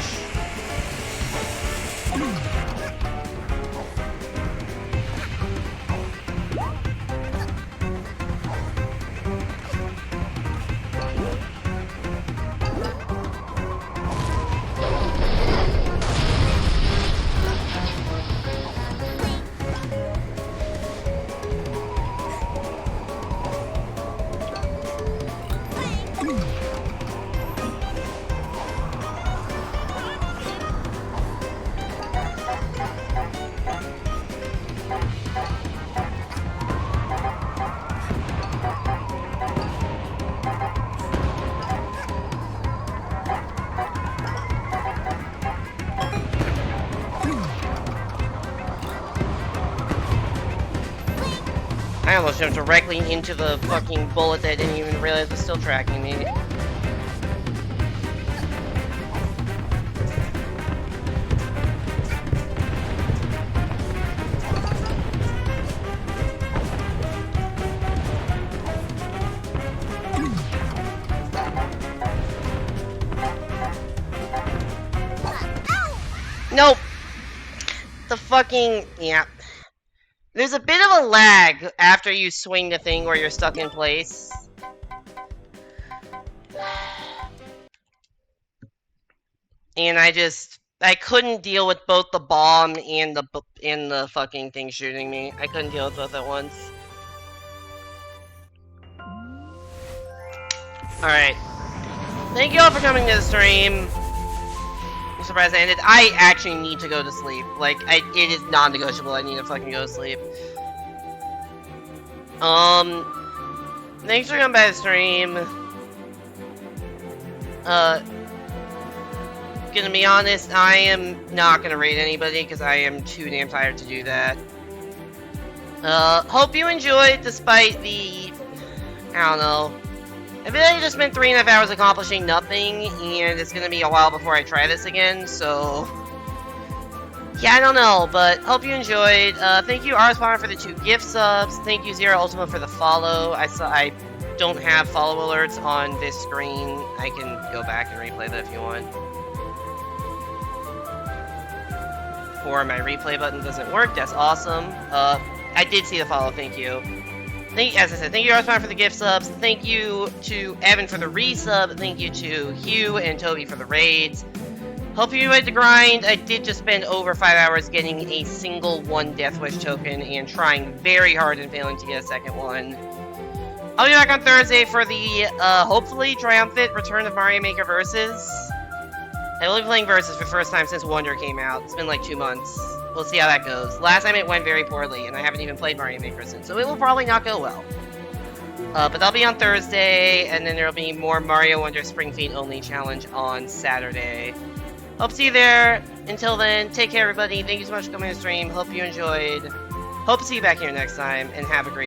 Speaker 1: I almost jumped directly into the fucking bullet that I didn't even realize was still tracking me. Nope. The fucking... yeah. There's a bit of a lag after you swing the thing where you're stuck in place. And I couldn't deal with both the bomb and the fucking thing shooting me. I couldn't deal with both at once. Alright. Thank you all for coming to the stream. I'm surprised I ended. I actually need to go to sleep. Like, it is non-negotiable. I need to fucking go to sleep. Thanks for coming by the stream. Gonna be honest, I am not gonna raid anybody because I am too damn tired to do that. Hope you enjoyed despite the... I don't know. I feel like I just spent 3.5 hours accomplishing nothing, and it's gonna be a while before I try this again, so... Yeah, I don't know, but hope you enjoyed. Thank you, Arspawn, for the 2 gift subs. Thank you, Zero Ultima, for the follow. I don't have follow alerts on this screen. I can go back and replay that if you want. Or my replay button doesn't work. That's awesome. I did see the follow. Thank you. As I said, thank you, Arspawn, for the gift subs. Thank you to Evan for the resub. Thank you to Hugh and Toby for the raids. Hope you enjoyed the grind. I did just spend over 5 hours getting a single 1 Death Wish token and trying very hard and failing to get a second one. I'll be back on Thursday for the, hopefully triumphant return of Mario Maker Versus. I will be playing Versus for the first time since Wonder came out. It's been like 2 months. We'll see how that goes. Last time it went very poorly, and I haven't even played Mario Maker since, so it will probably not go well. But that'll be on Thursday, and then there'll be more Mario Wonder Spring Feed Only Challenge on Saturday. Hope to see you there. Until then, take care, everybody. Thank you so much for coming to the stream. Hope you enjoyed. Hope to see you back here next time, and have a great